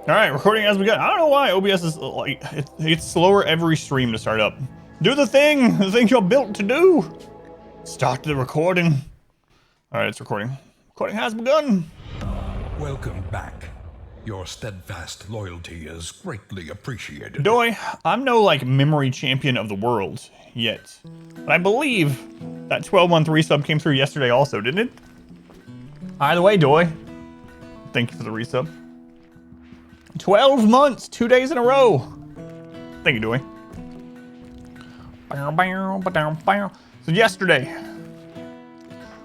All right, recording as we go. I don't know why OBS is like it's slower every stream to start up. Do the thing you're built to do. Start the recording. All right, it's recording. Recording has begun. Welcome back. Your steadfast loyalty is greatly appreciated. Doi, I'm no like memory champion of the world yet, but I believe that 12-month resub came through yesterday also, didn't it? Either way, Doi, thank you for the resub. 12 months, 2 days in a row. Thank you, Doi. So yesterday,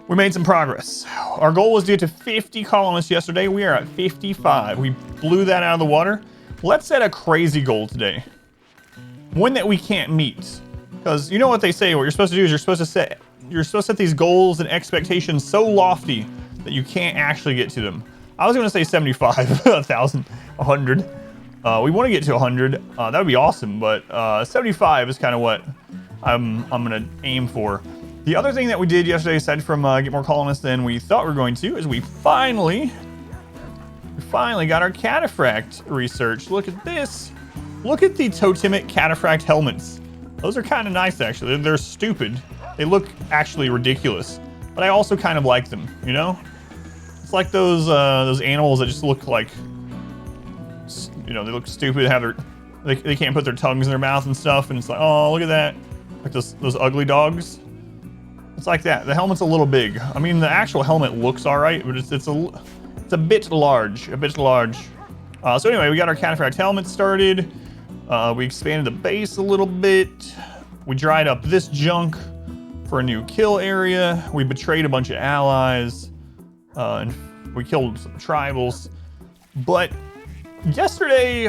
we made some progress. Our goal was to get to 50 colonists yesterday. We are at 55. We blew that out of the water. Let's set a crazy goal today. One that we can't meet. Because you know what they say, what you're supposed to do is you're supposed to set these goals and expectations so lofty that you can't actually get to them. I was gonna say 75, 1,000, 100. We want to get to 100. That would be awesome, but 75 is kind of what I'm gonna aim for. The other thing that we did yesterday, aside from get more colonists than we thought we were going to, is we finally got our cataphract research. Look at this. Look at the totemic cataphract helmets. Those are kind of nice, actually. They're stupid. They look actually ridiculous, but I also kind of like them. You know, it's like those animals that just look like, you know, they look stupid. They can't put their tongues in their mouth and stuff, and it's like, oh, look at that, like those ugly dogs. It's like that. The helmet's a little big. I mean, the actual helmet looks all right, but it's a bit large. So anyway, we got our cataphract helmet started. We expanded the base a little bit. We dried up this junk for a new kill area. We betrayed a bunch of allies, and we killed some tribals. But yesterday,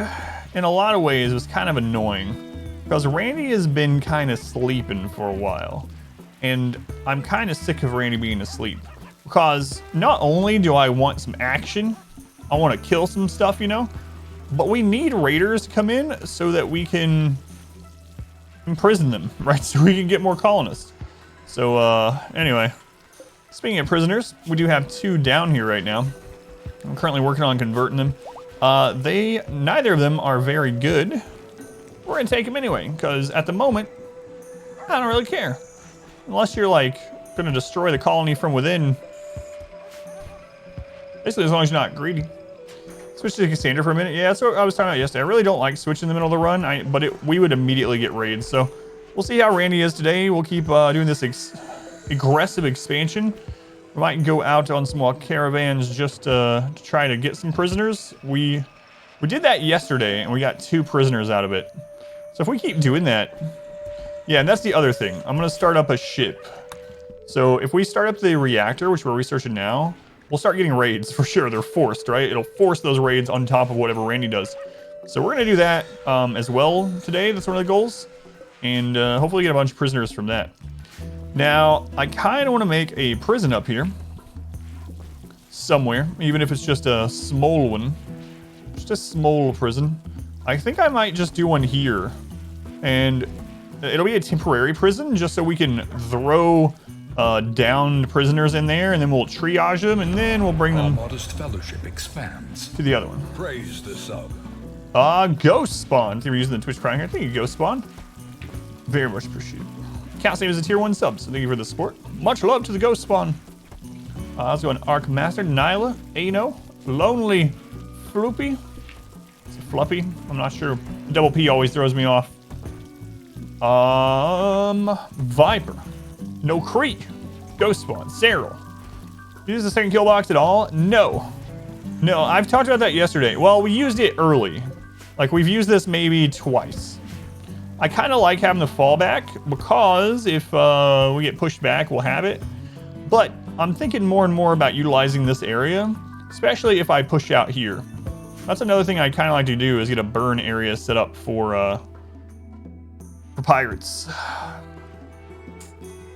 in a lot of ways, was kind of annoying because Randy has been kind of sleeping for a while. And I'm kind of sick of Randy being asleep because not only do I want some action, I want to kill some stuff, you know, but we need raiders to come in so that we can imprison them, right? So we can get more colonists. So anyway, speaking of prisoners, we do have 2 down here right now. I'm currently working on converting them. Neither of them are very good. We're gonna take them anyway because at the moment, I don't really care. Unless you're like gonna destroy the colony from within. Basically, as long as you're not greedy. Switch to Cassandra for a minute. Yeah, that's what I was talking about yesterday. I really don't like switching in the middle of the run, but we would immediately get raids. So we'll see how Randy is today. We'll keep doing this aggressive expansion. We might go out on some more caravans just to try to get some prisoners. We did that yesterday, and we got 2 prisoners out of it. So if we keep doing that. Yeah, and that's the other thing. I'm gonna start up a ship. So if we start up the reactor, which we're researching now, we'll start getting raids for sure. They're forced, right? It'll force those raids on top of whatever Randy does. So we're gonna do that as well today. That's one of the goals. And hopefully get a bunch of prisoners from that. Now, I kind of want to make a prison up here. Somewhere, even if it's just a small one. Just a small prison. I think I might just do one here. And it'll be a temporary prison just so we can throw downed prisoners in there, and then we'll triage them, and then we'll bring them. Modest fellowship expands to the other one. Praise the sub. Ghost spawn. We're using the Twitch Prime here. Thank you, Ghost Spawn. Very much appreciated. Count save as a tier 1 sub, so thank you for the support. Much love to the Ghost Spawn. Let's go on Arc Master, Nila, Ano, Lonely, Floopy. Is it Fluffy? I'm not sure. Double P always throws me off. Viper, No Creek, Ghost Spawn, Cyril. Use the second kill box at all? No, I've talked about that yesterday. Well, we used it early. Like, we've used this maybe twice. I kind of like having the fallback because if we get pushed back, we'll have it. But I'm thinking more and more about utilizing this area, especially if I push out here. That's another thing I kind of like to do is get a burn area set up for pirates.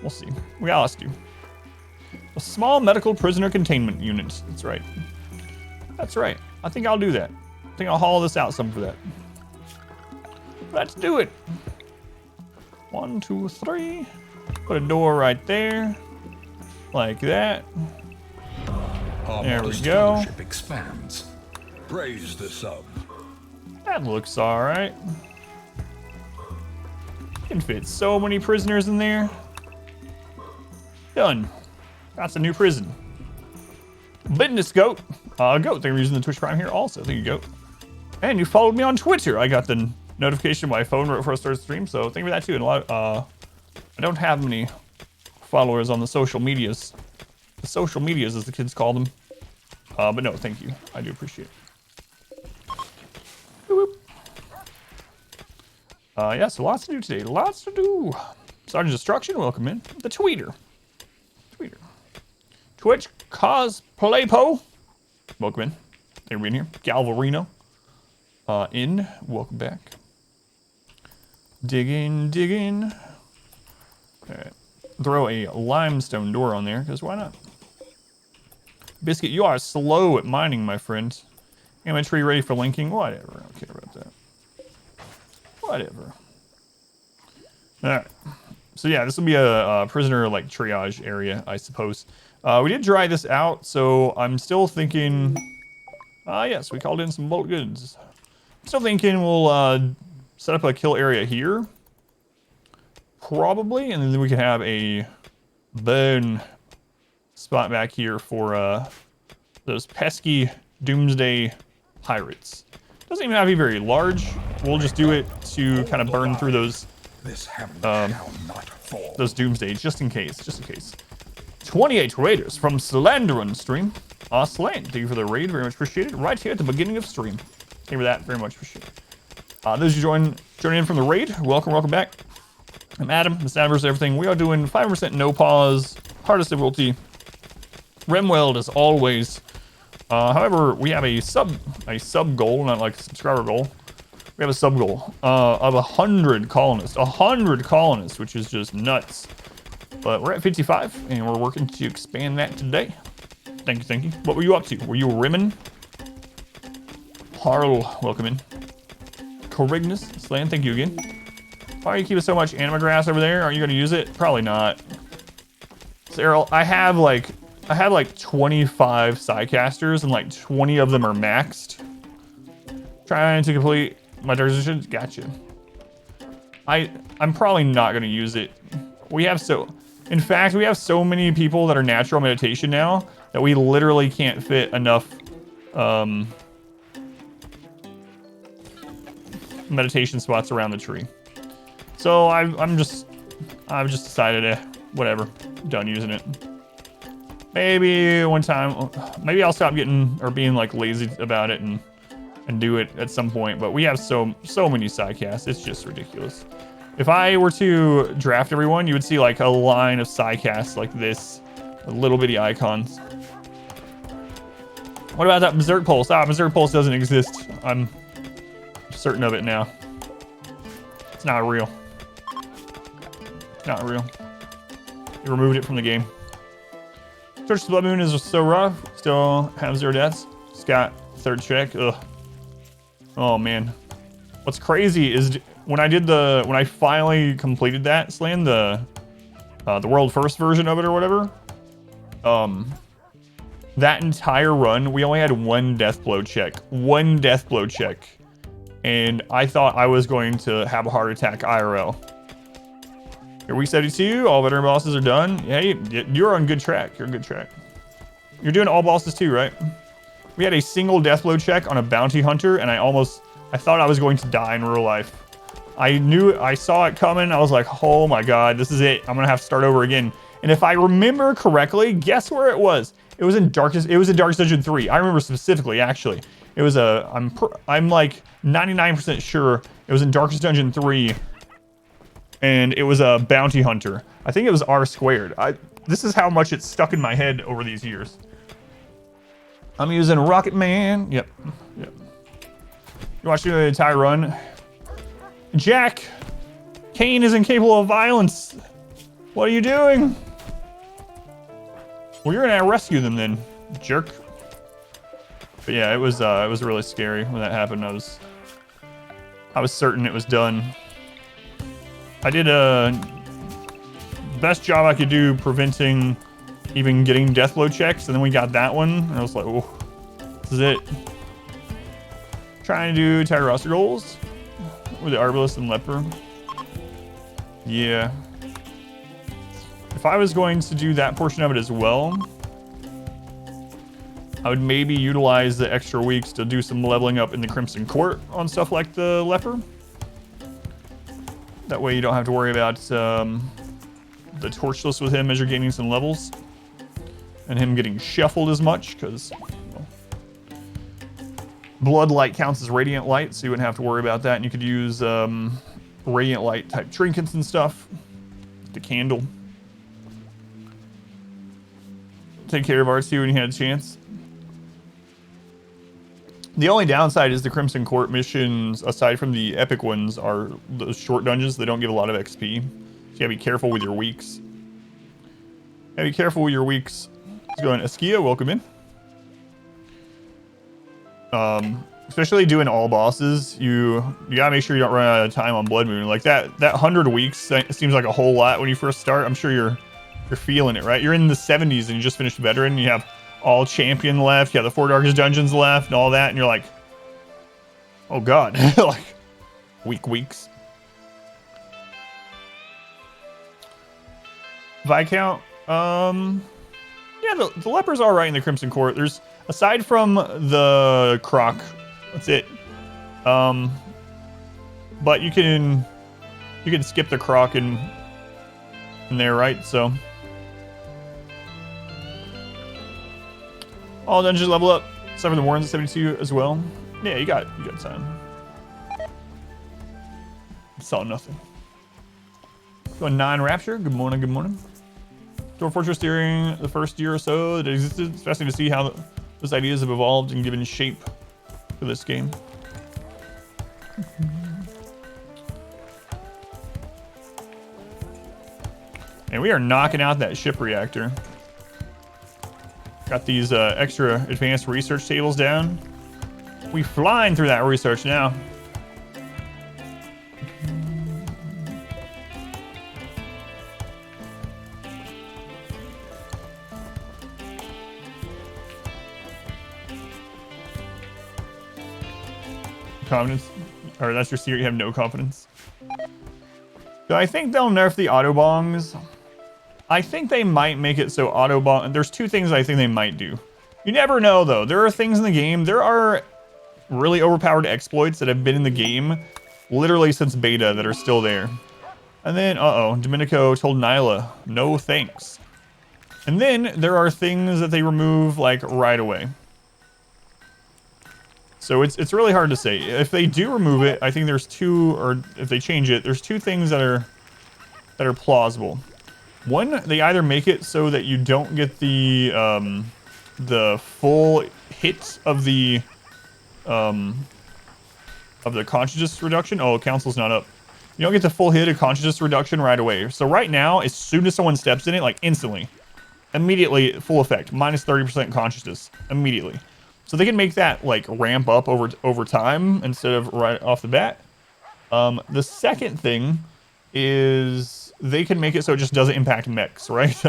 We'll see. We got lots to do. A small medical prisoner containment unit. That's right. That's right. I think I'll do that. I think I'll haul this out some for that. Let's do it. 1, 2, 3. Put a door right there. Like that. There we go. Expands. Praise the sub. That looks all right. Can fit so many prisoners in there. Done. That's a new prison. Business Goat. Goat, thank you for using the Twitch Prime here also. Thank you, Goat. And you followed me on Twitter. I got the notification on my phone right before I started the stream, so thank you for that too. And a lot of, I don't have many followers on the social medias. The social medias, as the kids call them. But no, thank you. I do appreciate it. Whoop. Yeah, so lots to do today. Lots to do. Sergeant Destruction, welcome in. The Tweeter. Twitch Cosplaypo, welcome in. Thank you for being here. Galvarino, welcome back. Digging. All right. Throw a limestone door on there, because why not? Biscuit, you are slow at mining, my friend. Inventory ready for linking? Whatever, I don't care about that. Whatever. Alright. So yeah, this will be a prisoner like triage area, I suppose. We did dry this out, so I'm still thinking... yes, we called in some bulk goods. Still thinking we'll set up a kill area here. Probably, and then we can have a bone spot back here for those pesky doomsday pirates. Doesn't even have to be very large. We'll just do it to kind of burn through those those doomsdays, just in case. 28 raiders from Slanderon stream. Slan, thank you for the raid, very much appreciated. Right here at the beginning of stream. Thank you for that, very much appreciated. Those who joining in from the raid, welcome back. I'm Adam, the Scythers vs everything. We are doing 5% no pause, hardest difficulty. RimWorld as always. However, we have a sub goal, not like a subscriber goal. We have a sub goal of 100 colonists. 100 colonists, which is just nuts. But we're at 55, and we're working to expand that today. Thank you. What were you up to? Were you rimming? Harl, welcome in. Corignus, Slan, thank you again. Why are you keeping so much anima grass over there? Are you going to use it? Probably not. Cyril, I have like 25 Psycasters, and like 20 of them are maxed. Trying to complete my transitions. Gotcha. I'm probably not going to use it. In fact, we have so many people that are natural meditation now that we literally can't fit enough meditation spots around the tree. So I've just decided, whatever, done using it. Maybe one time, maybe I'll stop being like lazy about it and do it at some point. But we have so many Psycasts, it's just ridiculous. If I were to draft everyone, you would see like a line of Psycasts like this, little bitty icons. What about that Berserk Pulse? Berserk Pulse doesn't exist. I'm certain of it now. It's not real. Not real. You removed it from the game. Church's Blood Moon is so rough. Still have 0 deaths. Just got 3rd check. Ugh. Oh man. What's crazy is when I finally completed that Slan, the world first version of it or whatever. That entire run, we only had 1 death blow check. 1 death blow check. And I thought I was going to have a heart attack IRL. Here, week 72, all veteran bosses are done. Hey, you're on good track. You're on good track. You're doing all bosses too, right? We had a single death blow check on a bounty hunter, and I thought I was going to die in real life. I saw it coming. I was like, oh my god, this is it. I'm gonna have to start over again. And if I remember correctly, guess where it was? It was in Darkest Dungeon 3. I remember specifically, actually. It was I'm like 99% sure it was in Darkest Dungeon 3. And it was a bounty hunter. I think it was R squared. This is how much it's stuck in my head over these years. I'm using Rocketman. Yep. You watching the entire run? Jack! Kane is incapable of violence. What are you doing? Well, you're gonna rescue them then, jerk. But yeah, it was really scary when that happened. I was certain it was done. I did a best job I could do preventing even getting death blow checks, and then we got that one, and I was like, oh, this is it. Trying to do Tiger roster goals with the Arbalist and Leper. Yeah. If I was going to do that portion of it as well, I would maybe utilize the extra weeks to do some leveling up in the Crimson Court on stuff like the Leper. That way you don't have to worry about the Torchless with him as you're gaining some levels. And him getting shuffled as much, because well, Blood Light counts as Radiant Light, so you wouldn't have to worry about that. And you could use Radiant Light type trinkets and stuff. The candle. Take care of RC when you had a chance. The only downside is the Crimson Court missions, aside from the epic ones, are those short dungeons. They don't give a lot of XP. So you gotta be careful with your weeks. Gotta be careful with your weeks. Let's go in. Askia, welcome in. Especially doing all bosses, you gotta make sure you don't run out of time on Blood Moon. Like that 100 weeks seems like a whole lot when you first start. I'm sure you're feeling it, right? You're in the 70s and you just finished Veteran. And you have all Champion left. You have the 4 Darkest Dungeons left and all that. And you're like, oh God, like weeks. Viscount, yeah, the Leper's all right in the Crimson Court. There's, aside from the Croc, that's it. But you can skip the Croc in there, right? So all dungeons level up, except for the Warrens at 72 as well. Yeah, you got time. Saw nothing. Going 9 Rapture. Good morning. Good morning. Dwarf Fortress during the first year or so that it existed. It's fascinating to see how those ideas have evolved and given shape to this game. And we are knocking out that ship reactor. Got these extra advanced research tables down. We flying through that research now. Confidence, or that's your secret, you have no confidence. So I think they'll nerf the Autobongs. I think they might make it so Autobong, there's 2 things I think they might do. You never know though. There are things in the game, there are really overpowered exploits that have been in the game literally since beta that are still there. And then, Domenico told Nila, no thanks. And then there are things that they remove like right away. So it's really hard to say. If they do remove it, I think there's 2, or if they change it, there's 2 things that are plausible. One, they either make it so that you don't get the full hit of the consciousness reduction. Oh, council's not up. You don't get the full hit of consciousness reduction right away. So right now, as soon as someone steps in it, like instantly, immediately full effect, minus 30% consciousness, immediately. So they can make that like ramp up over time instead of right off the bat. The second thing is they can make it so it just doesn't impact mechs, right?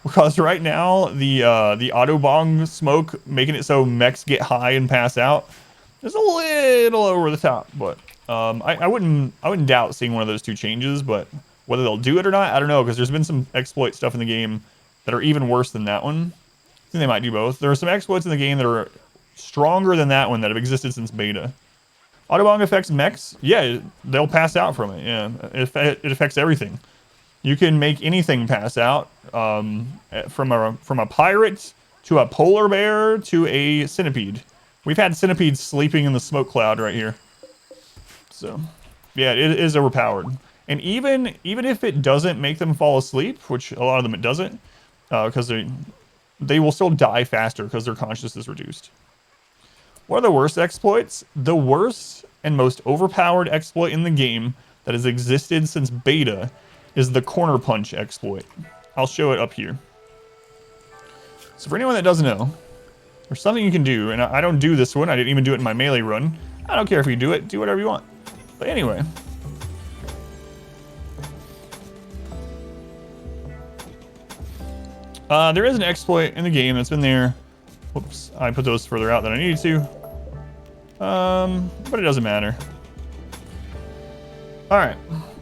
Because right now the Autobong smoke making it so mechs get high and pass out is a little over the top. But I wouldn't doubt seeing one of those 2 changes. But whether they'll do it or not, I don't know, because there's been some exploit stuff in the game that are even worse than that one. I think they might do both. There are some exploits in the game that are stronger than that one that have existed since beta. Autobong affects mechs. Yeah, they'll pass out from it. Yeah, it affects everything. You can make anything pass out, from a pirate to a polar bear to a centipede. We've had centipedes sleeping in the smoke cloud right here. So, yeah, it is overpowered. And even if it doesn't make them fall asleep, which a lot of them it doesn't, because they will still die faster because their consciousness is reduced. What are the worst exploits? The worst and most overpowered exploit in the game that has existed since beta is the corner punch exploit. I'll show it up here. So for anyone that doesn't know, there's something you can do, and I don't do this one. I didn't even do it in my melee run. I don't care if you do it. Do whatever you want. But anyway. There is an exploit in the game that's been there. Whoops, I put those further out than I needed to. But it doesn't matter. All right.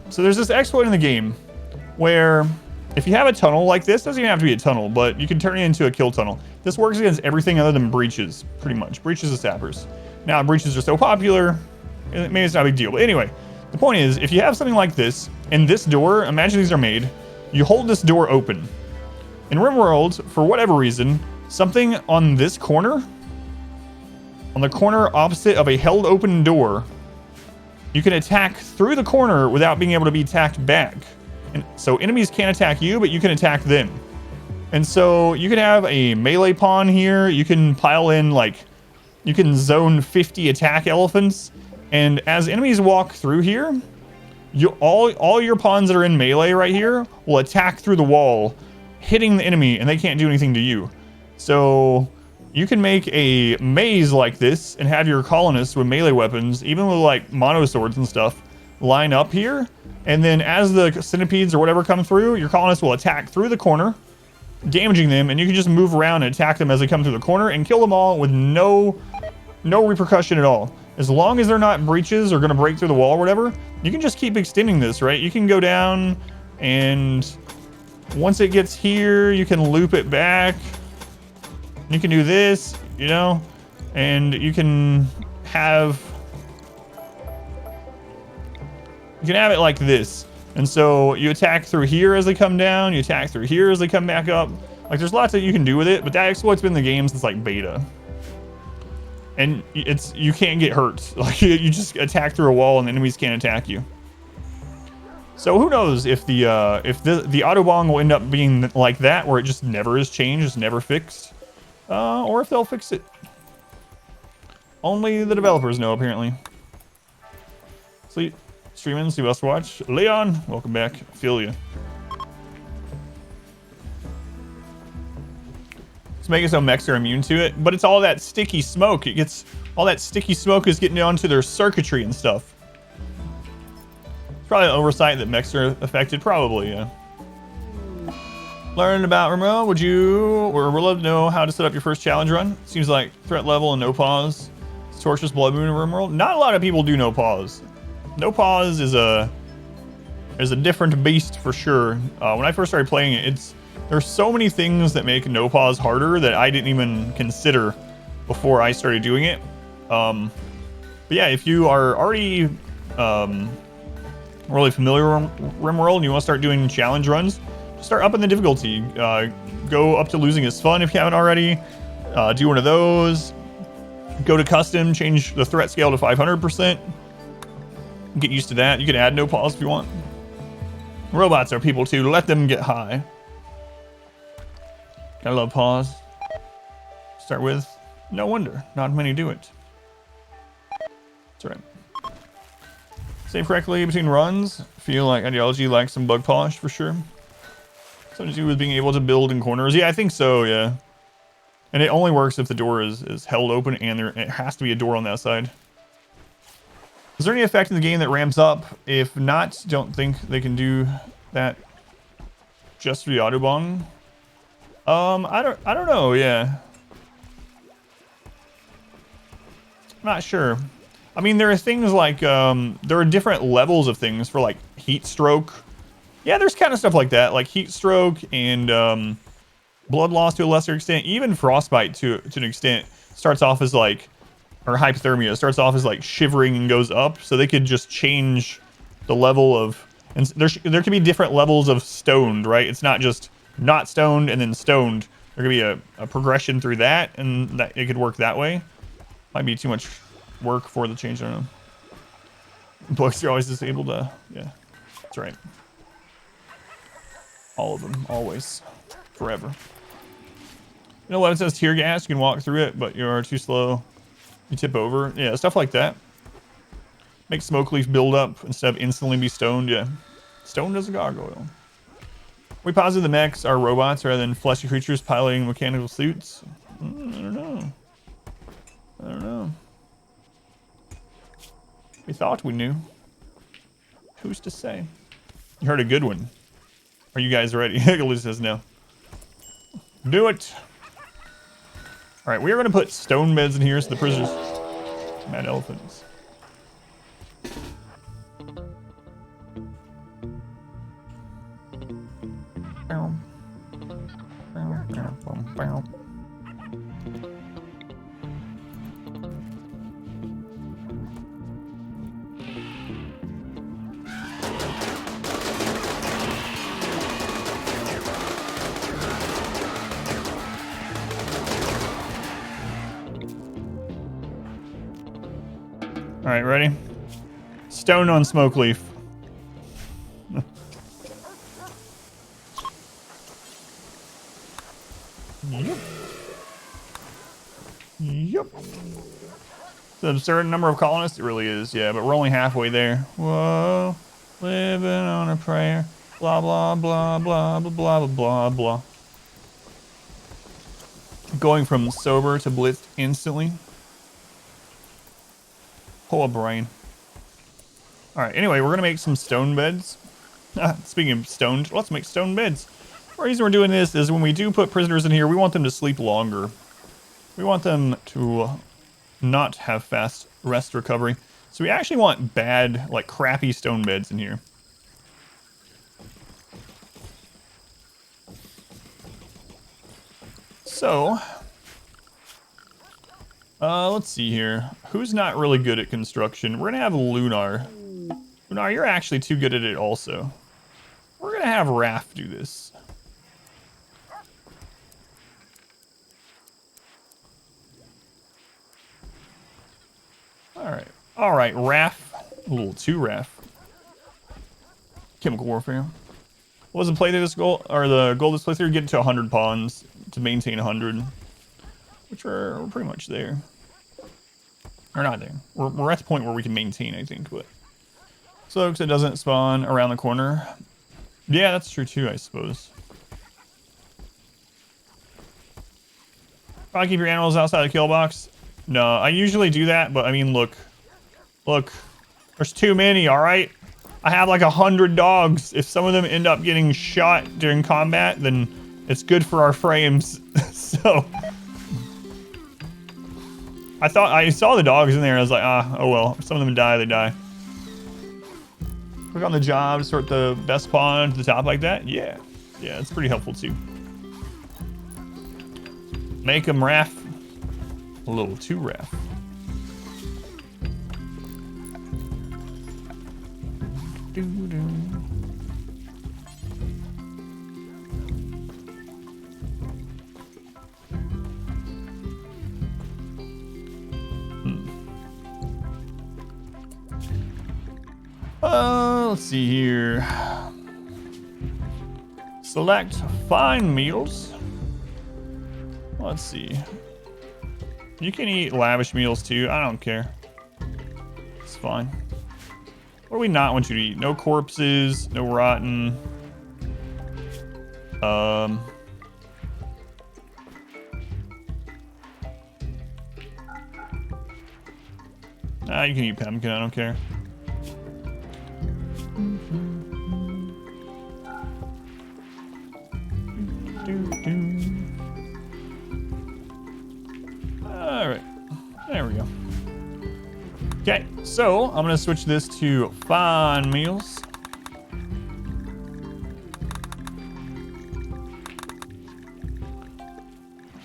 So there's this exploit in the game where if you have a tunnel like this, doesn't even have to be a tunnel, but you can turn it into a kill tunnel. This works against everything other than breaches, pretty much. Breaches of sappers. Now, breaches are so popular, maybe it's not a big deal. But anyway, the point is, if you have something like this, and this door, imagine these are made, you hold this door open. In RimWorld, for whatever reason, something on this corner, on the corner opposite of a held open door, you can attack through the corner without being able to be attacked back. And so enemies can't attack you, but you can attack them. And so you can have a melee pawn here. You can pile in, like, you can zone 50 attack elephants. And as enemies walk through here, all your pawns that are in melee right here will attack through the wall, hitting the enemy, and they can't do anything to you. So you can make a maze like this and have your colonists with melee weapons, even with like mono swords and stuff, line up here. And then as the centipedes or whatever come through, your colonists will attack through the corner, damaging them, and you can just move around and attack them as they come through the corner and kill them all with no repercussion at all. As long as they're not breaches or going to break through the wall or whatever, you can just keep extending this, right? You can go down, and once it gets here, you can loop it back. You can do this, you know, and you can have it like this. And so you attack through here as they come down, you attack through here as they come back up. Like, there's lots that you can do with it, but that exploit's been in the game since like beta. And you can't get hurt. Like, you just attack through a wall and the enemies can't attack you. So who knows if the Autobong will end up being like that, where it just never is changed, it's never fixed, or if they'll fix it. Only the developers know, apparently. Streaming, see what else to watch. Leon, welcome back. Feel you. Let's make it so mechs are immune to it, but it's all that sticky smoke. All that sticky smoke is getting onto their circuitry and stuff. It's probably an oversight that mechs are affected, probably, yeah. Learn about RimWorld. We'd love to know how to set up your first challenge run. Seems like threat level and no pause. Torturous blood moon in RimWorld. Not a lot of people do no pause. No pause is a different beast for sure. When I first started playing it, there's so many things that make no pause harder that I didn't even consider before I started doing it. But yeah, if you are already really familiar with RimWorld and you want to start doing challenge runs, start upping the difficulty. Go up to losing is fun if you haven't already. Do one of those. Go to custom, change the threat scale to 500%. Get used to that. You can add no pause if you want. Robots are people too. Let them get high. Gotta love pause. Start with, no wonder, not many do it. That's right. Save correctly between runs. Feel like ideology lacks some bug polish for sure. Something to do with being able to build in corners. Yeah, I think so, yeah. And it only works if the door is held open and it has to be a door on that side. Is there any effect in the game that ramps up? If not, don't think they can do that just for the Autobong. I don't know, yeah. I'm not sure. I mean, there are things like, there are different levels of things for like heat stroke. Yeah, there's kind of stuff like that, like heat stroke and blood loss to a lesser extent. Even frostbite to an extent starts off as like, or hypothermia starts off as like shivering and goes up. So they could just change the level of, and there can be different levels of stoned, right? It's not just not stoned and then stoned. There could be a progression through that, and that it could work that way. Might be too much work for the change, I don't know. Books are always disabled, yeah, that's right. All of them, always, forever. You know what, it says tear gas, you can walk through it, but you're too slow. You tip over, yeah, stuff like that. Make smoke leaf build up instead of instantly be stoned, yeah. Stoned as a gargoyle. We posit the mechs are robots rather than fleshy creatures piloting mechanical suits. I don't know. I don't know. We thought we knew. Who's to say? You heard a good one. Are you guys ready? Liz says no. Do it. All right, we are going to put stone beds in here so the prisoners. Mad elephants. All right, ready? Stone on smoke leaf. Yep. Yep. It's an absurd number of colonists. It really is, yeah, but we're only halfway there. Whoa, living on a prayer. Blah, blah, blah, blah, blah, blah, blah, blah. Going from sober to blitzed instantly. Pull a brain. All right, anyway, we're gonna make some stone beds. Speaking of stones, let's make stone beds. The reason we're doing this is when we do put prisoners in here, we want them to sleep longer. We want them to not have fast rest recovery. So we actually want bad, like crappy stone beds in here. So, let's see here. Who's not really good at construction? We're gonna have Lunar. Lunar, you're actually too good at it also. We're gonna have Raph do this. All right, Raph. A little too Raph. Chemical warfare. What was the play to this goal, or the goal of this playthrough? Get to 100 pawns to maintain 100, which we're pretty much there. Or not there. We're at the point where we can maintain, I think, but. So, because it doesn't spawn around the corner. Yeah, that's true too, I suppose. Probably keep your animals outside the kill box. No, I usually do that, but I mean, look, there's too many. All right, I have like 100 dogs. If some of them end up getting shot during combat, then it's good for our frames. So I saw the dogs in there, and I was like, oh well. If some of them die, they die. Click on the job, sort the best pawn to the top like that. Yeah, it's pretty helpful too. Make them Raph. A little too Raph. Let's see here. Select fine meals. Let's see. You can eat lavish meals too. I don't care. It's fine. What do we not want you to eat? No corpses, no rotten. You can eat pemmican, I don't care. Alright, there we go. Okay, so I'm gonna switch this to fine meals.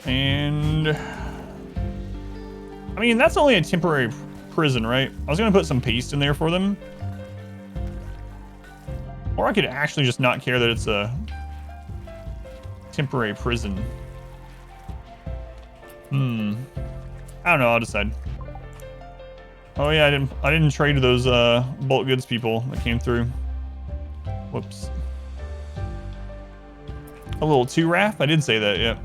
And I mean, that's only a temporary prison, right? I was gonna put some paste in there for them. Or I could actually just not care that it's a temporary prison. I don't know, I'll decide. Oh yeah, I didn't trade those bulk goods people that came through. Whoops. A little too Raph? I did say that, yep.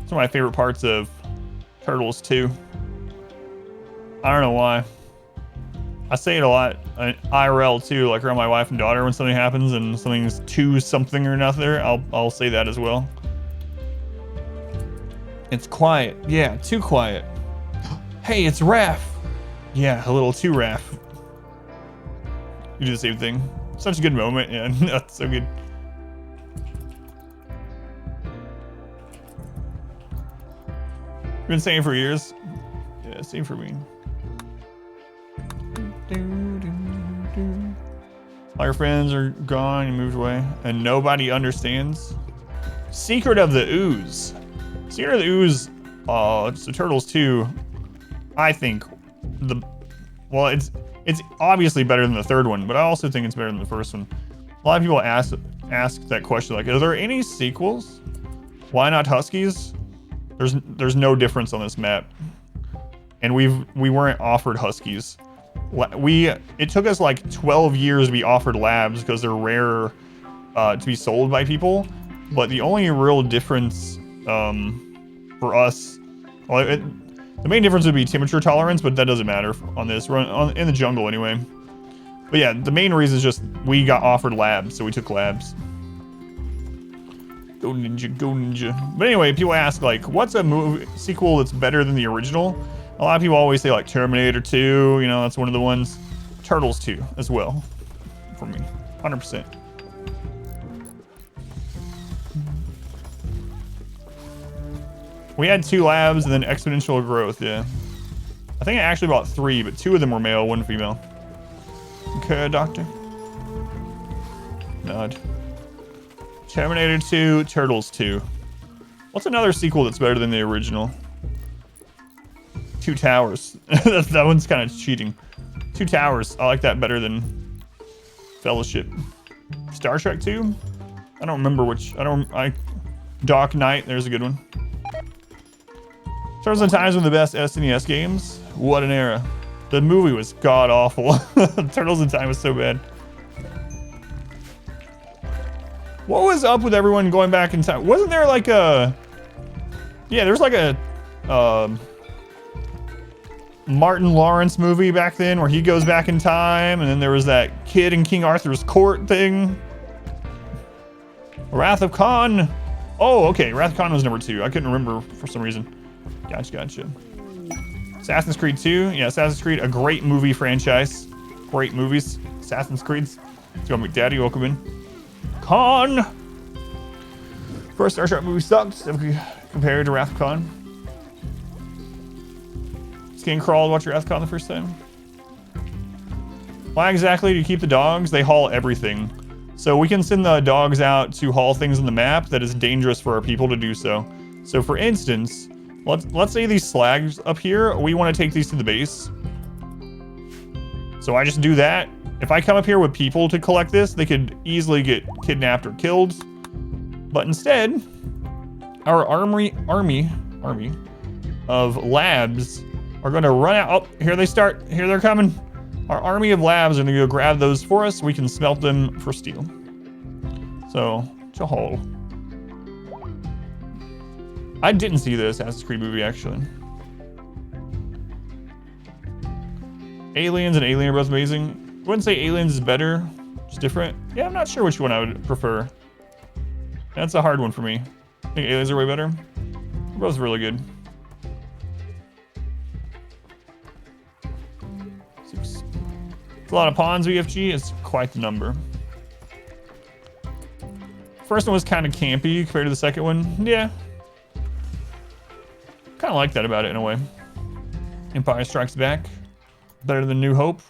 It's one of my favorite parts of Turtles 2. I don't know why. I say it a lot IRL too, like around my wife and daughter when something happens and something's too something or another, I'll say that as well. It's quiet. Yeah, too quiet. Hey, it's Raph. Yeah, a little too Raph. You do the same thing. Such a good moment, yeah. That's so good. Been saying it for years. Yeah, Yeah, same for me. All your friends are gone, you moved away, and nobody understands. Secret of the Ooze. Secret of the Ooze, it's the Turtles 2. I think well, it's obviously better than the third one, but I also think it's better than the first one. A lot of people ask that question, like, are there any sequels? Why not Huskies? There's no difference on this map, and we weren't offered Huskies. It took us like 12 years to be offered labs because they're rare to be sold by people. But the only real difference for us, well, the main difference would be temperature tolerance, but that doesn't matter on this. We're in the jungle anyway. But yeah, the main reason is just we got offered labs, so we took labs. Go ninja, go ninja. But anyway, people ask, like, what's a movie sequel that's better than the original? A lot of people always say, like, Terminator 2, you know, that's one of the ones. Turtles 2 as well, for me, 100%. We had 2 labs and then exponential growth, yeah. I think I actually bought 3, but 2 of them were male, 1 female. Okay, doctor. Nod. Terminator 2, Turtles 2. What's another sequel that's better than the original? 2 Towers. That one's kind of cheating. 2 Towers. I like that better than Fellowship. Star Trek 2? I don't remember which. Dark Knight, there's a good one. Turtles in Times were the best SNES games. What an era. The movie was god awful. Turtles in Time was so bad. What was up with everyone going back in time? Wasn't there like a... Yeah, there's like a Martin Lawrence movie back then where he goes back in time, and then there was that kid in King Arthur's court thing. Wrath of Khan. Oh, okay. Wrath of Khan was number 2. I couldn't remember for some reason. Gotcha. Assassin's Creed 2. Yeah, Assassin's Creed, a great movie franchise. Great movies. Assassin's Creed's. Let's go, McDaddy. Welcome in. Khan! First Star Trek movie sucked compared to Wrath of Khan. Skin crawled, watch your Wrath of Khan the first time. Why exactly do you keep the dogs? They haul everything. So we can send the dogs out to haul things on the map that is dangerous for our people to do so. So for instance, let's say these slags up here, we want to take these to the base. So I just do that. If I come up here with people to collect this, they could easily get kidnapped or killed. But instead, our army of labs are going to run out. Oh, here they start. Here they're coming. Our army of labs are going to go grab those for us. We can smelt them for steel. So, Chahal. I didn't see the Assassin's Creed movie, actually. Aliens and Alien are both amazing. I wouldn't say Aliens is better. It's different. Yeah, I'm not sure which one I would prefer. That's a hard one for me. I think Aliens are way better. They're both really good. 6. It's a lot of pawns, VFG. It's quite the number. First one was kind of campy compared to the second one. Yeah. Kind of like that about it in a way. Empire Strikes Back. Better than New Hope.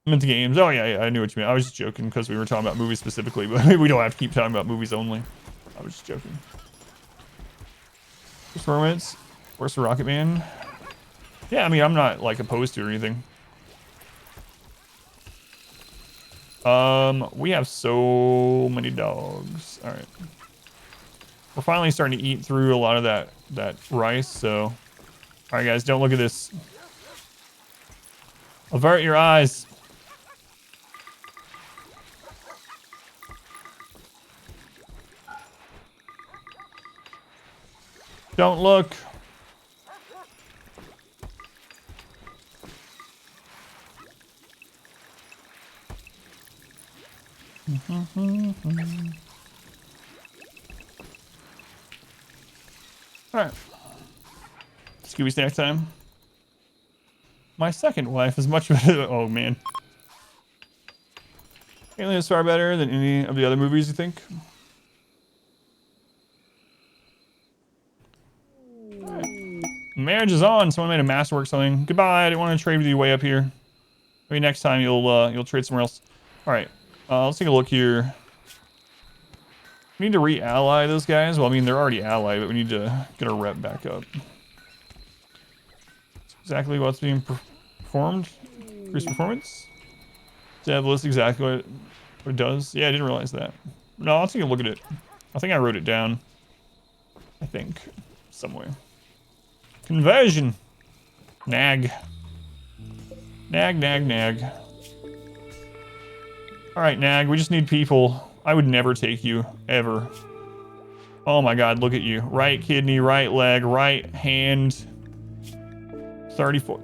I'm into games. Oh yeah, I knew what you meant. I was just joking because we were talking about movies specifically, but we don't have to keep talking about movies only. I was just joking. Performance. Where's the Rocketman? Yeah, I mean, I'm not like opposed to it or anything. We have so many dogs. All right. We're finally starting to eat through a lot of that rice, so. All right, guys, don't look at this. Avert your eyes. Don't look. Alright. Scooby snack time. My second wife is much better. Oh man. Alien is far better than any of the other movies, you think? Marriage is on. Someone made a masterwork something. Goodbye. I didn't want to trade with you way up here. Maybe next time you'll trade somewhere else. All right. Let's take a look here. We need to re-ally those guys. Well, I mean, they're already allied, but we need to get our rep back up. That's exactly what's being performed. Increase performance. Does it have a list exactly what it does? Yeah, I didn't realize that. No, I'll take a look at it. I think I wrote it down. I think. Somewhere. Conversion. Nag. Nag, nag, nag. Alright, Nag, we just need people. I would never take you, ever. Oh my god, look at you. Right kidney, right leg, right hand. 34.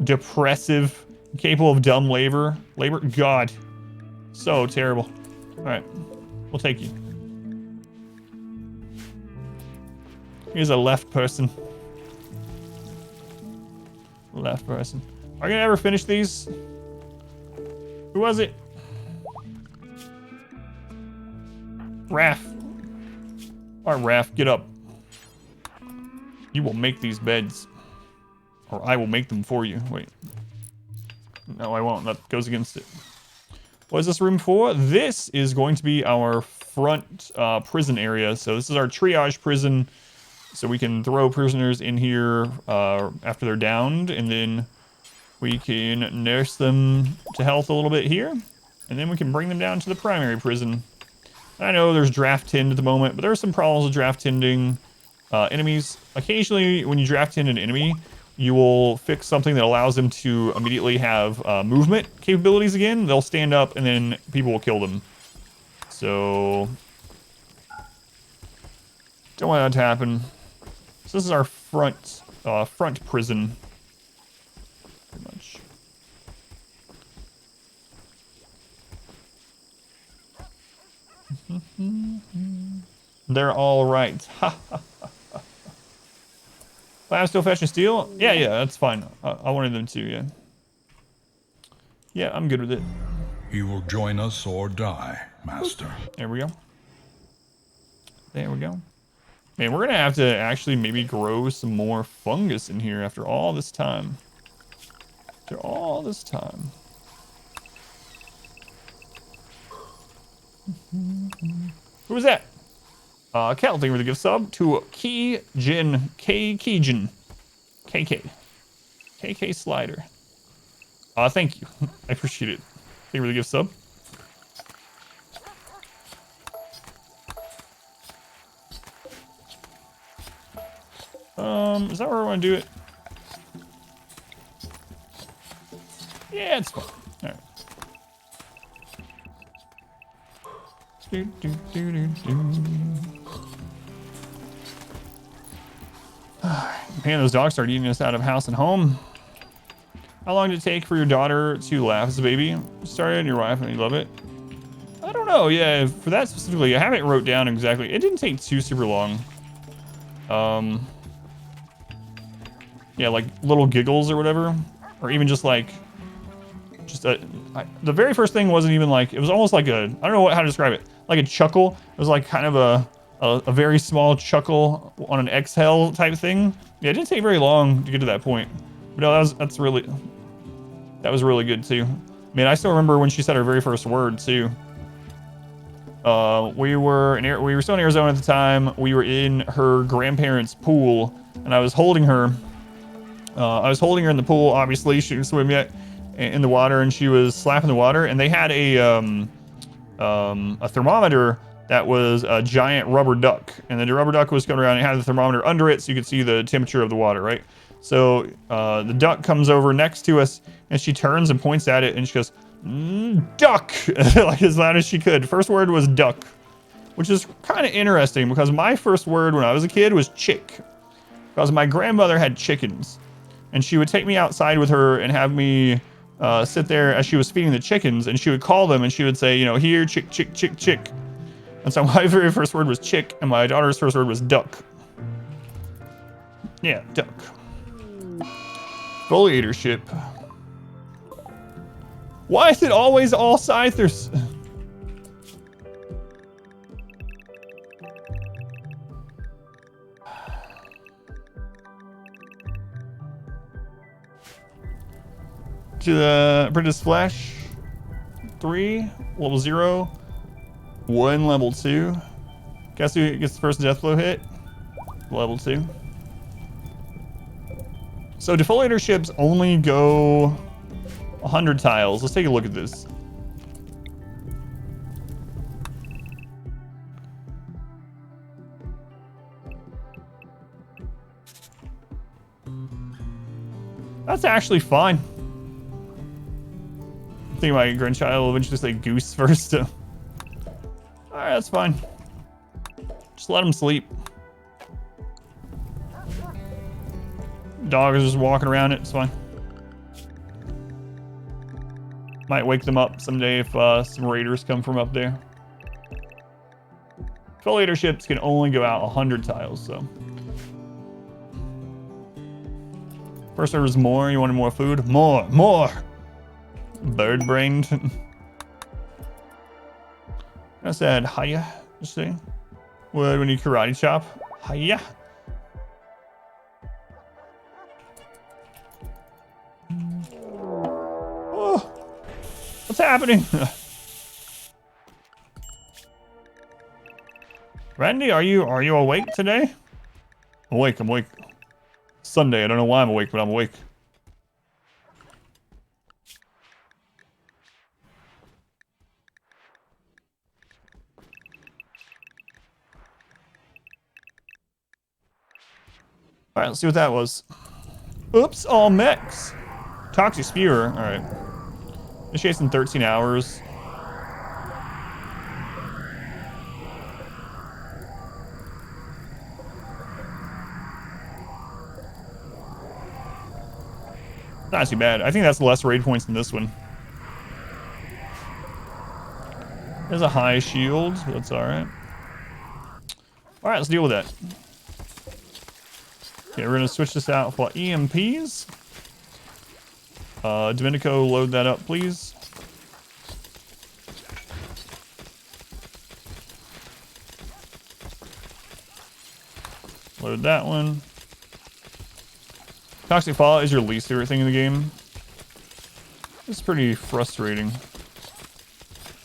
Depressive. Capable of dumb labor. God. So terrible. Alright, we'll take you. Here's a left person. Left person. Are you gonna ever finish these? Who was it? Raph. Alright, Raph, get up. You will make these beds. Or I will make them for you. Wait. No, I won't. That goes against it. What is this room for? This is going to be our front prison area. So this is our triage prison. So we can throw prisoners in here after they're downed. And then we can nurse them to health a little bit here. And then we can bring them down to the primary prison. I know there's draft tend at the moment, but there are some problems with draft tending enemies. Occasionally, when you draft tend an enemy, you will fix something that allows them to immediately have movement capabilities again. They'll stand up, and then people will kill them. So, don't want that to happen. So this is our front prison, pretty much. They're all right. I'm still fetching steel? Yeah, that's fine. I wanted them to, yeah. Yeah, I'm good with it. You will join us or die, Master. There we go. There we go. Man, we're gonna have to actually maybe grow some more fungus in here after all this time. After all this time. Who was that? Cal, thank you for the gift sub to KK Slider. Thank you. I appreciate it. Thank you for the gift sub. Is that where I want to do it? Yeah, it's fine. All right. Man, those dogs started eating us out of house and home. How long did it take for your daughter to laugh as a baby? Started and your wife and you love it? I don't know. Yeah, for that specifically, I haven't wrote down exactly. It didn't take super long. Yeah, like little giggles or whatever, or even just like, the very first thing wasn't even like, it was almost like a, I don't know how to describe it, like a chuckle. It was like kind of a very small chuckle on an exhale type thing. Yeah, it didn't take very long to get to that point. But no, that was really good too. I mean, I still remember when she said her very first word too. We were still in Arizona at the time. We were in her grandparents' pool, and I was holding her. I was holding her in the pool. Obviously, she didn't swim yet in the water, and she was slapping the water. And they had a thermometer that was a giant rubber duck, and the rubber duck was going around and had the thermometer under it, so you could see the temperature of the water, right? So the duck comes over next to us, and she turns and points at it, and she goes, duck, like as loud as she could. First word was duck, which is kind of interesting because my first word when I was a kid was chick, because my grandmother had chickens, and she would take me outside with her and have me sit there as she was feeding the chickens, and she would call them, and she would say, you know, here, chick, chick, chick, chick. And so my very first word was chick, and my daughter's first word was duck. Yeah, duck. Foliator ship. Why is it always all Scythers? To the British Flash. 3, level 0. 1, level 2. Guess who gets the first death blow hit? Level 2. So defoliator ships only go 100 tiles. Let's take a look at this. That's actually fine. I think my grandchild will eventually say goose first. Alright, that's fine. Just let him sleep. Dog is just walking around it, it's fine. Might wake them up someday if some raiders come from up there. Defoliator ships can only go out 100 tiles, so. First order is more. You wanted more food? More! More! Bird-brained. I said, hiya. Just see. What, we need karate chop? Hiya. Oh, what's happening? Randy, are you awake today? Awake, I'm awake. Sunday, I don't know why I'm awake, but I'm awake. Alright, let's see what that was. Oops, all mechs. Toxic Spewer, alright. Initiates in 13 hours. Not too bad. I think that's less raid points than this one. There's a high shield. That's alright. Alright, let's deal with that. Okay, we're going to switch this out for EMPs. Domenico, load that up, please. Load that one. Toxic Fallout is your least favorite thing in the game. It's pretty frustrating.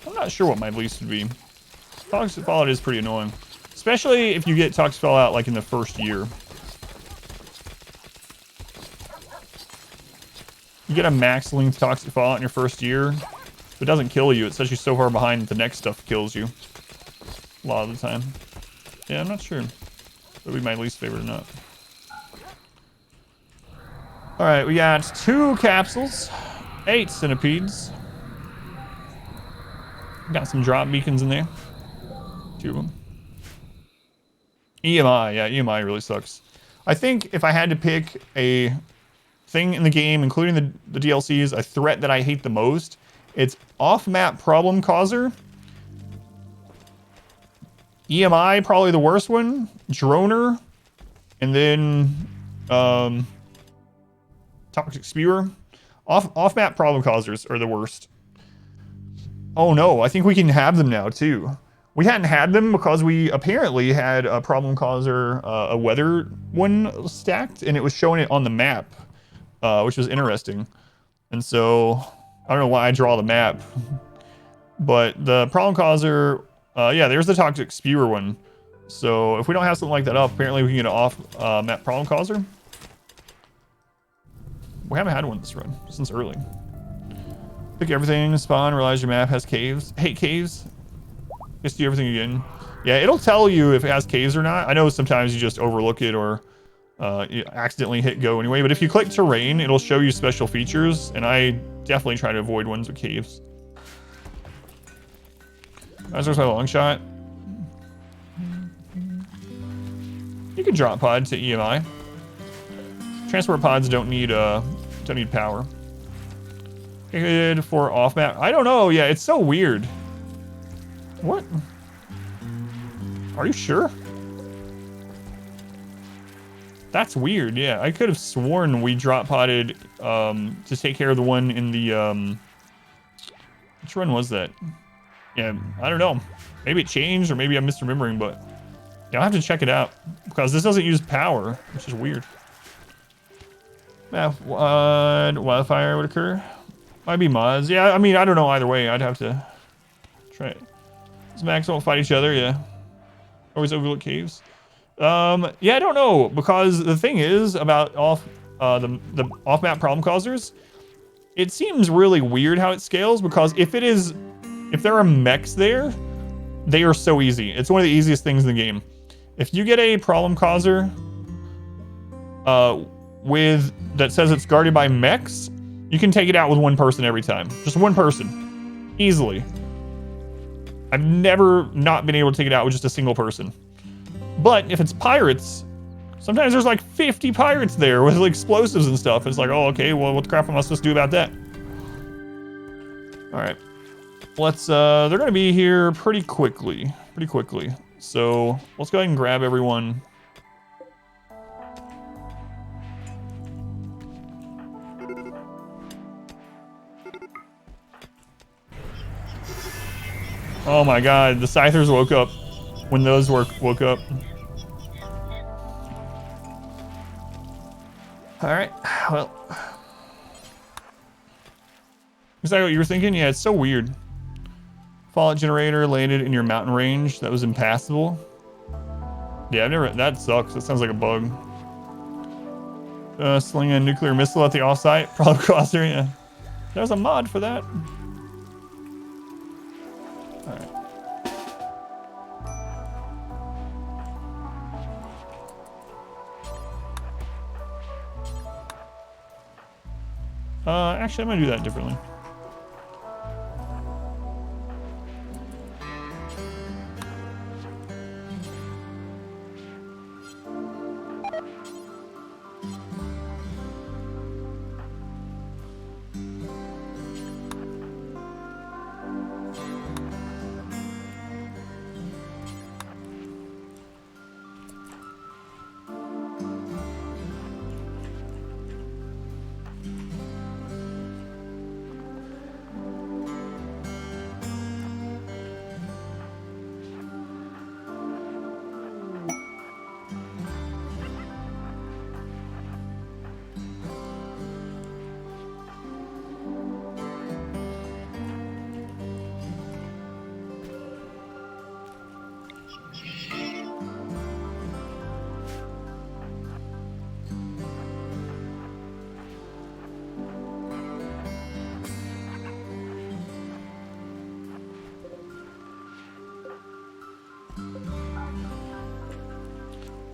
I'm not sure what my least would be. Toxic Fallout is pretty annoying. Especially if you get Toxic Fallout like in the first year. You get a max length Toxic Fallout in your first year. If it doesn't kill you, it sets you so far behind that the next stuff kills you. A lot of the time. Yeah, I'm not sure. That would be my least favorite or not. Alright, we got 2 capsules, 8 centipedes. Got some drop beacons in there. 2 of them. EMI, yeah, EMI really sucks. I think if I had to pick a thing in the game, including the DLCs, a threat that I hate the most, it's off-map problem causer. EMI, probably the worst one. Droner. And then, Toxic Spewer. Off-map problem causers are the worst. Oh no, I think we can have them now too. We hadn't had them because we apparently had a problem causer, a weather one stacked, and it was showing it on the map, which was interesting. And so, I don't know why I draw the map. But the problem causer, yeah, there's the Toxic Spewer one. So if we don't have something like that up, apparently we can get an off-map problem causer. We haven't had one this run since early. Pick everything, spawn, realize your map has caves. Hate caves. Just do everything again. Yeah, it'll tell you if it has caves or not. I know sometimes you just overlook it or you accidentally hit go anyway, but if you click terrain, it'll show you special features, and I definitely try to avoid ones with caves. That's my long shot. You can drop pod to EMI. Transport pods don't need power. Good for off map. I don't know. Yeah, it's so weird. What? Are you sure? That's weird. Yeah, I could have sworn we drop podded to take care of the one in the which run was that? Yeah, I don't know. Maybe it changed or maybe I'm misremembering, but yeah, I'll have to check it out because this doesn't use power, which is weird. Map wildfire would occur. Might be mods. Yeah, I mean, I don't know either way. I'd have to try it. These mechs won't fight each other, yeah. Always overlook caves. Yeah, I don't know, because the thing is about the off-map problem causers, it seems really weird how it scales, because if there are mechs there, they are so easy. It's one of the easiest things in the game. If you get a problem causer that says it's guarded by mechs, you can take it out with one person every time. Just one person. Easily. I've never not been able to take it out with just a single person. But if it's pirates, sometimes there's like 50 pirates there with explosives and stuff. It's like, oh, okay, well, what the crap am I supposed to do about that? All right. Let's, they're gonna be here pretty quickly. So let's go ahead and grab everyone. Oh my god, the Scythers woke up when those woke up. Alright, well. Is that what you were thinking? Yeah, it's so weird. Fallout generator landed in your mountain range that was impassable. Yeah, that sucks. That sounds like a bug. Sling a nuclear missile at the offsite. Problem crosser, yeah. There's a mod for that. Alright. Actually, I'm gonna do that differently.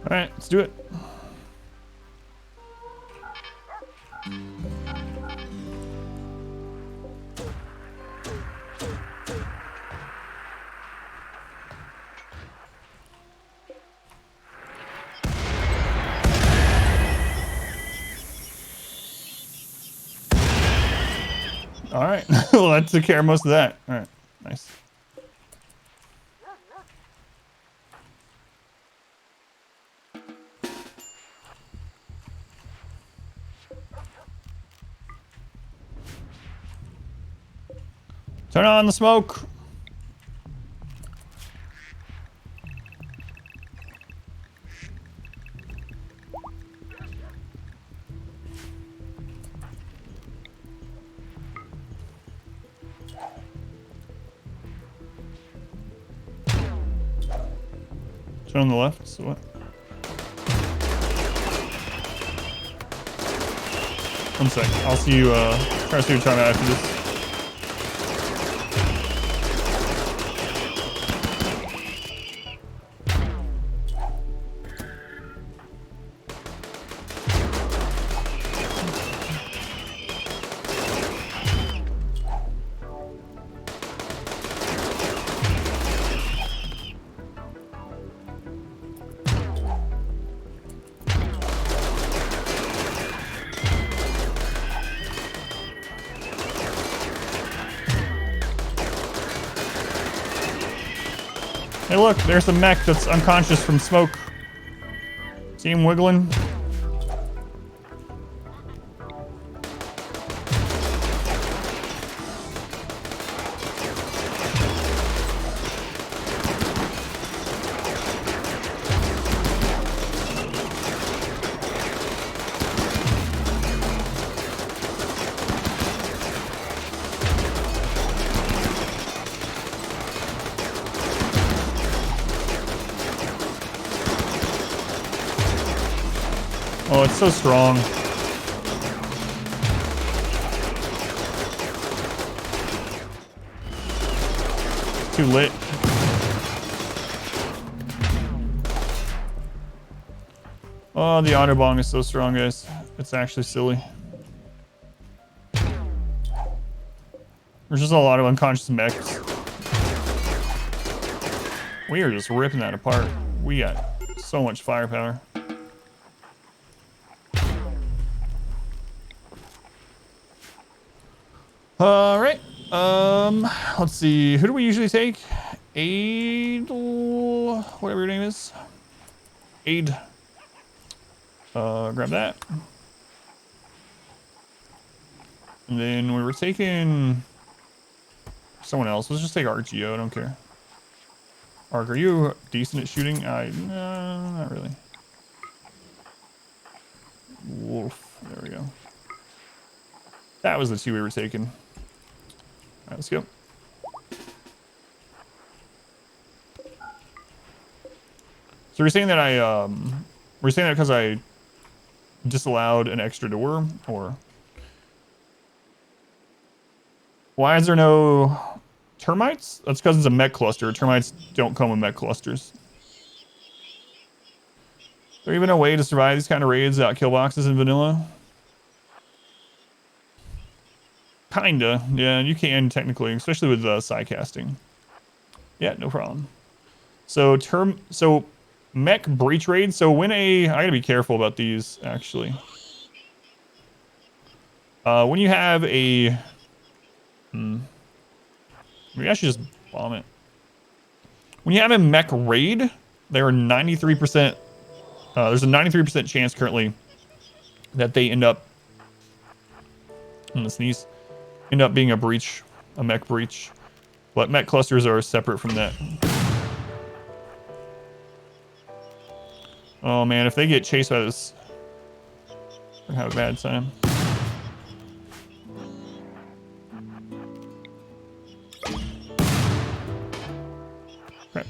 All right, let's do it. All right, well, that took care of most of that. All right, nice. Turn on the smoke. Turn on the left, so what? One sec, I'll see you, try to see what you're trying to after this. Hey look, there's a mech that's unconscious from smoke. See him wiggling? Oh, it's so strong. It's too lit. Oh, the Autobong is so strong, guys. It's actually silly. There's just a lot of unconscious mechs. We are just ripping that apart. We got so much firepower. All right. Let's see. Who do we usually take? Adel, whatever your name is. Aid. Grab that. And then we were taking someone else. Let's just take RGO. I don't care. Ark, are you decent at shooting? No, not really. Wolf. There we go. That was the two we were taking. All right, let's go. So we're saying that we're saying that because I disallowed an extra door, or why is there no termites? That's because it's a mech cluster. Termites don't come with mech clusters. Is there even a way to survive these kind of raids without kill boxes in vanilla? Kinda, yeah, you can technically, especially with side casting. Yeah, no problem. So mech breach raid. So when I gotta be careful about these actually. When you have a, maybe I should just bomb it. When you have a mech raid, there are 93%. There's a 93% chance currently that they end up. I'm gonna sneeze. End up being a breach, a mech breach. But mech clusters are separate from that. Oh man, if they get chased by this, we're gonna have a bad time. Crap.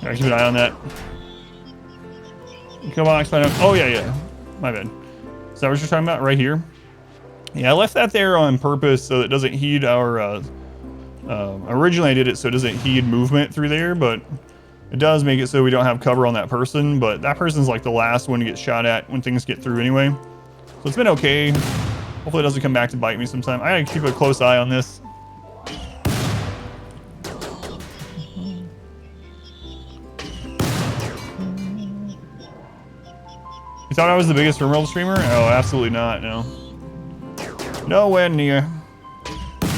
Alright, keep an eye on that. Come on, explain up. Oh, yeah. My bad. Is that what you're talking about? Right here? Yeah, I left that there on purpose so it doesn't heed our... originally I did it so it doesn't heed movement through there, but it does make it so we don't have cover on that person, but that person's like the last one to get shot at when things get through anyway. So it's been okay. Hopefully it doesn't come back to bite me sometime. I gotta keep a close eye on this. You thought I was the biggest RimWorld streamer? Oh, absolutely not, no. Nowhere near.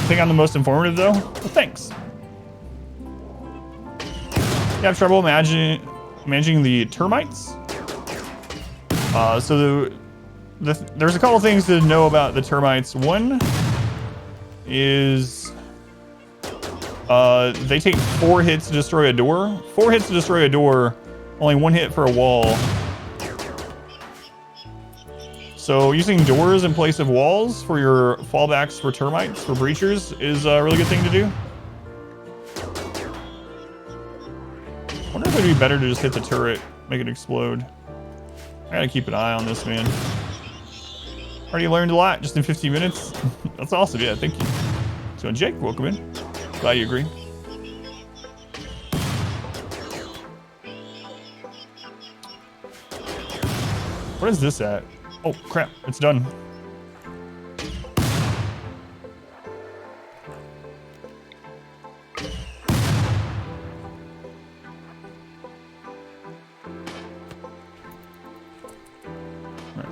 Think I'm the most informative though? Well, thanks. You have trouble managing the termites? So there's a couple things to know about the termites. One is they take 4 hits to destroy a door. 4 hits to destroy a door, only 1 hit for a wall. So using doors in place of walls for your fallbacks for termites, for breachers, is a really good thing to do. I wonder if it'd be better to just hit the turret, make it explode. I gotta keep an eye on this, man. Already learned a lot just in 15 minutes. That's awesome, yeah, thank you. So Jake, welcome in. Glad you agree. What is this at? Oh, crap. It's done. Right.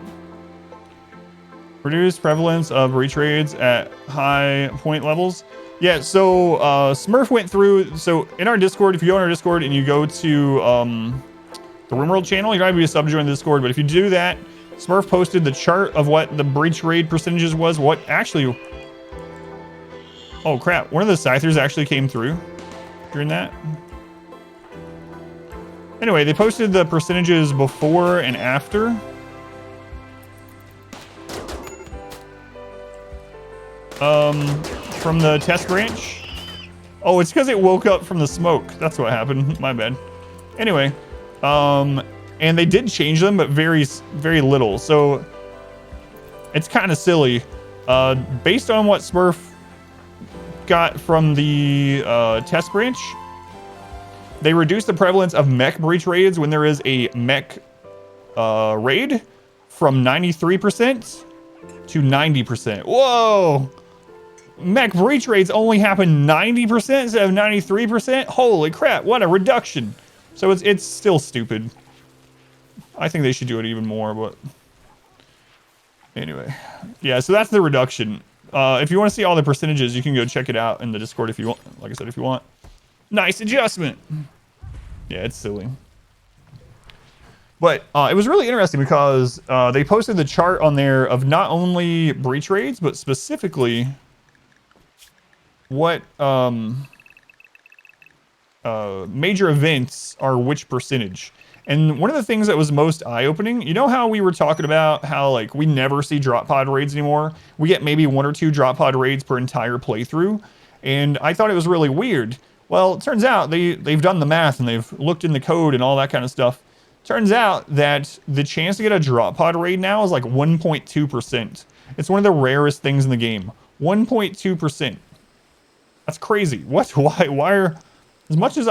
Reduce prevalence of breach raids at high point levels. Yeah, so Smurf went through. So in our Discord, if you go in our Discord and you go to the RimWorld channel, you don't have to be a sub to join the Discord, but if you do that, Smurf posted the chart of what the breach raid percentages was. What actually... Oh crap, one of the Scythers actually came through during that. Anyway, they posted the percentages before and after. From the test branch. Oh, it's because it woke up from the smoke. That's what happened. My bad. Anyway, and they did change them, but very, very little. So it's kind of silly. Based on what Smurf got from the test branch, they reduced the prevalence of mech breach raids when there is a mech raid from 93% to 90%. Whoa! Mech breach raids only happen 90% instead of 93%? Holy crap, what a reduction. So it's still stupid. I think they should do it even more, but... Anyway. Yeah, so that's the reduction. If you want to see all the percentages, you can go check it out in the Discord if you want. Like I said, if you want. Nice adjustment! Yeah, it's silly. But it was really interesting because they posted the chart on there of not only breach raids, but specifically what major events are which percentage. And one of the things that was most eye-opening, you know how we were talking about how like we never see drop pod raids anymore? We get maybe 1 or 2 drop pod raids per entire playthrough. And I thought it was really weird. Well, it turns out they've done the math and they've looked in the code and all that kind of stuff. Turns out that the chance to get a drop pod raid now is like 1.2%. It's one of the rarest things in the game. 1.2%. That's crazy. What? Why are... As much as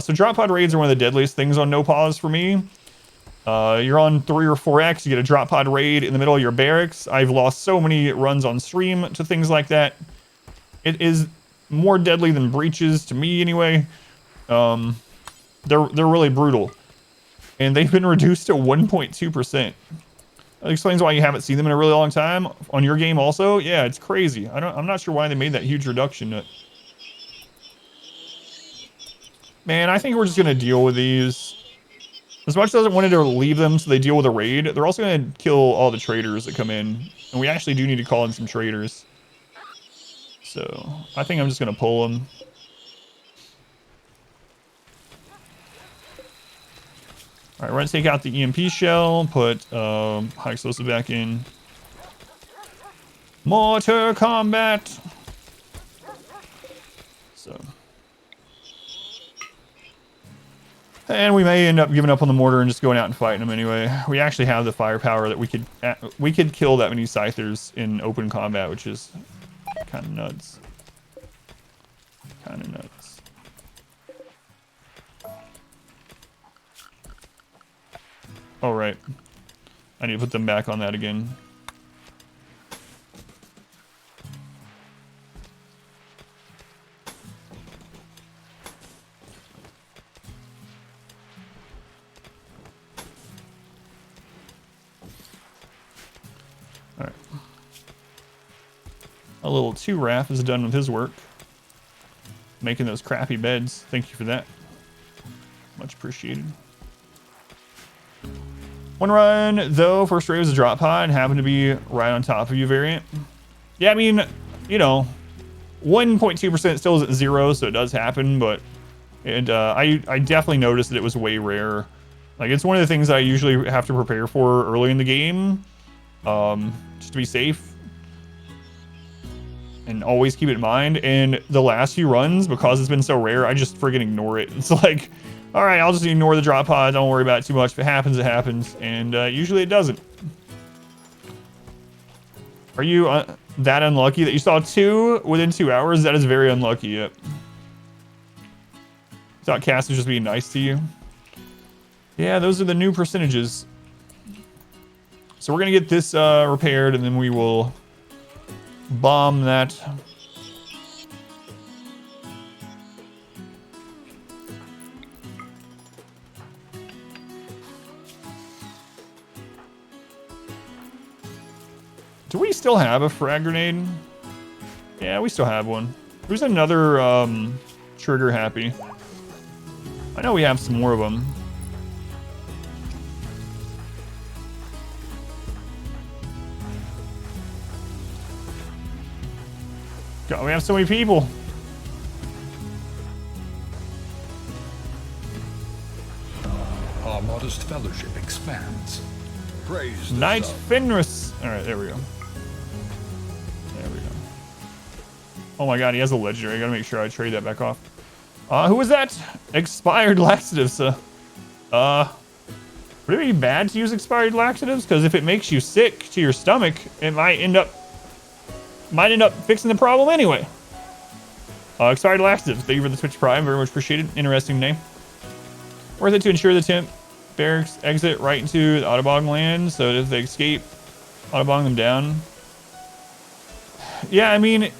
so drop pod raids are one of the deadliest things on No Pause for me. You're on 3 or 4X, you get a drop pod raid in the middle of your barracks. I've lost so many runs on stream to things like that. It is more deadly than breaches to me anyway. They're really brutal. And they've been reduced to 1.2%. That explains why you haven't seen them in a really long time. On your game also, yeah, it's crazy. I'm not sure why they made that huge reduction. Man, I think we're just gonna deal with these. As much as I wanted to leave them so they deal with a raid, they're also gonna kill all the traders that come in. And we actually do need to call in some traders. So, I think I'm just gonna pull them. Alright, we're gonna take out the EMP shell, put high explosive back in. Mortar combat! So. And we may end up giving up on the mortar and just going out and fighting them anyway. We actually have the firepower that we could kill that many Scythers in open combat, which is kind of nuts. Kind of nuts. Oh, right. I need to put them back on that again. Alright. A little 2-Raph is done with his work. Making those crappy beds. Thank you for that. Much appreciated. One run, though, first raid was a drop pod. Happened to be right on top of you variant. Yeah, I mean, you know, 1.2% still isn't 0, so it does happen, but I definitely noticed that it was way rare. Like, it's one of the things that I usually have to prepare for early in the game. Just to be safe. And always keep it in mind. And the last few runs, because it's been so rare, I just friggin' ignore it. It's like, alright, I'll just ignore the drop pod. Don't worry about it too much. If it happens, it happens. And usually it doesn't. Are you that unlucky that you saw 2 within 2 hours? That is very unlucky. Yep. Thought Cass was just being nice to you. Yeah, those are the new percentages. So we're going to get this repaired, and then we will bomb that. Do we still have a frag grenade? Yeah, we still have one. Who's another trigger happy? I know we have some more of them. God, we have so many people. Our modest fellowship expands. Praise the Knight sun. Fenris. All right, there we go. There we go. Oh my God, he has a legendary. I gotta make sure I trade that back off. Who was that? Expired laxatives. Would it be bad to use expired laxatives? Because if it makes you sick to your stomach, it might end up fixing the problem anyway. Expired laxatives. Thank you for the Twitch Prime. Very much appreciated. Interesting name. Worth it to ensure the temp barracks exit right into the Autobong land, so that if they escape, Autobong them down. Yeah, I mean,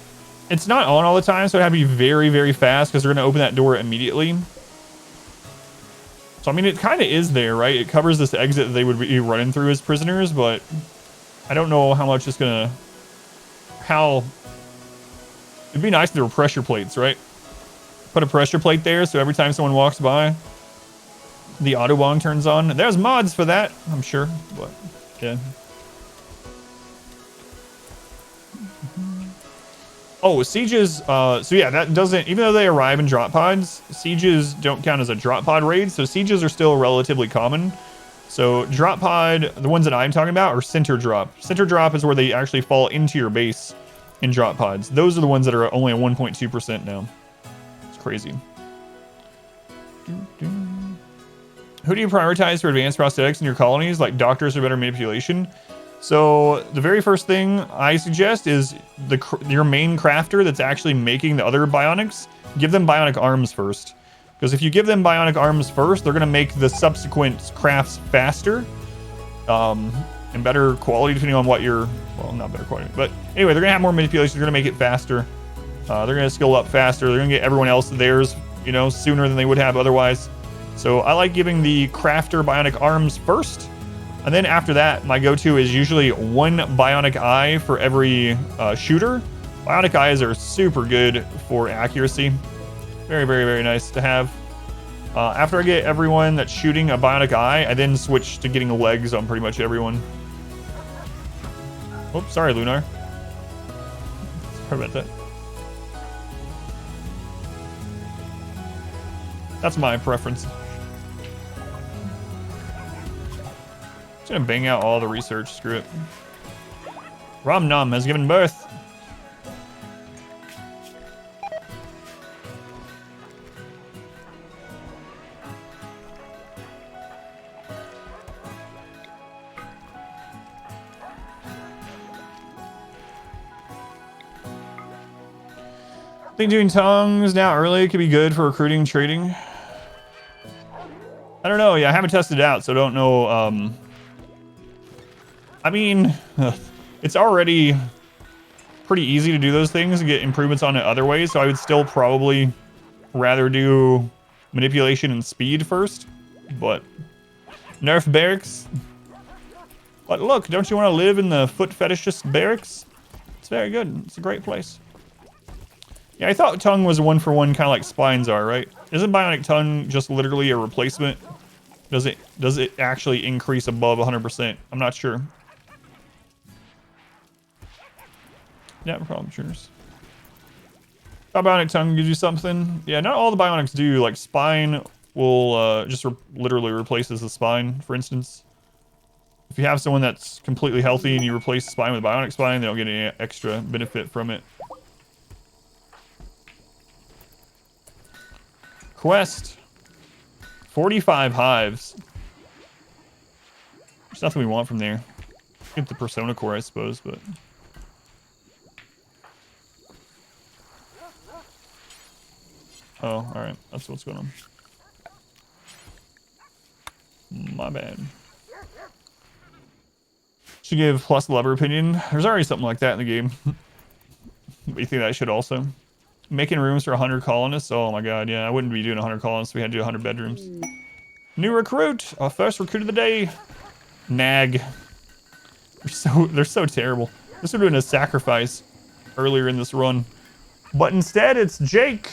it's not on all the time, so it had to be very, very fast because they're going to open that door immediately. So, I mean, it kind of is there, right? It covers this exit that they would be running through as prisoners, but I don't know how much it's going to... It'd be nice if there were pressure plates, right? Put a pressure plate there, so every time someone walks by, the Autobong turns on. There's mods for that, I'm sure, but yeah. Oh, sieges, so yeah, that doesn't, even though they arrive in drop pods, sieges don't count as a drop pod raid, so sieges are still relatively common. So drop pod, the ones that I'm talking about are center drop. Center drop is where they actually fall into your base in drop pods. Those are the ones that are only at 1.2% now. It's crazy. Who do you prioritize for advanced prosthetics in your colonies, like doctors or better manipulation? So the very first thing I suggest is your main crafter that's actually making the other bionics, give them bionic arms first. Because if you give them bionic arms first, they're going to make the subsequent crafts faster and better quality depending on what you're, well, not better quality, but anyway, they're going to have more manipulation. They're going to make it faster. They're going to skill up faster. They're going to get everyone else theirs, you know, sooner than they would have otherwise. So I like giving the crafter bionic arms first. And then after that, my go-to is usually one bionic eye for every shooter. Bionic eyes are super good for accuracy. Very, very, very nice to have. After I get everyone that's shooting a bionic eye, I then switch to getting legs on pretty much everyone. Oops, sorry, Lunar. Sorry about that. That's my preference. Just gonna bang out all the research, screw it. Rom Nom has given birth. I think doing tongues now early could be good for recruiting and trading. I don't know. Yeah, I haven't tested it out, so I don't know. I mean, it's already pretty easy to do those things and get improvements on it other ways, so I would still probably rather do manipulation and speed first. But nerf barracks. But look, don't you want to live in the foot fetishist barracks? It's very good. It's a great place. Yeah, I thought tongue was a one-for-one, kind of like spines are, right? Isn't bionic tongue just literally a replacement? Does it actually increase above 100%? I'm not sure. Yeah, problem tuners. Bionic tongue gives you something. Yeah, not all the bionics do. Like spine will just literally replaces the spine, for instance. If you have someone that's completely healthy and you replace the spine with a bionic spine, they don't get any extra benefit from it. Quest. 45 hives. There's nothing we want from there. Get the Persona Core, I suppose, but... Oh, alright. That's what's going on. My bad. Should give plus lover opinion. There's already something like that in the game. But you think that should also? Making rooms for 100 colonists? Oh my god, yeah. I wouldn't be doing 100 colonists. We had to do 100 bedrooms. New recruit! Our first recruit of the day. Nag. They're so terrible. This would have been a sacrifice earlier in this run. But instead, it's Jake.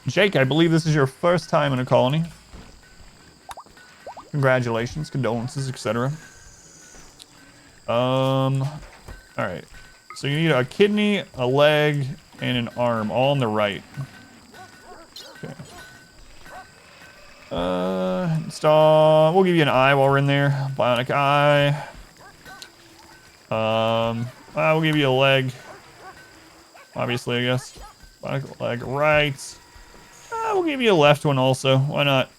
Jake, I believe this is your first time in a colony. Congratulations, condolences, etc. Alright. So you need a kidney, a leg, and an arm, all on the right. Okay. Install. We'll give you an eye while we're in there. Bionic eye. We'll give you a leg. Obviously, I guess. Bionic leg right. We'll give you a left one also. Why not?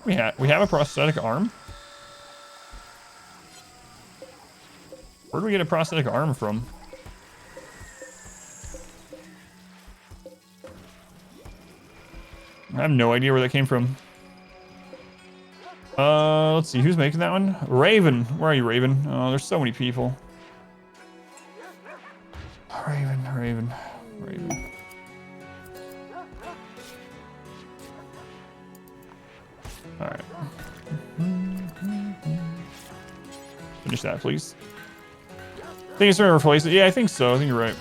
We have a prosthetic arm. Where do we get a prosthetic arm from? I have no idea where that came from. Let's see, who's making that one? Raven. Where are you, Raven? Oh, there's so many people. Raven. Alright. Finish that, please. I think it's going to replace it. Yeah, I think so. I think you're right.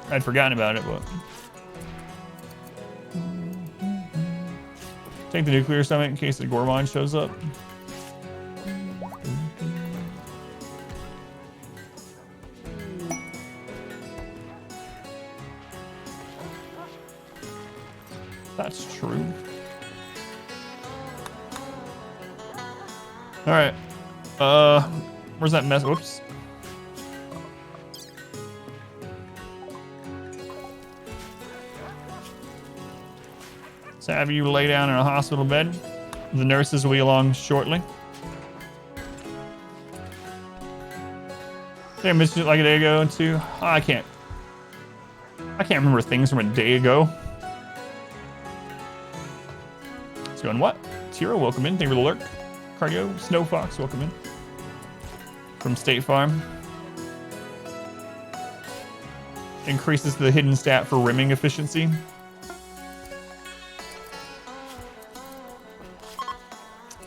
I'd forgotten about it, but... Take the nuclear summit in case the Gourmand shows up. That's true. Alright. Where's that mess? Whoops. Let's have you lay down in a hospital bed. The nurses will be along shortly. I missed it like a day ago too. Oh, I can't remember things from a day ago. It's going what? Tira, welcome in. Thank you for the lurk. Cardio, Snow Fox, welcome in. From State Farm. Increases the hidden stat for rimming efficiency.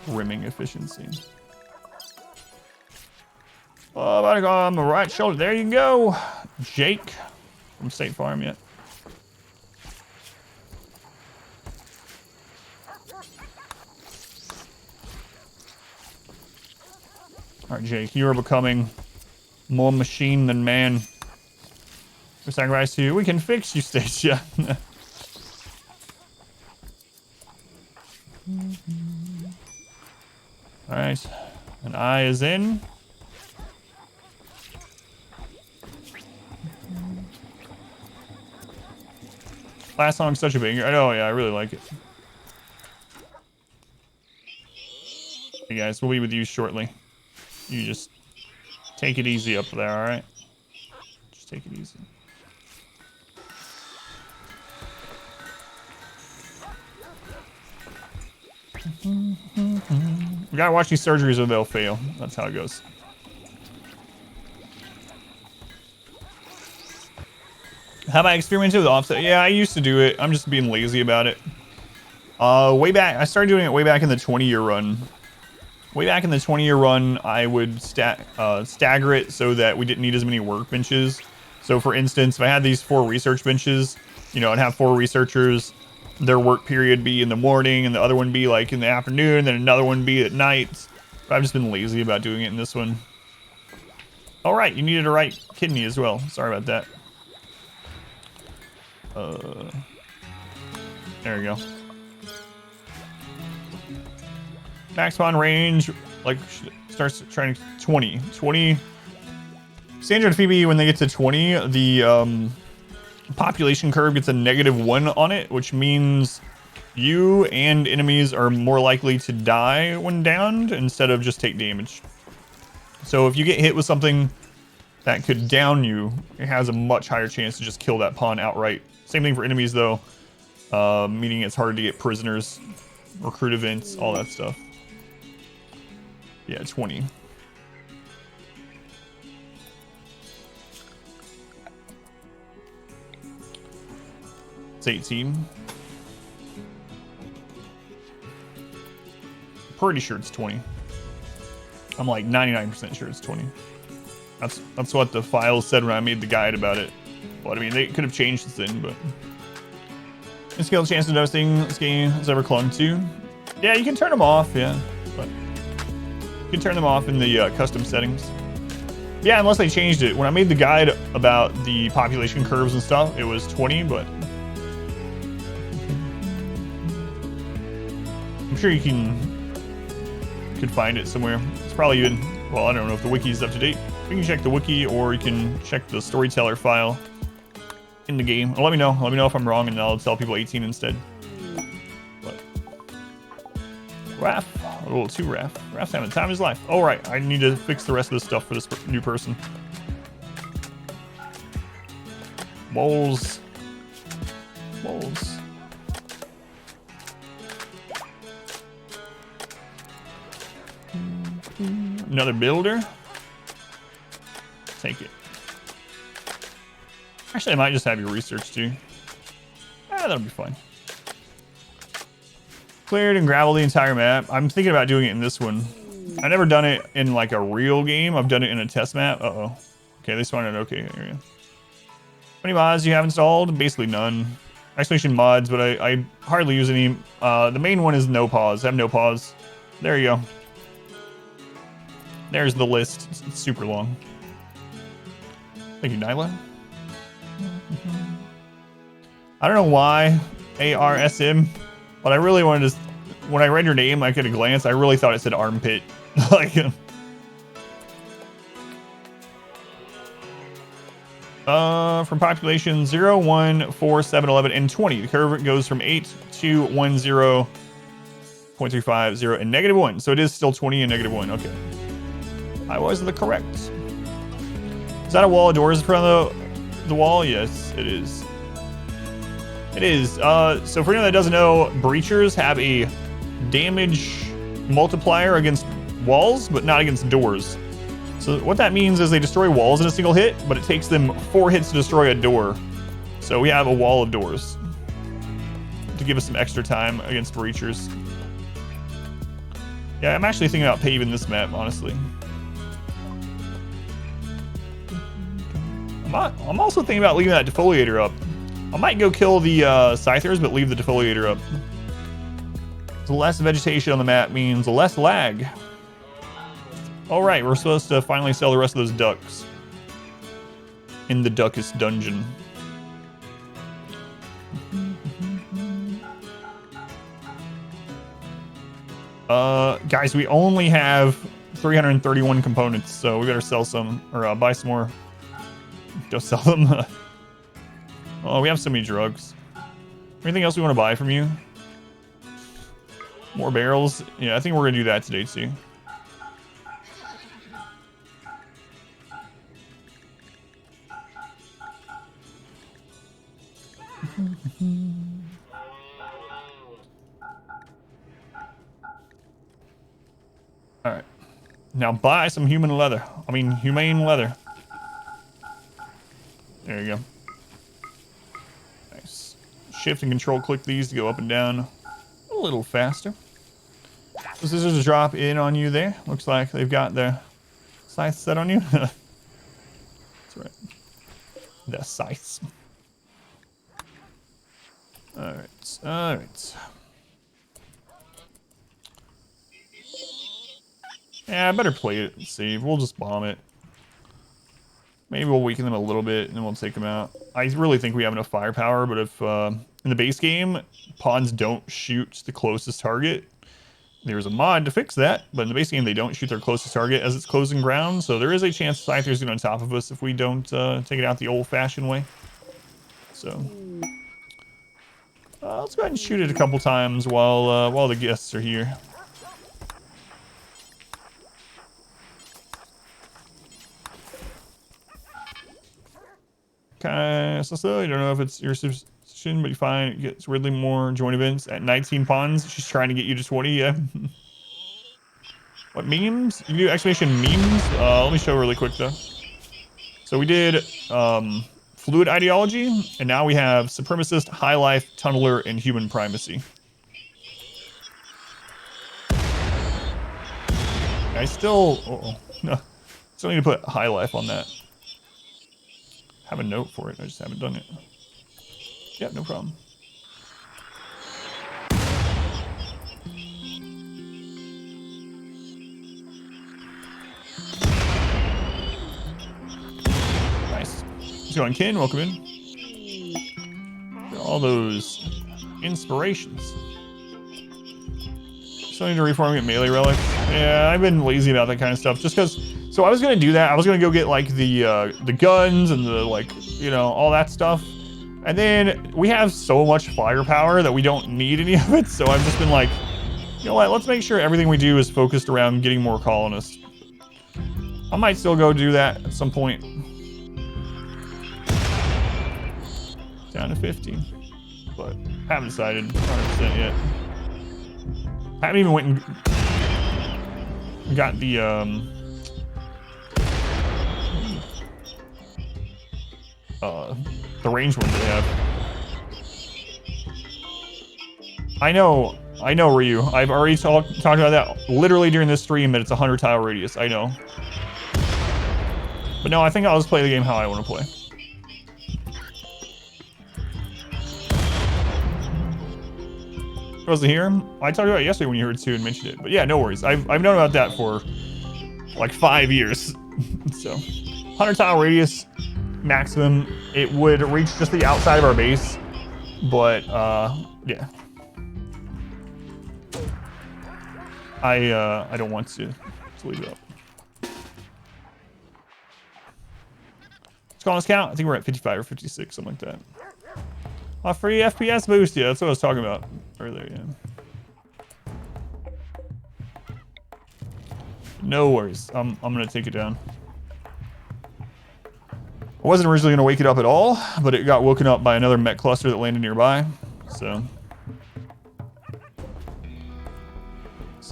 Rimming efficiency. Oh, about to go on the right shoulder. There you go. Jake from State Farm yet. All right, Jake, you are becoming more machine than man. We sacrifice to you. We can fix you, Stacia. All right, an eye is in. Last song's such a banger. Oh yeah, I really like it. Hey guys, we'll be with you shortly. You just take it easy up there, all right? Just take it easy. We gotta watch these surgeries or they'll fail. That's how it goes. Have I experimented with offset? Yeah, I used to do it. I'm just being lazy about it. Way back, I started doing it way back in the 20-year run. Way back in the 20-year run, I would stagger it so that we didn't need as many workbenches. So for instance, if I had these 4 research benches, you know, I'd have 4 researchers, their work period be in the morning, and the other one be like in the afternoon, then another one be at night. But I've just been lazy about doing it in this one. All right, you needed a right kidney as well. Sorry about that. There we go. Max spawn range, like, starts trying to 20. Standard Phoebe, when they get to 20, the population curve gets a -1 on it, which means you and enemies are more likely to die when downed instead of just take damage. So if you get hit with something that could down you, it has a much higher chance to just kill that pawn outright. Same thing for enemies though, meaning it's hard to get prisoners, recruit events, all that stuff. Yeah, 20. It's 18. Pretty sure it's 20. I'm like 99% sure it's 20. That's what the file said when I made the guide about it. But I mean, they could have changed this thing, but and scale chance of noticing this game has ever clung to. Yeah, you can turn them off, yeah. But you can turn them off in the custom settings. Yeah, unless they changed it. When I made the guide about the population curves and stuff, it was 20, but I'm sure you could find it somewhere. It's probably even, well, I don't know if the wiki is up to date. You can check the wiki, or you can check the storyteller file in the game. Let me know. Let me know if I'm wrong, and I'll tell people 18 instead. But Raph, a little too Raph. Raph's having the time of his life. All right, I need to fix the rest of this stuff for this new person. Moles. Moles. Another builder. Take it. Actually, I might just have you research too. That'll be fine. Cleared and gravel the entire map. I'm thinking about doing it in this one. I've never done it in like a real game. I've done it in a test map. Uh-oh. Okay, they spawned an okay area. How many mods do you have installed? Basically none. Isolation mods, but I hardly use any. The main one is No Pause. I have No Pause. There you go. There's the list. It's super long. Thank you, Nila. I don't know why ARSM, but I really wanted to. When I read your name, like at a glance, I really thought it said armpit. Like, from population 0, 1, 4, 7, 11, and 20. The curve goes from 8 to 1, 0, 0.35, 0, and -1. So it is still 20 and -1. Okay. I was the correct. Is that a wall of doors in front of the wall? Yes, it is. It is. So for anyone that doesn't know, breachers have a damage multiplier against walls, but not against doors. So what that means is they destroy walls in a single hit, but it takes them 4 hits to destroy a door. So we have a wall of doors to give us some extra time against breachers. Yeah, I'm actually thinking about paving this map, honestly. I'm also thinking about leaving that defoliator up. I might go kill the Scythers, but leave the defoliator up. The less vegetation on the map means less lag. All right, we're supposed to finally sell the rest of those ducks in the Duckest dungeon. Guys, we only have 331 components, so we better sell some, or buy some more. Go sell them. Oh, we have so many drugs. Anything else we want to buy from you? More barrels? Yeah, I think we're gonna do that today too. All right, now buy some humane leather. There you go. Nice. Shift and control click these to go up and down a little faster. So scissors to drop in on you there. Looks like they've got their scythe set on you. That's right. The scythes. Alright, alright. Yeah, I better play it and see. We'll just bomb it. Maybe we'll weaken them a little bit and then we'll take them out. I really think we have enough firepower, but if in the base game, pawns don't shoot the closest target. There's a mod to fix that, but in the base game, they don't shoot their closest target as it's closing ground, so there is a chance Scythers get on top of us if we don't take it out the old-fashioned way. So let's go ahead and shoot it a couple times while the guests are here. Okay, so you don't know if it's your substitution, but you find it gets weirdly more joint events at 19 pawns. She's trying to get you to 20, yeah. What memes? You do exclamation memes? Let me show really quick though. So we did fluid ideology, and now we have supremacist, high life, tunneler, and human primacy. I still, no, still need to put high life on that. Have a note for it. I just haven't done it. Yep, no problem. Nice. What's going on, Ken? Welcome in. All those inspirations. Still need to reform, get melee relics. Yeah, I've been lazy about that kind of stuff just because. So I was gonna do that. I was gonna go get like the guns and the like, you know, all that stuff. And then we have so much firepower that we don't need any of it. So I've just been like, you know what? Let's make sure everything we do is focused around getting more colonists. I might still go do that at some point. Down to 15, but haven't decided 100% yet. I haven't even went and got the range ones they have. I know, Ryu. I've already talked about that literally during this stream that it's a 100 tile radius. I know. But no, I think I'll just play the game how I want to play. Wasn't here. I talked about it yesterday when you heard Sue and mentioned it. But yeah, no worries. I've known about that for like 5 years. So 100 tile radius maximum. It would reach just the outside of our base. But yeah. I don't want to leave it up. Let's go on this count. I think we're at 55 or 56, something like that. A free FPS boost, yeah, that's what I was talking about earlier, yeah. No worries, I'm gonna take it down. I wasn't originally gonna wake it up at all, but it got woken up by another mech cluster that landed nearby, so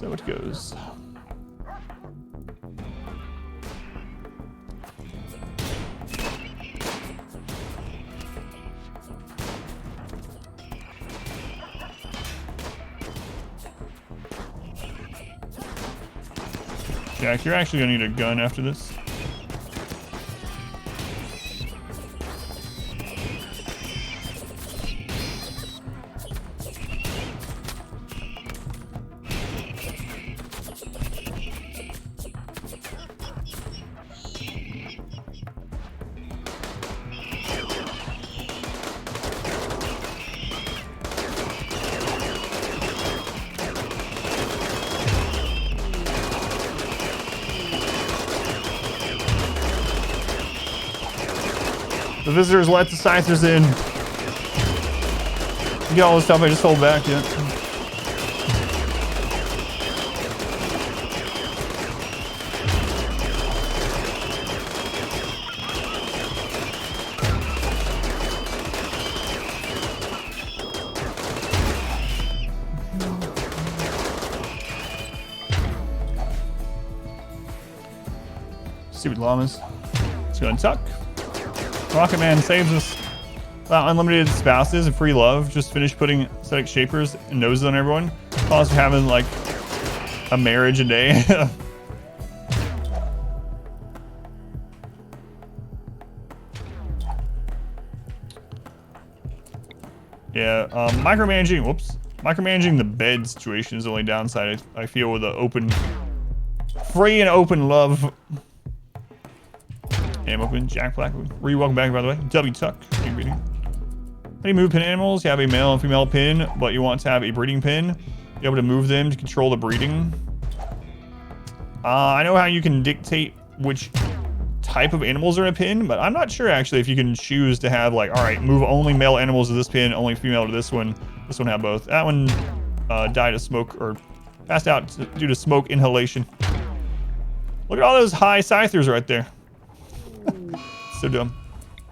it goes. Jack, you're actually gonna need a gun after this. The visitors let the Scythers in. You get all this stuff I just hold back yet. Stupid llamas. Let's go and tuck. Rocketman saves us. Without unlimited spouses and free love, just finished putting aesthetic shapers and noses on everyone. Also having like a marriage a day. Yeah, micromanaging, whoops. Micromanaging the bed situation is the only downside I feel with the open, free and open love. Ammo pin, Jack Black. Welcome back, by the way. W Tuck. How do you move pin animals? You have a male and female pin, but you want to have a breeding pin. Be able to move them to control the breeding. I know how you can dictate which type of animals are in a pin, but I'm not sure actually if you can choose to have like, all right, move only male animals to this pin, only female to this one. This one have both. That one died of smoke or passed out due to smoke inhalation. Look at all those high Scythers right there. So dumb.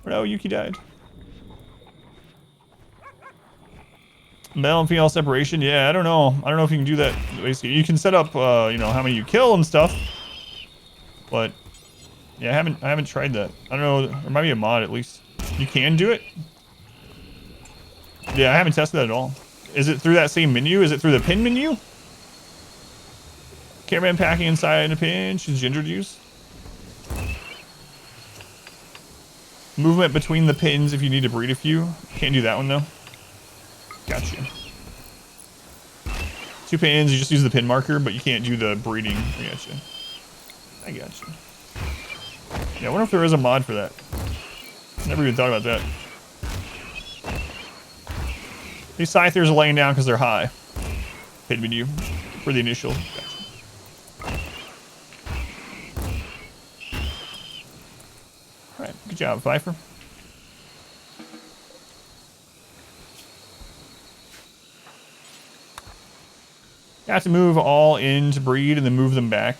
Oh, Yuki died. Male and female separation. Yeah, I don't know. I don't know if you can do that. Basically, you can set up, you know, how many you kill and stuff. But yeah, I haven't tried that. I don't know. There might be a mod at least. You can do it? Yeah, I haven't tested that at all. Is it through that same menu? Is it through the pin menu? Cameraman packing inside in a pinch. Ginger juice. Movement between the pins if you need to breed a few. Can't do that one though. Gotcha. 2 pins, you just use the pin marker, but you can't do the breeding. I gotcha. I gotcha. Yeah, I wonder if there is a mod for that. Never even thought about that. These Scythers are laying down because they're high. Pin menu for the initial. Gotcha. Alright, good job, Pfeiffer. You have to move all in to breed and then move them back.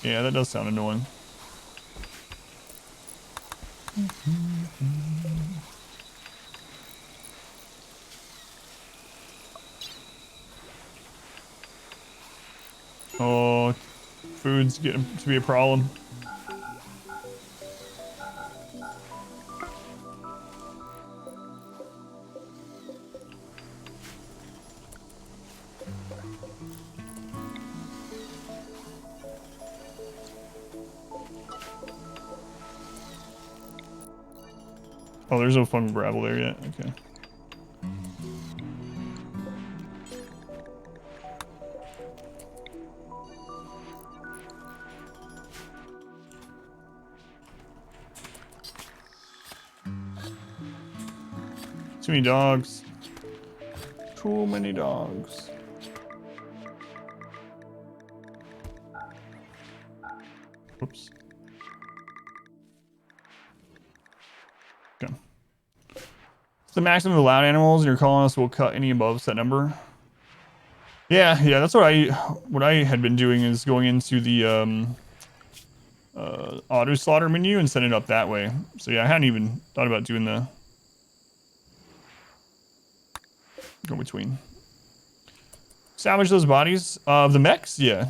Yeah, that does sound annoying. Oh, food's getting to be a problem. Oh, there's no fungal gravel there yet. Okay. Too many dogs. Too many dogs. Whoops. Okay. It's the maximum of allowed animals in your colonists will cut any above set number. Yeah, that's what I had been doing is going into the auto slaughter menu and setting it up that way. So yeah, I hadn't even thought about doing the go between. Salvage those bodies of the mechs, yeah,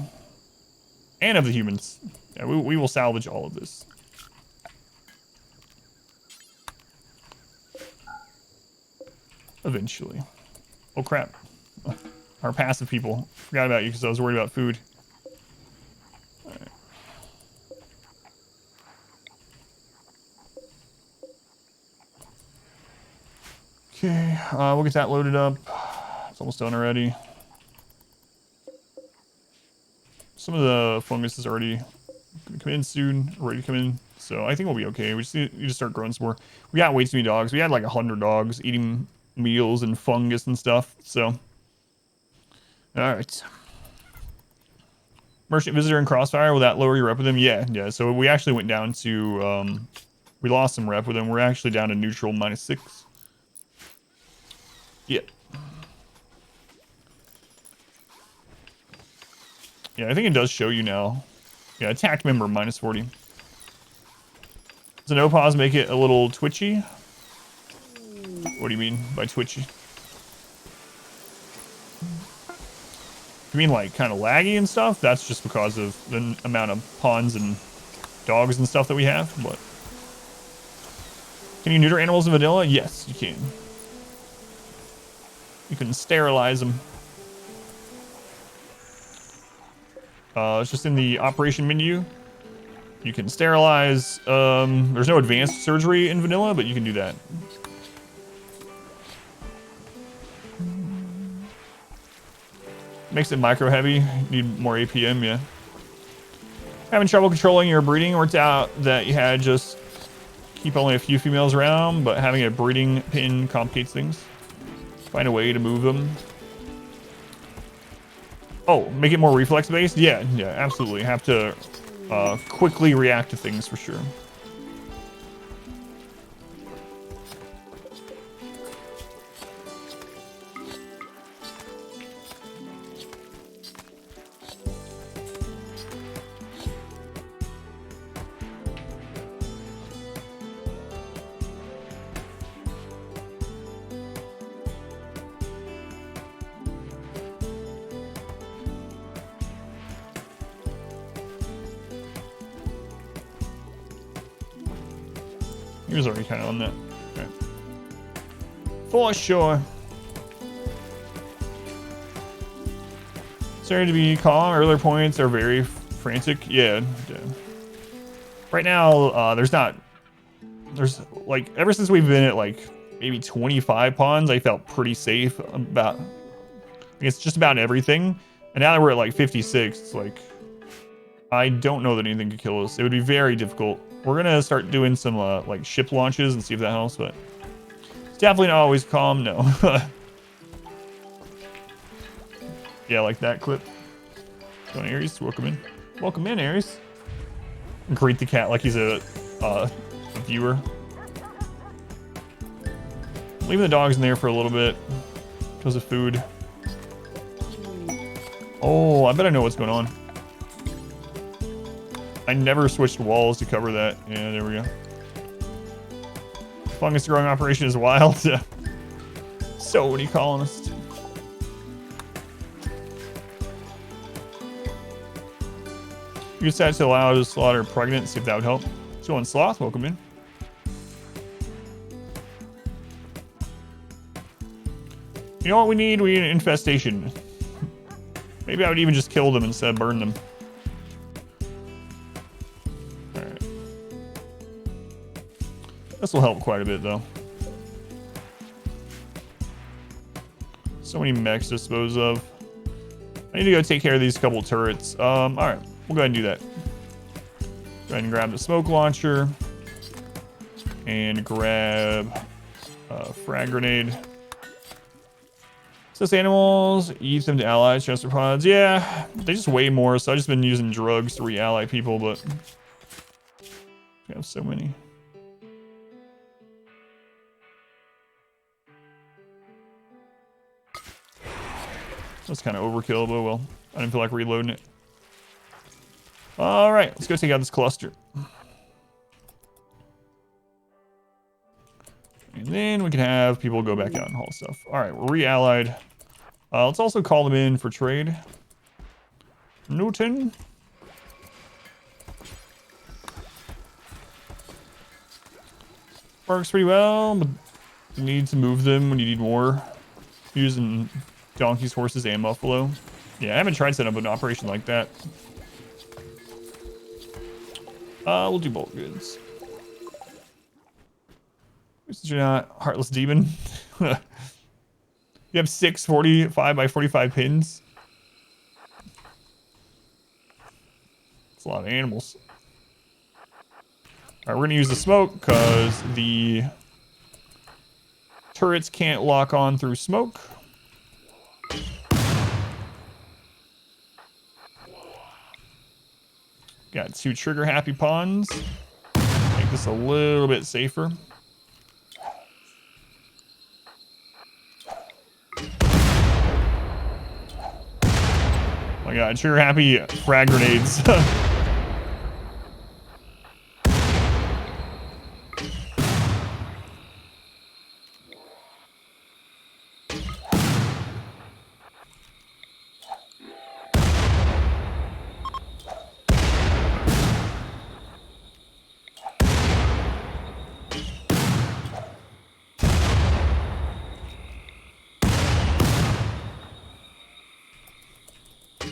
and of the humans. Yeah, we will salvage all of this. Eventually. Oh crap. Our passive people. Forgot about you because I was worried about food. Alright. Okay, we'll get that loaded up. It's almost done already. Some of the fungus is already gonna come in soon, ready to come in. So I think we'll be okay. We just need to start growing some more. We got way too many dogs. We had like 100 dogs eating meals and fungus and stuff. So, all right. Merchant visitor and crossfire. Will that lower your rep with them? Yeah. So we actually went down to. We lost some rep with them. We're actually down to neutral -6. Yeah. Yeah, I think it does show you now. Yeah, attack member -40. Does a no pause make it a little twitchy? What do you mean by twitchy? You mean like kind of laggy and stuff? That's just because of the amount of pawns and dogs and stuff that we have. But can you neuter animals in vanilla? Yes, you can. You can sterilize them. It's just in the operation menu. You can sterilize. There's no advanced surgery in vanilla, but you can do that. Makes it micro heavy. Need more APM, yeah. Having trouble controlling your breeding? Worked out that you had just keep only a few females around, but having a breeding pin complicates things. Find a way to move them. Oh, make it more reflex based? Yeah, absolutely. Have to quickly react to things for sure. He was already kind of on that. Okay. For sure. Sorry to be calm. Earlier points are very frantic. Yeah. Right now, there's like, ever since we've been at like maybe 25 pawns, I felt pretty safe about, I guess, just about everything. And now that we're at like 56, it's like, I don't know that anything could kill us. It would be very difficult. We're gonna start doing some like ship launches and see if that helps, but it's definitely not always calm. No. Yeah, like that clip. Go on, Ares. Welcome in. Welcome in, Ares. Greet the cat like he's a viewer. Leaving the dogs in there for a little bit because of food. Oh, I bet I know what's going on. I never switched walls to cover that. Yeah, there we go. Fungus growing operation is wild. So many colonists. You decided to allow to slaughter pregnant, see if that would help. Let's go on Sloth, welcome in. You know what we need? We need an infestation. Maybe I would even just kill them instead of burn them. Alright. This will help quite a bit though. So many mechs to dispose of. I need to go take care of these couple turrets. Alright. We'll go ahead and do that. Go ahead and grab the smoke launcher. And grab a frag grenade. Says animals, use them to allies, transfer pods. Yeah, they just weigh more, so I've just been using drugs to re-ally people, but we have so many. That's kind of overkill, but well, I didn't feel like reloading it. All right, let's go take out this cluster. And then we can have people go back out and haul stuff. All right, we're re-allied. Let's also call them in for trade. Newton. Works pretty well, but you need to move them when you need more. Using donkeys, horses, and buffalo. Yeah, I haven't tried setting up an operation like that. We'll do bulk goods. You're not Heartless Demon. You have 6 45 by 45 pins. That's a lot of animals. Alright, we're gonna use the smoke because the turrets can't lock on through smoke. Got 2 trigger happy pawns. Make this a little bit safer. Oh my god, trigger happy frag grenades.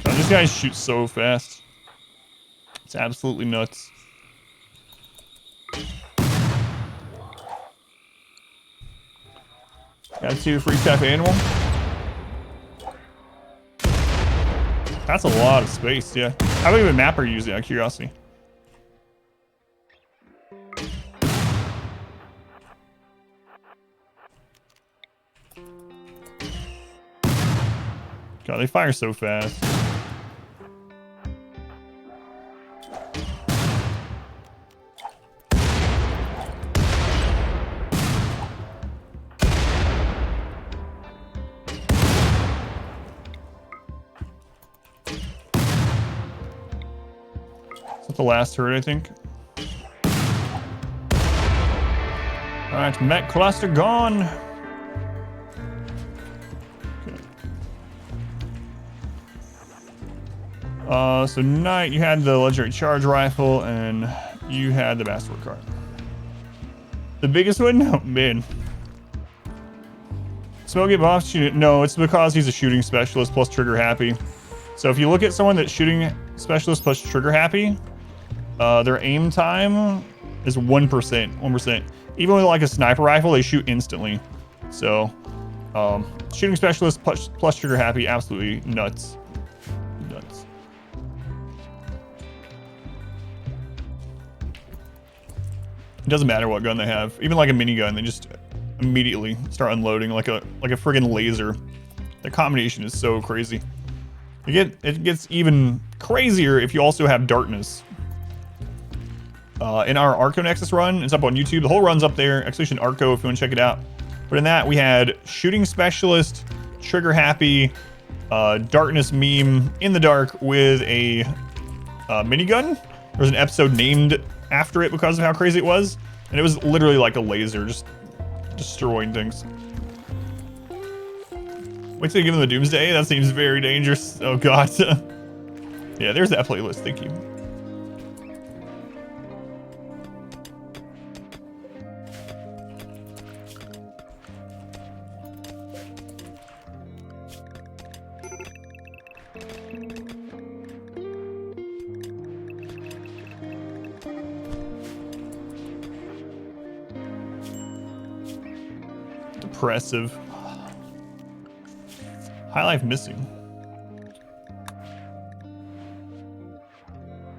These guys shoot so fast. It's absolutely nuts. Got 2 free staff animal. That's a lot of space, yeah. How big of a map are you using, out of curiosity? God, they fire so fast. The last turret, I think. Alright, mech cluster gone. Okay. So Knight, you had the legendary charge rifle, and you had the masterwork card. The biggest one? Oh, man. Smoke it off. No, it's because he's a shooting specialist plus trigger happy. So if you look at someone that's shooting specialist plus trigger happy, their aim time is 1%. 1%. Even with like a sniper rifle, they shoot instantly. So shooting specialist plus trigger happy, absolutely nuts. Nuts. It doesn't matter what gun they have. Even like a minigun, they just immediately start unloading like a friggin' laser. The combination is so crazy. It gets even crazier if you also have darkness. In our Arco Nexus run, it's up on YouTube. The whole run's up there. Expedition Arco if you want to check it out. But in that, we had shooting specialist, trigger happy, darkness meme in the dark with a minigun. There was an episode named after it because of how crazy it was. And it was literally like a laser, just destroying things. Wait till you give him the Doomsday? That seems very dangerous. Oh god. Yeah, there's that playlist. Thank you. Depressive. High life missing.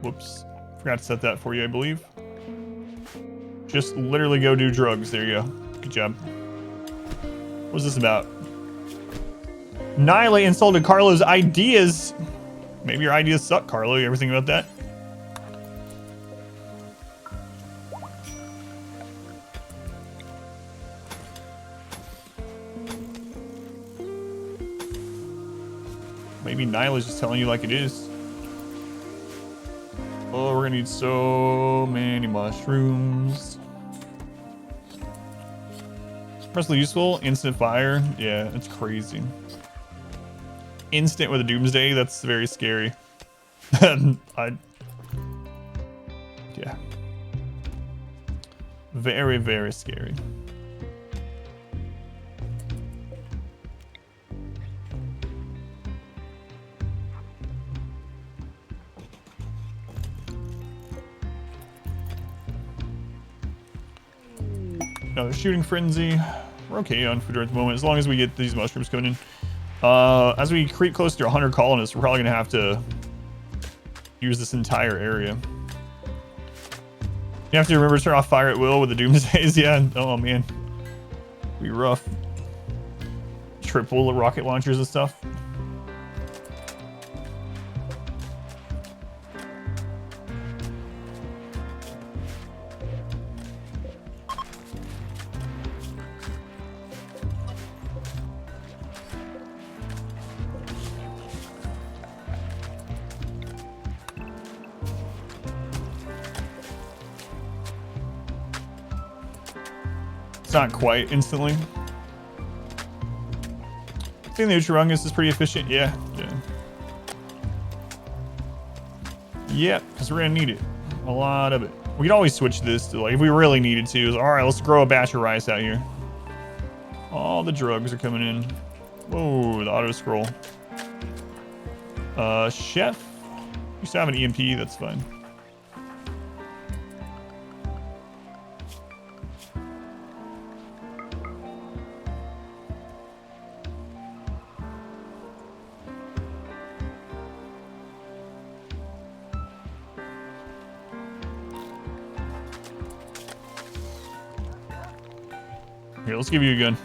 Whoops. Forgot to set that for you, I believe. Just literally go do drugs. There you go. Good job. What's this about? Nila insulted Carlo's ideas. Maybe your ideas suck, Carlo. You ever think about that? Maybe Nila's just telling you like it is. Oh, we're gonna need so many mushrooms. Personally useful, instant fire. Yeah, it's crazy. Instant with a Doomsday, that's very scary. Yeah. Very, very scary. Another shooting frenzy. We're okay on food at the moment as long as we get these mushrooms coming in. As we creep close to 100 colonists, we're probably gonna have to use this entire area. You have to remember to turn off fire at will with the Doomsdays. Yeah. Oh man, be rough. Triple rocket launchers and stuff. It's not quite instantly. I think the Ucharungus is pretty efficient. Yeah. Yeah, because we're gonna need it. A lot of it. We could always switch this to like if we really needed to. All right, let's grow a batch of rice out here. All the drugs are coming in. Whoa, the auto scroll. Chef. You still have an EMP, that's fine. Here, let's give you a gun.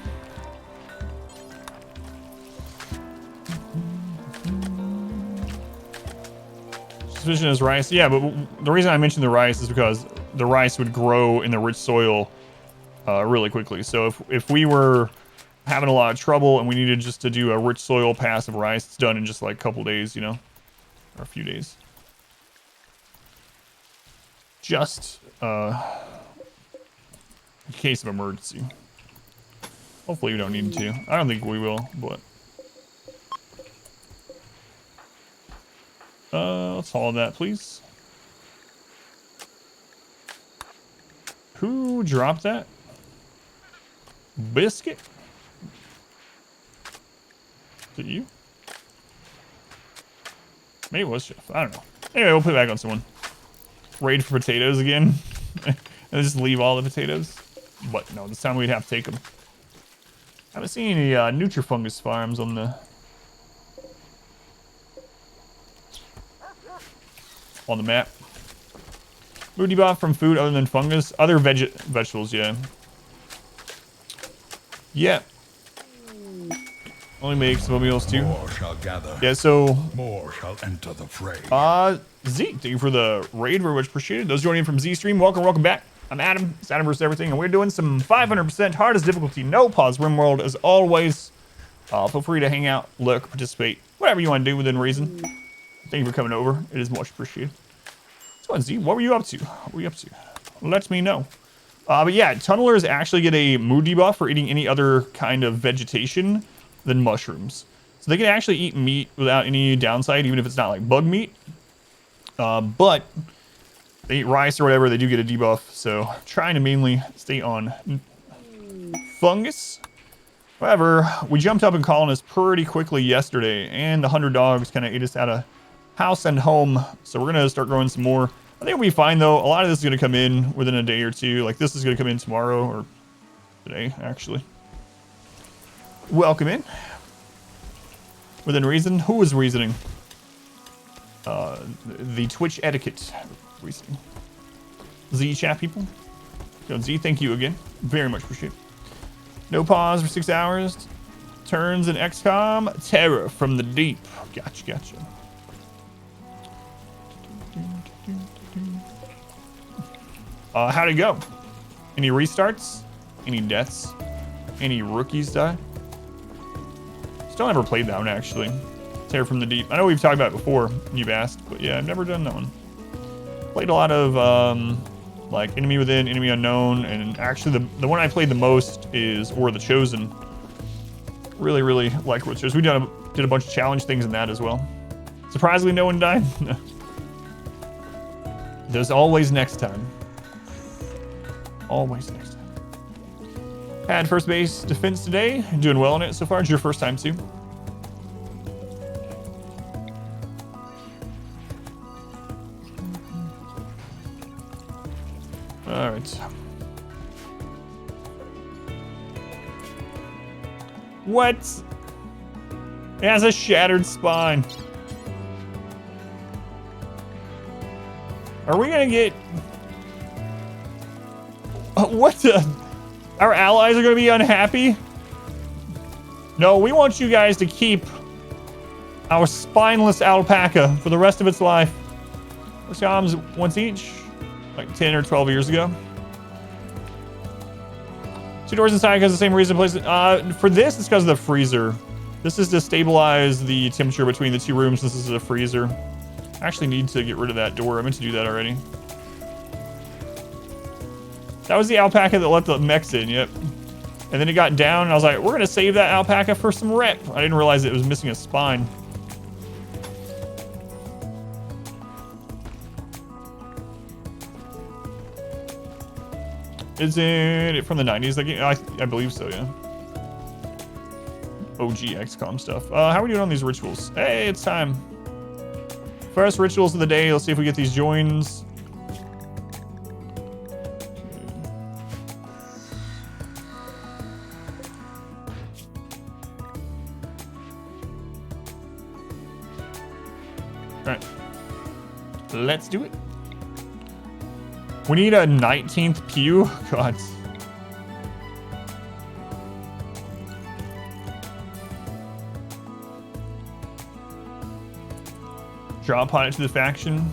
Suspicion is rice. Yeah, but the reason I mentioned the rice is because the rice would grow in the rich soil really quickly. So if we were having a lot of trouble and we needed just to do a rich soil pass of rice, it's done in just like a couple days, you know, or a few days. Just in case of emergency. Hopefully we don't need to. I don't think we will, but let's haul that, please. Who dropped that? Biscuit? Is it you? Maybe it was Chef. I don't know. Anyway, we'll put it back on someone. Raid for potatoes again. And just leave all the potatoes. But no, this time we'd have to take them. I haven't seen any Nutrifungus farms on the map. Mood debuff from food other than fungus. Other vegetables, yeah. Yeah. Only make some meals too. More shall gather. Yeah, so More shall enter the fray. Z, thank you for the raid, very much appreciated. Those joining in from Z Stream, welcome back. I'm Adam. It's Adam vs Everything, and we're doing some 500% hardest difficulty, no pause, RimWorld as always. Feel free to hang out, look, participate, whatever you want to do within reason. Thank you for coming over. It is much appreciated. So Z, what were you up to? What were you up to? Let me know. But yeah, tunnelers actually get a mood debuff for eating any other kind of vegetation than mushrooms. So they can actually eat meat without any downside, even if it's not like bug meat. But they eat rice or whatever, they do get a debuff. So trying to mainly stay on fungus. However, we jumped up in colonists pretty quickly yesterday, and the 100 dogs kind of ate us out of house and home. So we're going to start growing some more. I think we'll be fine though. A lot of this is going to come in within a day or two. Like this is going to come in tomorrow or today, actually. Welcome in. Within reason. Who is reasoning? The Twitch etiquette reasoning. Z chat people. Yo, Z, thank you again. Very much appreciate it. No pause for 6 hours. Turns in XCOM. Terror from the deep. Gotcha, gotcha. How'd it go? Any restarts? Any deaths? Any rookies die? Still never played that one, actually. Terror from the Deep. I know we've talked about it before, you've asked, but yeah, I've never done that one. Played a lot of, like, Enemy Within, Enemy Unknown, and actually the one I played the most is War of the Chosen. Really, really like War of the Chosen. We did a bunch of challenge things in that as well. Surprisingly, no one died. There's always next time. Always next time. Had first base defense today. Doing well in it so far. It's your first time too. All right. What? It has a shattered spine. Are we gonna get... What the... Our allies are gonna be unhappy? No, we want you guys to keep our spineless alpaca for the rest of its life. Those comes once each, like 10 or 12 years ago. 2 doors inside because the same reason place. For this, it's because of the freezer. This is to stabilize the temperature between the 2 rooms. This is a freezer. I actually need to get rid of that door. I meant to do that already. That was the alpaca that let the mechs in, yep. And then it got down, and I was like, we're gonna save that alpaca for some rep. I didn't realize it was missing a spine. Isn't it from the 90s? Like, I believe so, yeah. OG XCOM stuff. How are we doing on these rituals? Hey, it's time. First rituals of the day. Let's see if we get these joins. Alright. Let's do it. We need a 19th pew. God. Drop on it to the faction.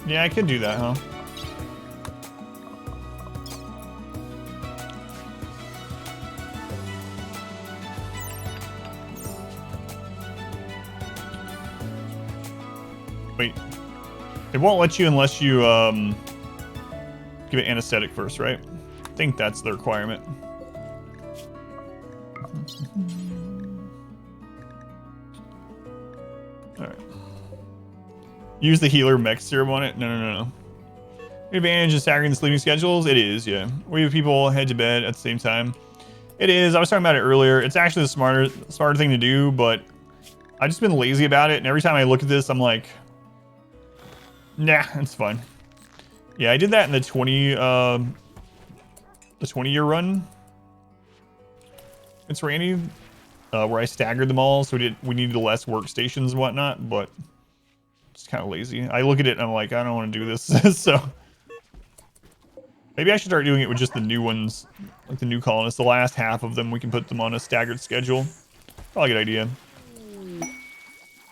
Yeah, I could do that, huh? Wait. It won't let you unless you give it anesthetic first, right? I think that's the requirement. Alright. Use the healer mech serum on it? No. Advantage is staggering the sleeping schedules. It is, yeah. We have people head to bed at the same time. It is. I was talking about it earlier. It's actually the smarter thing to do, but I've just been lazy about it. And every time I look at this, I'm like, nah, it's fine. Yeah, I did that in the 20-year run. It's Randy, where I staggered them all, so we needed less workstations and whatnot, but just kind of lazy. I look at it and I'm like, I don't want to do this, so maybe I should start doing it with just the new ones, like the new colonists. The last half of them, we can put them on a staggered schedule. Probably a good idea.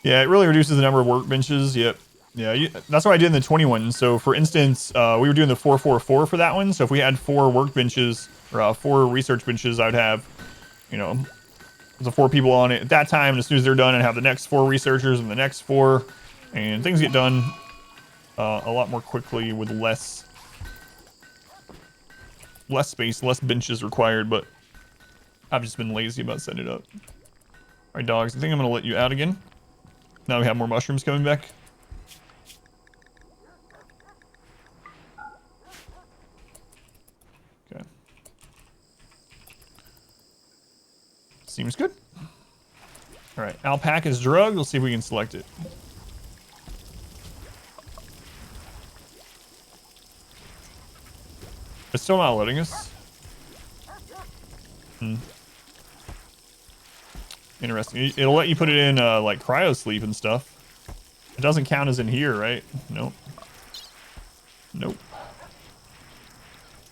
Yeah, it really reduces the number of workbenches. Yep. Yeah, that's what I did in the 21. So, for instance, we were doing the 4-4-4 for that one. So, if we had 4 workbenches or 4 research benches, I would have, you know, the 4 people on it at that time. And as soon as they're done, I'd have the next 4 researchers and the next 4. And things get done a lot more quickly with less space, less benches required. But I've just been lazy about setting it up. All right, dogs, I think I'm going to let you out again. Now we have more mushrooms coming back. Okay. Seems good. All right, alpaca's drug. Let's see if we can select it. It's still not letting us. Interesting. It'll let you put it in like cryo sleep and stuff. It doesn't count as in here, right? Nope. Nope.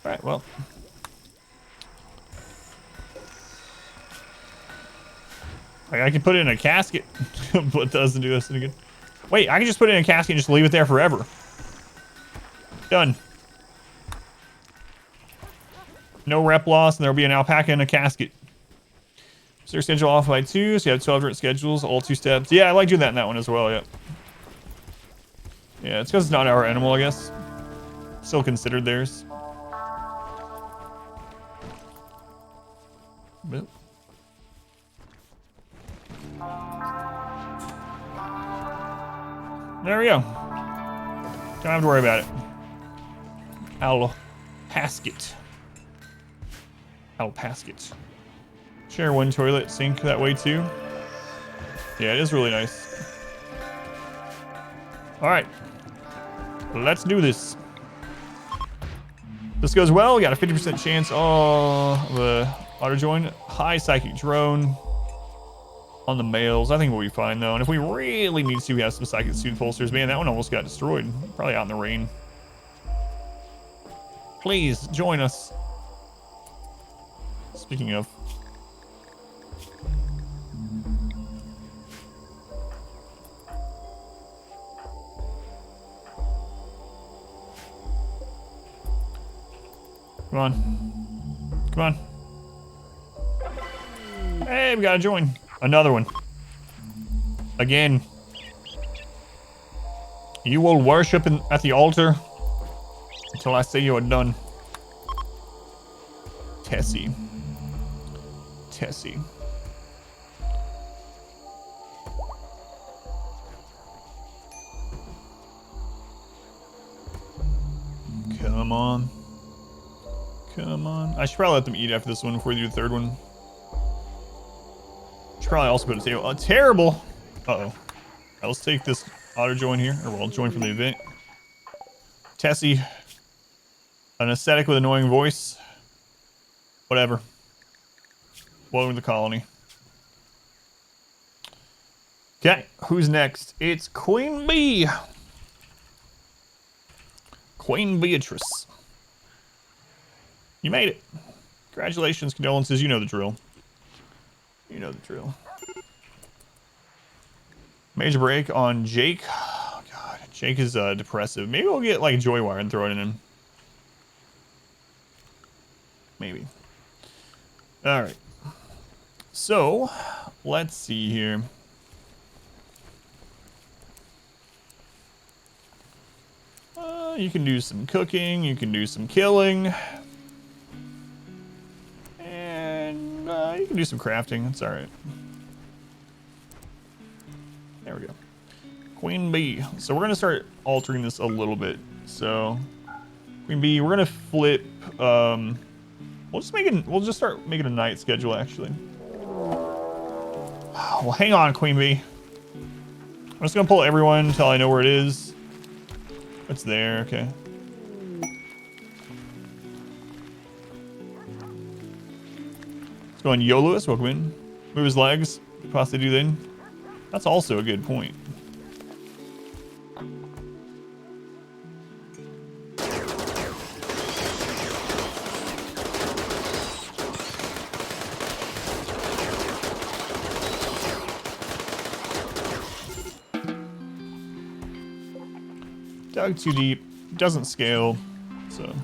All right, well. Like I can put it in a casket, but it doesn't do us any good. Wait, I can just put it in a casket and just leave it there forever. Done. No rep loss, and there'll be an alpaca in a casket. So your schedule off by 2, so you have 12 different schedules, all 2 steps. Yeah, I like doing that in that one as well, yeah. Yeah, it's because it's not our animal, I guess. Still considered theirs. But there we go. Don't have to worry about it. Alpasket. Alpasket. Share one toilet sink that way too. Yeah, it is really nice. All right, let's do this. This goes well. We got a 50% chance of the auto join. High psychic drone on the males. I think we'll be fine though. And if we really need to, we have some psychic suit pulsers. Man, that one almost got destroyed. Probably out in the rain. Please join us. Speaking of. Come on. Come on. Hey, we gotta join. Another one. Again. You will worship at the altar until I say you are done. Tessie. Tessie. Come on. Come on. I should probably let them eat after this one before we do the third one. Should probably also put a table. Oh, terrible. Uh-oh. All right, let's take this auto join here. Or we'll join from the event. Tessie. An aesthetic with annoying voice. Whatever. Welcome to the colony. Okay, who's next? It's Queen Bee. Queen Beatrice. You made it. Congratulations, condolences. You know the drill. You know the drill. Major break on Jake. Oh, God. Jake is depressive. Maybe we'll get like Joywire and throw it in him. Maybe. All right. So, let's see here. You can do some cooking. You can do some killing. And you can do some crafting. That's all right. There we go. Queen Bee. So we're going to start altering this a little bit. So Queen Bee, we're gonna flip. We'll just start making a night schedule actually. Well, hang on, Queen Bee. I'm just gonna pull everyone until I know where it is. It's there, okay. Let's go on YOLOist, welcome in. Move his legs, possibly do then. That's also a good point. Dug too deep, doesn't scale, so.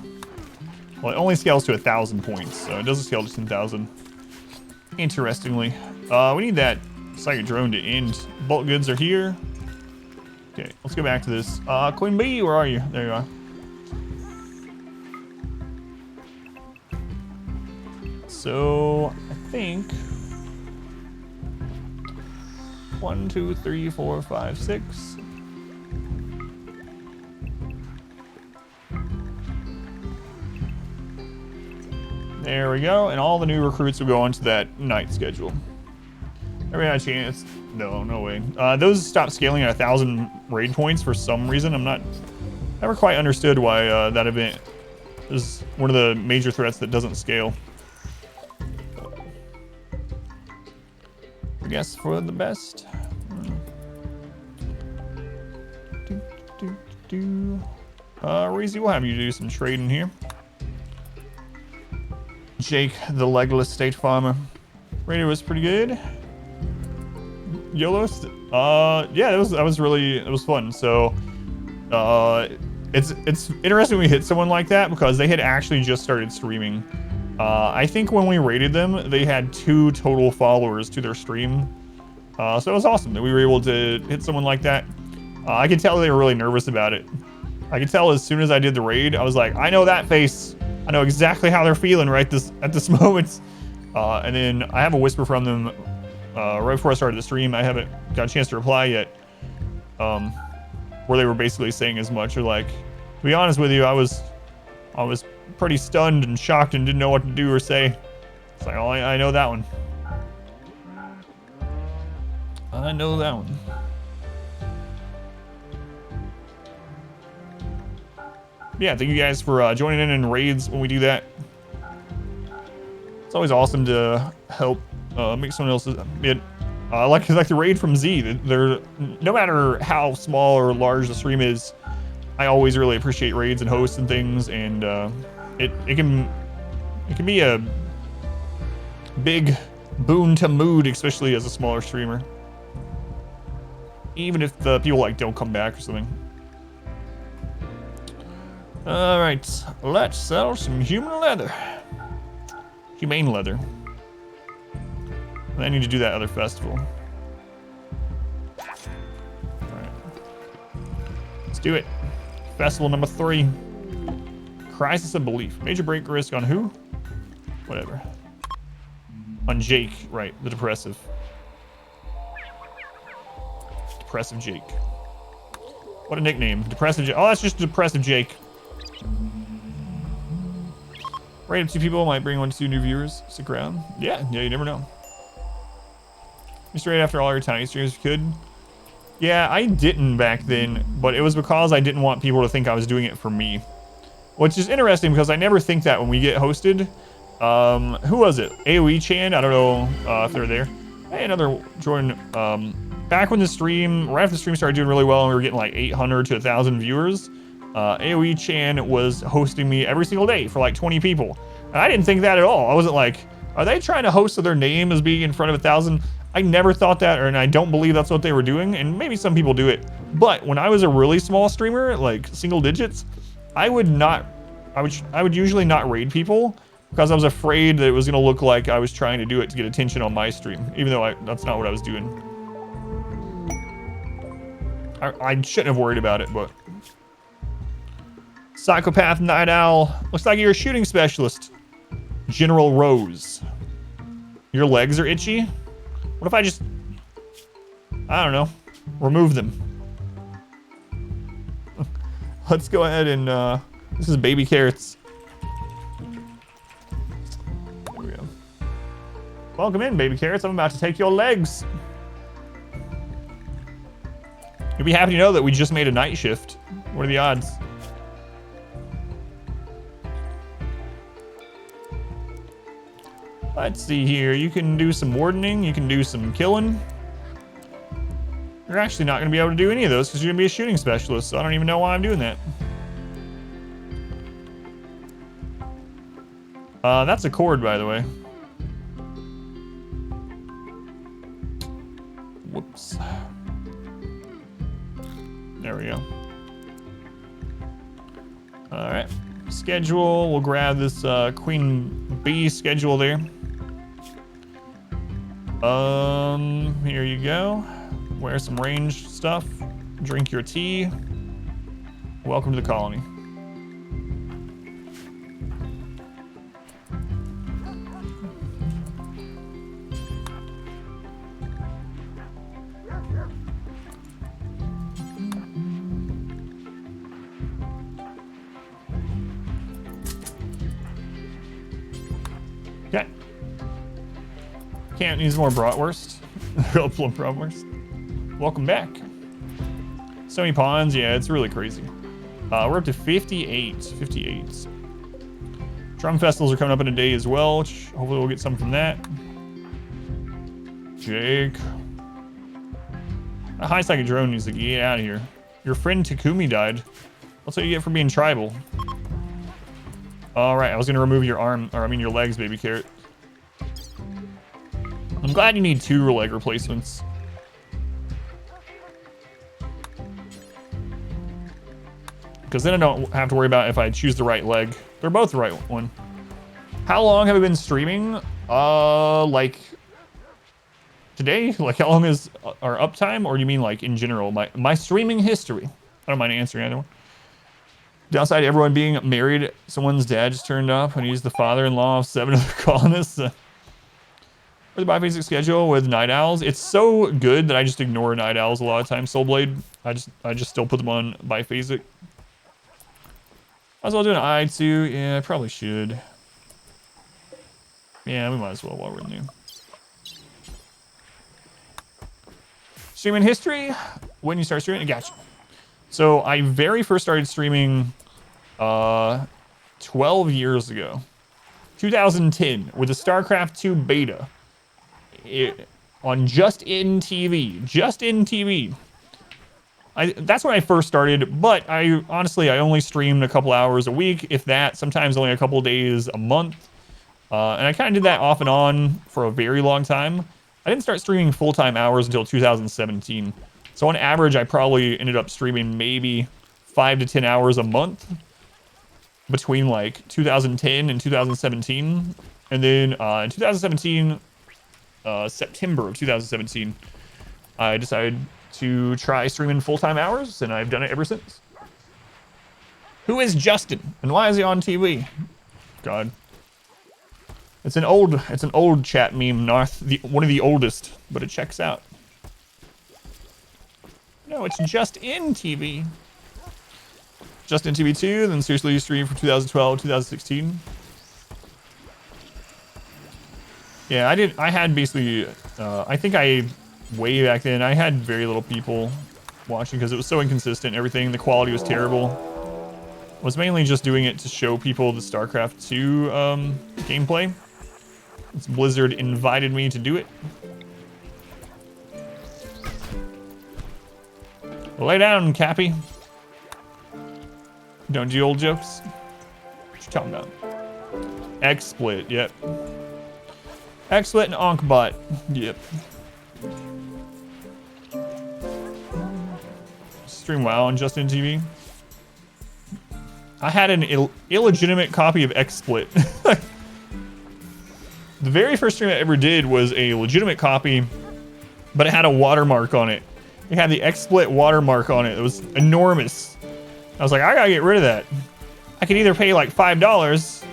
Well, it only scales to 1,000 points, so it doesn't scale to 10,000. Interestingly. We need that psychic drone to end. Bulk goods are here. Okay, let's go back to this. Queen Bee, where are you? There you are. So, I think 1, 2, 3, 4, 5, 6. There we go, and all the new recruits will go onto that night schedule. Every had a chance. No, no way. Those stopped scaling at 1,000 raid points for some reason. Never quite understood why that event is one of the major threats that doesn't scale. I guess for the best. Reezy, we'll have you do some trading here. Jake, the legless state farmer. Radio was pretty good. YOLOist? Yeah, it was fun. So, it's interesting we hit someone like that because they had actually just started streaming. I think when we rated them, they had 2 total followers to their stream. So it was awesome that we were able to hit someone like that. I could tell they were really nervous about it. I could tell as soon as I did the raid, I was like, I know that face. I know exactly how they're feeling at this moment. And then I have a whisper from them right before I started the stream. I haven't got a chance to reply yet. Where they were basically saying as much, or like, to be honest with you, I was pretty stunned and shocked and didn't know what to do or say. It's like, oh, I know that one. I know that one. Yeah, thank you guys for joining in raids when we do that. It's always awesome to help make someone else's bit. Like the raid from Z. They're, no matter how small or large the stream is, I always really appreciate raids and hosts and things, and it can be a big boon to mood, especially as a smaller streamer. Even if the people like don't come back or something. All right, let's sell some human leather. Humane leather. I need to do that other festival. All right, let's do it. Festival number 3. Crisis of Belief. Major break risk on who? Whatever. On Jake, right? The depressive. Depressive Jake. What a nickname. Depressive Jake. Oh, that's just Depressive Jake. Right up 2 people might bring 1 to 2 new viewers. Stick around. Yeah, you never know. You straight after all your tiny streams if you could. Yeah, I didn't back then, but it was because I didn't want people to think I was doing it for me. Which is interesting because I never think that when we get hosted. Who was it? AoE Chan? I don't know if they're there. Hey, another Jordan. Back when the stream, right after the stream started doing really well and we were getting like 800 to 1,000 viewers, AoE Chan was hosting me every single day for like 20 people. And I didn't think that at all. I wasn't like, are they trying to host so their name is being in front of 1,000? I never thought that, and I don't believe that's what they were doing, and maybe some people do it. But when I was a really small streamer, like single digits, I would usually not raid people because I was afraid that it was gonna look like I was trying to do it to get attention on my stream, even though that's not what I was doing. I shouldn't have worried about it, but. Psychopath Night Owl. Looks like you're a shooting specialist. General Rose. Your legs are itchy? What if I just, I don't know, remove them? Let's go ahead and This is baby carrots. There we go. Welcome in, baby carrots. I'm about to take your legs. You'll be happy to know that we just made a night shift. What are the odds? Let's see here. You can do some wardening. You can do some killing. You're actually not going to be able to do any of those because you're going to be a shooting specialist. So I don't even know why I'm doing that. That's a cord, by the way. Whoops. There we go. All right. Schedule. We'll grab this Queen Bee schedule there. Here you go. Wear some ranged stuff. Drink your tea. Welcome to the colony. Okay. Can't use more bratwurst. Real plump bratwurst. Welcome back. So many pawns. Yeah, it's really crazy. We're up to 58. 58. Drum festivals are coming up in a day as well, which hopefully we'll get some from that. Jake. A high psychic drone needs to get out of here. Your friend Takumi died. That's what you get for being tribal. All right, I was gonna remove your arm, or I mean your legs, baby carrot. I'm glad you need 2 leg replacements. Because then I don't have to worry about if I choose the right leg. They're both the right one. How long have I been streaming? Like today? Like how long is our uptime? Or do you mean like in general? My streaming history. I don't mind answering either one. Downside to everyone being married, someone's dad just turned up and he's the father-in-law of 7 other colonists. Or the biphasic schedule with night owls. It's so good that I just ignore night owls a lot of times. Soulblade, I just still put them on biphasic. Might as well do an eye too. Yeah, I probably should. Yeah, we might as well while we're new. Streaming history. When you start streaming, I got you. So I very first started streaming 12 years ago. 2010 with the StarCraft 2 beta. On Just In TV. Just In TV. That's when I first started, but I honestly only streamed a couple hours a week, if that, sometimes only a couple days a month. And I kind of did that off and on for a very long time. I didn't start streaming full-time hours until 2017. So on average, I probably ended up streaming maybe 5 to 10 hours a month between like 2010 and 2017. And then in 2017, September of 2017, I decided to try streaming full-time hours, and I've done it ever since. Who is Justin, and why is he on TV? God, it's an old chat meme, Narth, one of the oldest, but it checks out. No, it's Just In TV. Just In TV 2, then seriously you streamed from 2012, 2016. Yeah, I had basically, I think way back then, I had very little people watching because it was so inconsistent. Everything, the quality was terrible. I was mainly just doing it to show people the StarCraft 2 gameplay. Blizzard invited me to do it. Lay down, Cappy. Don't do old jokes. What you talking about? XSplit, yep. XSplit and Onkbot, yep. Stream WoW on Just In TV. I had an illegitimate copy of XSplit. The very first stream I ever did was a legitimate copy, but it had a watermark on it. It had the XSplit watermark on it. It was enormous. I was like, I gotta get rid of that. I could either pay like $5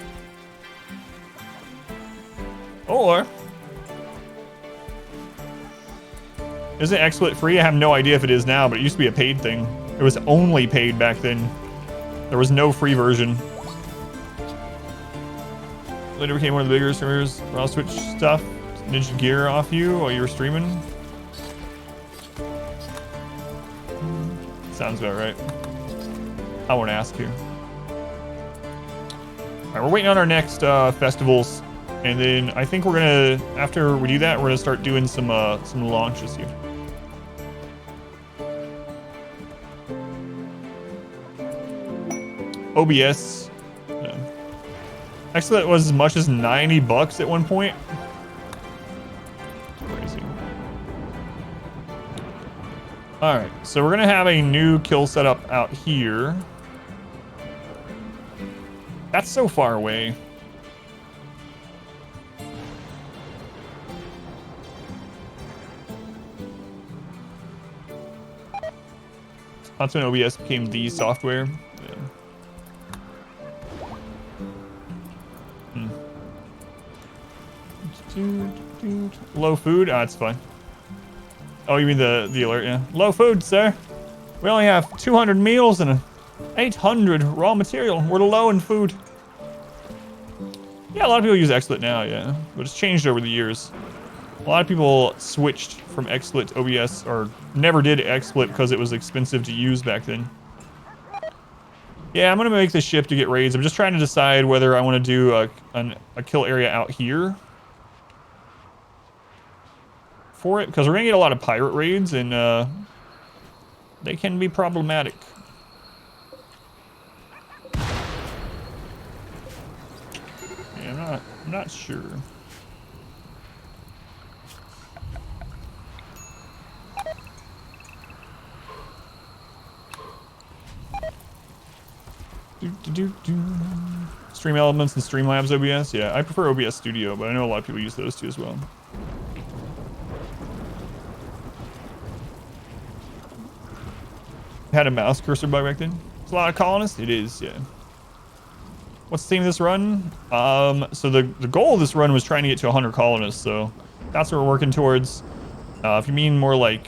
or... Isn't XSplit free? I have no idea if it is now, but it used to be a paid thing. It was only paid back then. There was no free version. Later became one of the bigger streamers. I'll switch stuff, Ninja Gear off you while you were streaming. Sounds about right. I won't ask you. Alright, we're waiting on our next festivals. And then I think we're gonna, after we do that, we're gonna start doing some launches here. OBS. Yeah. Actually, that was as much as $90 at one point. Crazy. Alright, so we're gonna have a new kill setup out here. That's so far away. That's when OBS became the software. Yeah. Low food? Ah, it's fine. Oh, you mean the alert? Yeah. Low food, sir. We only have 200 meals and 800 raw material. We're low in food. Yeah, a lot of people use XSplit now, yeah. But it's changed over the years. A lot of people switched from XSplit to OBS, or never did XSplit because it was expensive to use back then. Yeah, I'm gonna make the shift to get raids. I'm just trying to decide whether I want to do a kill area out here for it, because we're gonna get a lot of pirate raids, and they can be problematic. Yeah, I'm not sure. Stream Elements and Streamlabs OBS? Yeah, I prefer OBS Studio, but I know a lot of people use those two as well. Had a mouse cursor bug back then? It's a lot of colonists? It is, yeah. What's the theme of this run? So the goal of this run was trying to get to 100 colonists, so that's what we're working towards. If you mean more like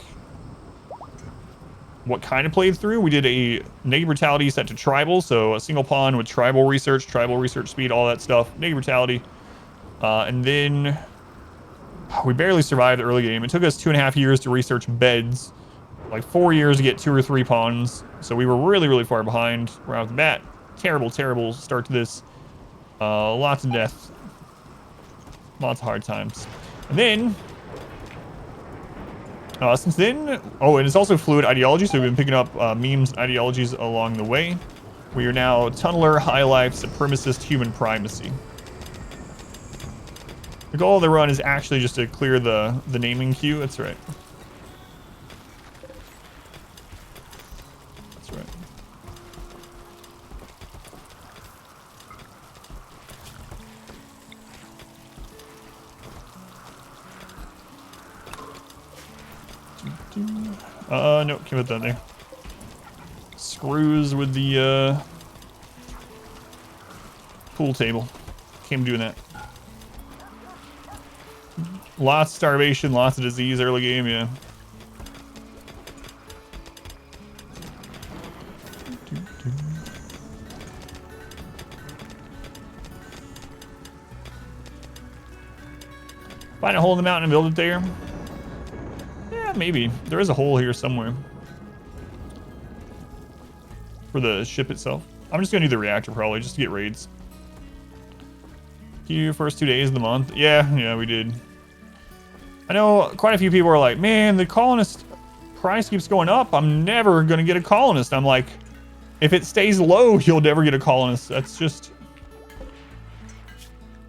what kind of played through, we did a Naked Brutality set to tribal, so a single pawn with tribal research speed, all that stuff, Naked Brutality. And then we barely survived the early game. It took us 2.5 years to research beds, like 4 years to get 2 or 3 pawns, so we were really, really far behind right off the bat. Terrible, terrible start to this. Lots of death. Lots of hard times. And then, since then, oh, and it's also fluid ideology, so we've been picking up memes and ideologies along the way. We are now tunneler, high life, supremacist, human primacy. The goal of the run is actually just to clear the naming queue. That's right. That's right. No, can't put that there. Screws with the pool table. Can't be doing that. Lots of starvation, lots of disease early game, yeah. Find a hole in the mountain and build it there. Yeah, maybe. There is a hole here somewhere. For the ship itself. I'm just gonna do the reactor probably, just to get raids. Q first 2 days of the month. Yeah, we did. I know quite a few people are like, man, the colonist price keeps going up. I'm never gonna get a colonist. I'm like, if it stays low, you'll never get a colonist. That's just...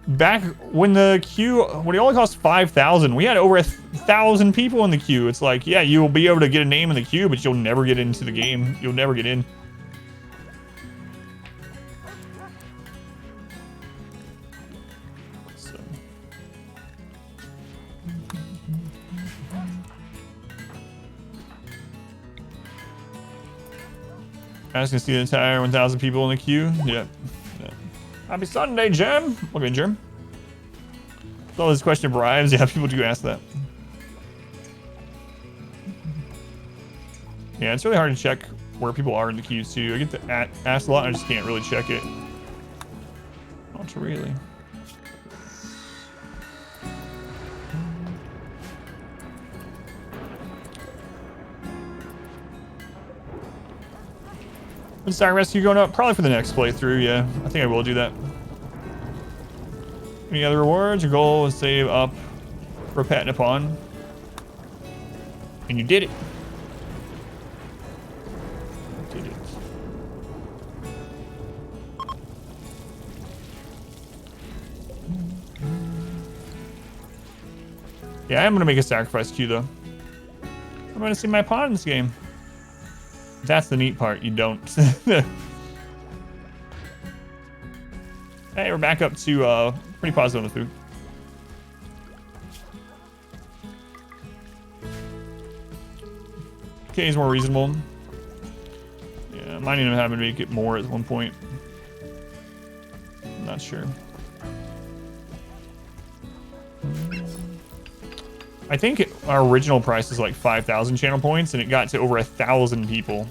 Back when the queue, when it only cost 5,000, we had over 1,000 people in the queue. It's like, yeah, you'll be able to get a name in the queue, but you'll never get into the game. You'll never get in. So. I was gonna see the entire 1,000 people in the queue. Yep. Happy Sunday, Jim. Look at Jim. All this question of bribes. Yeah, people do ask that. Yeah, it's really hard to check where people are in the queues too. I get to ask a lot, and I just can't really check it. Not really. When's Star Rescue going up? Probably for the next playthrough, yeah. I think I will do that. Any other rewards? Your goal is save up for patting upon. And you did it. You did it. Yeah, I am going to make a sacrifice queue, though. I'm going to see my pawn in this game. That's the neat part. You don't. Hey, we're back up to pretty positive on the food. Okay, he's more reasonable. Yeah, might even have to make it more at one point. I'm not sure. I think our original price is like 5,000 channel points, and it got to over 1,000 people.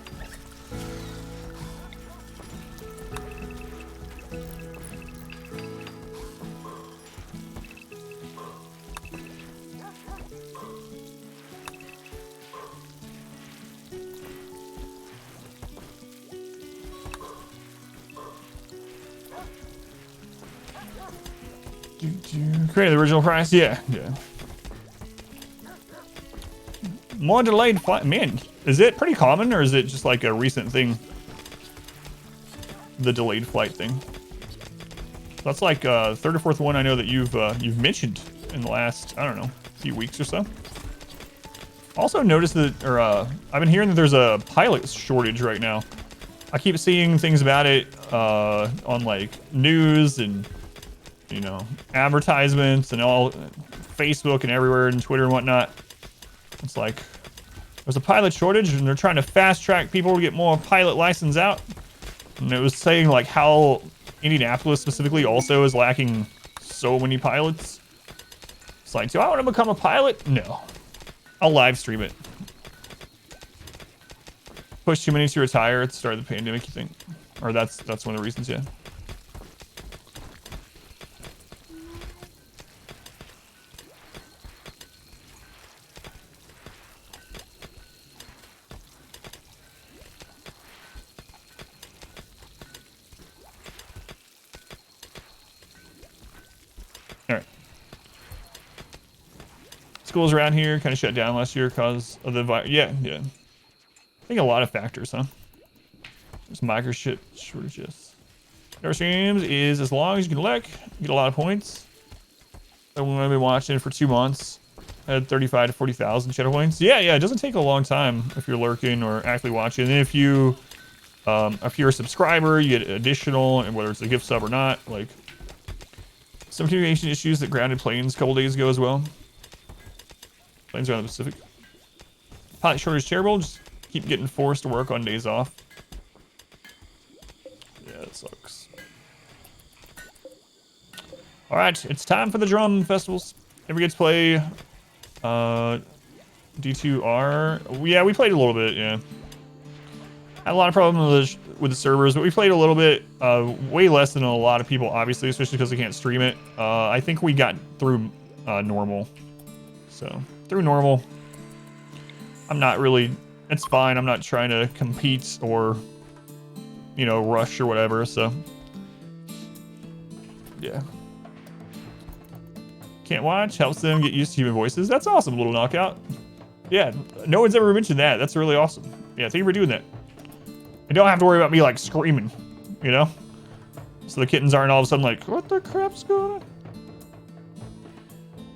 Create the original price? Yeah, yeah. More delayed flight. Man, is it pretty common, or is it just like a recent thing? The delayed flight thing. That's like third or fourth one I know that you've mentioned in the last, I don't know, few weeks or so. Also noticed that, or I've been hearing that there's a pilot shortage right now. I keep seeing things about it on like news and, you know, advertisements and all Facebook and everywhere and Twitter and whatnot. It's like there's a pilot shortage and they're trying to fast track people to get more pilot license out. And it was saying like how Indianapolis specifically also is lacking so many pilots. It's like, do I want to become a pilot? No. I'll live stream it. Push too many to retire at the start of the pandemic, you think? Or that's one of the reasons, yeah. Schools around here kind of shut down last year because of the virus. Yeah. I think a lot of factors, huh? There's microchip shortages. Never streams is as long as you can look, you get a lot of points. I'm gonna be watching it for 2 months. I had 35 to 40,000 channel points. Yeah, it doesn't take a long time if you're lurking or actively watching. And if you're a subscriber, you get additional, and whether it's a gift sub or not. Like some communication issues that grounded planes a couple days ago as well. Planes around the Pacific. Pilot shortage terrible. Just keep getting forced to work on days off. Yeah, that sucks. All right, it's time for the drum festivals. Never gets to play D2R. Yeah, we played a little bit. Yeah, had a lot of problems with the servers, but we played a little bit. Way less than a lot of people, obviously, especially because they can't stream it. I think we got through normal. So. Through normal. I'm not really, it's fine. I'm not trying to compete or, you know, rush or whatever, so. Yeah. Can't watch, helps them get used to human voices. That's awesome, little knockout. Yeah, no one's ever mentioned that. That's really awesome. Yeah, thank you for doing that. I don't have to worry about me like screaming, you know? So the kittens aren't all of a sudden like, what the crap's going on?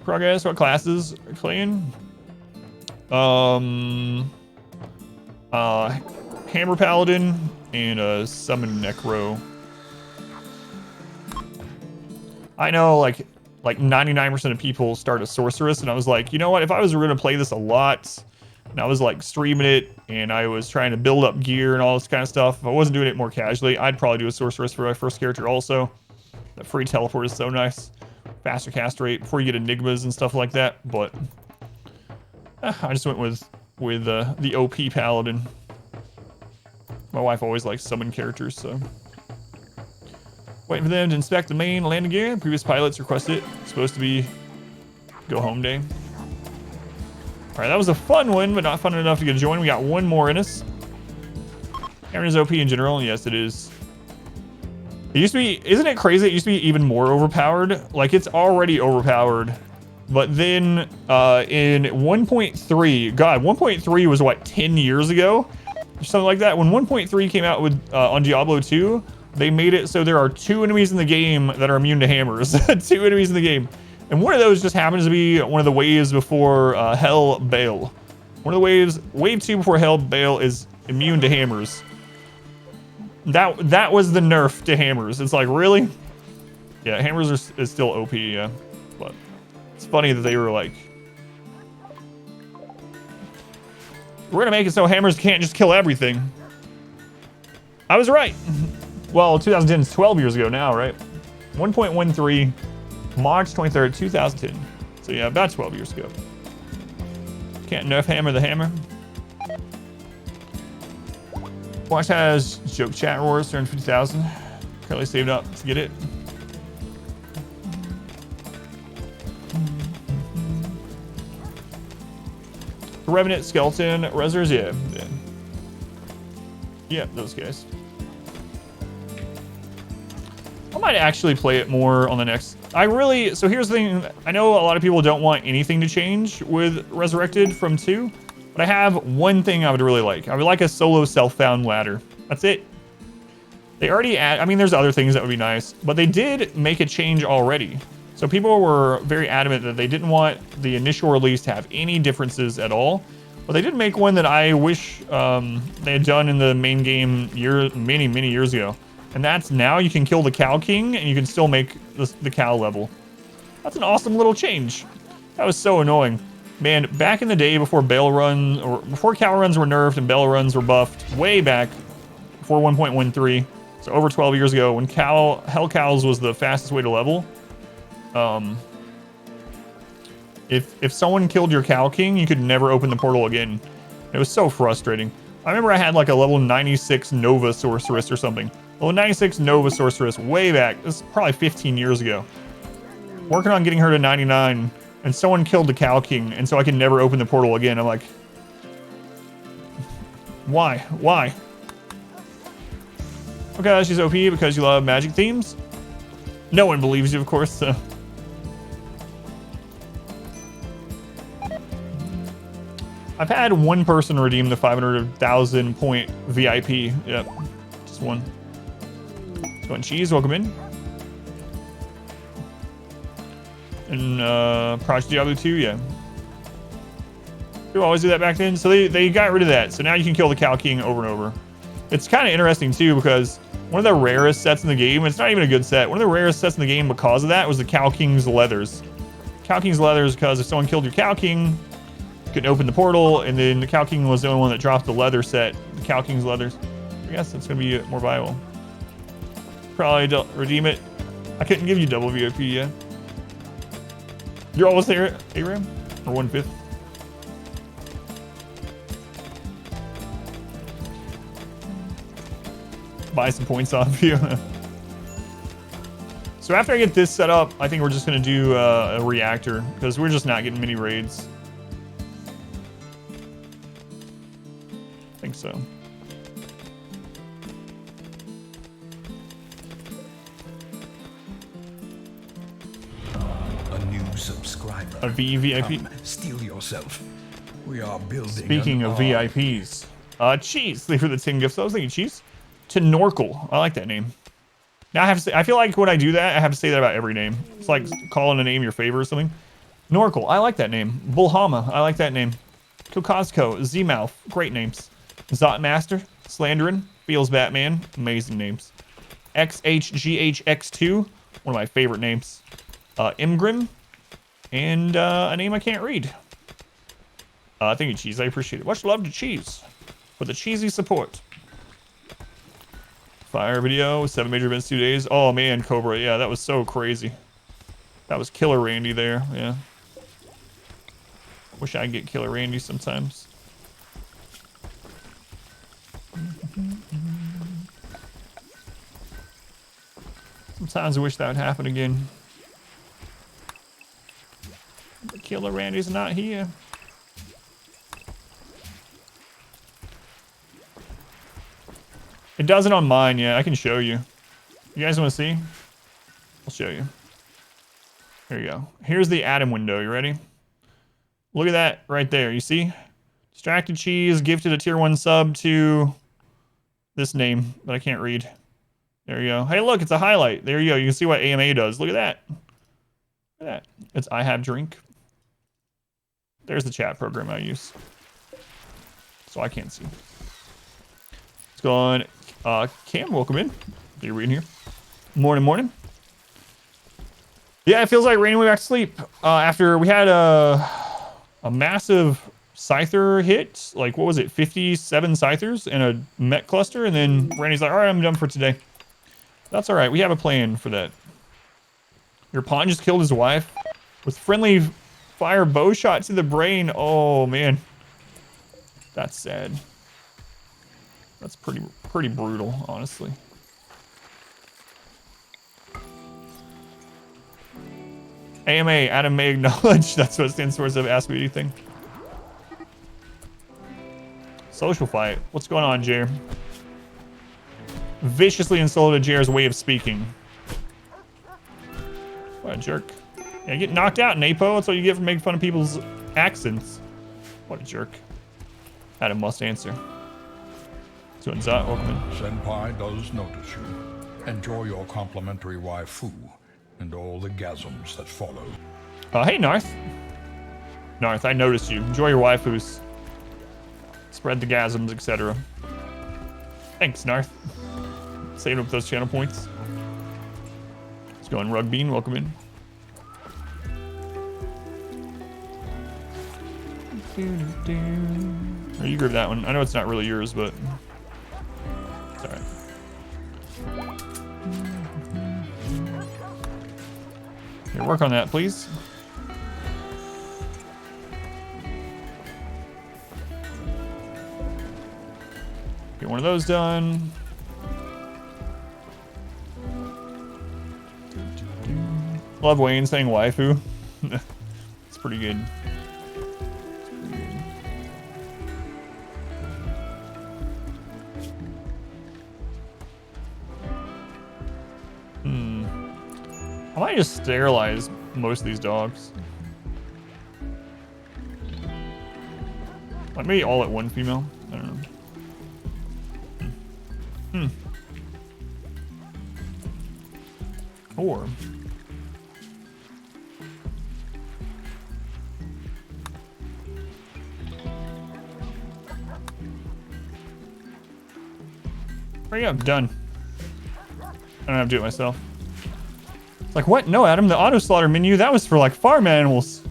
Progress, what classes are playing? Hammer Paladin and Summon Necro. I know like 99% of people start a Sorceress, and I was like, you know what, if I was gonna play this a lot, and I was like streaming it, and I was trying to build up gear and all this kind of stuff, if I wasn't doing it more casually, I'd probably do a Sorceress for my first character also. The free teleport is so nice. Faster cast rate before you get enigmas and stuff like that, but I just went with the OP Paladin. My wife always likes summon characters, so. Waiting for them to inspect the main landing gear. Previous pilots requested it. It's supposed to be go home day. All right, that was a fun one, but not fun enough to get a join. We got one more in us. Hammer is OP in general. Yes, it is. It used to be, isn't it crazy? It used to be even more overpowered. Like, it's already overpowered. But then in 1.3, God, 1.3 was what, 10 years ago? Or something like that. When 1.3 came out with on Diablo 2, they made it so there are 2 enemies in the game that are immune to hammers. 2 enemies in the game. And one of those just happens to be one of the waves before Hell Bale. One of the waves, wave 2 before Hell Bale is immune to hammers. That was the nerf to hammers. It's like, really? Yeah, hammers is still OP, yeah. But it's funny that they were like, we're gonna make it so hammers can't just kill everything. I was right. Well, 2010 is 12 years ago now, right? 1.13, March 23rd, 2010. So yeah, about 12 years ago. Can't nerf hammer the hammer. Watch has joke chat roars, 350,000. Currently saved up to get it. Revenant, Skeleton, Rezzers, yeah. Yeah, those guys. I might actually play it more on the next. So here's the thing. I know a lot of people don't want anything to change with Resurrected from 2. But I have one thing I would really like. I would like a solo self-found ladder. That's it. They already add, I mean, there's other things that would be nice, but they did make a change already. So people were very adamant that they didn't want the initial release to have any differences at all. But they did make one that I wish they had done in the main game many years ago. And that's now you can kill the Cow King and you can still make the cow level. That's an awesome little change. That was so annoying. Man, back in the day before Bale Run, or before cow runs were nerfed and Bale Runs were buffed, way back before 1.13, so over 12 years ago, when Hell Cows was the fastest way to level, if someone killed your Cow King, you could never open the portal again. It was so frustrating. I remember I had like a level 96 Nova Sorceress or something. Level 96 Nova Sorceress way back. This is probably 15 years ago. Working on getting her to 99. And someone killed the Cow King, and so I can never open the portal again. I'm like, why? Why? Okay, she's OP because you love magic themes. No one believes you, of course, so. I've had one person redeem the 500,000 point VIP. Yep, just one. Let's go on cheese, welcome in. And Project Diablo 2, yeah. People always do that back then. So they got rid of that. So now you can kill the Cow King over and over. It's kind of interesting too because one of the rarest sets in the game, it's not even a good set, one of the rarest sets in the game because of that was the Cow King's Leathers. Cow King's Leathers because if someone killed your Cow King, you couldn't open the portal, and then the Cow King was the only one that dropped the leather set, the Cow King's Leathers. I guess that's going to be more viable. Probably don't redeem it. I couldn't give you double VIP yet. You're almost there, Aram? Or 1/5? Buy some points off you. So after I get this set up, I think we're just going to do a reactor, because we're just not getting many raids. I think so. Subscriber. A VVIP. Steal yourself. We are building. Speaking of VIPs, Cheese. Thank you for the 10 gifts. I was thinking Cheese. Tenorkel. I like that name. Now I have to say, I feel like when I do that, I have to say that about every name. It's like calling a name your favorite or something. Norkel. I like that name. Bullhama. I like that name. Kokosco. Z-Mouth. Great names. Zotmaster. Slanderin. Feels Batman. Amazing names. XHGHX2. One of my favorite names. Imgrim. And a name I can't read. Thank you, Cheese. I appreciate it. Much love to Cheese for the cheesy support. Fire video, 7 major events, 2 days. Oh man, Cobra. Yeah, that was so crazy. That was Killer Randy there. Yeah. Wish I could get Killer Randy sometimes. Sometimes I wish that would happen again. The killer Randy's not here. It doesn't on mine, yeah. I can show you. You guys want to see? I'll show you. Here you go. Here's the Adam window. You ready? Look at that right there. You see? Distracted Cheese gifted a tier 1 sub to this name that I can't read. There you go. Hey, look, it's a highlight. There you go. You can see what AMA does. Look at that. Look at that. It's I have drink. There's the chat program I use. So I can't see. Let's go on. Cam, welcome in. You're reading here. Morning, morning. Yeah, it feels like raining way back to sleep. After we had a massive Scyther hit, like what was it, 57 Scythers in a Mech cluster, and then Randy's like, all right, I'm done for today. That's all right, we have a plan for that. Your pawn just killed his wife with friendly fire bow shot to the brain. Oh man, that's sad. That's pretty brutal, honestly. AMA, Adam may acknowledge. That's what it stands for, instead of ask me anything. Social fight. What's going on, Jer? Viciously insulted Jer's way of speaking. What a jerk. Yeah, get knocked out, Napo. That's what you get for making fun of people's accents. What a jerk. Adam must answer. Zuanzat, welcome in. Senpai does notice you. Enjoy your complimentary waifu and all the gasms that follow. Hey, Narth. Narth, I noticed you. Enjoy your waifus. Spread the gasms, etc. Thanks, Narth. Saving up those channel points. Let's go on, Rugbean. Welcome in. Oh, you grab that one. I know it's not really yours, but it's alright. Here, work on that, please. Get one of those done. Love Wayne saying waifu. It's pretty good. I might just sterilize most of these dogs. Like maybe all at one female. I don't know. Or hurry up, done. I don't have to do it myself. It's like, what? No, Adam, the auto slaughter menu, that was for like farm animals.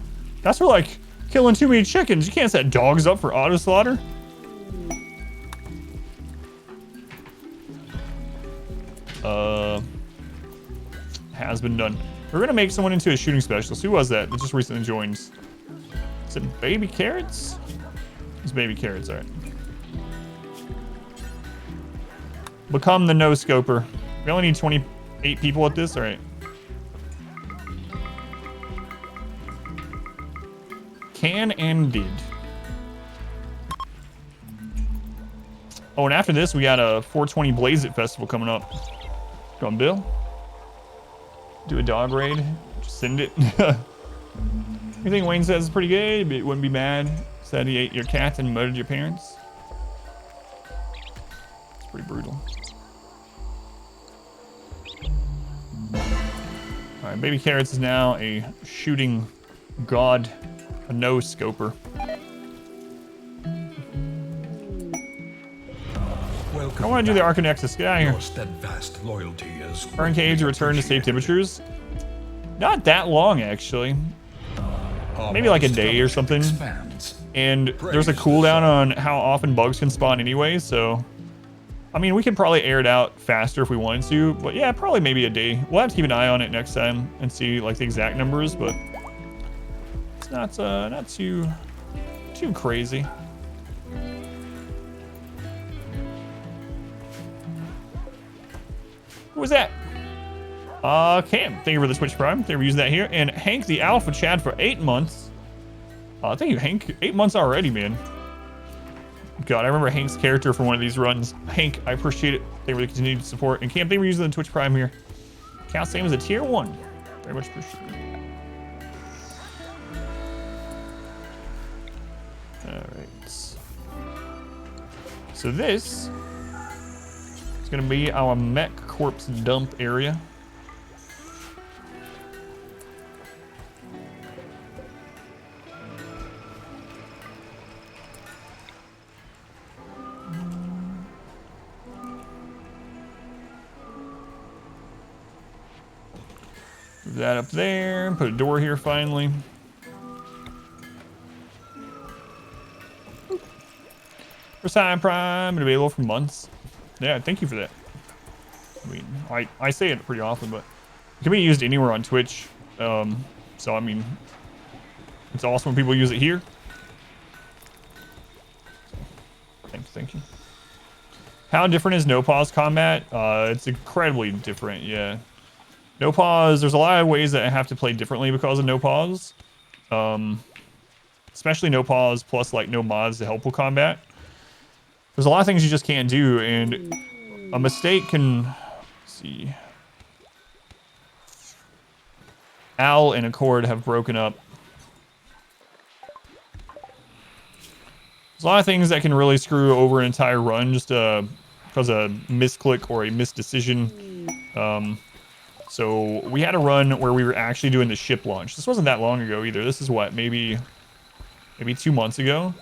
That's for like killing too many chickens. You can't set dogs up for auto slaughter. Has been done. We're gonna make someone into a shooting specialist. Who was that just recently joined? Is it Baby Carrots? It's Baby Carrots, alright. Become the no-scoper. We only need 28 people at this, alright. Can and did. Oh, and after this, we got a 420 Blaze It Festival coming up. Go on, Bill. Do a dog raid. Just send it. Everything Wayne says is pretty good, but it wouldn't be mad. Said he ate your cat and murdered your parents. It's pretty brutal. Alright, Baby Carrots is now a shooting god, a no-scoper. I want to do the Arc of Nexus. Get out of here. Your steadfast loyalty is Burn cage, return to safe temperatures. Not that long, actually. Maybe like a day or something. And there's a cooldown on how often bugs can spawn anyway, so... I mean, we could probably air it out faster if we wanted to, but yeah, probably maybe a day. We'll have to keep an eye on it next time and see like the exact numbers, but... It's not too crazy. Who was that? Cam, thank you for the Twitch Prime. Thank you for using that here. And Hank the Alpha Chad for 8 months. Thank you, Hank. 8 months already, man. God, I remember Hank's character from one of these runs. Hank, I appreciate it. Thank you for the continued support. And Cam, thank you for using the Twitch Prime here. Count same as a tier 1. Very much appreciated. Alright. So this is going to be our Mech corpse dump area. Move that up there. Put a door here finally. First time Prime, been available for months. Yeah, thank you for that. I mean, I say it pretty often, but it can be used anywhere on Twitch. So I mean, it's awesome when people use it here. Thank you. How different is no pause combat? It's incredibly different, yeah. No pause, there's a lot of ways that I have to play differently because of no pause. Especially no pause plus like no mods to help with combat. There's a lot of things you just can't do, and a mistake can, let's see. Al and Accord have broken up. There's a lot of things that can really screw over an entire run just because of a misclick or a misdecision. So we had a run where we were actually doing the ship launch. This wasn't that long ago either. This is what, maybe 2 months ago.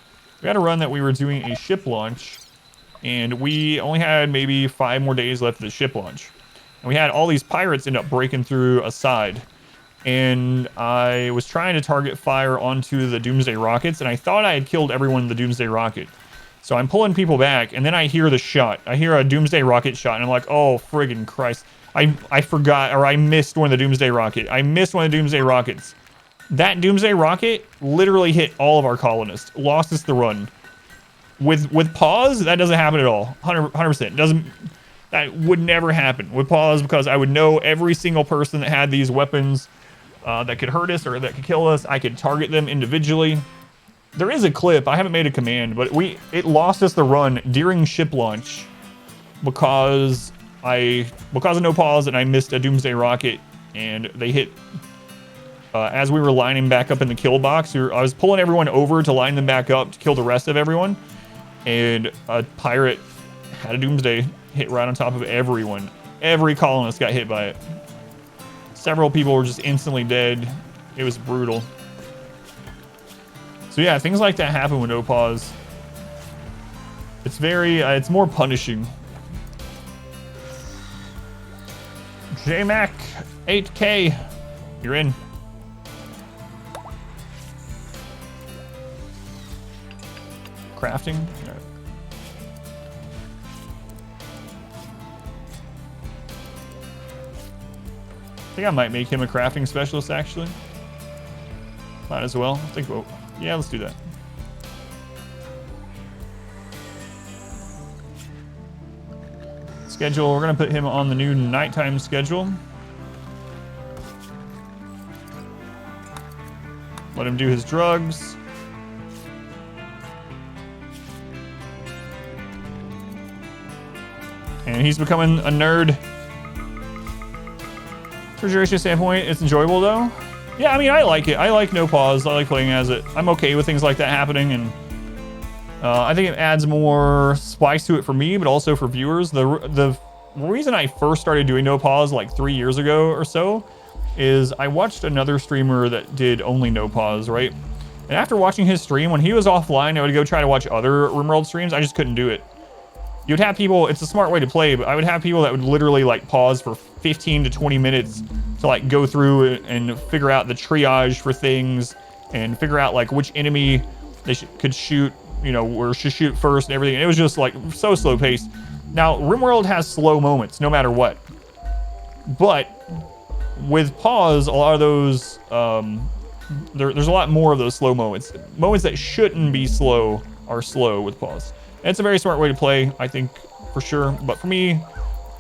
We had a run that we were doing a ship launch, and we only had maybe 5 more days left of the ship launch. And we had all these pirates end up breaking through a side. And I was trying to target fire onto the Doomsday rockets, and I thought I had killed everyone in the Doomsday rocket. So I'm pulling people back, and then I hear the shot. I hear a Doomsday rocket shot, and I'm like, oh, friggin' Christ. I forgot, or I missed one of the Doomsday rocket. I missed one of the Doomsday rockets. That Doomsday rocket literally hit all of our colonists. Lost us the run. With pause, that doesn't happen at all. 100%. That would never happen with pause, because I would know every single person that had these weapons that could hurt us or that could kill us. I could target them individually. There is a clip. I haven't made a command, but it lost us the run during ship launch because of no pause, and I missed a Doomsday rocket, and they hit as we were lining back up in the kill box. I was pulling everyone over to line them back up to kill the rest of everyone, and a pirate had a Doomsday hit right on top of everyone. Every colonist got hit by it. Several people were just instantly dead. It was brutal. So yeah, things like that happen with no pause. It's it's more punishing. JMac 8K, you're in. Crafting. All right. I think I might make him a crafting specialist, actually. Might as well. I think, well, yeah, let's do that. Schedule, we're gonna put him on the new nighttime schedule. Let him do his drugs. And he's becoming a nerd. From a duration standpoint, it's enjoyable though. Yeah, I mean, I like it. I like no pause. I like playing as it. I'm okay with things like that happening, and I think it adds more spice to it for me, but also for viewers. The reason I first started doing no pause like 3 years ago or so is I watched another streamer that did only no pause, right? And after watching his stream, when he was offline, I would go try to watch other RimWorld streams. I just couldn't do it. You'd have people, it's a smart way to play, but I would have people that would literally like pause for 15 to 20 minutes to like go through and figure out the triage for things and figure out like which enemy they could shoot, you know, or should shoot first and everything. And it was just like so slow paced. Now, RimWorld has slow moments no matter what. But with pause, a lot of those, there's a lot more of those slow moments. Moments that shouldn't be slow are slow with pause. And it's a very smart way to play, I think, for sure. But for me,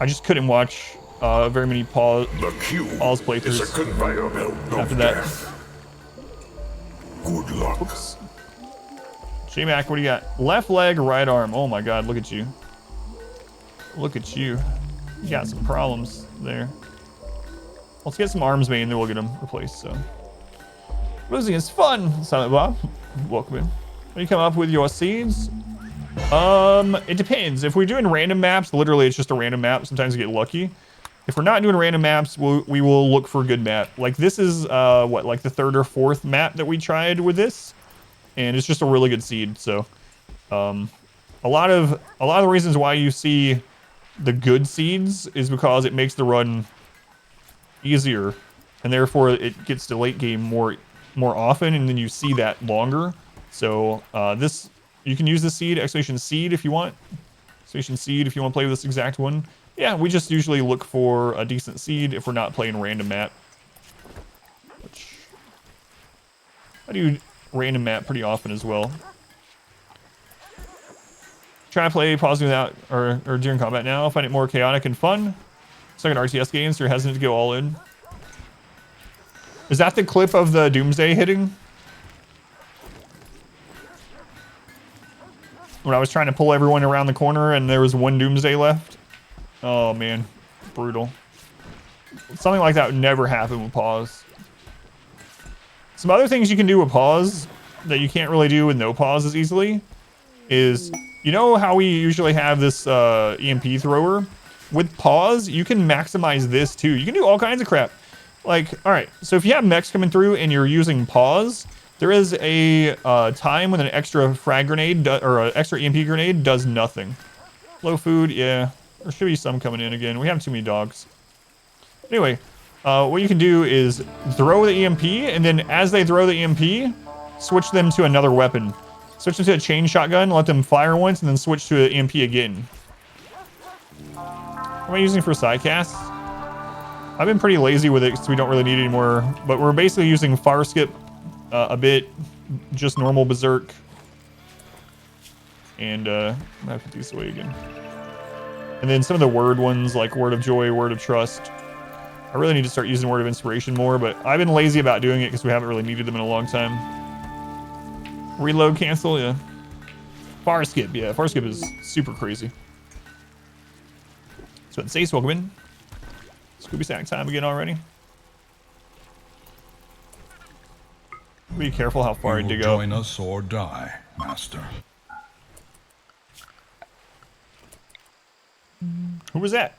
I just couldn't watch very many pause Is a playthroughs conveyor belt of after that. death. Good luck. Oops. J-Mac, what do you got? Left leg, right arm. Oh my god, look at you. Look at you. You got some problems there. Let's get some arms made and then we'll get them replaced, so. Losing is fun, Silent Bob. Welcome in. When you come up with your seeds? It depends. If we're doing random maps, literally it's just a random map. Sometimes we get lucky. If we're not doing random maps, we will look for a good map. Like this is, what, like the 3rd or 4th map that we tried with this? And it's just a really good seed, so. A lot of the reasons why you see the good seeds is because it makes the run easier. And therefore it gets to late game more often, and then you see that longer. So you can use the seed, exclamation seed if you want. Exclamation seed if you want to play with this exact one. Yeah, we just usually look for a decent seed if we're not playing random map. Which I do random map pretty often as well. Try to play pausing without or during combat now. Find it more chaotic and fun. Second RTS games, so you're hesitant to go all in. Is that the clip of the Doomsday hitting? When I was trying to pull everyone around the corner and there was one Doomsday left? Oh man, brutal. Something like that would never happen with pause. Some other things you can do with pause that you can't really do with no pause as easily is, you know how we usually have this EMP thrower? With pause, you can maximize this too. You can do all kinds of crap. Like, all right, so if you have mechs coming through and you're using pause, there is a time when an extra frag grenade or an extra EMP grenade does nothing. Low food, yeah. There should be some coming in again. We have too many dogs. Anyway, what you can do is throw the EMP, and then as they throw the EMP, switch them to another weapon. Switch them to a chain shotgun, let them fire once, and then switch to an EMP again. What am I using for sidecasts? I've been pretty lazy with it because we don't really need it anymore, but we're basically using fire skip a bit, just normal berserk. And I'm gonna put these away again. And then some of the word ones like word of joy, word of trust. I really need to start using word of inspiration more, but I've been lazy about doing it because we haven't really needed them in a long time. Reload, cancel, yeah. Fire skip, yeah, fire skip is super crazy. So it's Ace, welcome in. Scooby Sack time again already. Be careful how far I dig up. Join us or die, Master. Who was that?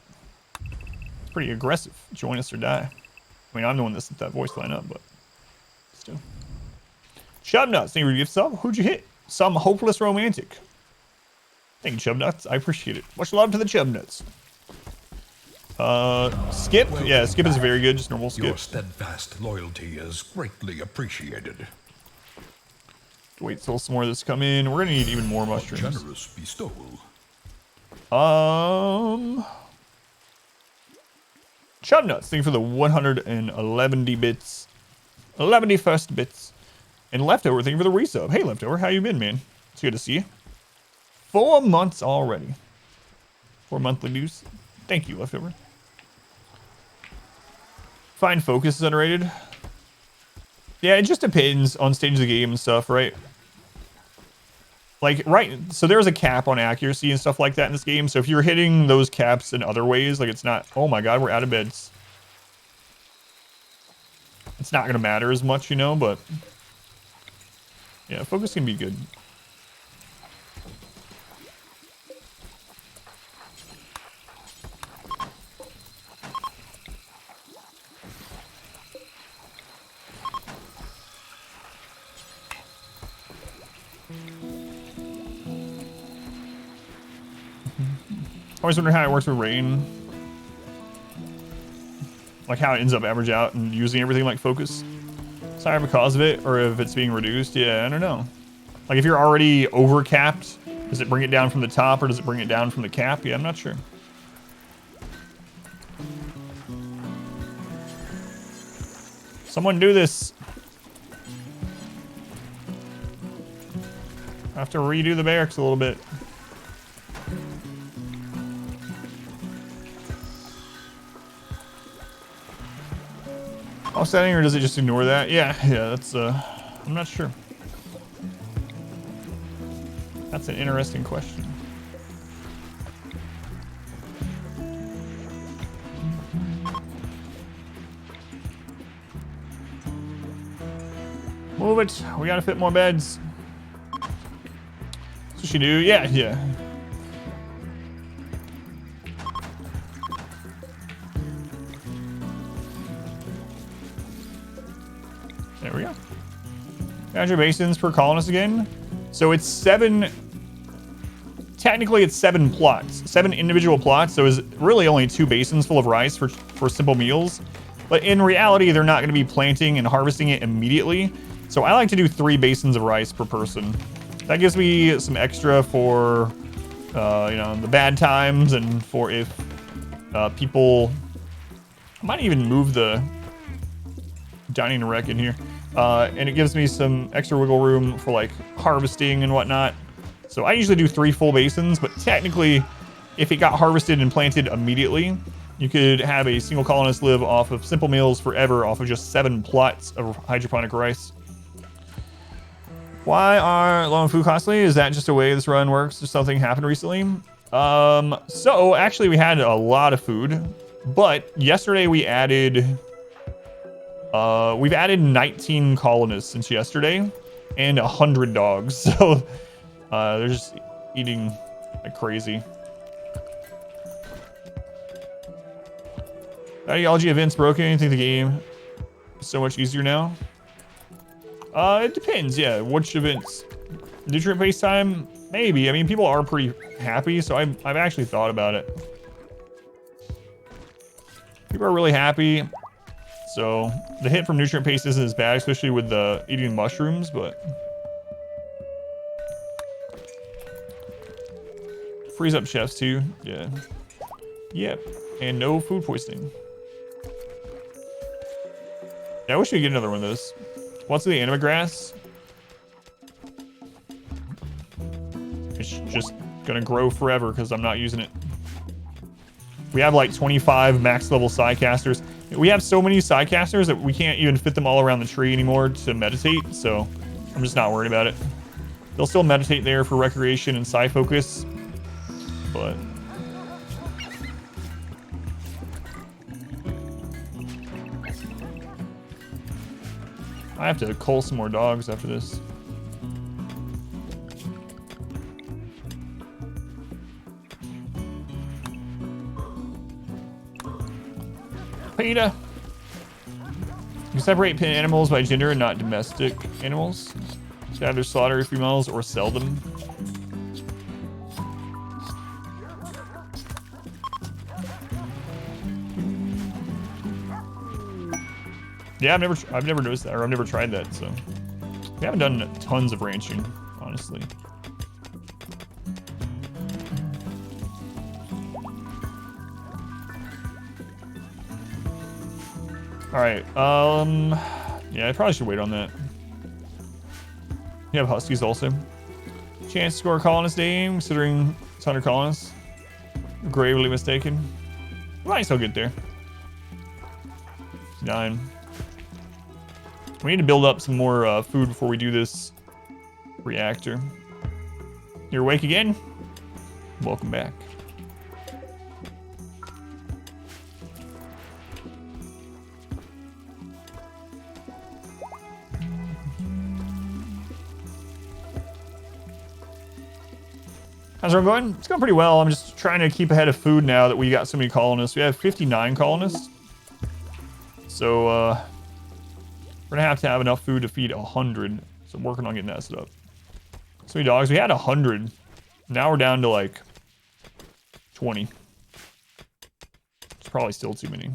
It's pretty aggressive. Join us or die. I mean, I'm the one that set that voice line up, but still. Chubnuts, thank you for your gift sub. Who'd you hit? Some hopeless romantic. Thank you, Chubnuts. I appreciate it. Much love to the Chubnuts. Skip? Yeah, Skip is very good. Just normal Skip. Your steadfast loyalty is greatly appreciated. Wait till some more of this come in. We're gonna need even more mushrooms. Generous bestowal. Chubnuts, thank you for the 111 bits. 11 first bits. And Leftover, thank you for the resub. Hey, Leftover, how you been, man? It's good to see you. 4 months already. 4 monthly dues. Thank you, Leftover. Fine focus is underrated. Yeah, it just depends on stage of the game and stuff, right? Like, right, so there's a cap on accuracy and stuff like that in this game. So if you're hitting those caps in other ways, like it's not, oh my god, we're out of beds. It's not going to matter as much, you know, but yeah, focus can be good. I always wonder how it works with rain. Like how it ends up average out and using everything like focus. Sorry because of it, or if it's being reduced. Yeah, I don't know. Like if you're already over capped, does it bring it down from the top or does it bring it down from the cap? Yeah, I'm not sure. Someone do this. I have to redo the barracks a little bit. Offsetting, or does it just ignore that? Yeah, that's, I'm not sure. That's an interesting question. Move it. We gotta fit more beds. That's what she do. Yeah. There we go. Measure basins per colonist again. So it's 7. Technically, it's 7 plots, 7 individual plots. So it's really only 2 basins full of rice for simple meals. But in reality, they're not going to be planting and harvesting it immediately. So I like to do 3 basins of rice per person. That gives me some extra for, you know, the bad times and for if people. I might even move the dining wreck in here. And it gives me some extra wiggle room for like harvesting and whatnot. So I usually do 3 full basins, but technically if it got harvested and planted immediately, you could have a single colonist live off of simple meals forever off of just 7 plots of hydroponic rice. Why are low on food constantly? Is that just a way this run works? Or something happened recently? So actually we had a lot of food, but yesterday we added, we've added 19 colonists since yesterday and 100 dogs. So they're just eating like crazy. Ideology events broken. You think the game is so much easier now? It depends, yeah. Which events? Nutrient based time? Maybe. I mean, people are pretty happy, so I've actually thought about it. People are really happy. So the hit from nutrient paste isn't as bad, especially with the eating mushrooms, but freeze up chefs too. Yeah. Yep. And no food poisoning. Yeah, I wish we could get another one of those. What's the anima grass? It's just gonna grow forever because I'm not using it. We have like 25 max level Psycasters. We have so many Psycasters that we can't even fit them all around the tree anymore to meditate, so I'm just not worried about it. They'll still meditate there for recreation and Psy focus, but I have to cull some more dogs after this. PETA. You separate pet animals by gender and not domestic animals. To either slaughter females or sell them. Yeah, I've never noticed that, or I've never tried that, so we haven't done tons of ranching, honestly. All right, yeah, I probably should wait on that. You have huskies also. Chance to score a colonist name, considering it's 100 colonists. Gravely mistaken. We might still get there. 9. We need to build up some more food before we do this reactor. You're awake again? Welcome back. How's it going? It's going pretty well. I'm just trying to keep ahead of food now that we got so many colonists. We have 59 colonists. So, we're gonna have to have enough food to feed 100. So I'm working on getting that set up. So many dogs. We had 100. Now we're down to like 20. It's probably still too many.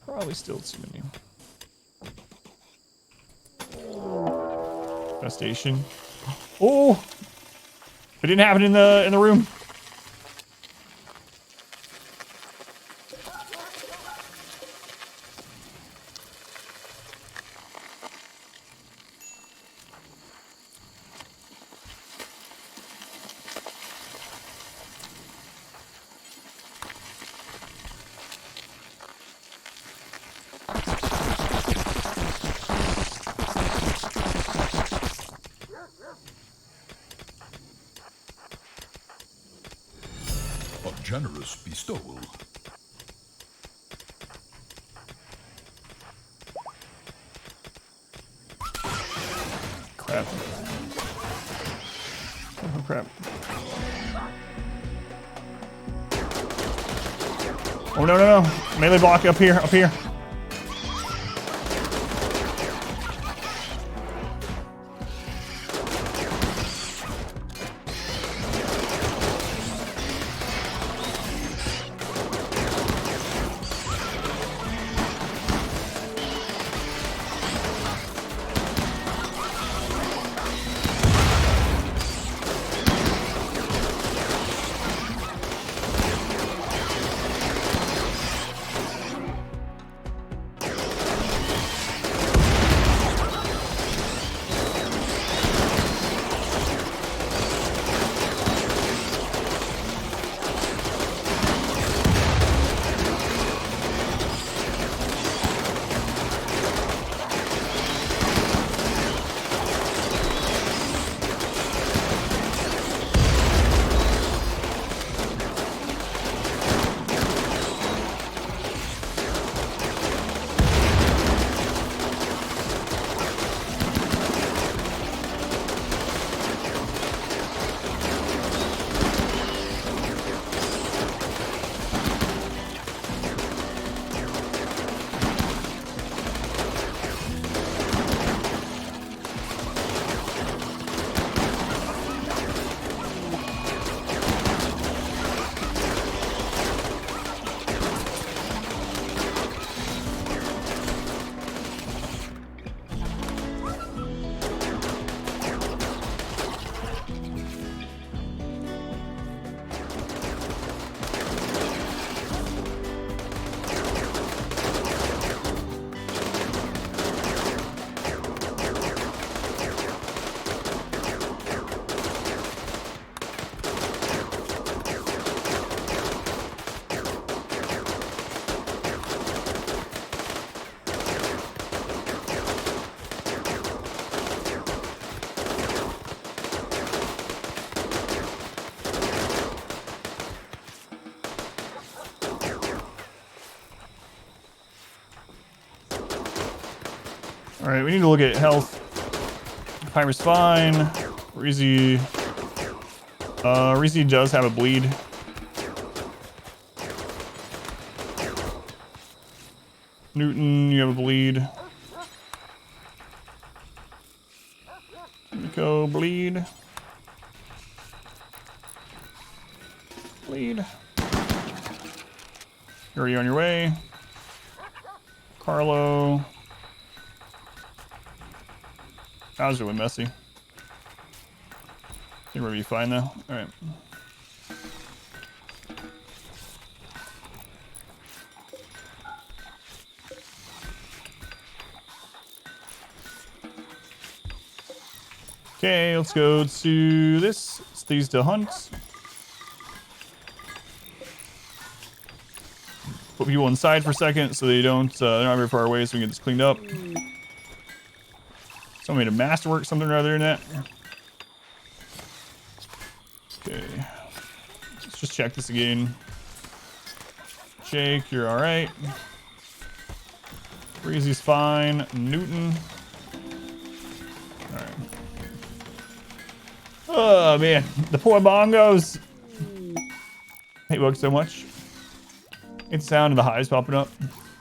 Probably still too many. Infestation. Oh! It didn't happen in the room. generous bestowal. Crap. Oh, crap. Oh, no, no, no. Melee block up here, up here. All right, we need to look at health. Piper's fine. Reezy. Reezy does have a bleed. Newton, you have a bleed. Go bleed. Bleed. Are you on your way? Carlo. I was really messy. I think we're gonna be fine though. Alright. Okay, let's go to this. It's these to hunt. Put people inside for a second so they don't, they're not very far away so we can get this cleaned up. Someone made a masterwork, something or other in that. Okay. Let's just check this again. Jake, you're alright. Breezy's fine. Newton. Alright. Oh man, the poor bongos. Hate bugs so much. It's sound of the highs popping up.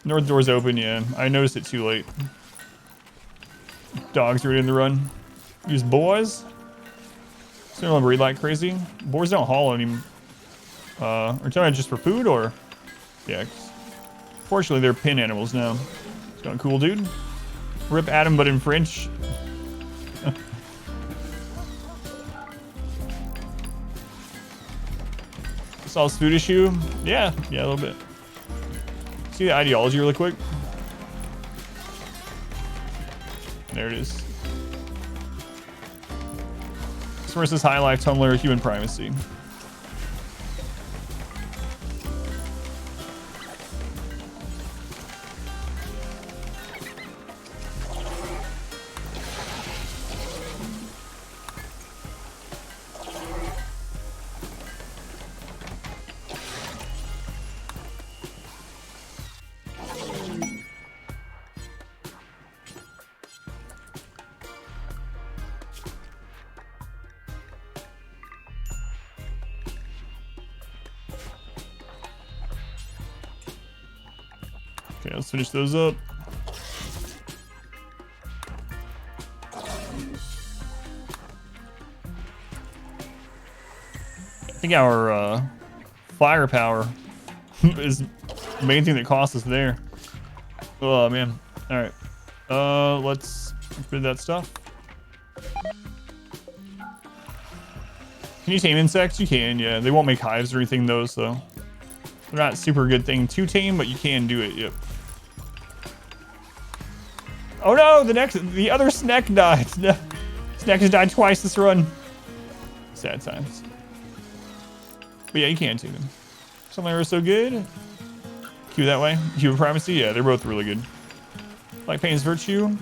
North door's open, yeah. I noticed it too late. Dogs ready to run. Use boars. So don't breed like crazy. Boars don't haul any. Are you talking just for food or? Yeah. Fortunately, they're pin animals now. It's kind of cool, dude. Rip Adam, but in French. Solves food issue. Yeah, a little bit. See the ideology really quick. There it is. Versus high life tumbler, human primacy. Yeah, let's finish those up. I think our firepower is the main thing that costs us there. Oh man. All right. Let's rid that stuff. Can you tame insects? You can, yeah. They won't make hives or anything though, so they're not a super good thing to tame, but you can do it. Yep. Oh no, the other snack died. No. Snack has died twice this run. Sad times. But yeah, you can tame them. Some are so good. Q that way. Q primacy, yeah, they're both really good. Like Pain's Virtue.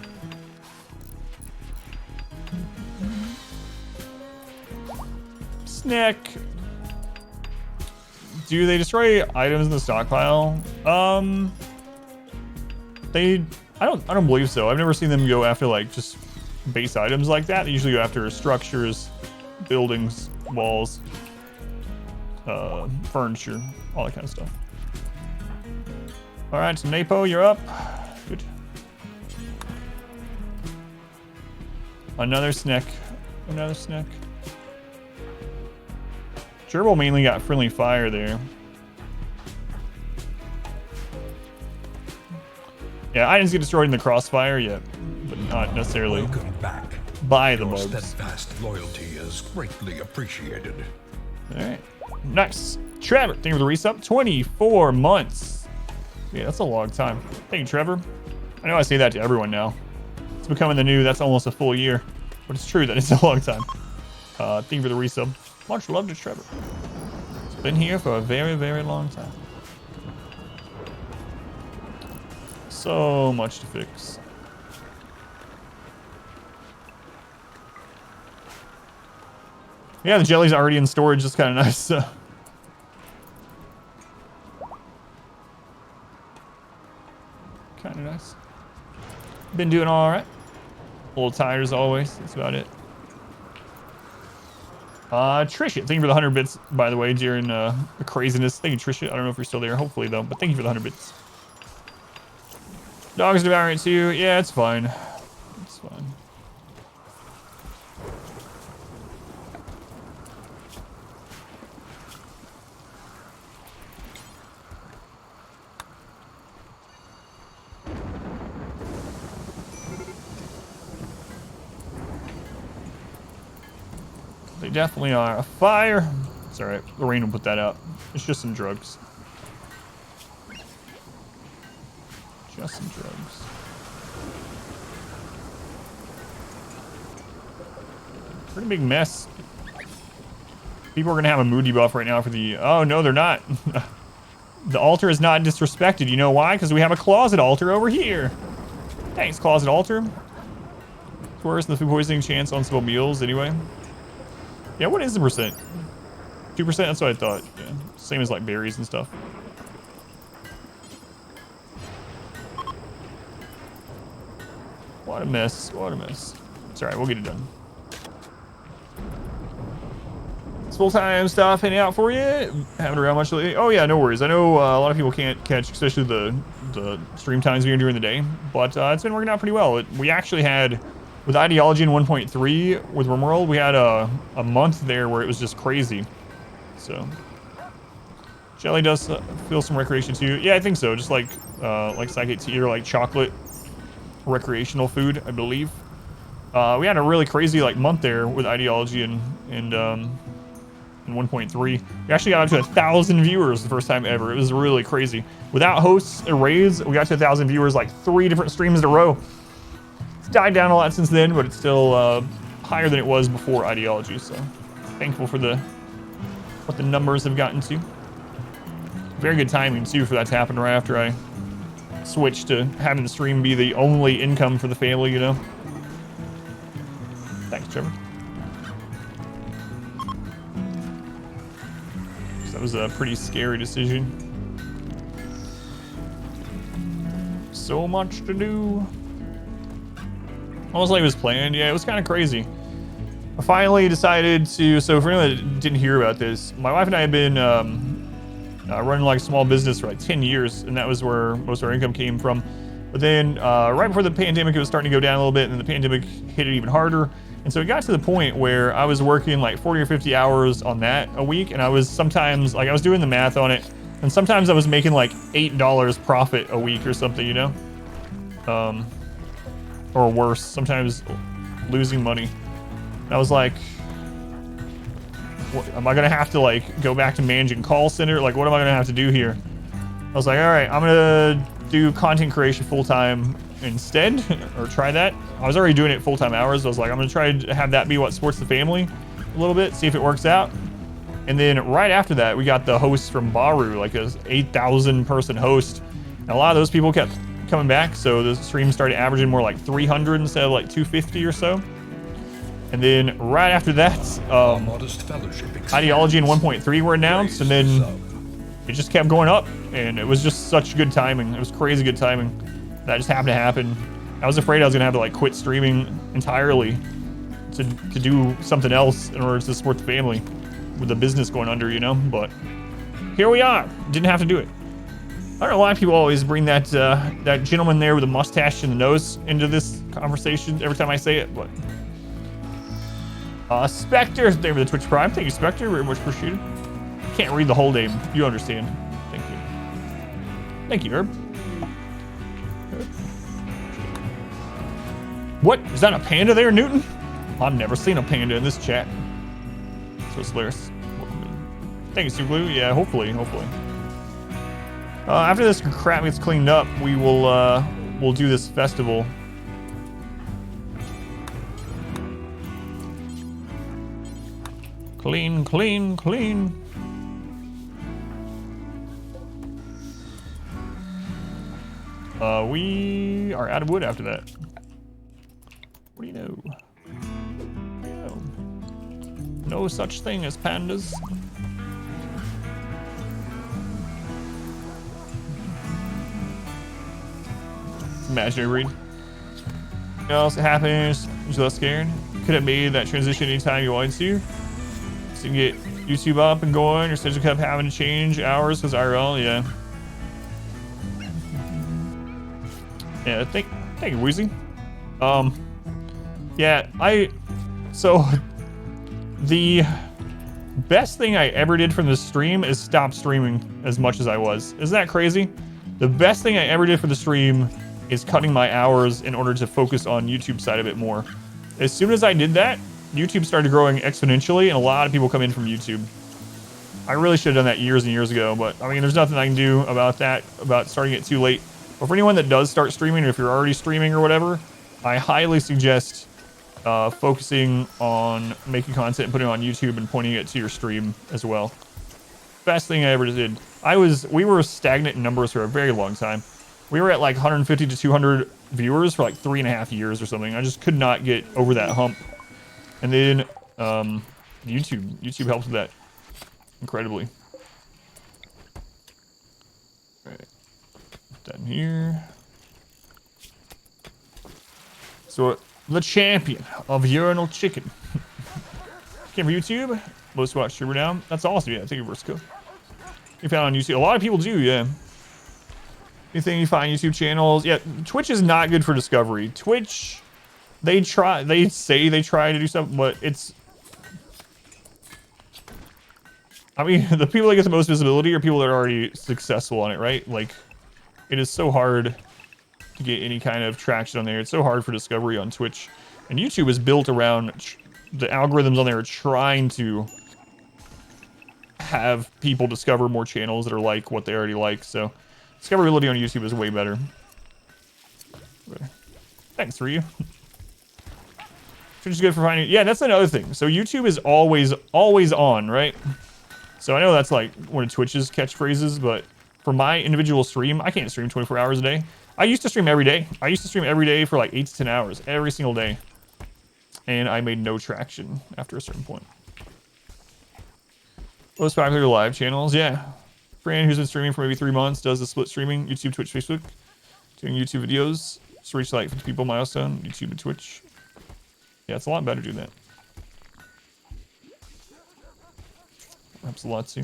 Snack. Do they destroy items in the stockpile? I don't believe so. I've never seen them go after like just base items like that. They usually go after structures, buildings, walls, furniture, all that kind of stuff. All right, so Napo, you're up. Good. Another snack. Another snack. Gerbil mainly got friendly fire there. Yeah, items get destroyed in the crossfire, yeah, but not necessarily Welcome back. by the Your bugs. steadfast loyalty is greatly appreciated. All right, nice. Trevor, thank you for the resub. 24 months. Yeah, that's a long time. Thank you, Trevor. I know I say that to everyone now. It's becoming the new, that's almost a full year. But it's true that it's a long time. Thank you for the resub. Much love to Trevor. It's been here for a very, very long time. So much to fix. Yeah, the jelly's already in storage. That's kind of nice. So. Kind of nice. Been doing all right. A little tired as always. That's about it. Trisha, thank you for the 100 bits, by the way, during the craziness. Thank you, Trisha. I don't know if you're still there. Hopefully, though. But thank you for the 100 bits. Dogs devouring it too. Yeah, it's fine. It's fine. They definitely are. A fire. It's alright. Lorraine will put that out. It's just some drugs. Just some drugs. Pretty big mess. People are gonna have a mood debuff right now for the... Oh, no, they're not. The altar is not disrespected. You know why? Because we have a closet altar over here. Thanks, closet altar. It's worse than the food poisoning chance on simple meals anyway. Yeah, what is the percent? 2%? That's what I thought. Yeah. Same as like berries and stuff. What a mess. What a mess. It's alright, we'll get it done. It's full-time stuff hanging out for you. Haven't around much lately. Oh yeah, no worries. I know a lot of people can't catch, especially the stream times we are during the day, but it's been working out pretty well. We actually had, with Ideology in 1.3 with RimWorld, we had a month there where it was just crazy. So Jelly does feel some recreation too. Yeah, I think so. Just like Psychic Tea or like chocolate recreational food, I believe. We had a really crazy like month there with Ideology and 1.3. We actually got up to 1,000 viewers the first time ever. It was really crazy. Without hosts or raids, we got to 1,000 viewers like 3 different streams in a row. It's died down a lot since then, but it's still higher than it was before Ideology. So thankful for what the numbers have gotten to. Very good timing too for that to happen right after I switched to having the stream be the only income for the family, you know. Thanks, Trevor. So that was a pretty scary decision. So much to do. Almost like it was planned. Yeah, it was kind of crazy. I finally decided to, so for anyone that didn't hear about this, my wife and I have been running like a small business for like 10 years, and that was where most of our income came from. But then right before the pandemic, it was starting to go down a little bit, and then the pandemic hit it even harder. And so it got to the point where I was working like 40 or 50 hours on that a week, and I was sometimes, like I was doing the math on it, and sometimes I was making like $8 profit a week or something, you know? Or worse, sometimes losing money. And I was like, what, am I gonna have to like go back to managing call center? Like, what am I gonna have to do here? I was like, all right, I'm gonna do content creation full-time instead, or try that. I was already doing it full-time hours. I was like, I'm gonna try to have that be what supports the family a little bit, see if it works out. And then right after that, we got the host from Baru, like a 8,000 person host. And a lot of those people kept coming back, so the stream started averaging more like 300 instead of like 250 or so. And then right after that, Ideology and 1.3 were announced, and then it just kept going up, and it was just such good timing. It was crazy good timing. That just happened to happen. I was afraid I was gonna have to like quit streaming entirely to do something else in order to support the family with the business going under, you know, but here we are. Didn't have to do it. I don't know why people always bring that that gentleman there with a mustache and the nose into this conversation every time I say it, but Spectre, thank you for the Twitch Prime. Thank you, Spectre, very much appreciated. Can't read the whole name. You understand. Thank you. Thank you, Herb. What? Is that a panda there, Newton? I've never seen a panda in this chat. So it's hilarious. Thank you, Super Glue. Yeah, hopefully. After this crap gets cleaned up, we will we'll do this festival. Clean. We are out of wood after that. What do you know? No such thing as pandas. Imaginary read. What else happens? You're less scared. Could have made that transition anytime you wanted to. So you can get YouTube up and going. Your schedule kept having to change hours because IRL, yeah. Yeah, thank you, Wheezy. Yeah, so the best thing I ever did from this stream is stop streaming as much as I was. Isn't that crazy? The best thing I ever did for the stream is cutting my hours in order to focus on YouTube side of it more. As soon as I did that, YouTube started growing exponentially, and a lot of people come in from YouTube. I really should have done that years and years ago, but I mean, there's nothing I can do about that, about starting it too late. But for anyone that does start streaming, or if you're already streaming or whatever, I highly suggest focusing on making content and putting it on YouTube and pointing it to your stream as well. Best thing I ever did. We were stagnant in numbers for a very long time. We were at like 150 to 200 viewers for like 3.5 years or something. I just could not get over that hump. And then YouTube helped with that incredibly. All right, put that in here. So the champion of urinal chicken came from YouTube. Most watched streamer now. That's awesome. Yeah, thank you, Versco. You found on YouTube. A lot of people do. Yeah. Anything you find YouTube channels? Yeah, Twitch is not good for discovery. Twitch, they say they try to do something, but it's, I mean, the people that get the most visibility are people that are already successful on it, right? Like, it is so hard to get any kind of traction on there. It's so hard for discovery on Twitch. And YouTube is built around the algorithms on there are trying to have people discover more channels that are like what they already like. So discoverability on YouTube is way better. Thanks for you. Twitch is good for finding. Yeah, that's another thing. So YouTube is always on, right? So I know that's like one of Twitch's catchphrases, but for my individual stream, I can't stream 24 hours a day. I used to stream every day. I used to stream every day for like 8 to 10 hours, every single day. And I made no traction after a certain point. Most popular live channels, yeah. Fran, who's been streaming for maybe 3 months, does the split streaming, YouTube, Twitch, Facebook. Doing YouTube videos, to reach like 50 people milestone, YouTube and Twitch. Yeah, it's a lot better doing that. Helps a lot too.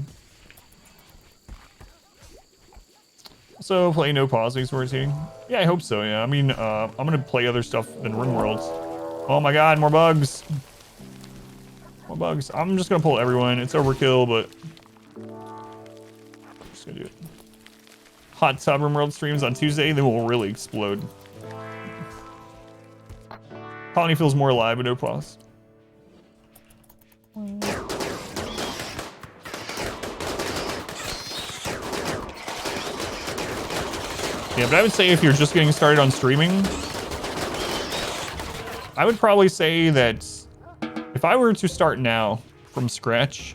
So play No Pause makes words here. Yeah, I hope so. Yeah, I mean, I'm gonna play other stuff than RimWorld. Oh my God, more bugs. More bugs. I'm just gonna pull everyone. It's overkill, but I'm just gonna do it. Hot Tub RimWorld streams on Tuesday. They will really explode. Colony feels more alive with No Pause. Yeah, but I would say if you're just getting started on streaming, I would probably say that if I were to start now from scratch,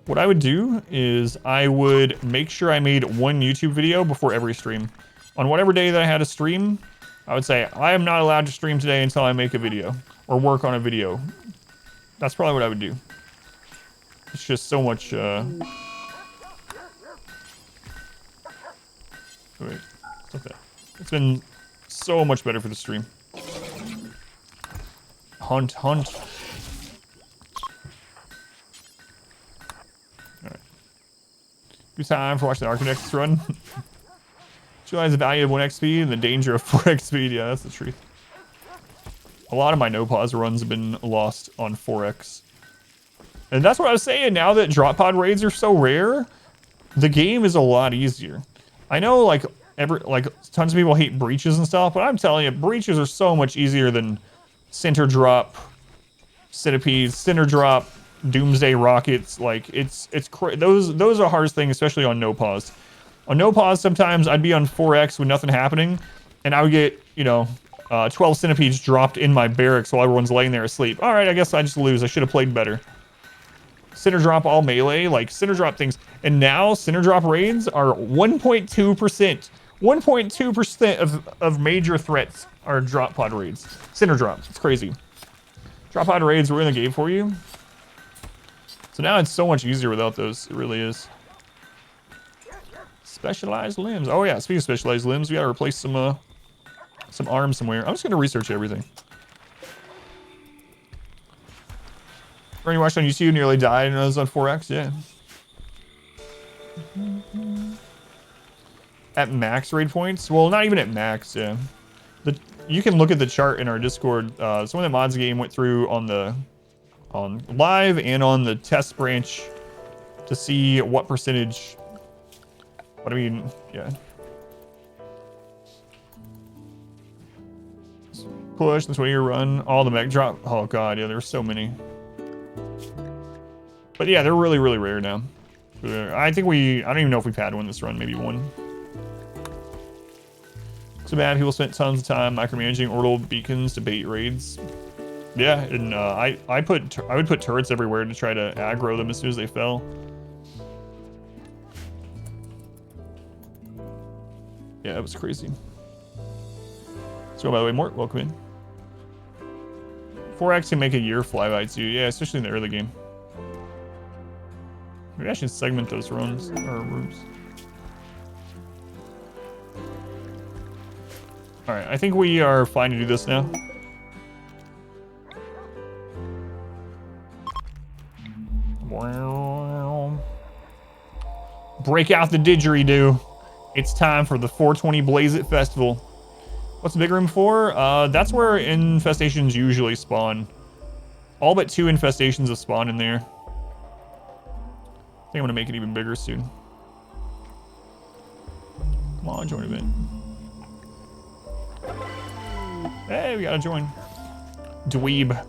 what I would do is I would make sure I made one YouTube video before every stream. On whatever day that I had a stream, I would say, I am not allowed to stream today until I make a video or work on a video. That's probably what I would do. It's just so much, wait. Okay. It's been so much better for the stream. Hunt. Alright. Good time for watching the Architects run. Realize the value of 1 XP and the danger of 4 XP. Yeah, that's the truth. A lot of my No Pause runs have been lost on 4X. And that's what I was saying. Now that drop pod raids are so rare, the game is a lot easier. I know, like, tons of people hate breaches and stuff, but I'm telling you, breaches are so much easier than center drop, centipedes, center drop, doomsday rockets. Like, those are hardest things, especially on No Pause. On No Pause, sometimes I'd be on 4X with nothing happening, and I would get, 12 centipedes dropped in my barracks while everyone's laying there asleep. All right, I guess I just lose. I should have played better. Center drop all melee, like center drop things. And now center drop raids are 1.2%. 1.2% of major threats are drop pod raids. Center drops. It's crazy. Drop pod raids were in the game for you. So now it's so much easier without those. It really is. Specialized limbs. Oh yeah, speaking of specialized limbs, we gotta replace some arms somewhere. I'm just gonna research everything. When you watched on YouTube, nearly died and I was on 4X, yeah. At max raid points? Well, not even at max, yeah. You can look at the chart in our Discord. Someone that mods the game went through on live and on the test branch to see what percentage. But I mean, yeah. Push, the 20-year run, all the mech drop. Oh god, yeah, there's so many. But yeah, they're really, really rare now. I don't even know if we've had one this run, maybe one. So bad people spent tons of time micromanaging orbital beacons to bait raids. Yeah, and I would put turrets everywhere to try to aggro them as soon as they fell. Yeah, it was crazy. So by the way, Mort, welcome in. 4X can make a year fly by too. Yeah, especially in the early game. Maybe I should segment those runs or rooms. All right, I think we are fine to do this now. Break out the didgeridoo. It's time for the 420 Blaze It Festival. What's the big room for? That's where infestations usually spawn. All but 2 infestations have spawned in there. I think I'm gonna make it even bigger soon. Come on, join event. Hey, we gotta join. Dweeb.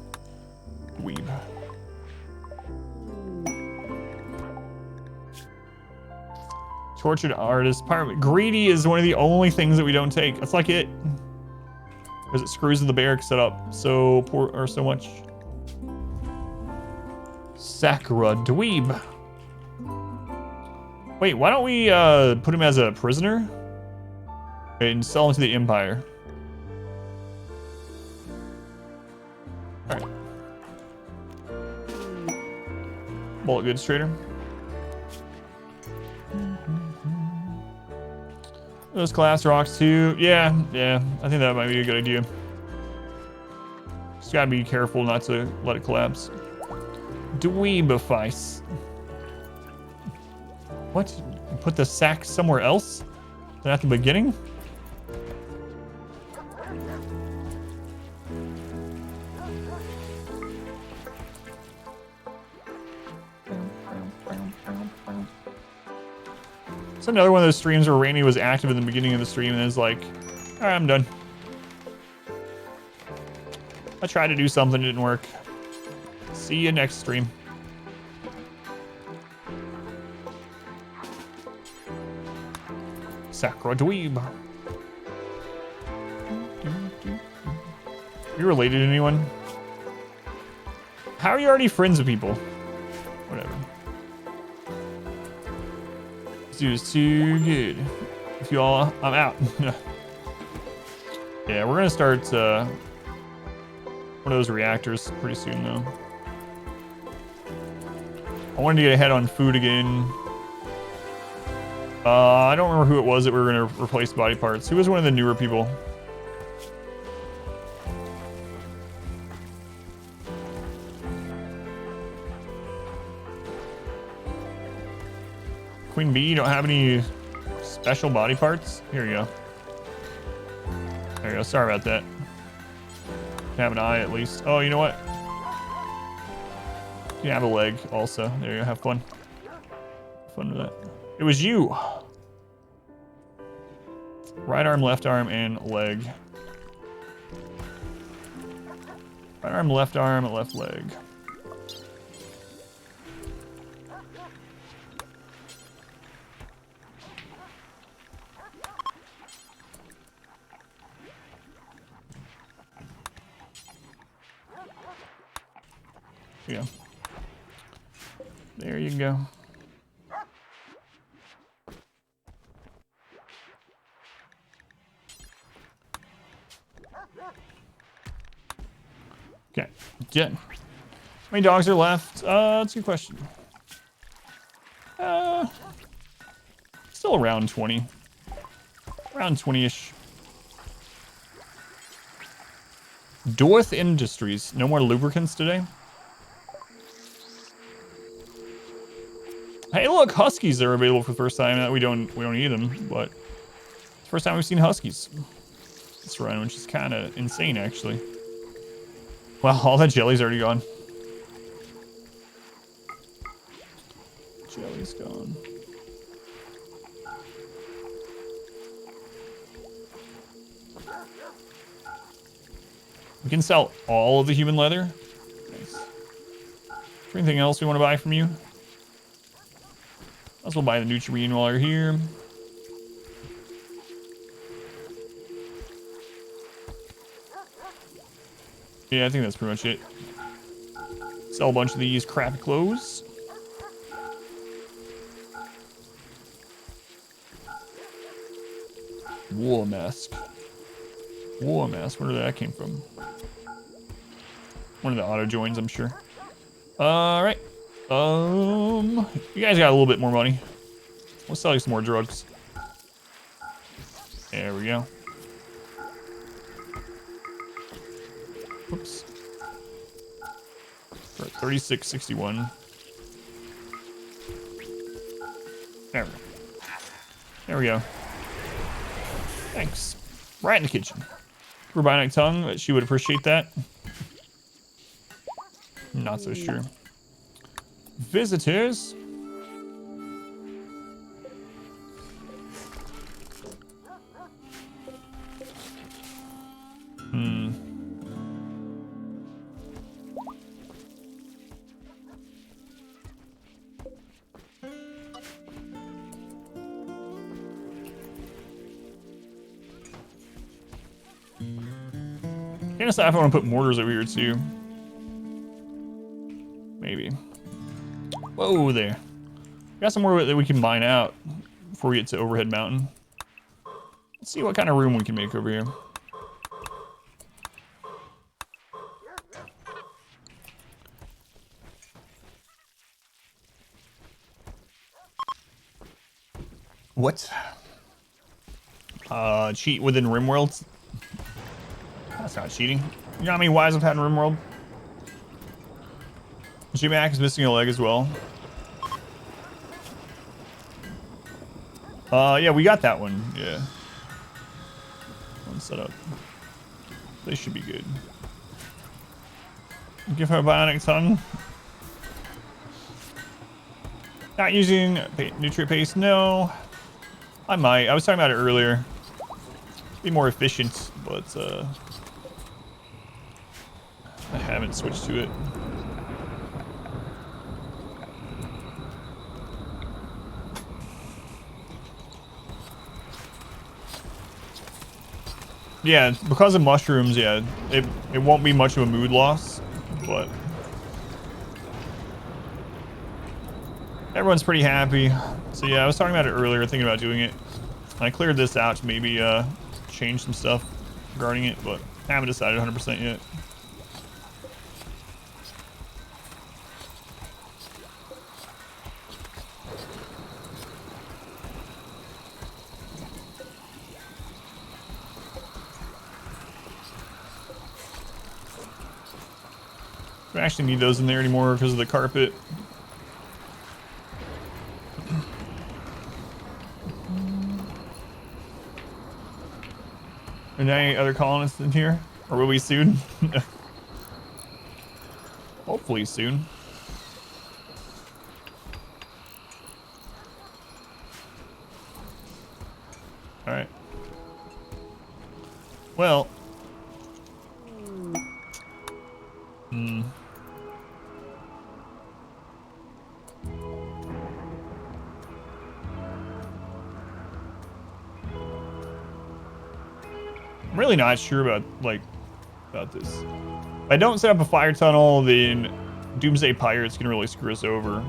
Tortured artist. Greedy is one of the only things that we don't take. That's like it. Because it screws with the barrack setup so much. Sakura Dweeb. Wait, why don't we put him as a prisoner and sell him to the Empire? Alright. Bullet goods trader. Those collapse rocks too. Yeah, I think that might be a good idea. Just gotta be careful not to let it collapse. Dweebifice. What? Put the sack somewhere else? that at the beginning? It's another one of those streams where Rainy was active in the beginning of the stream and is like, all right, I'm done. I tried to do something, it didn't work. See you next stream. Sacra Dweeb. You related to anyone? How are you already friends with people? Whatever. This dude is too good. If you all, I'm out. Yeah, we're gonna start one of those reactors pretty soon though. I wanted to get ahead on food again. I don't remember who it was that we were gonna replace body parts. Who was one of the newer people? Queen Bee, you don't have any special body parts? Here you go. There you go. Sorry about that. Have an eye at least. Oh, you know what? You can have a leg also. There you go. Have fun. Have fun with that. It was you. Right arm, left arm, and leg. Right arm, left leg. Yeah. There you go. Okay, Jen. How many dogs are left? That's a good question. Still around 20. Around 20-ish. Dorth Industries. No more lubricants today? Hey, look, Huskies are available for the first time. We don't eat them, but it's the first time we've seen Huskies this run, which is kind of insane, actually. Well, all that jelly's already gone. Jelly's gone. We can sell all of the human leather. Nice. Is there anything else we want to buy from you? Might as well buy the Nutrien while you're here. Yeah, I think that's pretty much it. Sell a bunch of these crappy clothes. War mask. War mask, where did that came from? One of the auto joins, I'm sure. Alright. You guys got a little bit more money. We'll sell you some more drugs. There we go. Whoops. For 36.61. There we go. There we go. Thanks. Right in the kitchen. Rabbinic tongue, but she would appreciate that. Not so sure. Visitors. Can't decide if I want to put mortars over here too. Maybe. Whoa there. Got some more that we can mine out before we get to Overhead Mountain. Let's see what kind of room we can make over here. What? Cheat within RimWorld? That's not cheating. You know how many wives I've had in RimWorld? J-Mac is missing a leg as well. Yeah, we got that one. Yeah. One set up. They should be good. Give her a bionic tongue. Not using nutrient paste, no. I might. I was talking about it earlier. Be more efficient, but I haven't switched to it. Yeah, because of mushrooms, yeah, it won't be much of a mood loss, but everyone's pretty happy. So yeah, I was talking about it earlier, thinking about doing it. I cleared this out to maybe change some stuff regarding it, but I haven't decided 100% yet. Don't actually need those in there anymore because of the carpet. Are there any other colonists in here? Or will we soon? Hopefully soon. Alright. Well. I'm really not sure about this. If I don't set up a fire tunnel, then Doomsday Pirate's gonna really screw us over.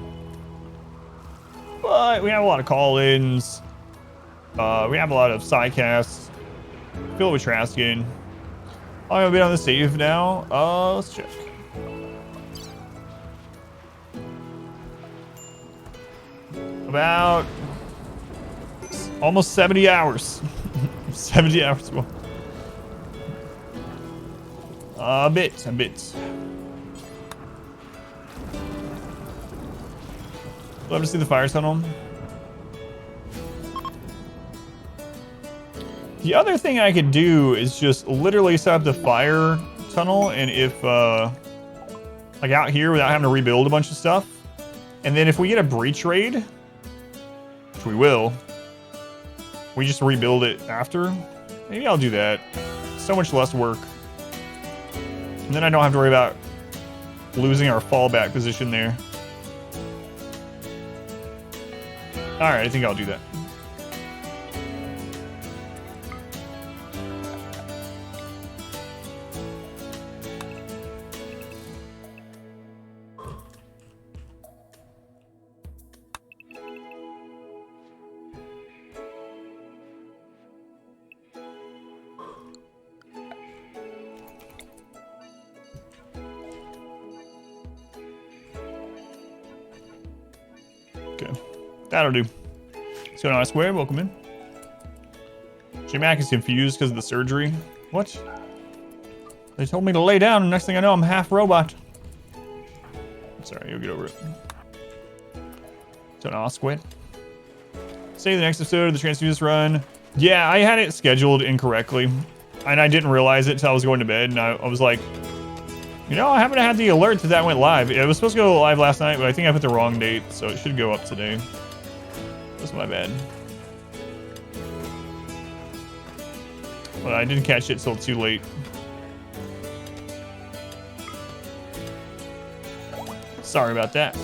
But we have a lot of call-ins. We have a lot of side casts. Fill it with Traskin. I'm gonna be on the save now. Let's check. About almost 70 hours. 70 hours more. A bit. Love to see the fire tunnel. The other thing I could do is just literally set up the fire tunnel, and if like out here without having to rebuild a bunch of stuff, and then if we get a breach raid, which we will, we just rebuild it after. Maybe I'll do that. So much less work. And then I don't have to worry about losing our fallback position there. Alright, I think I'll do that. Okay, that'll do. So now I swear, welcome in. J-Mac is confused because of the surgery. What? They told me to lay down, and next thing I know, I'm half robot. Sorry, you'll get over it. So now I'll squid. Say the next episode of the Transfuse run. Yeah, I had it scheduled incorrectly, and I didn't realize it until I was going to bed, and I was like, you know, I haven't had the alert that that went live. It was supposed to go live last night, but I think I put the wrong date, so it should go up today. That's my bad. But I didn't catch it till too late. Sorry about that.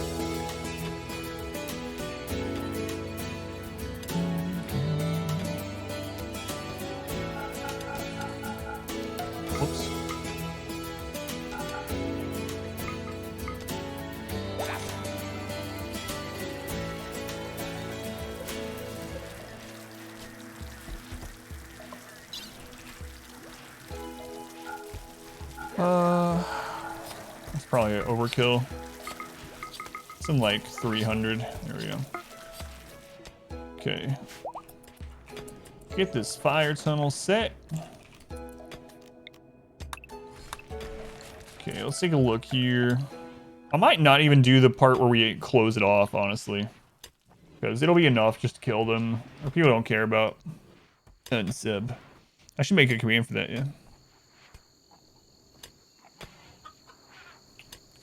Whoops. That's probably an overkill. It's in like 300. There we go. Okay. Get this fire tunnel set. Okay, let's take a look here. I might not even do the part where we close it off, honestly. Because it'll be enough just to kill them. Or people don't care about unsub. I should make a command for that, yeah.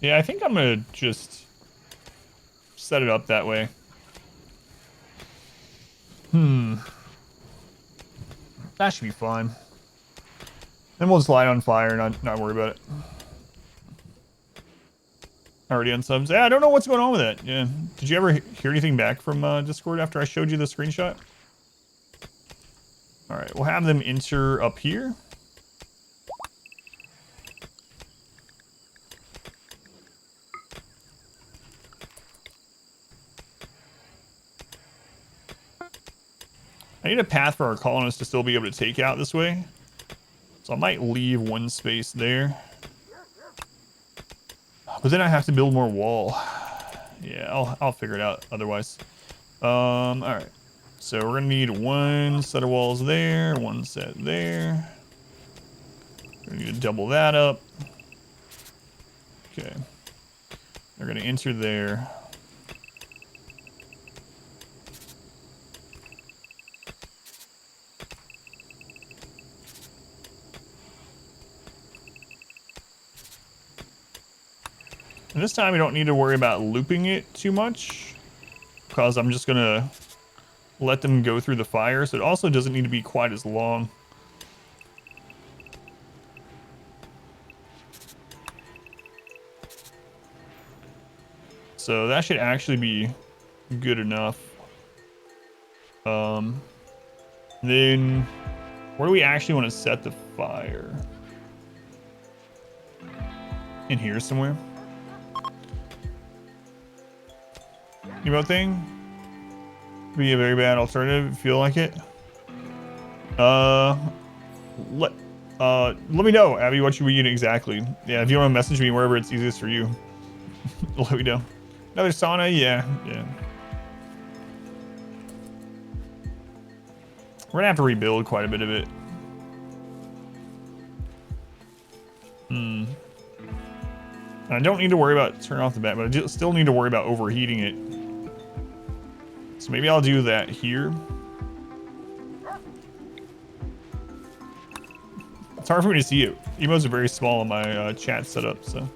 Yeah, I think I'm gonna just set it up that way. That should be fine. Then we'll just light on fire and not worry about it. Already on subs. Yeah, I don't know what's going on with that. Yeah. Did you ever hear anything back from Discord after I showed you the screenshot? All right, we'll have them enter up here. I need a path for our colonists to still be able to take out this way. So I might leave one space there. But then I have to build more wall. Yeah, I'll figure it out otherwise. All right. So we're gonna need one set of walls there, one set there. We're gonna need to double that up. Okay. They're gonna enter there. And this time we don't need to worry about looping it too much, because I'm just gonna let them go through the fire, so it also doesn't need to be quite as long. So that should actually be good enough. Then where do we actually want to set the fire? In here somewhere. Emote thing? Be a very bad alternative, feel like it. Let me know, Abby, what you read exactly. Yeah, if you want to message me wherever it's easiest for you, let me know. Another sauna, yeah. We're gonna have to rebuild quite a bit of it. I don't need to worry about turning off the bat, but I still need to worry about overheating it. So maybe I'll do that here. It's hard for me to see it. Emotes are very small in my chat setup, so.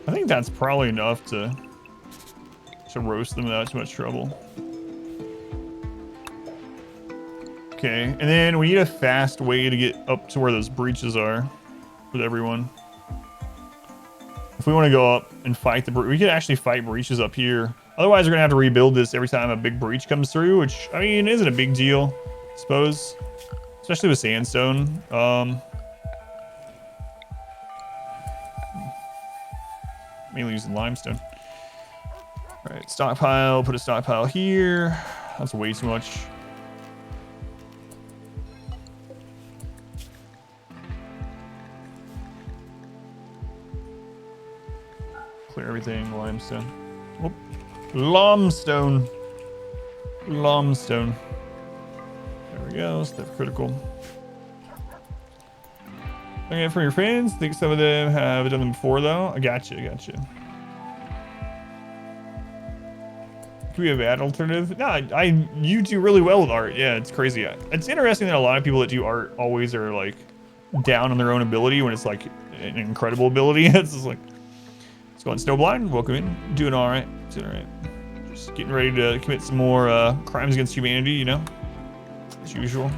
I think that's probably enough to roast them without too much trouble. Okay, and then we need a fast way to get up to where those breaches are with everyone. If we want to go up and fight we could actually fight breaches up here. Otherwise, we're gonna have to rebuild this every time a big breach comes through, which, I mean, isn't a big deal, I suppose. Especially with sandstone. Mainly using limestone. All right, stockpile, put a stockpile here. That's way too much. Clear everything, limestone. Whoop. Limestone. Limestone. There we go, stuff critical. Okay, for your friends, I think some of them have done them before though. I gotcha. Could we have bad alternative? No, you do really well with art. Yeah, it's crazy. It's interesting that a lot of people that do art always are like down on their own ability when it's like an incredible ability. It's just like, let's go on Snowblind. Welcome in. Doing all right. Just getting ready to commit some more crimes against humanity, you know, as usual.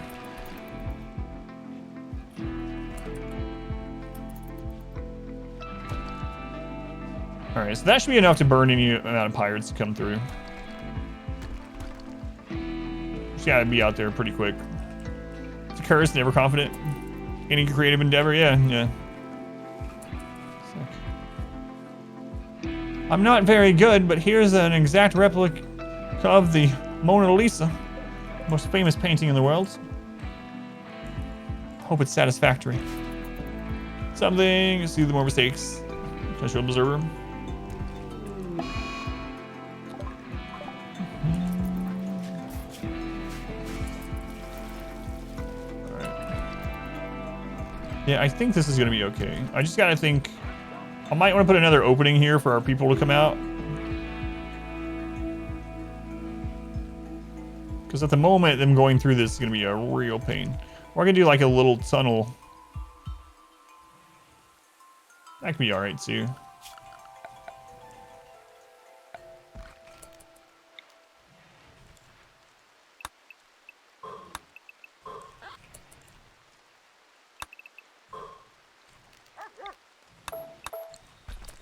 All right, so that should be enough to burn any amount of pirates to come through. Just gotta be out there pretty quick. It's a curse, never confident. Any creative endeavor, yeah. I'm not very good, but here's an exact replica of the Mona Lisa, most famous painting in the world. Hope it's satisfactory. Something, see the more mistakes. Potential observer. Yeah, I think this is gonna be okay. I just gotta think. I might want to put another opening here for our people to come out. Because at the moment, them going through this is gonna be a real pain. We're gonna do like a little tunnel. That could be alright too.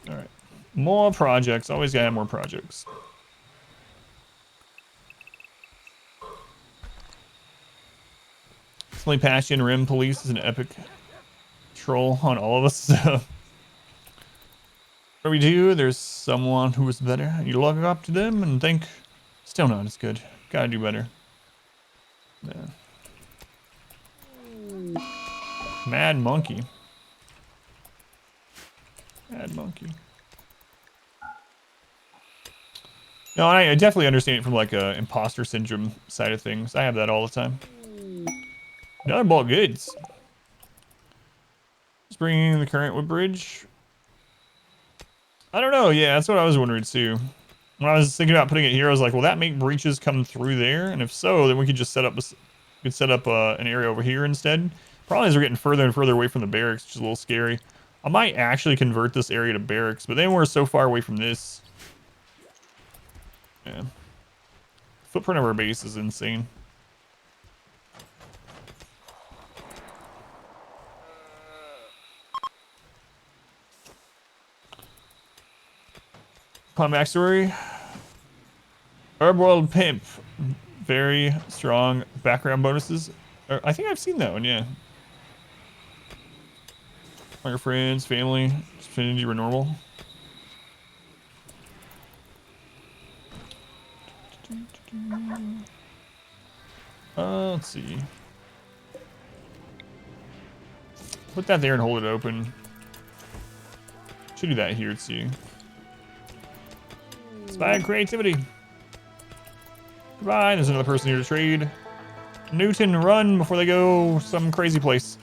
Alright. More projects. Always gotta have more projects. Passion Rim Police is an epic troll on all of us. What do we do? There's someone who is better. You look up to them and think, still not as good. Gotta do better. Yeah. Mad Monkey. Mad Monkey. No, I definitely understand it from like a imposter syndrome side of things. I have that all the time. Another bulk goods. Just bringing the current wood bridge. I don't know. Yeah, that's what I was wondering too. When I was thinking about putting it here, I was like, will that make breaches come through there? And if so, then we could just set up an area over here instead. Problem is we're getting further and further away from the barracks, which is a little scary. I might actually convert this area to barracks, but then we're so far away from this. Yeah. Footprint of our base is insane. Upon backstory. RimWorld Pimp. Very strong background bonuses. I think I've seen that one, yeah. All your friends, family, just pretending you were normal. Let's see. Put that there and hold it open. Should do that here too. Inspired creativity. Goodbye. There's another person here to trade. Newton, run before they go some crazy place.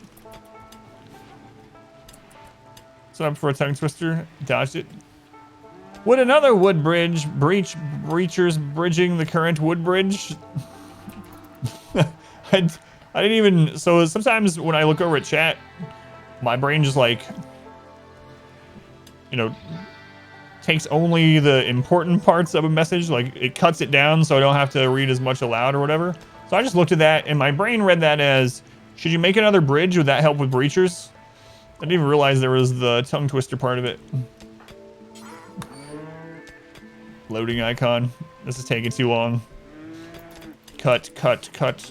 Set up for a tongue twister. Dodged it. Would another wood bridge breachers bridging the current wood bridge? I didn't even. So sometimes when I look over at chat, my brain just like, you know, takes only the important parts of a message. Like it cuts it down so I don't have to read as much aloud or whatever. So I just looked at that and my brain read that as, should you make another bridge? Would that help with breachers? I didn't even realize there was the tongue twister part of it. Loading icon. This is taking too long. Cut, cut, cut.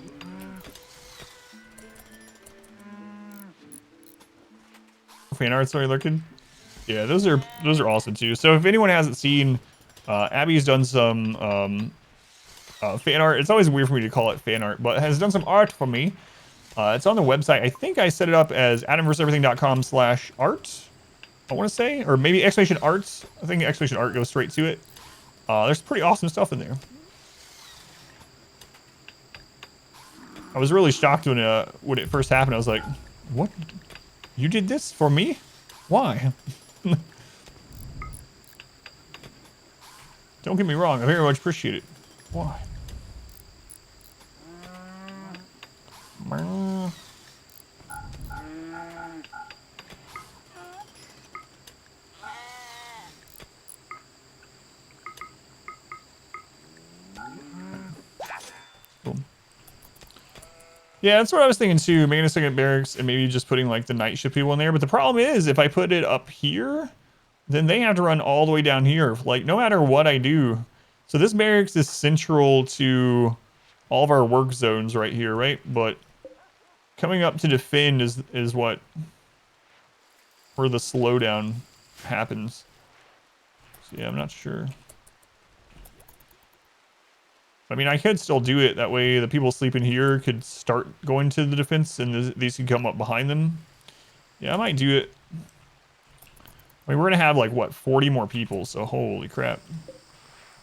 Fan arts are looking. Yeah, those are awesome too. So if anyone hasn't seen, Abby's done some fan art. It's always weird for me to call it fan art, but has done some art for me. It's on the website. I think I set it up as adamverseverything.com/art. I want to say, or maybe exclamation arts. I think exclamation art goes straight to it. There's pretty awesome stuff in there. I was really shocked when it first happened. I was like, "What? You did this for me? Why?" Don't get me wrong. I very much appreciate it. Why? Boom. Yeah, that's what I was thinking too. Making a second barracks and maybe just putting like the night shift people in there. But the problem is if I put it up here, then they have to run all the way down here. Like no matter what I do. So this barracks is central to all of our work zones right here, right? But coming up to defend is where the slowdown happens. So yeah, I'm not sure. I mean, I could still do it. That way the people sleeping here could start going to the defense and these can come up behind them. Yeah, I might do it. I mean, we're going to have like, what, 40 more people. So holy crap.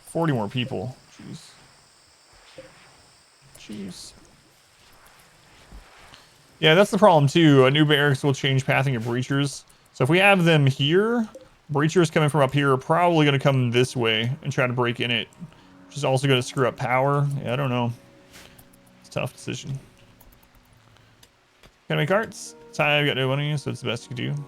40 more people. Jeez. Jeez. Yeah, that's the problem too. New barracks will change pathing of breachers. So if we have them here, breachers coming from up here are probably going to come this way and try to break in it, which is also going to screw up power. Yeah, I don't know. It's a tough decision. Can I make carts? I've got no money, so it's the best you can do.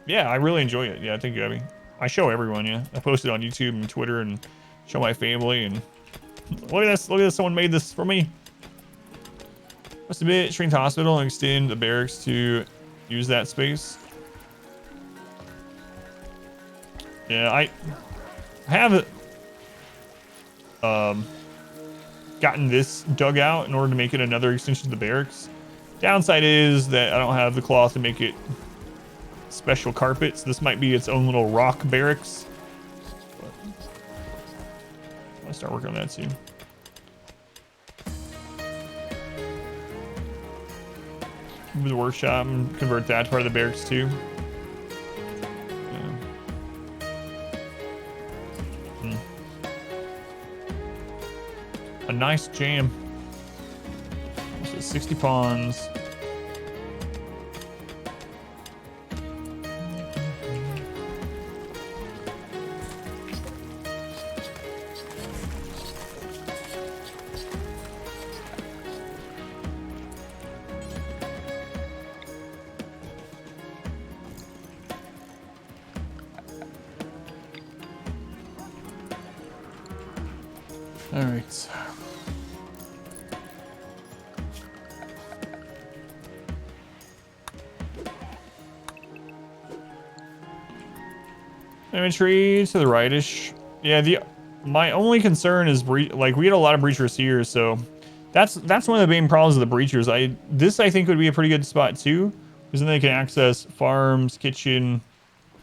Yeah, I really enjoy it. Yeah, thank you, Abby. I show everyone, yeah. I post it on YouTube and Twitter and show my family. And look at this. Look at this. Someone made this for me. Must admit, shrink the hospital and extend the barracks to use that space. Yeah, I have gotten this dug out in order to make it another extension to the barracks. Downside is that I don't have the cloth to make it special carpets. This might be its own little rock barracks. But I'll start working on that soon. Move the workshop and convert that to part of the barracks too. Yeah. A nice jam. 60 pawns. All right. Infantry to the rightish. Yeah, my only concern is like we had a lot of breachers here, so that's one of the main problems of the breachers. This I think would be a pretty good spot too, because then they can access farms, kitchen,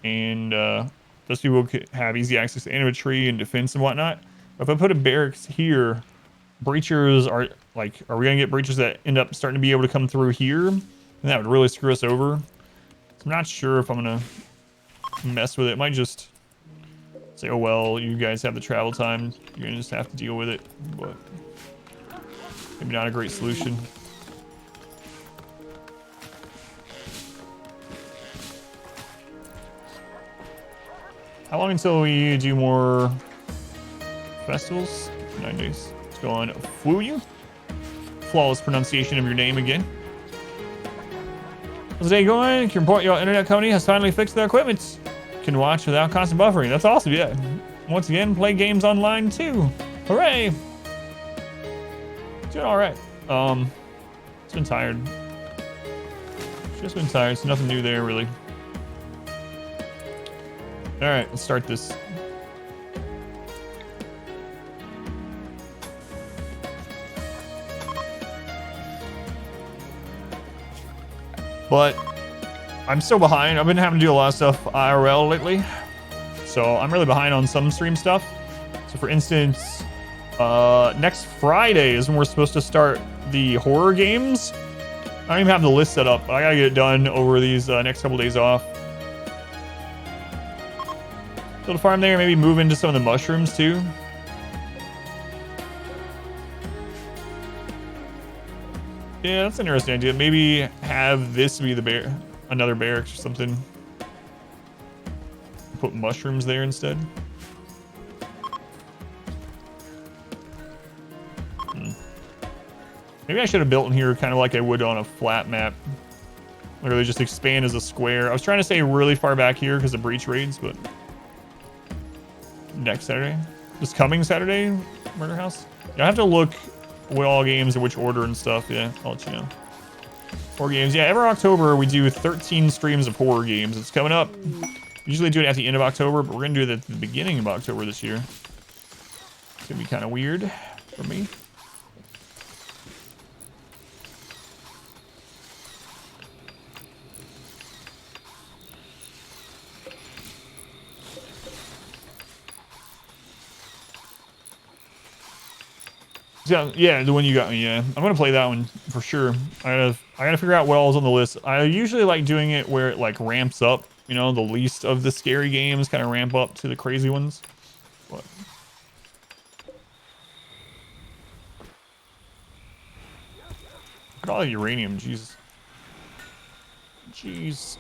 and those people could have easy access to infantry and defense and whatnot. But if I put a barracks here, breachers are we gonna get breachers that end up starting to be able to come through here, and that would really screw us over. So I'm not sure if I'm gonna mess with it. Might just say, oh well, you guys have the travel time, you're gonna just have to deal with it, but maybe not a great solution. How long until we do more festivals? 9 days. Let's go on Fuyu. Flawless pronunciation of your name again. How's the day going? Can report your internet company has finally fixed their equipment. Can watch without constant buffering. That's awesome, yeah. Once again, play games online too. Hooray! Doing all right. It's been tired. Just been tired. So nothing new there really. All right, let's start this. But I'm still behind. I've been having to do a lot of stuff IRL lately. So I'm really behind on some stream stuff. So for instance, next Friday is when we're supposed to start the horror games. I don't even have the list set up, but I gotta get it done over these next couple days off. Build a farm there, maybe move into some of the mushrooms too. Yeah, that's an interesting idea. Maybe have this be the another barracks or something. Put mushrooms there instead. Maybe I should have built in here kind of like I would on a flat map. Literally just expand as a square. I was trying to stay really far back here because of breach raids, but next Saturday, this coming Saturday, Murder House. Yeah, I have to look with all games in which order and stuff. Yeah, I'll let you know. Horror games. Yeah, every October we do 13 streams of horror games. It's coming up. Usually do it at the end of October, but we're gonna do it at the beginning of October this year. It's gonna be kind of weird for me. Yeah, the one you got me. Yeah, I'm gonna play that one for sure. I gotta figure out what all is on the list. I usually like doing it where it like ramps up. You know, the least of the scary games kind of ramp up to the crazy ones. But Look at all the uranium, Jesus. Jeez.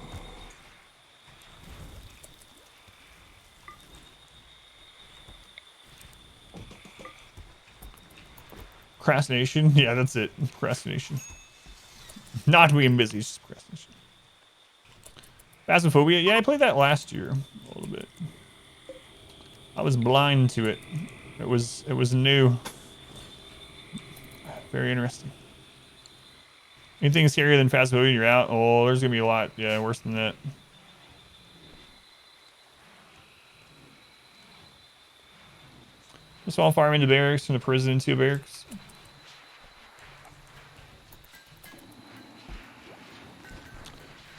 Procrastination? Yeah, that's it. Procrastination. Not being busy, it's just procrastination. Phasmophobia? Yeah, I played that last year a little bit. I was blind to it. It was new. Very interesting. Anything scarier than Phasmophobia, you're out? Oh, there's gonna be a lot. Yeah, worse than that. Just all farm into barracks, from the prison into a barracks.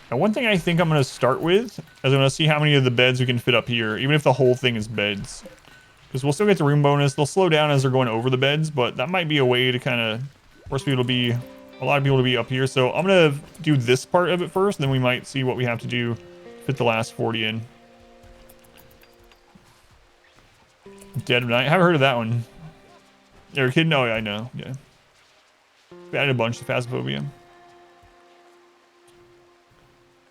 Now, one thing I think I'm going to start with is I'm going to see how many of the beds we can fit up here, even if the whole thing is beds. Because we'll still get the room bonus. They'll slow down as they're going over the beds, but that might be a way to kind of force people to be, a lot of people to be up here. So I'm going to do this part of it first, and then we might see what we have to do to fit the last 40 in. Dead of Night. I haven't heard of that one. You're a kid? No, yeah, I know. Yeah. We added a bunch to Phasmophobia.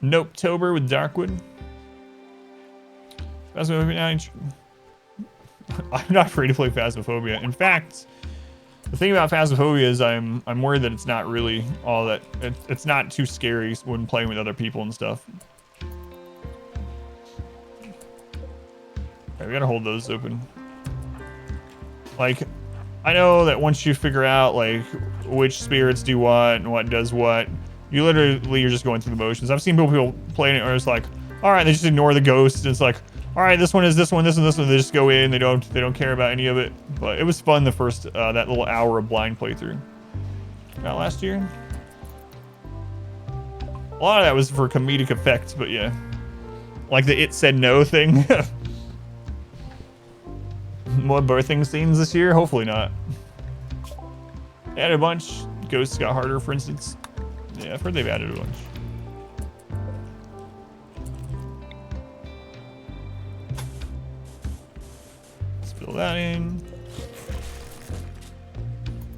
Nope-tober with Darkwood. Phasmophobia. I'm not afraid to play Phasmophobia. In fact, the thing about Phasmophobia is I'm worried that it's not really all that. It's not too scary when playing with other people and stuff. Okay, we gotta hold those open. Like, I know that once you figure out like which spirits do what and what does what, you literally are just going through the motions. I've seen people playing it where it's like, all right, they just ignore the ghosts. And it's like, all right, this one is this one, this one, this one. They just go in. They don't care about any of it. But it was fun the first that little hour of blind playthrough. Not last year. A lot of that was for comedic effects, but yeah, like the "it said no" thing. More birthing scenes this year? Hopefully not. They added a bunch. Ghosts got harder, for instance. Yeah, I've heard they've added a bunch. Let's fill that in.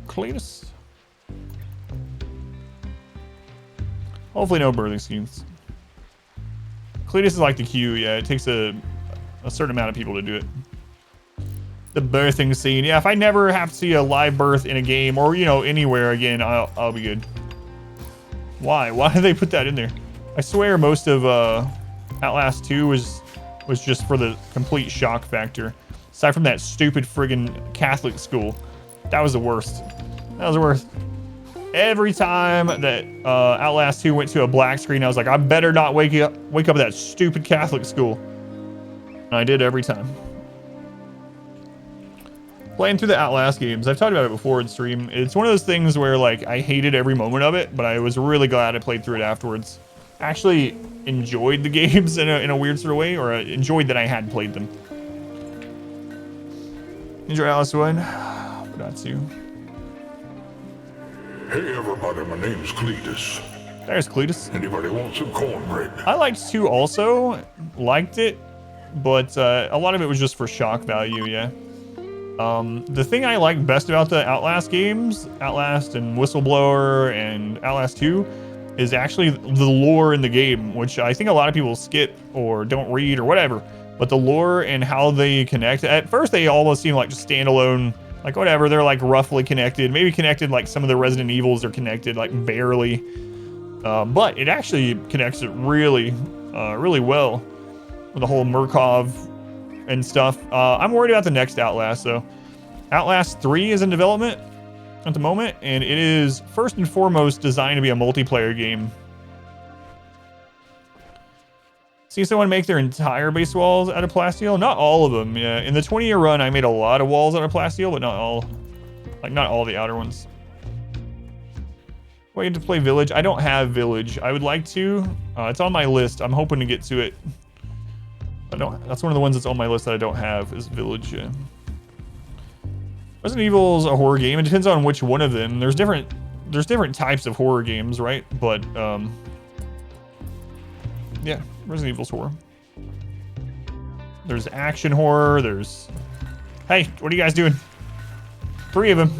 Cletus. Hopefully no birthing scenes. Cletus is like the queue, yeah. It takes a certain amount of people to do it. The birthing scene. Yeah, if I never have to see a live birth in a game or, you know, anywhere again, I'll be good. Why? Why did they put that in there? I swear most of Outlast 2 was just for the complete shock factor. Aside from that stupid friggin' Catholic school. That was the worst. That was the worst. Every time that Outlast 2 went to a black screen, I was like, I better not wake up at that stupid Catholic school. And I did every time. Playing through the Outlast games, I've talked about it before in stream. It's one of those things where like I hated every moment of it, but I was really glad I played through it afterwards. Actually enjoyed the games in a weird sort of way, or enjoyed that I had played them. Enjoy Outlast 1, but not 2. Hey everybody, my name's Cletus. There's Cletus. Anybody want some cornbread? I liked 2 also, liked it, but a lot of it was just for shock value, yeah. The thing I like best about the Outlast games, Outlast and Whistleblower and Outlast 2, is actually the lore in the game, which I think a lot of people skip or don't read or whatever. But the lore and how they connect, at first they almost seem like just standalone, like whatever, they're like roughly connected, maybe connected like some of the Resident Evils are connected, like barely. But it actually connects it really, really well with the whole Murkov and stuff. I'm worried about the next Outlast though. Outlast 3 is in development at the moment, and it is first and foremost designed to be a multiplayer game. See someone make their entire base walls out of plasteel? Not all of them, yeah. In the 20-year run, I made a lot of walls out of plasteel, but not all. Like, not all the outer ones. Waiting to play Village. I don't have Village. I would like to. It's on my list. I'm hoping to get to it. That's one of the ones that's on my list that I don't have, is Village, yeah. Resident Evil is a horror game. It depends on which one of them. There's different types of horror games, right? But yeah, Resident Evil's horror. There's action horror. There's, hey, what are you guys doing? 3 of them.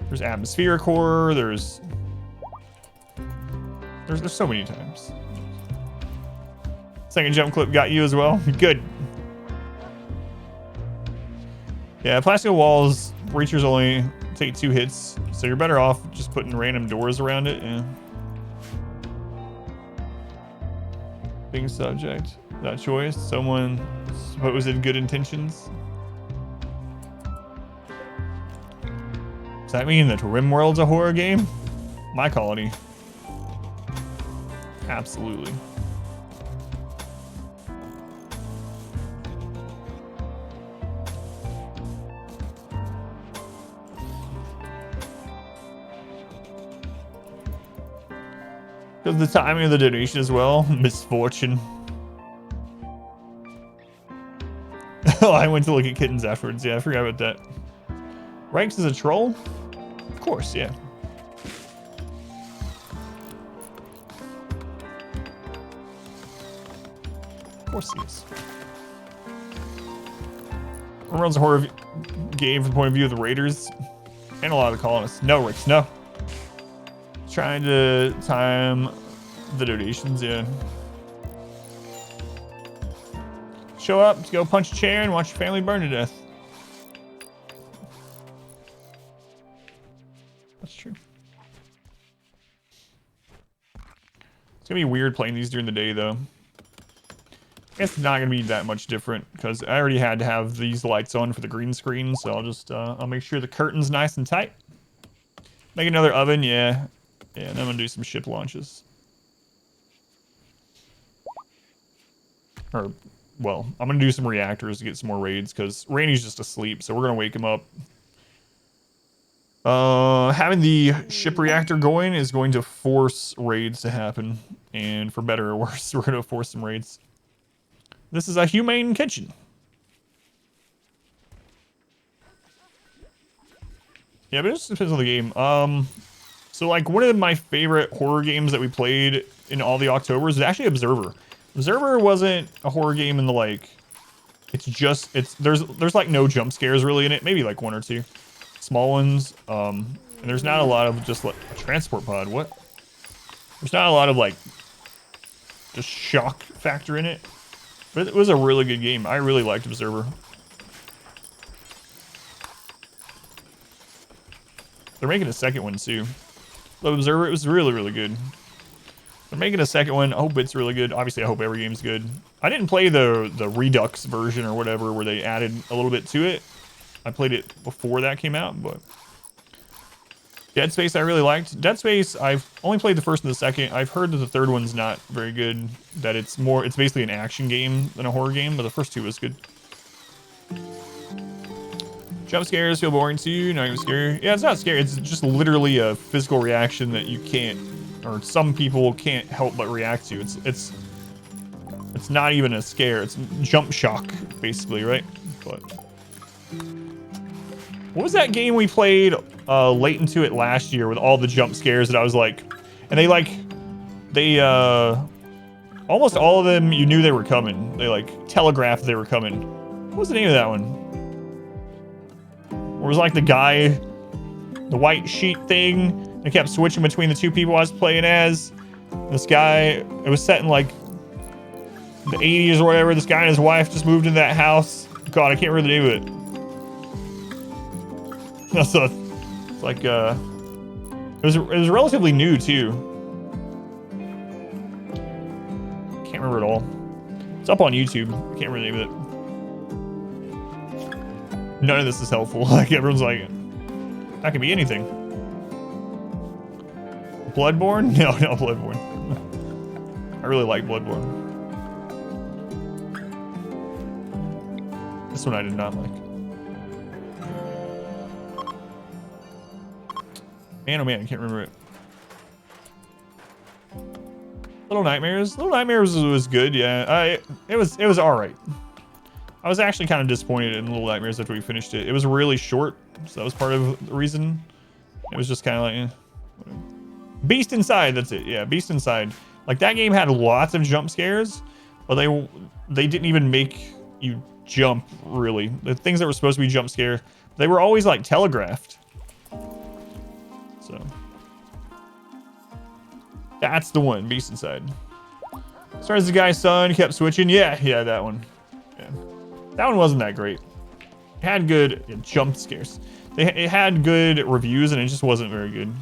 There's atmospheric horror. There's There's so many times. Second jump clip got you as well. Good. Yeah, plastic walls, breachers only take 2 hits, so you're better off just putting random doors around it. Yeah. Being subject, that choice, someone supposed good intentions. Does that mean that RimWorld's a horror game? My colony. Absolutely. Because the timing of the donation as well. Misfortune. Oh, I went to look at kittens afterwards. Yeah, I forgot about that. Ranks as a troll? Of course, yeah. Of course he is. Runs a horror game from the point of view of the raiders and a lot of the colonists. No, Ricks, no. Trying to time the donations, yeah. Show up to go punch a chair and watch your family burn to death. That's true. It's gonna be weird playing these during the day, though. It's not gonna be that much different because I already had to have these lights on for the green screen, so I'll just I'll make sure the curtain's nice and tight. Make another oven, yeah. Yeah, and then I'm gonna do some ship launches. Or, well, I'm gonna do some reactors to get some more raids because Rainey's just asleep, so we're gonna wake him up. Having the ship reactor going is going to force raids to happen, and for better or worse, we're gonna force some raids. This is a humane kitchen. Yeah, but it just depends on the game. So like one of my favorite horror games that we played in all the Octobers is actually Observer. Observer wasn't a horror game in the like, there's like no jump scares really in it, maybe like 1 or 2 small ones. And there's not a lot of just like a transport pod. What? There's not a lot of like just shock factor in it. But it was a really good game. I really liked Observer. They're making a second one too. The Observer, it was really, really good. They're making a second one. I hope it's really good. Obviously, I hope every game's good. I didn't play the Redux version or whatever where they added a little bit to it. I played it before that came out, but Dead Space I really liked. Dead Space, I've only played the first and the second. I've heard that the third one's not very good. That it's basically an action game than a horror game, but the first 2 was good. Jump scares feel boring to you? Not even scary? Yeah, it's not scary. It's just literally a physical reaction that you can't, or some people can't help but react to. It's not even a scare. It's jump shock, basically, right? But what was that game we played late into it last year with all the jump scares that I was like, and they almost all of them you knew they were coming. They like telegraphed they were coming. What was the name of that one? It was like the guy, the white sheet thing. I kept switching between the 2 people I was playing as. This guy, it was set in like the 80s or whatever. This guy and his wife just moved into that house. God, I can't remember the name of it. It's like it was relatively new too. Can't remember it all. It's up on YouTube. I can't remember the name of it. None of this is helpful. Like everyone's like, that could be anything. Bloodborne? No, not Bloodborne. I really like Bloodborne. This one I did not like. Man, oh man, I can't remember it. Little Nightmares. Little Nightmares was good, yeah. It was all right. I was actually kind of disappointed in Little Nightmares after we finished it. It was really short, so that was part of the reason. It was just kind of like, whatever. Beast Inside, that's it. Yeah, Beast Inside. Like that game had lots of jump scares, but they didn't even make you jump really. The things that were supposed to be jump scare, they were always like telegraphed. So That's the one, Beast Inside. Started as the guy's son, kept switching. Yeah, that one. Yeah. That one wasn't that great. It had good jump scares. It had good reviews, and it just wasn't very good.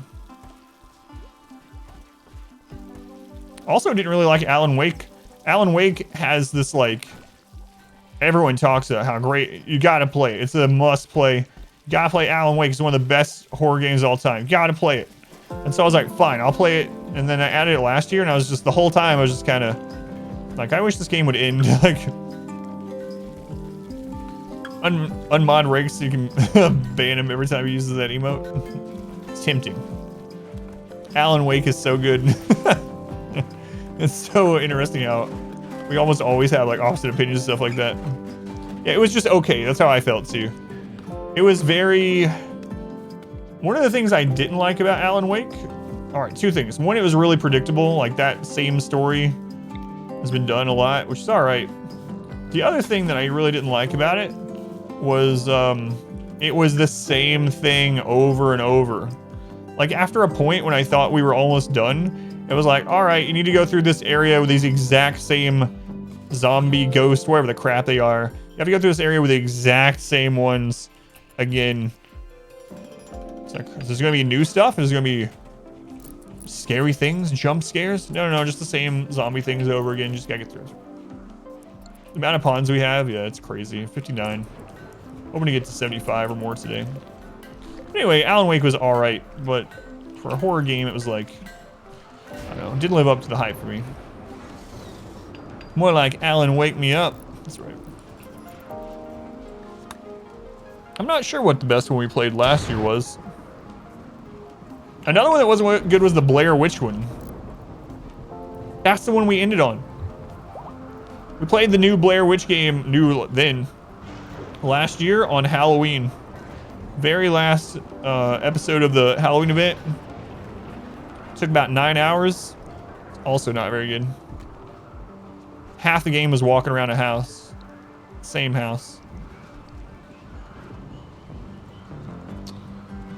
Also, didn't really like Alan Wake. Alan Wake has this, like, everyone talks about how great. You gotta play it. It's a must play. You gotta play Alan Wake. It's one of the best horror games of all time. You gotta play it. And so I was like, fine, I'll play it. And then I added it last year, and I was just, the whole time, I was just kind of like, I wish this game would end. Like, unmod Rigs so you can ban him every time he uses that emote. It's tempting. Alan Wake is so good. It's so interesting how we almost always have like opposite opinions and stuff like that. Yeah, it was just okay. That's how I felt too. It was very... One of the things I didn't like about Alan Wake... Alright, two things. One, it was really predictable. Like, that same story has been done a lot, which is alright. The other thing that I really didn't like about it was it was the same thing over and over. Like, after a point when I thought we were almost done, it was like, alright, you need to go through this area with these exact same zombie, ghost, whatever the crap they are. You have to go through this area with the exact same ones again. It's like, is this gonna be new stuff? Is it gonna be scary things, jump scares? No, just the same zombie things over again. You just gotta get through it. The amount of pawns we have, yeah, it's crazy. 59. Hoping to get to 75 or more today. Anyway, Alan Wake was alright, but for a horror game, it was like, I don't know, it didn't live up to the hype for me. More like Alan Wake Me Up. That's right. I'm not sure what the best one we played last year was. Another one that wasn't good was the Blair Witch one. That's the one we ended on. We played the new Blair Witch game, last year on Halloween. Very last episode of the Halloween event. Took about 9 hours. Also not very good. Half the game was walking around a house. Same house.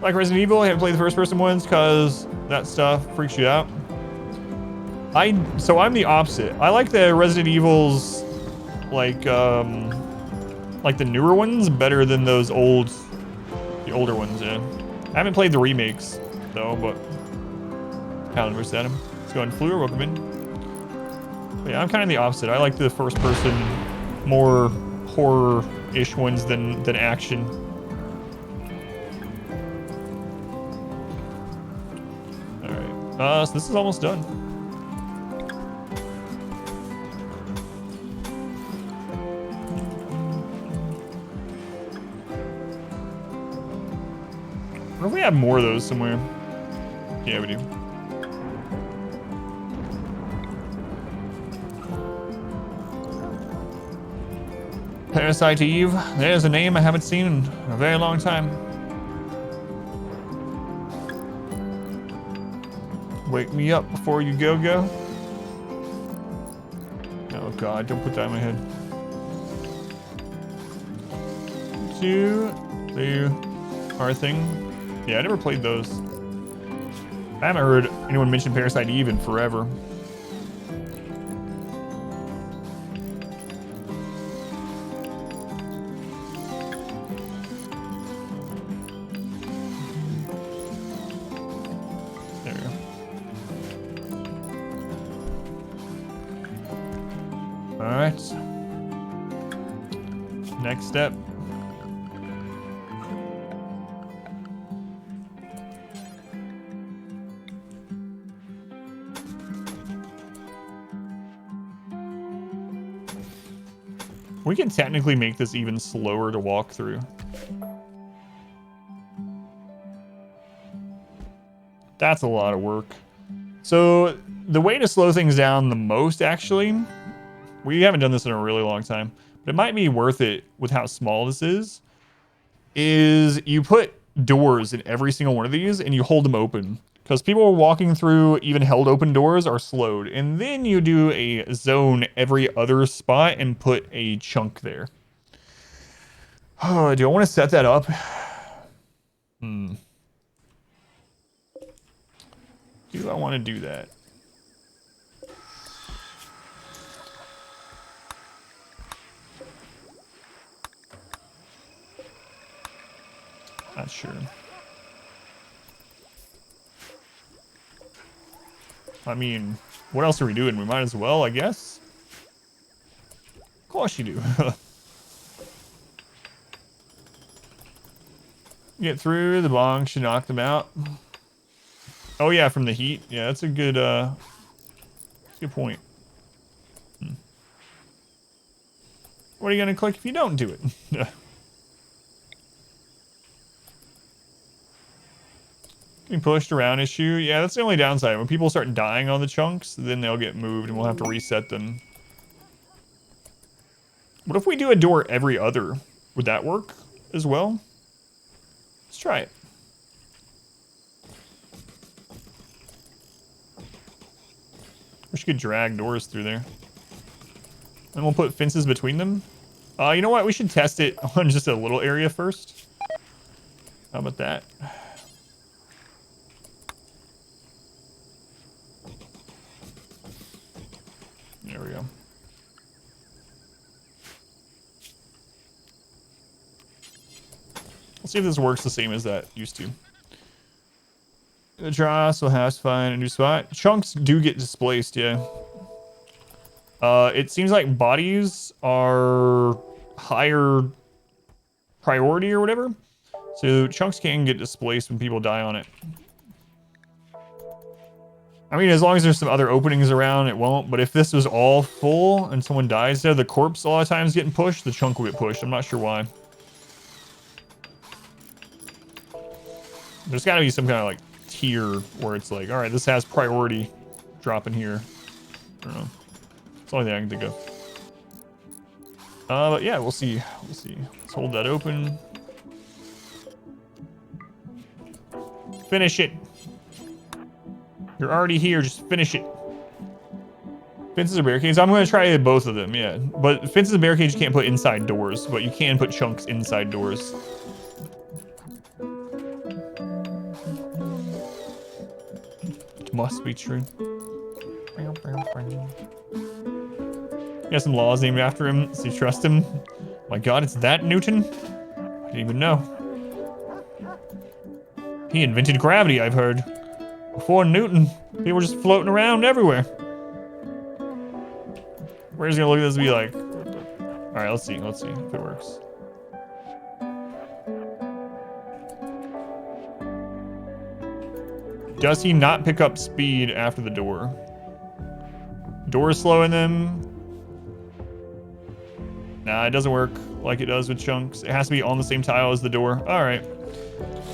Like Resident Evil, I haven't played the first person ones because that stuff freaks you out. So I'm the opposite. I like the Resident Evils, like the newer ones better than those the older ones, yeah. I haven't played the remakes though, but Paladin vs. Adam. Let's go ahead and flew or Rocketman. But yeah, I'm kind of the opposite. I like the first person, more horror-ish ones than action. So this is almost done. What if we have more of those somewhere? Yeah, we do. Parasite Eve. There's a name I haven't seen in a very long time. Wake me up before you go. Oh god, don't put that in my head. Do our thing. Yeah, I never played those. I haven't heard anyone mention Parasite Eve in forever. Next step. We can technically make this even slower to walk through. That's a lot of work. So the way to slow things down the most, actually, we haven't done this in a really long time, but it might be worth it with how small this is you put doors in every single one of these and you hold them open. Because people walking through even held open doors are slowed. And then you do a zone every other spot and put a chunk there. Oh, do I want to set that up? Do I want to do that? Not sure. I mean, what else are we doing? We might as well, I guess. Of course you do. Get through the bong should knock them out. Oh yeah, from the heat. Yeah, that's a good point. What are you gonna click if you don't do it? Getting pushed around issue. Yeah, that's the only downside. When people start dying on the chunks, then they'll get moved and we'll have to reset them. What if we do a door every other? Would that work as well? Let's try it. Wish you could drag doors through there. And we'll put fences between them. You know what? We should test it on just a little area first. How about that? There we go. Let's see if this works the same as that used to. The draw, so has to find a new spot. Chunks do get displaced, yeah. It seems like bodies are higher priority or whatever. So chunks can get displaced when people die on it. I mean, as long as there's some other openings around, it won't. But if this was all full and someone dies there, the corpse a lot of times getting pushed, the chunk will get pushed. I'm not sure why. There's got to be some kind of like tier where it's like, all right, this has priority. Drop in here. I don't know. It's the only thing I can think of. But yeah, we'll see. We'll see. Let's hold that open. Finish it. You're already here. Just finish it. Fences or barricades? I'm going to try both of them, yeah. But fences and barricades you can't put inside doors, but you can put chunks inside doors. It must be true. He has some laws named after him, so you trust him. My god, it's that Newton? I didn't even know. He invented gravity, I've heard. Before Newton, people were just floating around everywhere. We're just gonna look at this and be like, alright, let's see if it works. Does he not pick up speed after the door? Door is slowing them. Nah, it doesn't work like it does with chunks. It has to be on the same tile as the door. Alright.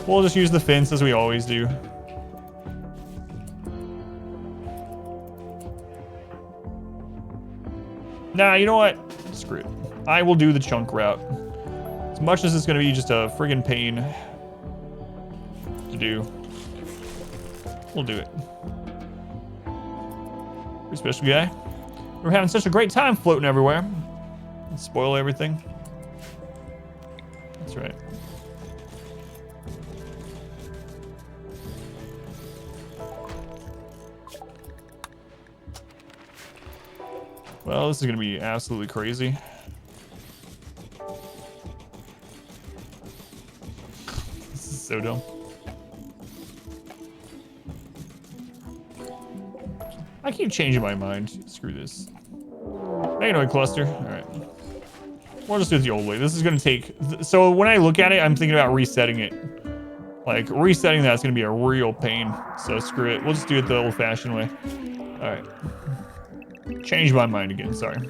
We'll just use the fence as we always do. Nah, you know what? Screw it. I will do the chunk route. As much as it's going to be just a friggin' pain to do. We'll do it. Pretty special guy. We're having such a great time floating everywhere. Let's spoil everything. That's right. Well, this is going to be absolutely crazy. This is so dumb. I keep changing my mind. Screw this. Magnoid cluster. Alright. We'll just do it the old way. This is going to take... So when I look at it, I'm thinking about resetting it. Like, resetting that's going to be a real pain. So screw it. We'll just do it the old-fashioned way. Alright. Changed my mind again, sorry.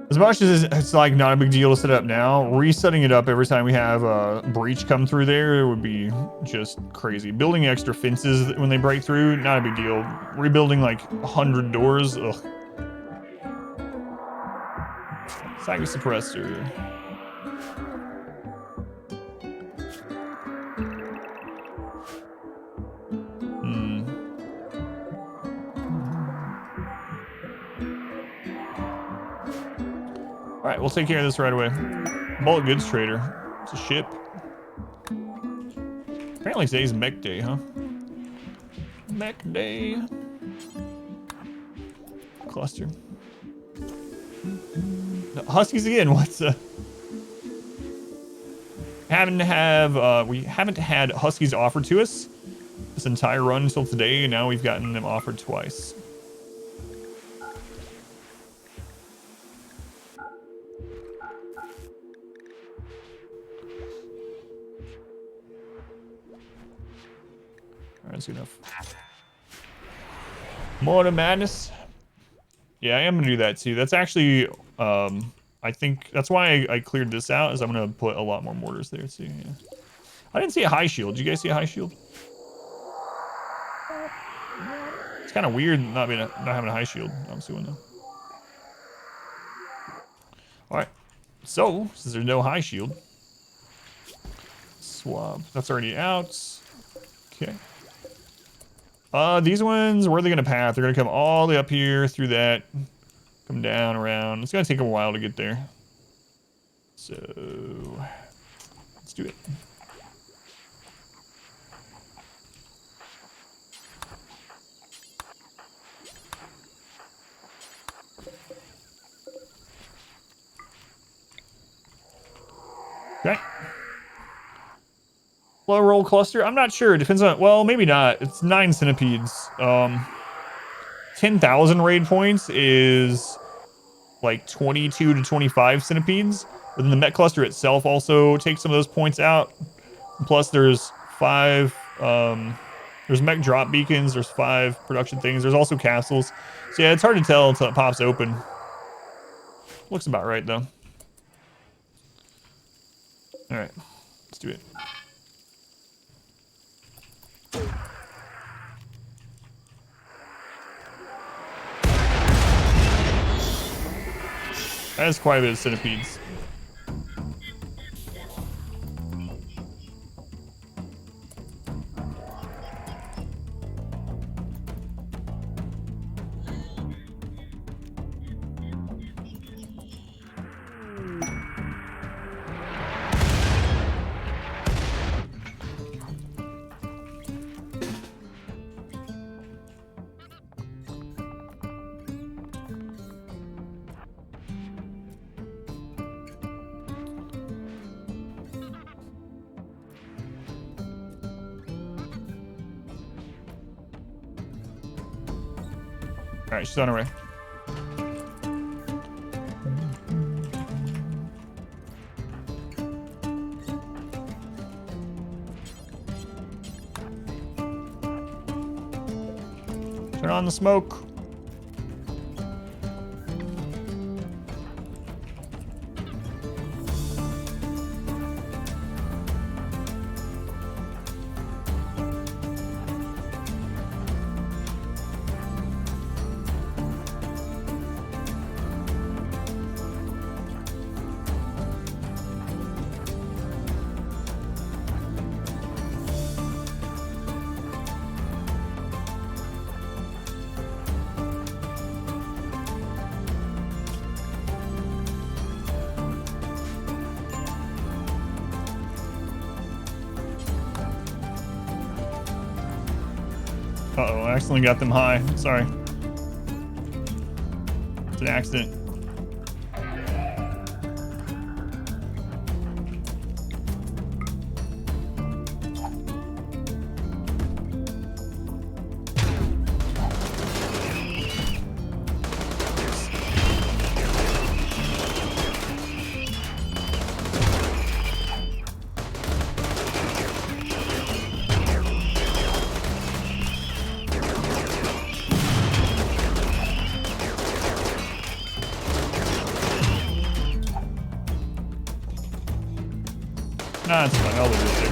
As much as it's like not a big deal to set up now, resetting it up every time we have a breach come through there would be just crazy. Building extra fences when they break through, not a big deal. Rebuilding like 100 doors, ugh. Suppressor. Alright, we'll take care of this right away. Bullet goods trader. It's a ship. Apparently today's Mech Day, huh? Mech Day. Cluster. No, Huskies again, what's We haven't had Huskies offered to us this entire run until today, and now we've gotten them offered twice. All right, that's good enough. Mortar Madness. Yeah, I am gonna do that too. That's actually, I think that's why I cleared this out, is I'm gonna put a lot more mortars there too. Yeah. I didn't see a high shield. Did you guys see a high shield? It's kind of weird not having a high shield. I'm assuming though. All right. So since there's no high shield, swap. That's already out. Okay. These ones, where are they gonna path? They're gonna come all the way up here through that, come down around. It's gonna take them a while to get there. So let's do it. Okay. Low roll cluster. I'm not sure. It depends on. Well, maybe not. It's 9 centipedes. 10,000 raid points is like 22 to 25 centipedes. But then the Mech cluster itself also takes some of those points out. Plus, there's 5. There's Mech drop beacons. There's 5 production things. There's also castles. So yeah, it's hard to tell until it pops open. Looks about right though. All right, let's do it. That is quite a bit of centipedes. All right, she's on her way. Turn on the smoke. Uh-oh, I accidentally got them high. Sorry. It's an accident. Nah, it's fine. I'll leave it there.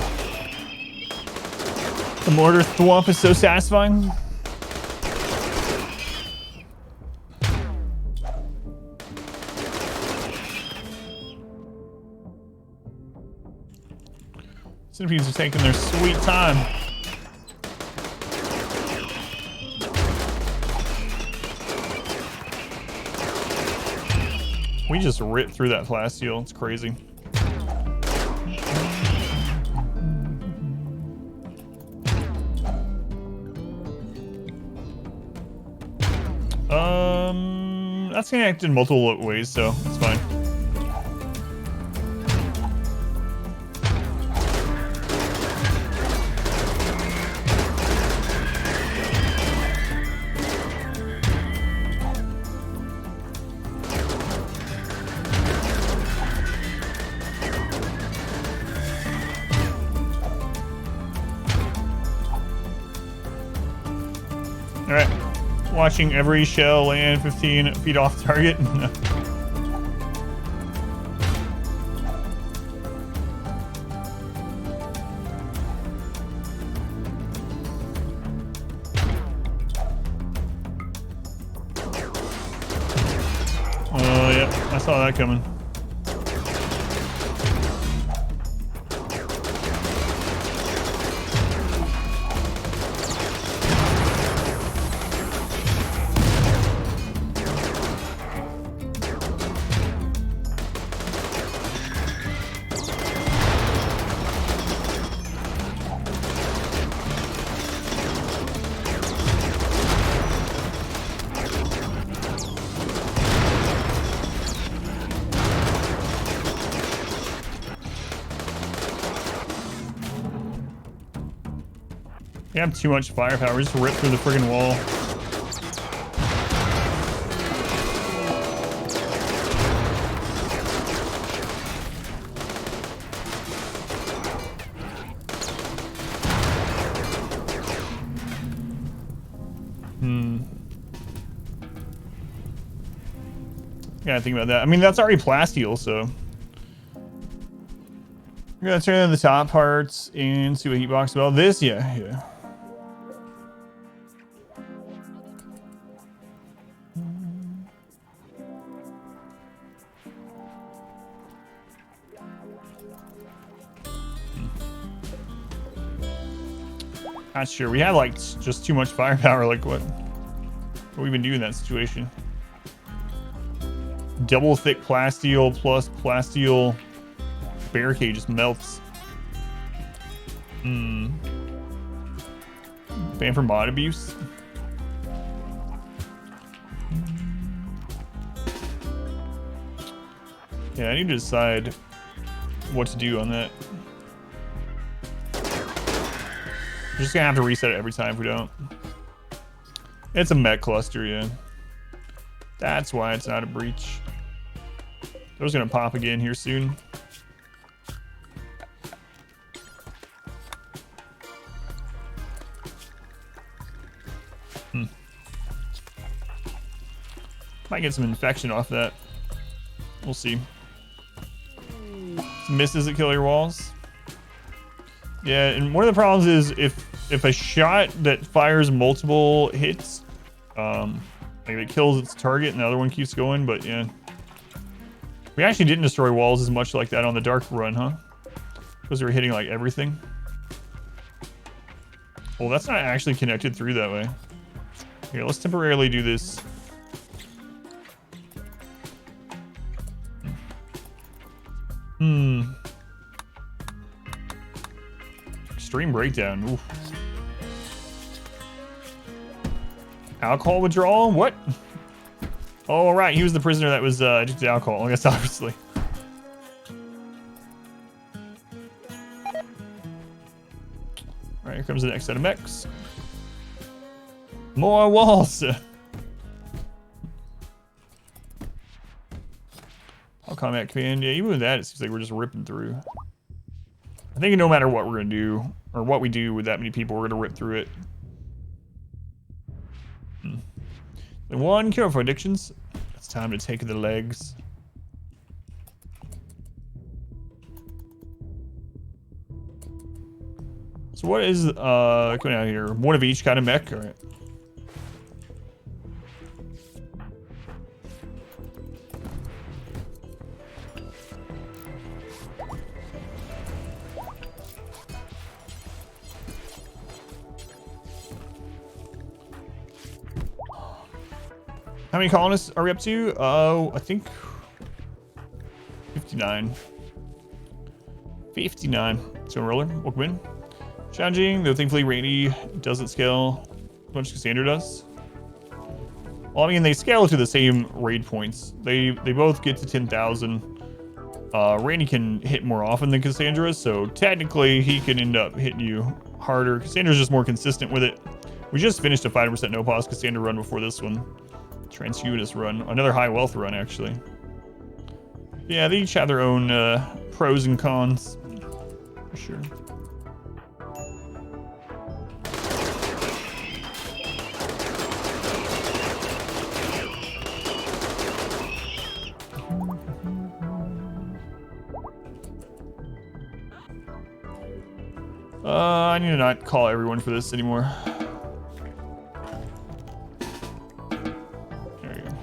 The mortar thwomp is so satisfying. Centipedes are taking their sweet time. We just ripped through that plasteel. It's crazy. That's gonna act in multiple ways, so it's fine. Watching every shell land 15 feet off target. Oh, yeah, I saw that coming. We have too much firepower. We just rip through the friggin' wall. Gotta think about that. I mean, that's already plasteel, so. We're gonna turn on the top parts and see what heat box about this. Yeah. Not sure. We have like just too much firepower. Like what do we even do in that situation? Double thick plasteel plus plasteel barricade just melts. Ban for mod abuse. Yeah, I need to decide what to do on that. We're just gonna have to reset it every time if we don't. It's a mech cluster, yeah. That's why it's not a breach. Those gonna pop again here soon. Might get some infection off that. We'll see. Misses that kill your walls. Yeah, and one of the problems is if a shot that fires multiple hits, like it kills its target and the other one keeps going, but yeah. We actually didn't destroy walls as much like that on the dark run, huh? Because we were hitting like everything. Well, that's not actually connected through that way. Here, let's temporarily do this. Extreme breakdown. Oof. Alcohol withdrawal? What? Oh, right. He was the prisoner that was addicted to alcohol, I guess, obviously. Alright, here comes the next set of mechs. More walls! I'll combat command. Yeah, even with that, it seems like we're just ripping through. I think no matter what we're going to do, or what we do with that many people, we're going to rip through it. The one cure for addictions. It's time to take the legs. So what is coming out here? One of each kind of mech? All right. How many colonists are we up to? I think 59. 59. So roller, welcome in. Challenging, though thankfully Rainy doesn't scale as much as Cassandra does. Well, I mean, they scale to the same raid points. They both get to 10,000. Rainy can hit more often than Cassandra, so technically he can end up hitting you harder. Cassandra's just more consistent with it. We just finished a 5% no pause Cassandra run before this one. Transhumanist run. Another high wealth run, actually. Yeah, they each have their own pros and cons. For sure. I need to not call everyone for this anymore. There you go.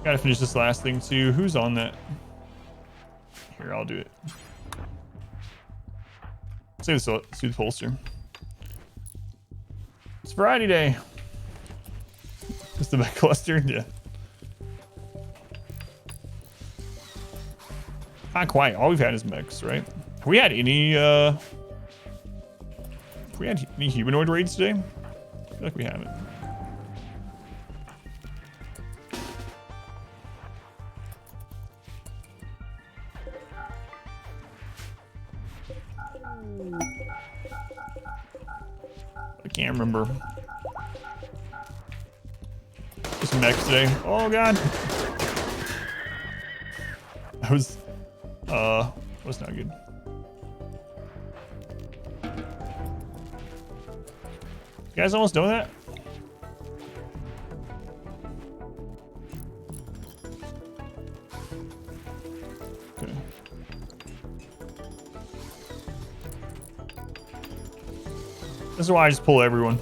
Gotta finish this last thing too. Who's on that? Here, I'll do it. Save the soothe holster. It's Variety Day. Just the Mech cluster? Yeah. Not quite. All we've had is mechs, right? Have we had any humanoid raids today? I feel like we haven't. I can't remember. Just mechs today. Oh god. That was not good. You guys almost know that? Okay. This is why I just pull everyone.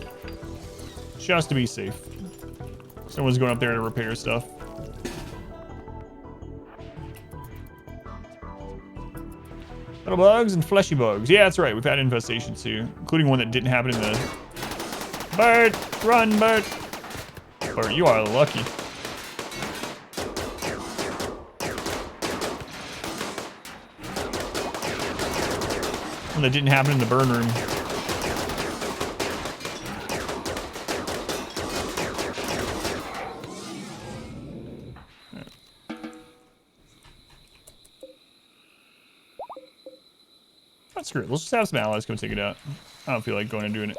Just to be safe. Someone's going up there to repair stuff. Little bugs and fleshy bugs. Yeah, that's right. We've had infestations too, including one that didn't happen in the... Bert! Run, Bert! Bert, you are lucky. One that didn't happen in the burn room. Screw it. Let's just have some allies come take it out. I don't feel like going and doing it.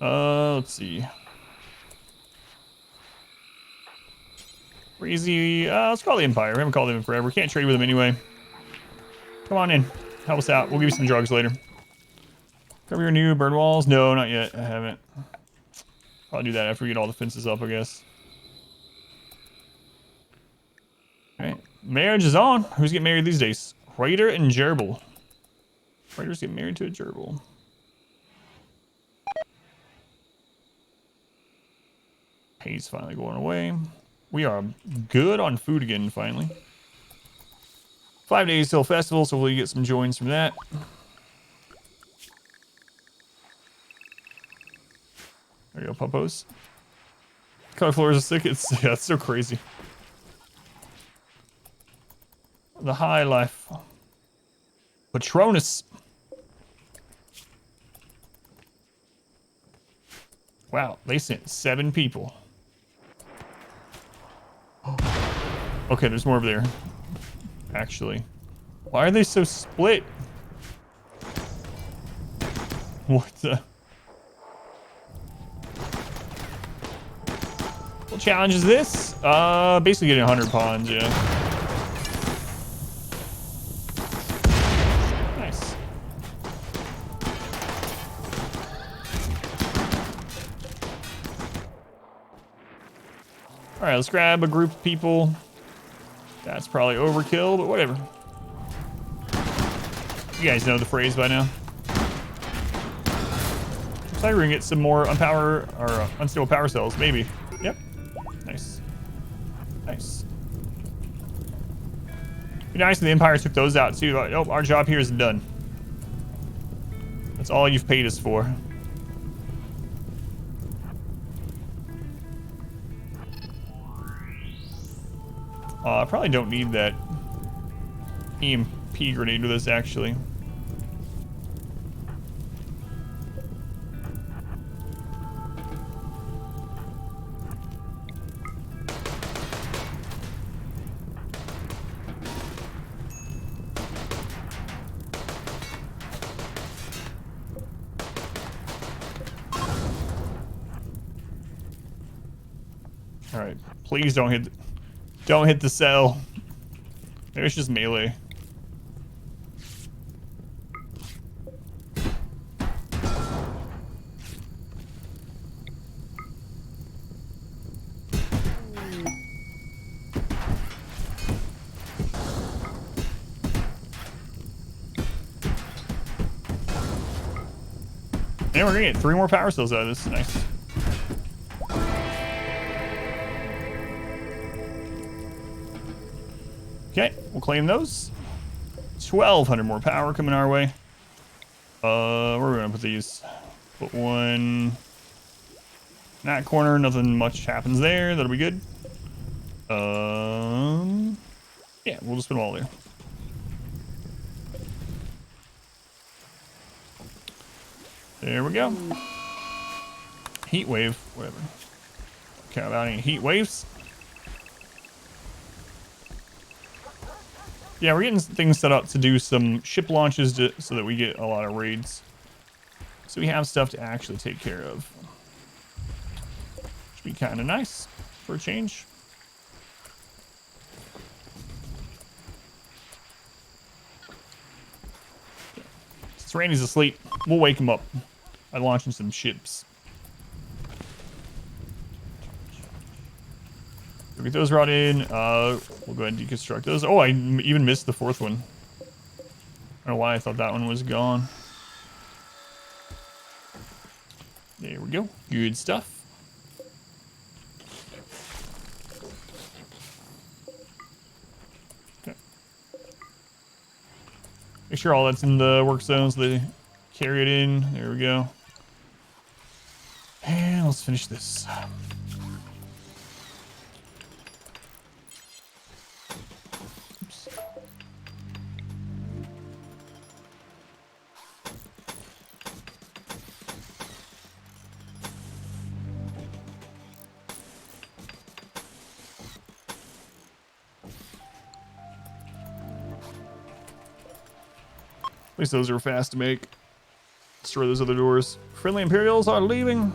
Let's see. Crazy. Let's call the Empire. We haven't called them in forever. We can't trade with them anyway. Come on in. Help us out. We'll give you some drugs later. Cover your new burn walls? No, not yet. I haven't. I'll do that after we get all the fences up, I guess. Alright. Marriage is on. Who's getting married these days? Raider and Gerbil. Raiders get married to a gerbil. Hay's finally going away. We are good on food again, finally. 5 days till festival, so we'll get some joins from that. There you go, puppos. Color floors are sick. It's yeah, it's so crazy. The high life. Patronus. Wow, they sent 7 people. Okay, there's more over there. Actually. Why are they so split? What the? What challenge is this? Basically getting 100 pawns, yeah. Nice. Alright, let's grab a group of people. That's probably overkill, but whatever. You guys know the phrase by now. Looks like we're gonna get some more unstable power cells, maybe. Yep. Nice. Nice. Be nice if the Empire took those out too. Oh, our job here is done. That's all you've paid us for. I probably don't need that EMP grenade with us, actually. All right, please don't hit the cell. Maybe it's just melee. And we're gonna get 3 more power cells out of this. Nice. Okay, we'll claim those. 1,200 more power coming our way. Where are we gonna put these? Put one in that corner. Nothing much happens there. That'll be good. Yeah, we'll just put them all there. There we go. Heat wave, whatever. Care about any heat waves. Yeah, we're getting things set up to do some ship launches so that we get a lot of raids. So we have stuff to actually take care of. Should be kind of nice for a change. Since Randy's asleep, we'll wake him up by launching some ships. We'll get those brought in. We'll go ahead and deconstruct those. Oh, I even missed the 4th one. I don't know why I thought that one was gone. There we go. Good stuff. Okay. Make sure all that's in the work zone so they carry it in. There we go. And let's finish this. At least those are fast to make. Destroy those other doors. Friendly Imperials are leaving.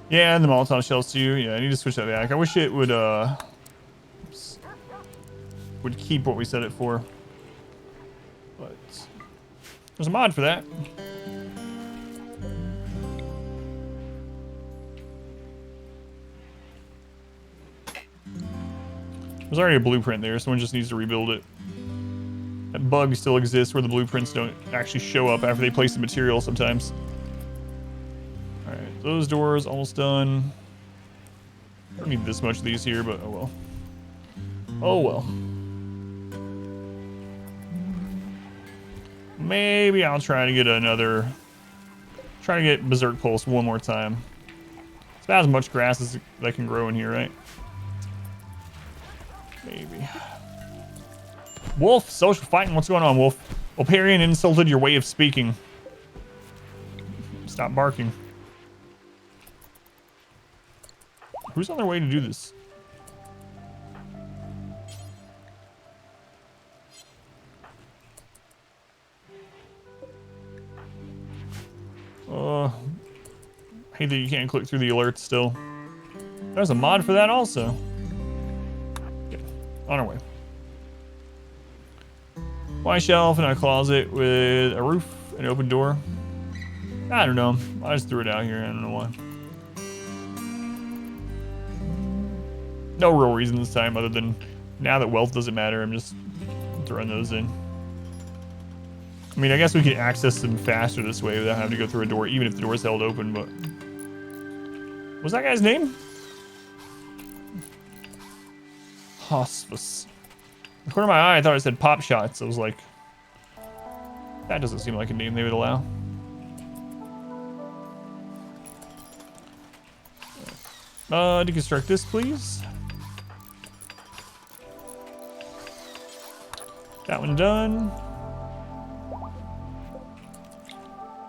Yeah, and the Molotov shells too. Yeah, I need to switch that back. I wish it would keep what we set it for. But there's a mod for that. There's already a blueprint there. Someone just needs to rebuild it. That bug still exists where the blueprints don't actually show up after they place the material sometimes. Alright, those doors almost done. Don't need this much of these here, but oh well. Oh well. Maybe I'll try to get another... Try to get Berserk Pulse one more time. It's about as much grass as that can grow in here, right? Maybe. Wolf, social fighting. What's going on, Wolf? Oparian insulted your way of speaking. Stop barking. Who's on their way to do this? I hate that you can't click through the alerts still. There's a mod for that also. On our way. Why shelf in a closet with a roof and open door? I don't know. I just threw it out here. I don't know why. No real reason this time other than now that wealth doesn't matter, I'm just throwing those in. I mean, I guess we can access them faster this way without having to go through a door, even if the door is held open, but... What's that guy's name? Hospice. In the corner of my eye, I thought it said Pop Shots. I was like, that doesn't seem like a name they would allow. Deconstruct this, please. That one done.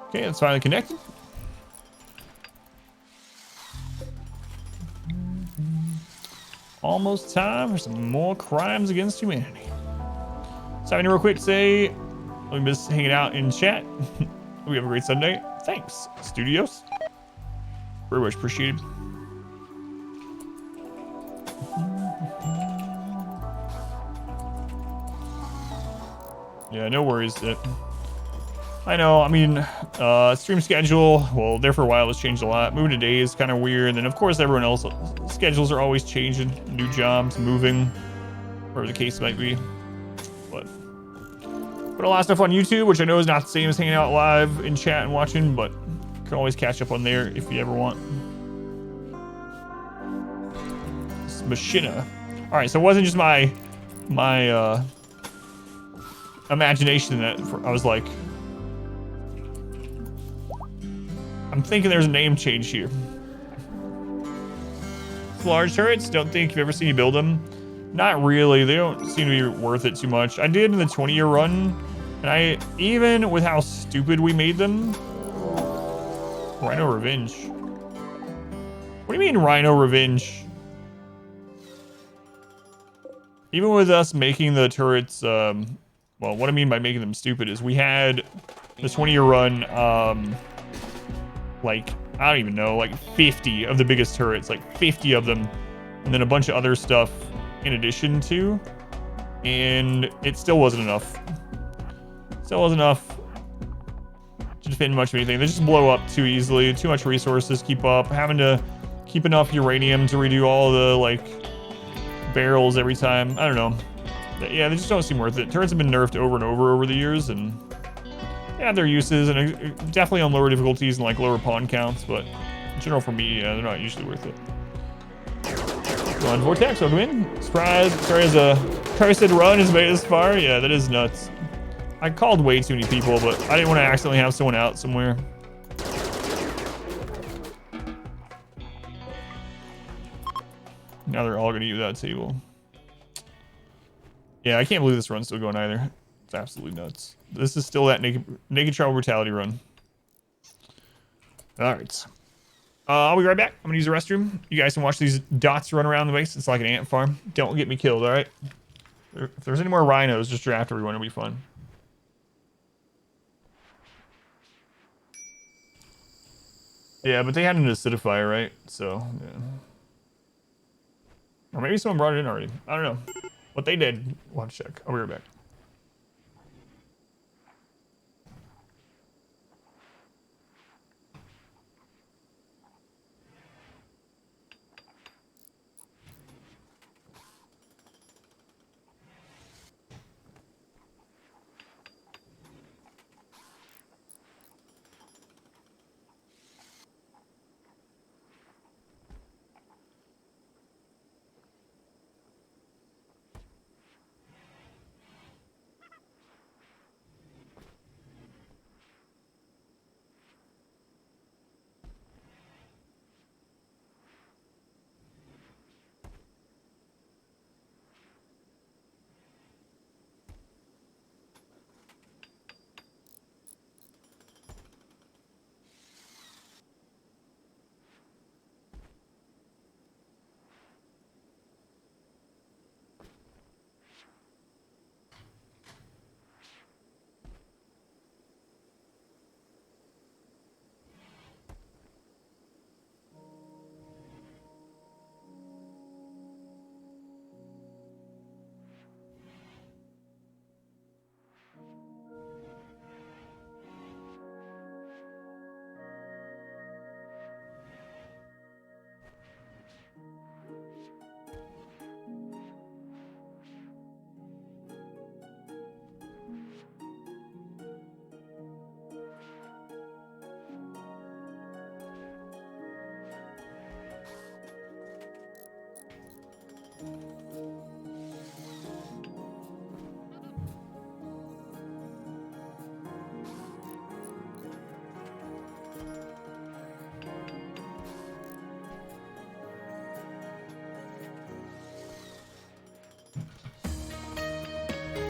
Okay, that's finally connected. Almost time for some more crimes against humanity. So I need real quick to say, we miss hanging out in chat. We have a great Sunday. Thanks, Studios. Very much appreciated. Yeah, no worries. I know, I mean, stream schedule, well, there for a while it's changed a lot. Moving today is kind of weird. And then, of course, everyone else's schedules are always changing. New jobs, moving, whatever the case might be. But a lot of stuff on YouTube, which I know is not the same as hanging out live in chat and watching, but you can always catch up on there if you ever want. This is Machina. All right, so it wasn't just my imagination that I was like, I'm thinking there's a name change here. Large turrets, don't think you've ever seen me build them. Not really, they don't seem to be worth it too much. I did in the 20-year run, and even with how stupid we made them. Rhino Revenge. What do you mean Rhino Revenge? Even with us making the turrets, well, what I mean by making them stupid is we had the 20-year run, like, I don't even know, like 50 of the biggest turrets, like 50 of them, and then a bunch of other stuff in addition to, and it still wasn't enough. Still wasn't enough to defend much of anything. They just blow up too easily, too much resources keep up, having to keep enough uranium to redo all the, like, barrels every time. I don't know. Yeah, they just don't seem worth it. Turrets have been nerfed over and over the years, and they have their uses, and definitely on lower difficulties and like lower pawn counts, but in general for me, they're not usually worth it. Run Vortex, welcome in. Surprise, sorry, as a cursed run has made it this far. Yeah, that is nuts. I called way too many people, but I didn't want to accidentally have someone out somewhere. Now they're all gonna use that table. Yeah, I can't believe this run's still going either. It's absolutely nuts. This is still that naked brutality run. All right. I'll be right back. I'm gonna use the restroom. You guys can watch these dots run around the base. It's like an ant farm. Don't get me killed, all right? If there's any more rhinos, just draft everyone. It'll be fun. Yeah, but they had an acidifier, right? So, yeah. Or maybe someone brought it in already. I don't know. What they did, we'll have to check. I'll be right back.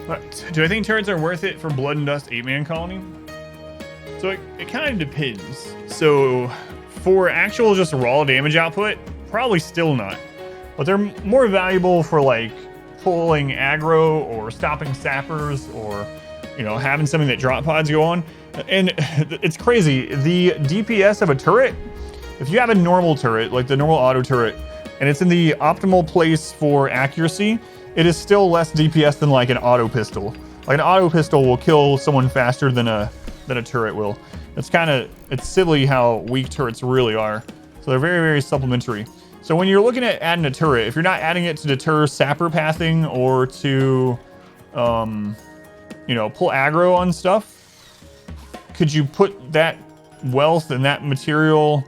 But do I think turrets are worth it for Blood and Dust 8-man colony? So it kind of depends. So for actual just raw damage output, probably still not. But they're more valuable for like pulling aggro or stopping sappers or, you know, having something that drop pods go on. And it's crazy. The DPS of a turret, if you have a normal turret, like the normal auto turret, and it's in the optimal place for accuracy, it is still less DPS than like an auto pistol. Like an auto pistol will kill someone faster than a turret will. It's silly how weak turrets really are. So they're very, very supplementary. So when you're looking at adding a turret, if you're not adding it to deter sapper pathing or to you know, pull aggro on stuff, could you put that wealth and that material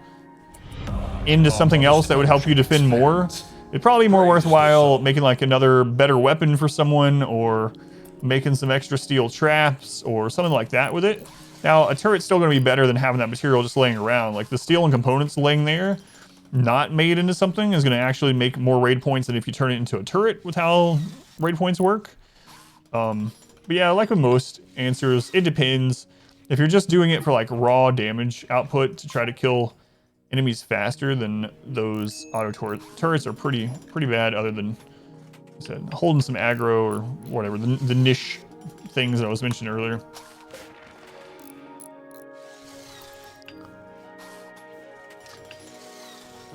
into something else that would help you defend more? It'd probably be more worthwhile making like another better weapon for someone, or making some extra steel traps or something like that with it. Now, a turret's still going to be better than having that material just laying around. Like the steel and components laying there, not made into something, is going to actually make more raid points than if you turn it into a turret with how raid points work. But yeah, like with most answers, it depends. If you're just doing it for like raw damage output to try to kill enemies faster, then those auto turrets are pretty bad, other than, like I said, holding some aggro or whatever, the niche things that I was mentioning earlier.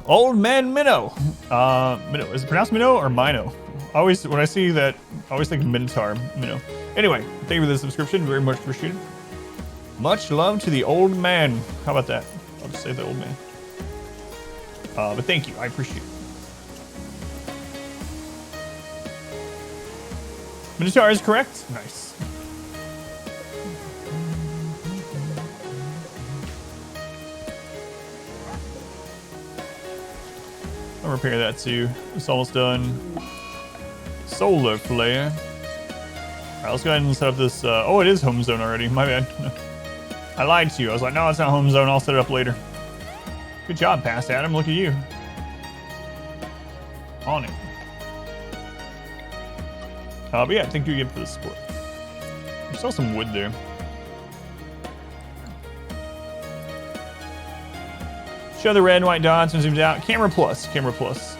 Old Man Minnow. Minnow. Is it pronounced Minnow or Mino? Always, when I see that, I always think Minotaur. Minnow. Anyway, thank you for the subscription. Very much appreciated. Much love to the old man. How about that? I'll just say the old man. But thank you. I appreciate it. Minotaur is correct. Nice. I'll repair that too. It's almost done. Solar flare. Alright, let's go ahead and set up this. Oh, it is home zone already. My bad. I lied to you. I was like, no, it's not home zone. I'll set it up later. Good job, Past Adam. Look at you. On it. But yeah, thank you again for the support. There's still some wood there. Show the red and white dots and zoomed out. Camera plus. Camera plus.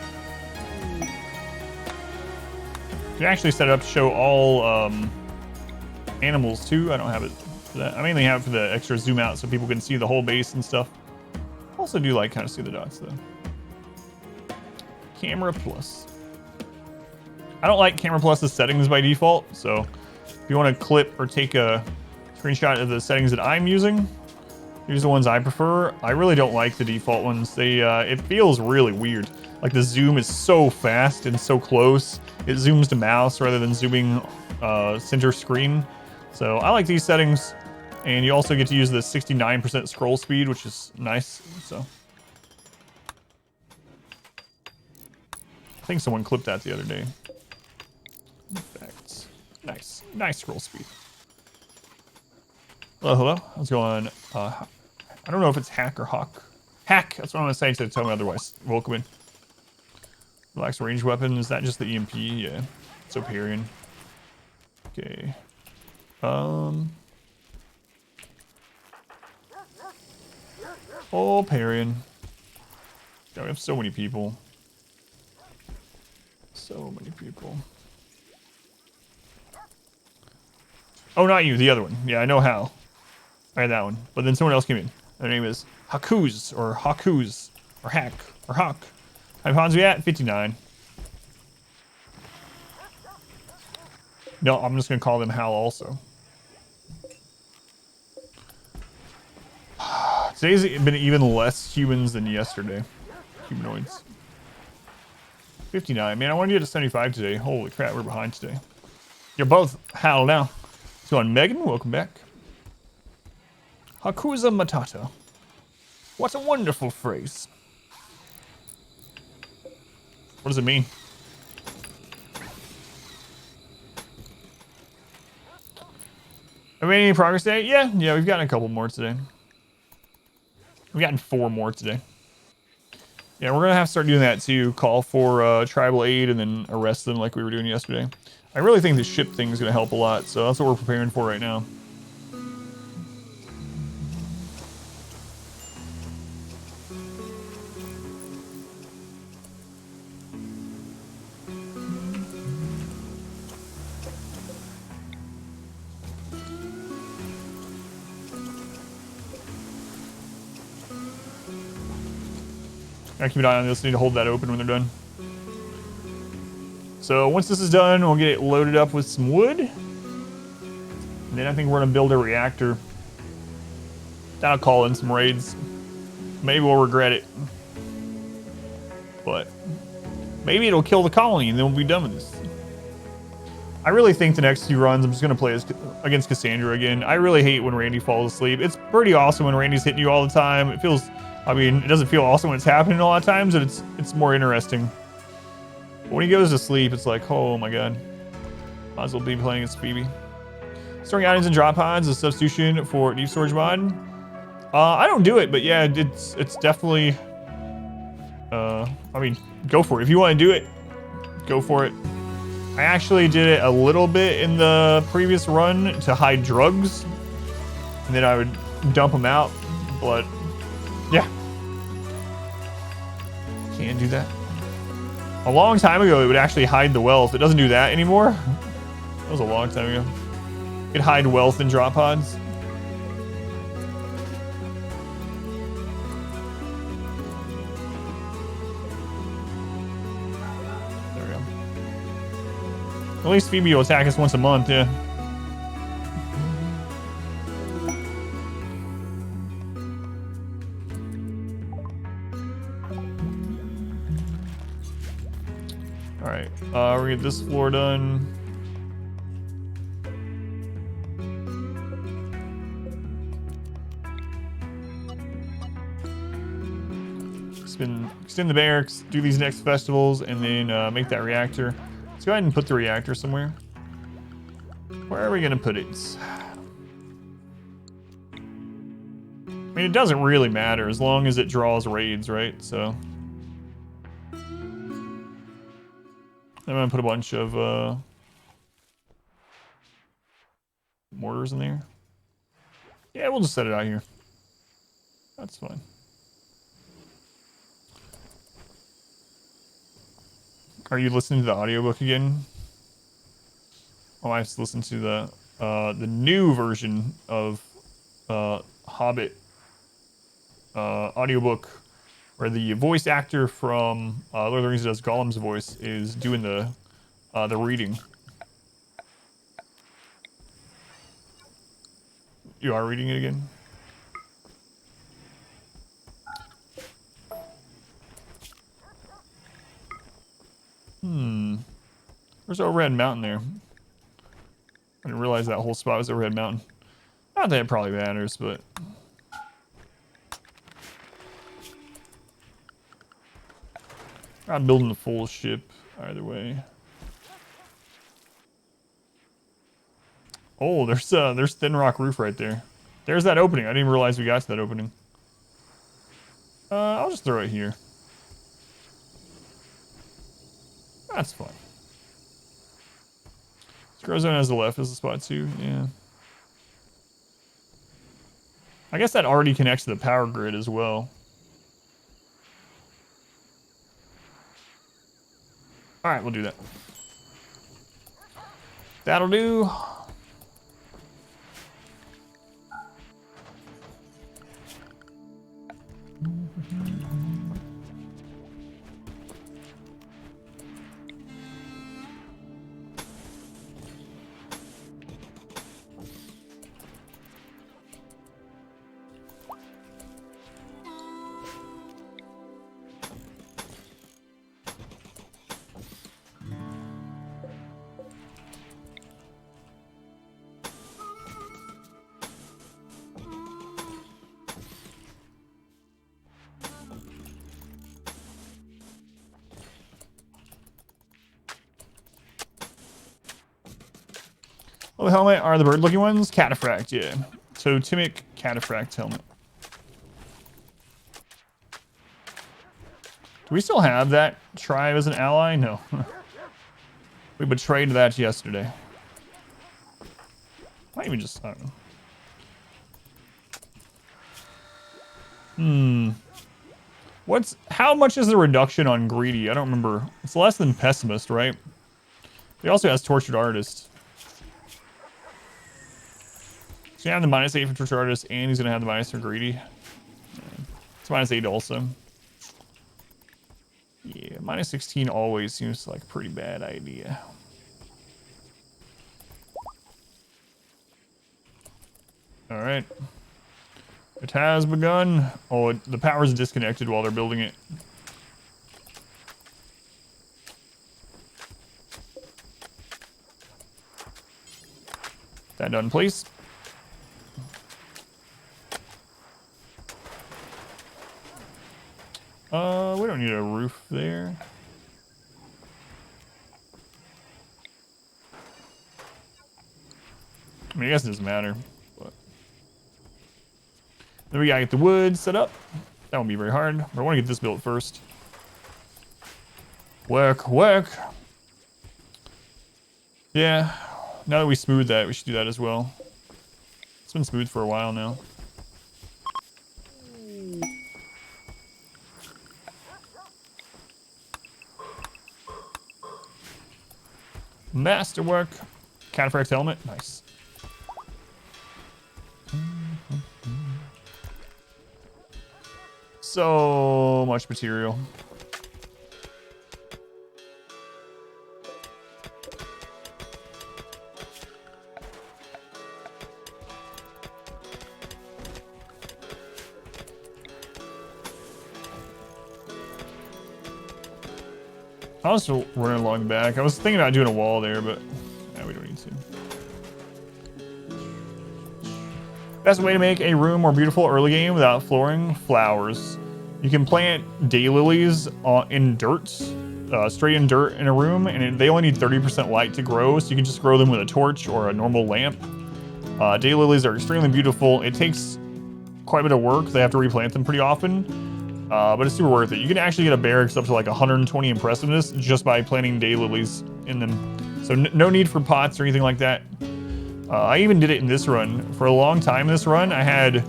You can actually set it up to show all animals too. I don't have it for that. I mainly have it for the extra zoom out so people can see the whole base and stuff. Also do like kind of see the dots though. Camera plus. I don't like Camera Plus's settings by default, so if you want to clip or take a screenshot of the settings that I'm using, here's the ones I prefer. I really don't like the default ones. They it feels really weird. Like the zoom is so fast and so close. It zooms to mouse rather than zooming center screen. So I like these settings, and you also get to use the 69% scroll speed, which is nice. So I think someone clipped that the other day. Effects. Nice. Nice scroll speed. Hello. How's it going? I don't know if it's hack or hawk. Hack. That's what I'm going to say to tell me otherwise. Welcome in. Relax range weapon. Is that just the EMP? Yeah. It's Oparian. Okay. Oparian. God, we have so many people. So many people. Oh, not you. The other one. Yeah, I know how. I had that one. But then someone else came in. Their name is Hakuz, or Hakuz, or Hack, or Hawk. How many pounds we at? 59. No, I'm just going to call them Hal also. Today's been even less humans than yesterday. Humanoids. 59. Man, I want to get to 75 today. Holy crap, we're behind today. You're both Hal now. So on Megan, welcome back. Hakuza Matata. What a wonderful phrase. What does it mean? Have we made any progress today? Yeah, we've gotten a couple more today. We've gotten 4 more today. Yeah, we're gonna have to start doing that too. Call for tribal aid and then arrest them like we were doing yesterday. I really think the ship thing is gonna help a lot, so that's what we're preparing for right now. Gotta keep an eye on this. Need to hold that open when they're done. So once this is done, we'll get it loaded up with some wood. And then I think we're gonna build a reactor. That'll call in some raids. Maybe we'll regret it. But maybe it'll kill the colony and then we'll be done with this. I really think the next few runs I'm just gonna play against Cassandra again. I really hate when Randy falls asleep. It's pretty awesome when Randy's hitting you all the time. It feels, I mean, it doesn't feel awesome when it's happening a lot of times, and it's more interesting. But when he goes to sleep, it's like, oh my god. Might as well be playing as Phoebe. Storing items in drop pods is a substitution for deep storage mod. I don't do it, but yeah, it's definitely. I mean, go for it. If you want to do it, go for it. I actually did it a little bit in the previous run to hide drugs, and then I would dump them out. But yeah, can't do that. A long time ago, it would actually hide the wealth. It doesn't do that anymore. That was a long time ago. You could hide wealth in drop pods. There we go. At least Phoebe will attack us once a month, yeah. Alright, we're gonna get this floor done. Extend the barracks, do these next festivals, and then make that reactor. Let's go ahead and put the reactor somewhere. Where are we gonna put it? I mean, it doesn't really matter as long as it draws raids, right? So I'm gonna put a bunch of mortars in there. Yeah, we'll just set it out here. That's fine. Are you listening to the audiobook again? Oh, I have to listen to the new version of Hobbit audiobook, where the voice actor from Lord of the Rings who does Gollum's voice is doing the reading. You are reading it again? Where's Overhead Mountain there? I didn't realize that whole spot was Overhead Mountain. Not that it probably matters, but... I'm building the full ship either way. Oh, there's Thin Rock Roof right there. There's that opening. I didn't even realize we got to that opening. I'll just throw it here. That's fine. Scroll Zone has the left as a spot too, yeah. I guess that already connects to the power grid as well. Alright, we'll do that. That'll do. Oh, the helmet are the bird-looking ones? Cataphract, yeah. Totemic Cataphract helmet. Do we still have that tribe as an ally? No. We betrayed that yesterday. Might even just, I don't know. How much is the reduction on Greedy? I don't remember. It's less than Pessimist, right? He also has Tortured Artist. So you have the -8 for Tortured Artist, and he's gonna have the minus for Greedy. Yeah. It's -8 also. Yeah, -16 always seems like a pretty bad idea. Alright. It has begun. Oh, the power's disconnected while they're building it. That done, please. We don't need a roof there. I mean, I guess it doesn't matter. But then we gotta get the wood set up. That won't be very hard. But I want to get this built first. Work, work. Yeah. Now that we smooth that, we should do that as well. It's been smooth for a while now. Masterwork. Cataphract helmet. Nice. So much material. I was running along the back. I was thinking about doing a wall there, but no, we don't need to. Best way to make a room more beautiful early game without flooring: flowers. You can plant daylilies in dirt, straight in dirt in a room, and they only need 30% light to grow, so you can just grow them with a torch or a normal lamp. Daylilies are extremely beautiful. It takes quite a bit of work. They have to replant them pretty often. But it's super worth it. You can actually get a barracks up to like 120 impressiveness just by planting daylilies in them. So no need for pots or anything like that. I even did it in this run. For a long time in this run, I had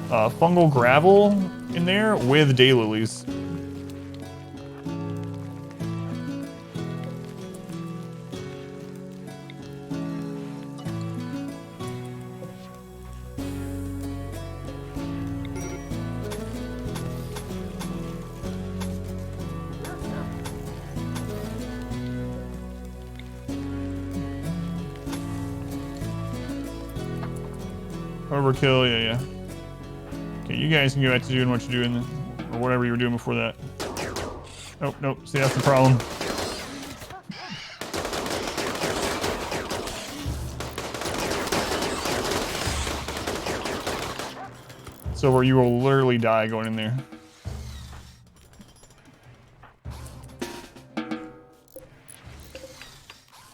fungal gravel in there with daylilies. Overkill, yeah. Okay, you guys can go back to doing what you're doing, or whatever you were doing before that. Oh, nope, see, that's the problem. So where you will literally die going in there.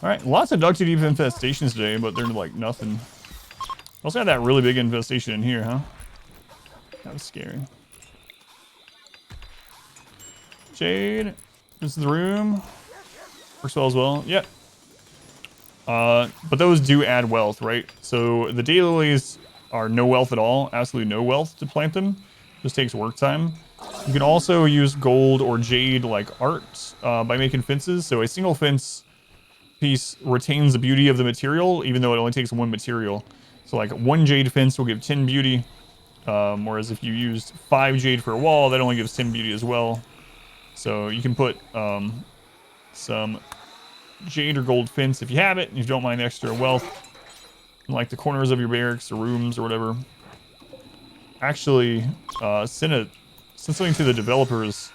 Alright, lots of ducted deep infestations today, but they're like nothing. Also had that really big infestation in here, huh? That was scary. Jade. This is the room. Works well as well. Yep. But those do add wealth, right? So the daylilies are no wealth at all. Absolutely no wealth to plant them. Just takes work time. You can also use gold or jade like art by making fences. So a single fence piece retains the beauty of the material, even though it only takes one material. So like 1 jade fence will give 10 beauty, whereas if you used 5 jade for a wall, that only gives 10 beauty as well. So you can put some jade or gold fence if you have it, and if you don't mind the extra wealth, in like the corners of your barracks or rooms or whatever. Actually, sent something to the developers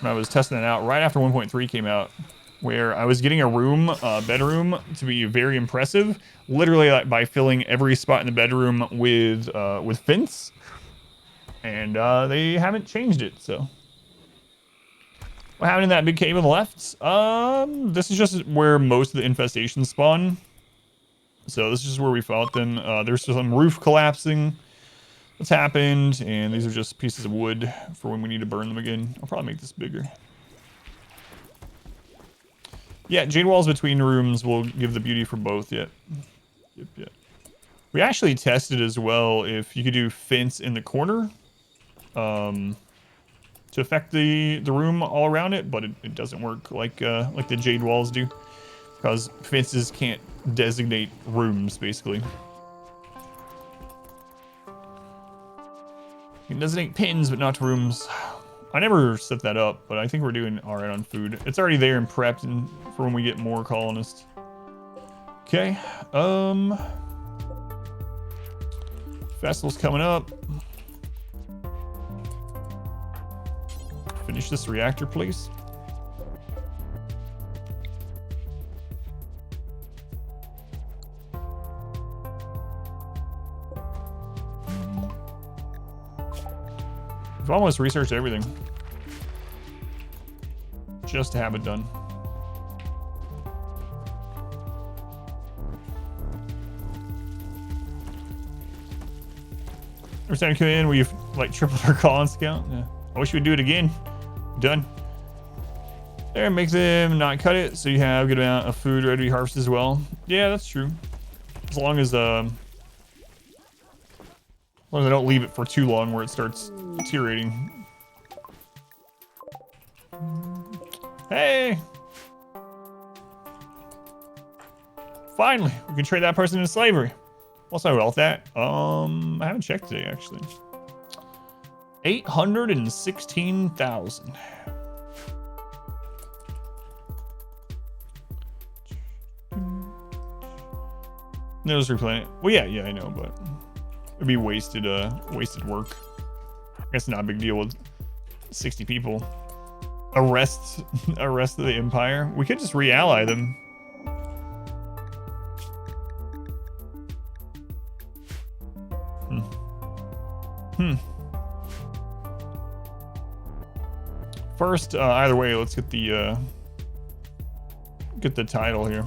when I was testing it out right after 1.3 came out, where I was getting a room, bedroom, to be very impressive, literally like by filling every spot in the bedroom with fence, and they haven't changed it. So what happened in that big cave on the left? This is just where most of the infestations spawn. So this is just where we fought them. There's some roof collapsing that's happened, and these are just pieces of wood for when we need to burn them again. I'll probably make this bigger. Yeah, jade walls between rooms will give the beauty for both. Yep. We actually tested as well if you could do fence in the corner to affect the room all around it, but it doesn't work like the jade walls do, because fences can't designate rooms basically. You can designate pins, but not rooms. I never set that up, but I think we're doing all right on food. It's already there and prepped for when we get more colonists. Okay. Festival's coming up. Finish this reactor, please. I've almost researched everything. Just to have it done. Every time you come in, we've like tripled our colonists count. Yeah. I wish we'd do it again. Done. There, make them not cut it, so you have a good amount of food ready to be harvested as well. Yeah, that's true. As long as I don't leave it for too long where it starts deteriorating. Hey! Finally, we can trade that person into slavery. What's my wealth at? I haven't checked today, actually. 816,000. There's replaying it. Well, yeah, I know, but it'd be wasted work. I guess not a big deal with 60 people. Arrest the Empire. We could just re-ally them. First, either way, let's get the title here.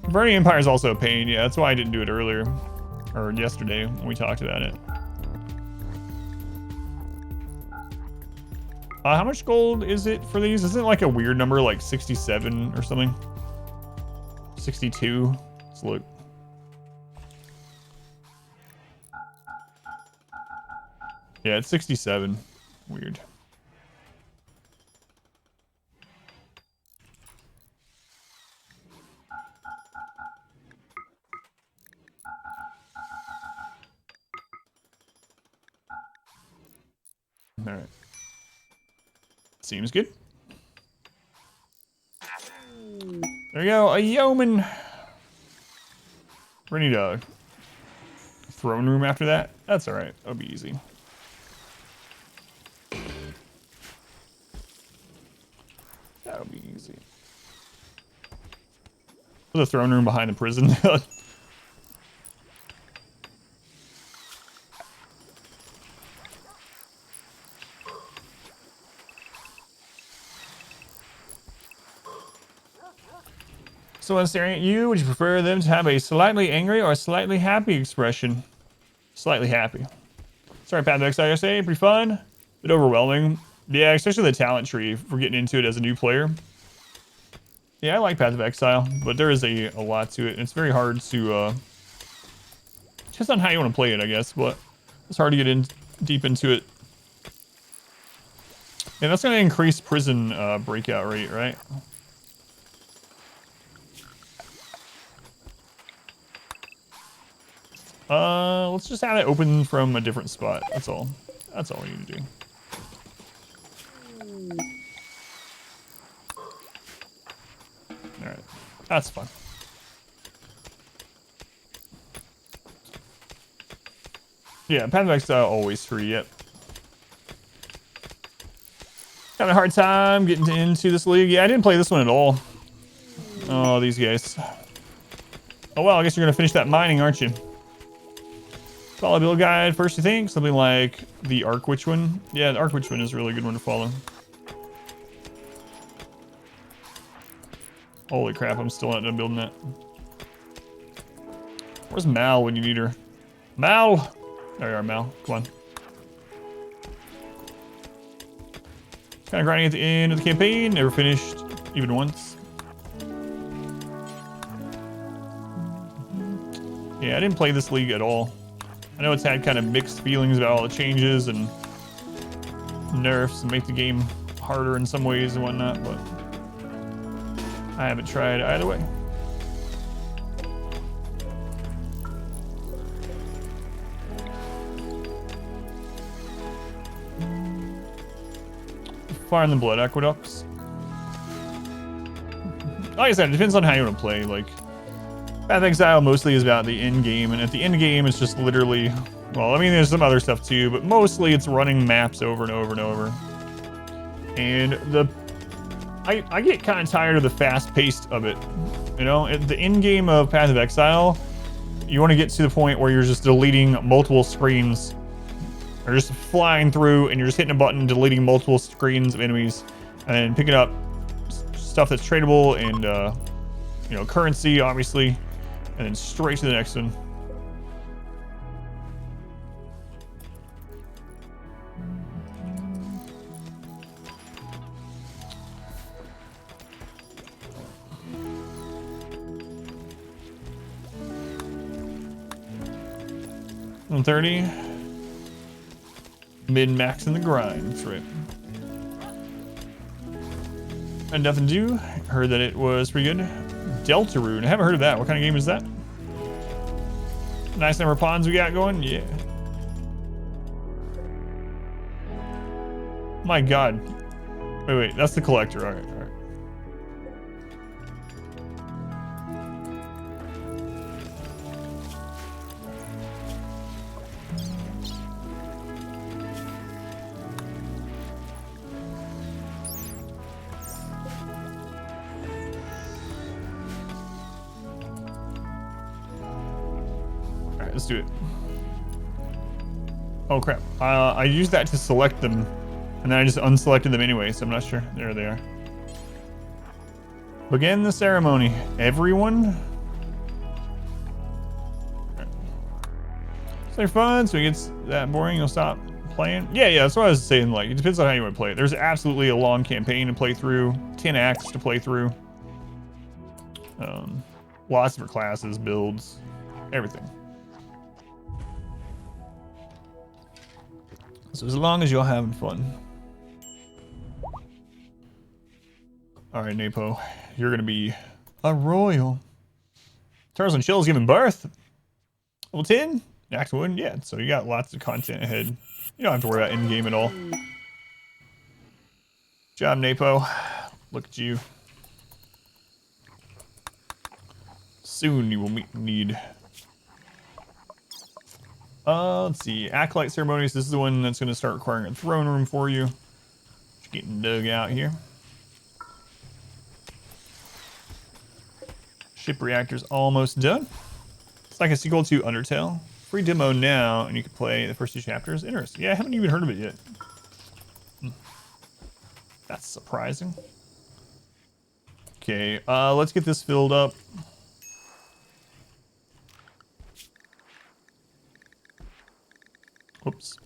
Burning Empire is also a pain. Yeah, that's why I didn't do it earlier. Or yesterday when we talked about it. How much gold is it for these? Isn't it like a weird number, like 67 or something? 62? Let's look. Yeah, it's 67. Weird. All right. Seems good. There you go, a yeoman. We need a throne room after that. That's all right. That'll be easy. That'll be easy. There's a throne room behind the prison. So when staring at you, would you prefer them to have a slightly angry or a slightly happy expression? Slightly happy. Sorry, Path of Exile, I say, pretty fun. A bit overwhelming. Yeah, especially the talent tree if we're getting into it as a new player. Yeah, I like Path of Exile, but there is a lot to it. And it's very hard to, just on how you want to play it, I guess, but it's hard to get in deep into it. And that's going to increase prison breakout rate, right? Let's just have it open from a different spot. That's all. That's all we need to do. Alright. That's fun. Yeah, Path of Exile always free, yep. Having a hard time getting into this league. Yeah, I didn't play this one at all. Oh, these guys. Oh well, I guess you're gonna finish that mining, aren't you? Follow build guide first, you think? Something like the Arc Witch one? Yeah, the Arc Witch one is a really good one to follow. Holy crap, I'm still not done building that. Where's Mal when you need her? Mal! There you are, Mal. Come on. Kind of grinding at the end of the campaign. Never finished even once. Yeah, I didn't play this league at all. I know it's had kind of mixed feelings about all the changes and nerfs and make the game harder in some ways and whatnot, but I haven't tried either way. Fire in the Blood Aqueducts. Like I said, it depends on how you want to play. Like, Path of Exile mostly is about the end game, and at the end game it's just literally, well, I mean, there's some other stuff too, but mostly it's running maps over and over and over. And I get kind of tired of the fast pace of it. You know, at the end game of Path of Exile, you want to get to the point where you're just deleting multiple screens, or just flying through and you're just hitting a button, deleting multiple screens of enemies, and picking up stuff that's tradable and you know, currency, obviously, and then straight to the next one. $130. Mid-max in the grind. That's right. And nothing to do. Heard that it was pretty good. Deltarune. I haven't heard of that. What kind of game is that? Nice number of pawns we got going. Yeah. My God. Wait. That's the collector. All right. Let's do it. Oh crap. I used that to select them, and then I just unselected them anyway, so I'm not sure. There they are. Begin the ceremony. Everyone? Right. So they're fun, so it gets that boring, you'll stop playing. Yeah, that's what I was saying. Like, it depends on how you want to play it. There's absolutely a long campaign to play through, 10 acts to play through. Lots of different classes, builds, everything. So as long as you're having fun. All right, Napo, you're gonna be a royal. Turtles and Chill's giving birth. Level 10, Act 1, yeah. So you got lots of content ahead. You don't have to worry about end game at all. Good job, Napo. Look at you. Soon you will need. Let's see. Acolyte ceremonies. This is the one that's going to start requiring a throne room for you. Just getting dug out here. Ship reactor's almost done. It's like a sequel to Undertale. Free demo now, and you can play the first 2 chapters. Interesting. Yeah, I haven't even heard of it yet. That's surprising. Okay, let's get this filled up. Whoops.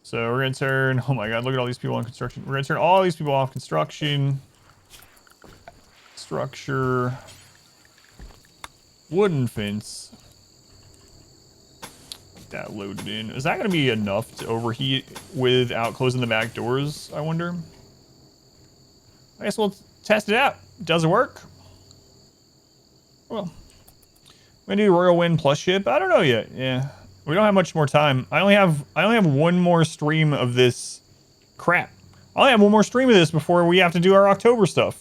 So we're gonna turn, oh my God, look at all these people on construction. We're gonna turn all these people off construction. Structure. Wooden fence. Get that loaded in. Is that gonna be enough to overheat without closing the back doors, I wonder? I guess we'll test it out. Does it work? Well, we're gonna do Royal Wind plus ship. I don't know yet. Yeah. We don't have much more time. I only have one more stream of this crap. I only have one more stream of this before we have to do our October stuff.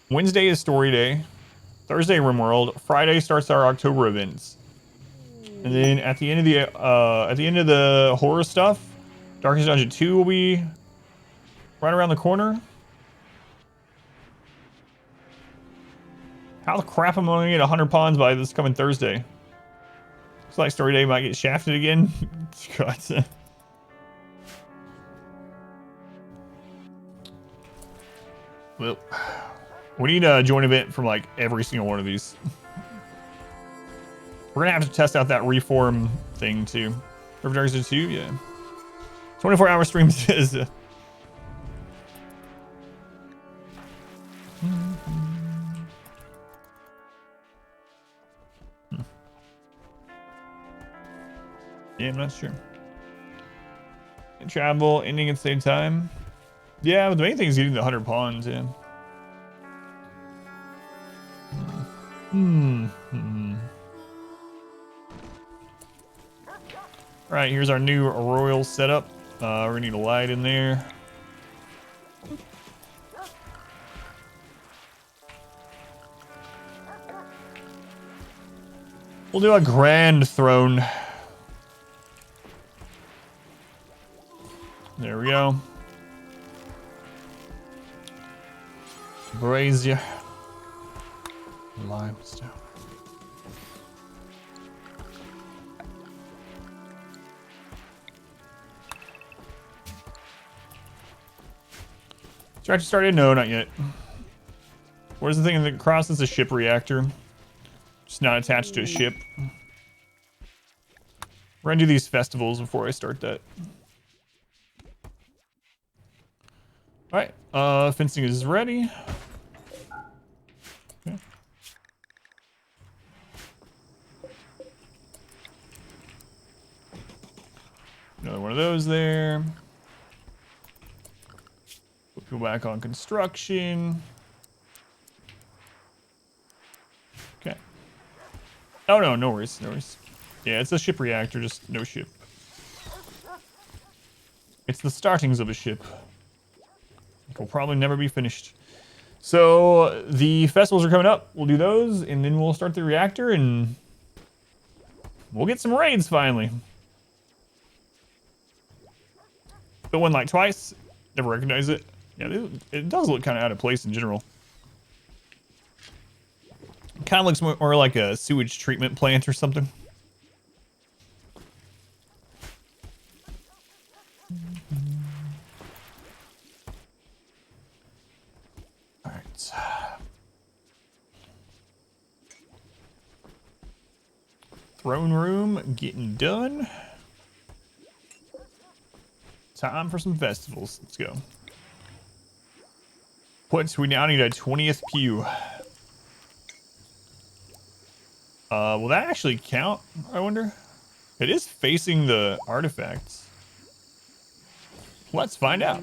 Wednesday is story day. Thursday RimWorld. Friday starts our October events. And then at the end of the horror stuff, Darkest Dungeon 2 will be right around the corner. How the crap am I gonna get 100 pawns by this coming Thursday? Looks like story day might get shafted again. God. Well, we need a joint event from like every single one of these. We're gonna have to test out that reform thing too. River Darkest 2, yeah. 24-hour streams is. Yeah, I'm not sure. Travel, ending at the same time. Yeah, but the main thing is getting the 100 pawns, yeah. Alright, here's our new royal setup. We're gonna need a light in there. We'll do a grand throne. There we go. Brazier. Limestone. Reactor started? No, not yet. Where's the thing that crosses a ship reactor? Just not attached to a ship. We're gonna do these festivals before I start that. Alright, fencing is ready. Okay. Another one of those there. Put people back on construction. Okay. Oh no, no worries, no worries. Yeah, it's a ship reactor, just no ship. It's the startings of a ship. It will probably never be finished. So the festivals are coming up. We'll do those, and then we'll start the reactor, and we'll get some raids finally. But won like twice. Never recognize it. Yeah, it does look kind of out of place in general. Kind of looks more like a sewage treatment plant or something. All right. Throne room getting done. Time for some festivals. Let's go. We now need a 20th pew. Will that actually count, I wonder? It is facing the artifacts. Let's find out.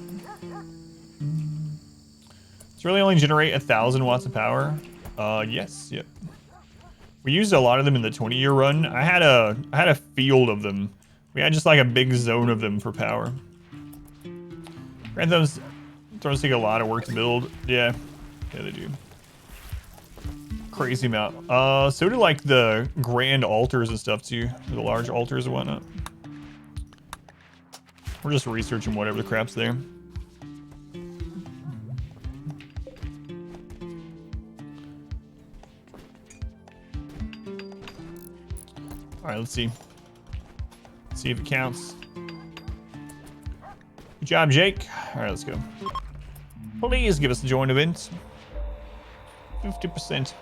It's really only generate 1,000 watts of power. Yes, yep. We used a lot of them in the 20-year run. I had a field of them. We had just like a big zone of them for power. Grand thrones take a lot of work to build. Yeah, they do. Crazy amount. So do like the grand altars and stuff too. The large altars and whatnot. We're just researching whatever the crap's there. All right, let's see. Let's see if it counts. Good job, Jake. All right, let's go. Please give us the join event. 50%.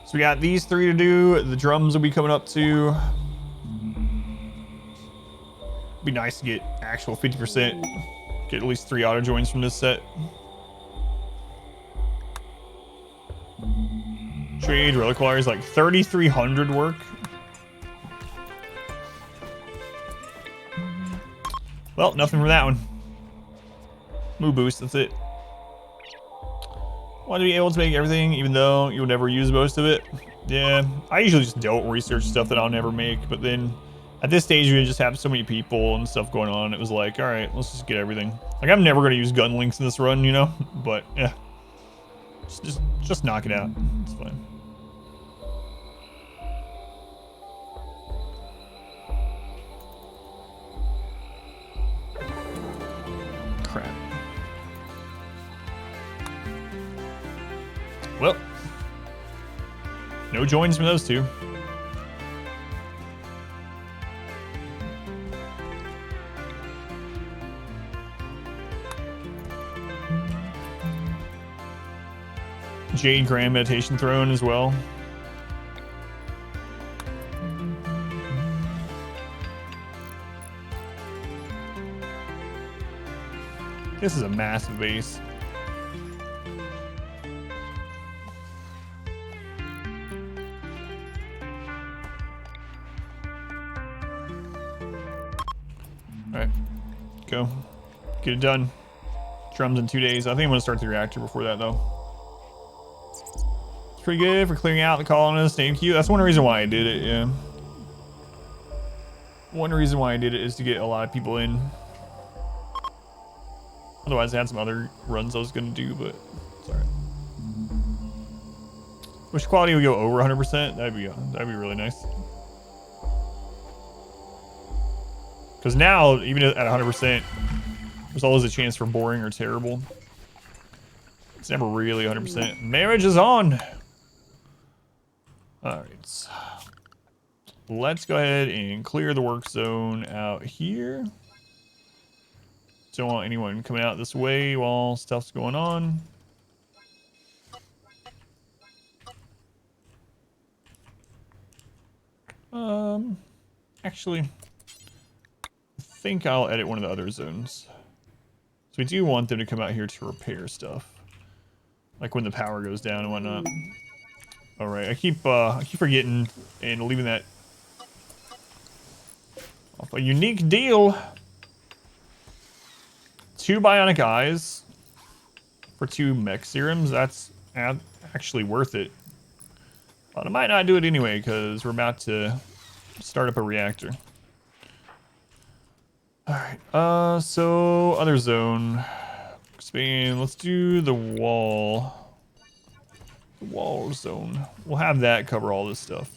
So we got these 3 to do. The drums will be coming up too. Be nice to get actual 50%. Get at least 3 auto joins from this set. Trade reliquaries like 3,300 work. Well, nothing from that one. Move boost, that's it. Want to be able to make everything, even though you'll never use most of it. Yeah, I usually just don't research stuff that I'll never make, but then at this stage we just have so many people and stuff going on. It was like, all right, let's just get everything. Like I'm never gonna use gun links in this run, you know, but yeah, just knock it out. It's fine. Crap. Well, no joins from those 2. Jade Grand Meditation Throne as well. This is a massive base. Alright, go. Get it done. Drums in 2 days. I think I'm gonna start the reactor before that though. It's pretty good for clearing out the colonist name queue. That's one reason why I did it, yeah. One reason why I did it is to get a lot of people in. Otherwise I had some other runs I was gonna do, but it's alright. Which quality would go over 100%? That'd be really nice. Because now, even at 100%, there's always a chance for boring or terrible. It's never really 100%. Marriage is on. All right. Let's go ahead and clear the work zone out here. Don't want anyone coming out this way while stuff's going on. Actually, I think I'll edit one of the other zones. So we do want them to come out here to repair stuff, like when the power goes down and whatnot. All right, I keep forgetting and leaving that off. A unique deal: 2 bionic eyes for 2 mech serums. That's actually worth it. But I might not do it anyway because we're about to start up a reactor. Alright, so other zone. Expand. Let's do the wall. The wall zone. We'll have that cover all this stuff.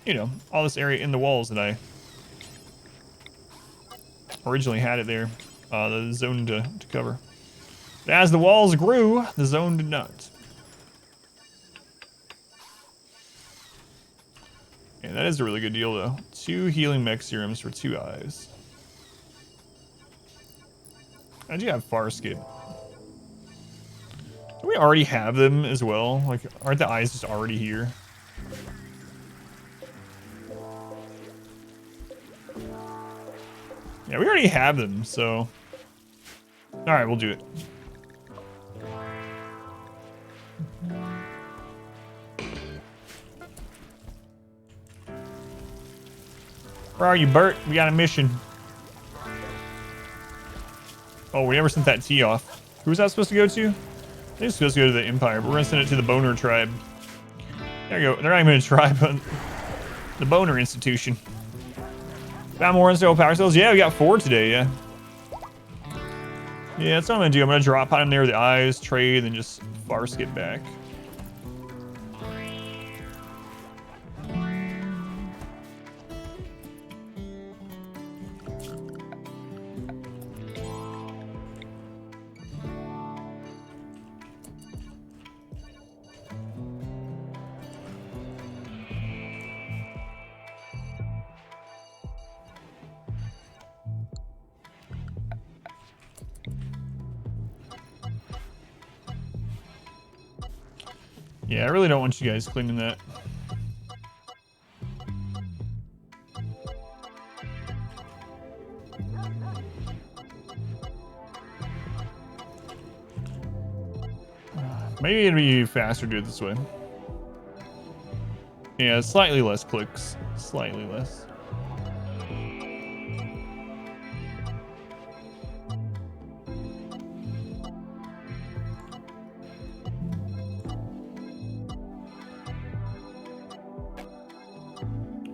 You know, all this area in the walls that I originally had it there. The zone to cover. But as the walls grew, the zone did not. Yeah, that is a really good deal, though. 2 healing mech serums for 2 eyes. I do have far skip. Do we already have them as well? Like, aren't the eyes just already here? Yeah, we already have them, so... Alright, we'll do it. Where are you, Bert? We got a mission. Oh, we never sent that T off. Who was that supposed to go to? I think it's supposed to go to the Empire, but we're gonna send it to the Boner Tribe. There you go. They're not even a tribe, but the Boner Institution. Found more unstable power cells? Yeah, we got 4 today, yeah. Yeah, that's what I'm gonna do. I'm gonna drop on him there with the eyes, trade, and just far skip back. Yeah, I really don't want you guys cleaning that. Maybe it'd be faster to do it this way. Yeah, slightly less clicks. Slightly less.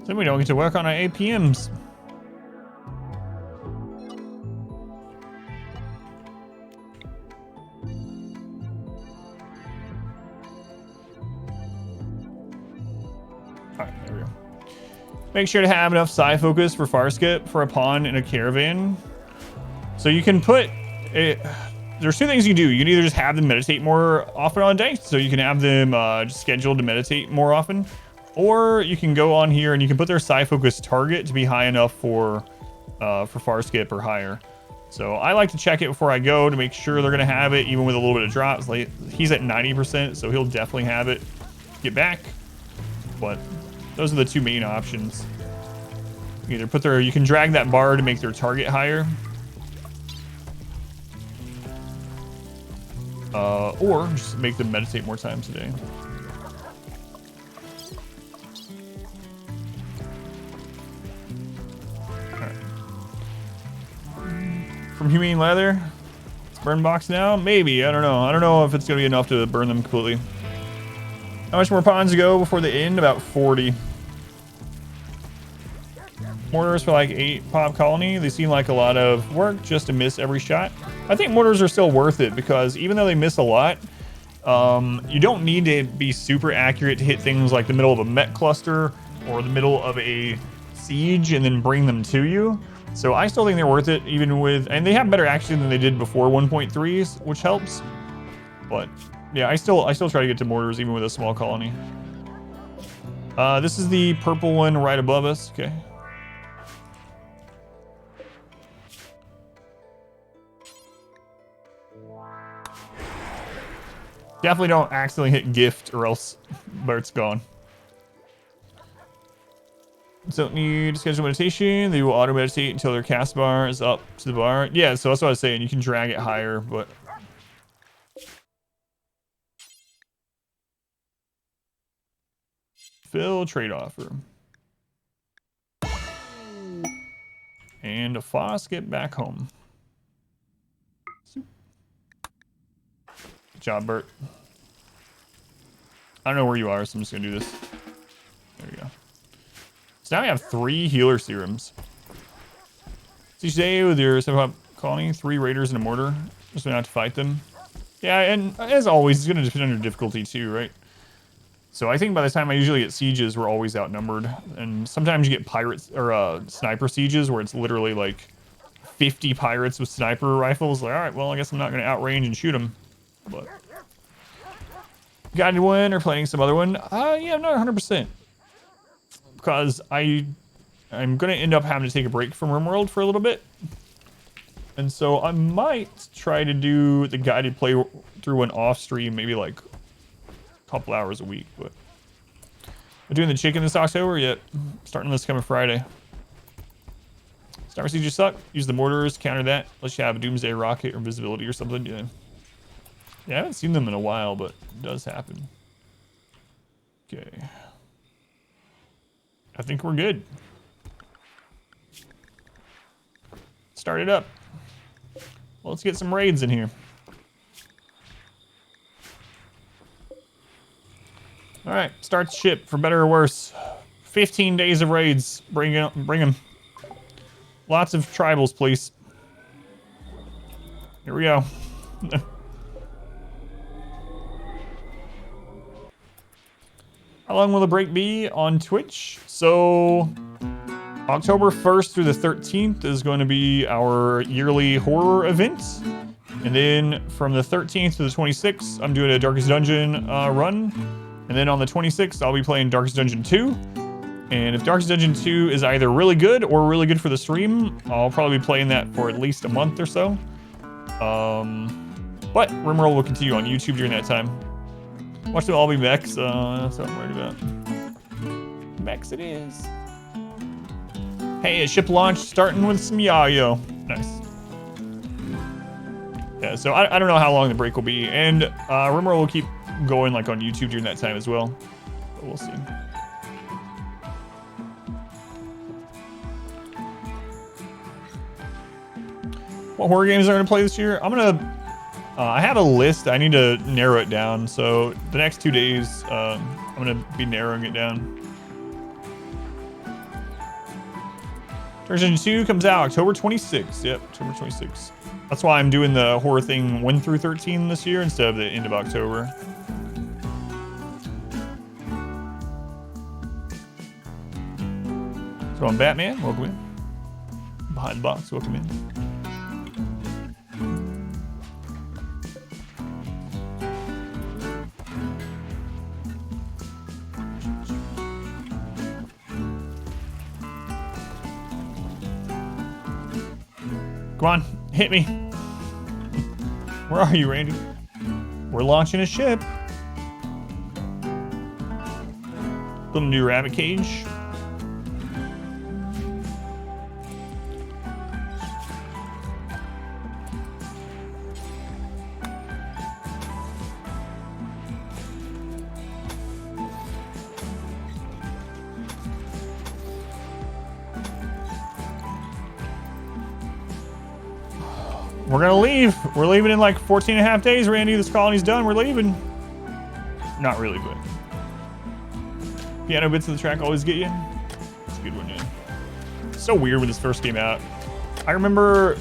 Then we don't get to work on our APMs. Alright, there we go. Make sure to have enough psi focus for far skip for a pawn in a caravan. So you can put it. There's 2 things you can do. You can either just have them meditate more often on day, so you can have them just scheduled to meditate more often. Or you can go on here and you can put their psi focus target to be high enough for far skip or higher. So I like to check it before I go to make sure they're gonna have it, even with a little bit of drops. Like he's at 90%, so he'll definitely have it. Get back. But those are the 2 main options. Either put their, you can drag that bar to make their target higher, or just make them meditate more times a day. From Humane Leather. It's burn box now? Maybe. I don't know. I don't know if it's going to be enough to burn them completely. How much more pawns to go before the end? About 40. Mortars for like 8 pop colony. They seem like a lot of work just to miss every shot. I think mortars are still worth it because even though they miss a lot, You don't need to be super accurate to hit things like the middle of a Mech cluster or the middle of a siege and then bring them to you. So I still think they're worth it, even with, and they have better action than they did before 1.3s, which helps. But yeah, I still try to get to mortars even with a small colony. This is the purple one right above us. Okay. Definitely don't accidentally hit gift or else Bert's gone. Don't need to schedule meditation. They will auto meditate until their cast bar is up to the bar. Yeah, so that's what I was saying. You can drag it higher, but fill trade offer. And a Foss get back home. Good job, Bert. I don't know where you are, so I'm just gonna do this. There we go. So now we have 3 healer serums. So each day with your 7-up colony, 3 raiders and a mortar. Just gonna have to fight them. Yeah, and as always, it's gonna depend on your difficulty too, right? So I think by the time I usually get sieges, we're always outnumbered. And sometimes you get pirates or sniper sieges where it's literally like 50 pirates with sniper rifles. Like, all right, well, I guess I'm not gonna outrange and shoot them. But guided one or playing some other one? Yeah, I'm not 100%. Because I'm gonna end up having to take a break from RimWorld for a little bit. And so I might try to do the guided play through one off stream, maybe like a couple hours a week. But we're doing the chicken this October yet. Starting this coming Friday. Sniper sieges suck. Use the mortars, counter that. Unless you have a doomsday rocket or visibility or something. Yeah. Yeah, I haven't seen them in a while, but it does happen. Okay. I think we're good. Start it up. Well, let's get some raids in here. All right, start the ship for better or worse. 15 days of raids. Bring them. Lots of tribals, please. Here we go. How long will the break be on Twitch? So October 1st through the 13th is going to be our yearly horror event. And then from the 13th to the 26th, I'm doing a Darkest Dungeon run. And then on the 26th, I'll be playing Darkest Dungeon 2. And if Darkest Dungeon 2 is either really good or really good for the stream, I'll probably be playing that for at least a month or so. But RimWorld will continue on YouTube during that time. Watch them all be mechs, that's what I'm worried about. Mechs it is. Hey, a ship launch starting with some yayo. Nice. Yeah, so I don't know how long the break will be, and RimWorld will keep going like on YouTube during that time as well. But we'll see. What horror games are going to play this year? I'm gonna. I have a list. I need to narrow it down. So the next 2 days, I'm gonna be narrowing it down. Version 2 comes out October 26th. Yep, October 26th. That's why I'm doing the horror thing 1 through 13 this year instead of the end of October. So I'm Batman. Welcome in. Behind the box. Welcome in. Come on, hit me. Where are you, Randy? We're launching a ship. Build a new rabbit cage. We're gonna leave. We're leaving in like 14 and a half days, Randy. This colony's done. We're leaving. Not really, but piano bits of the track always get you. It's a good one, yeah. It's so weird when this first came out. I remember,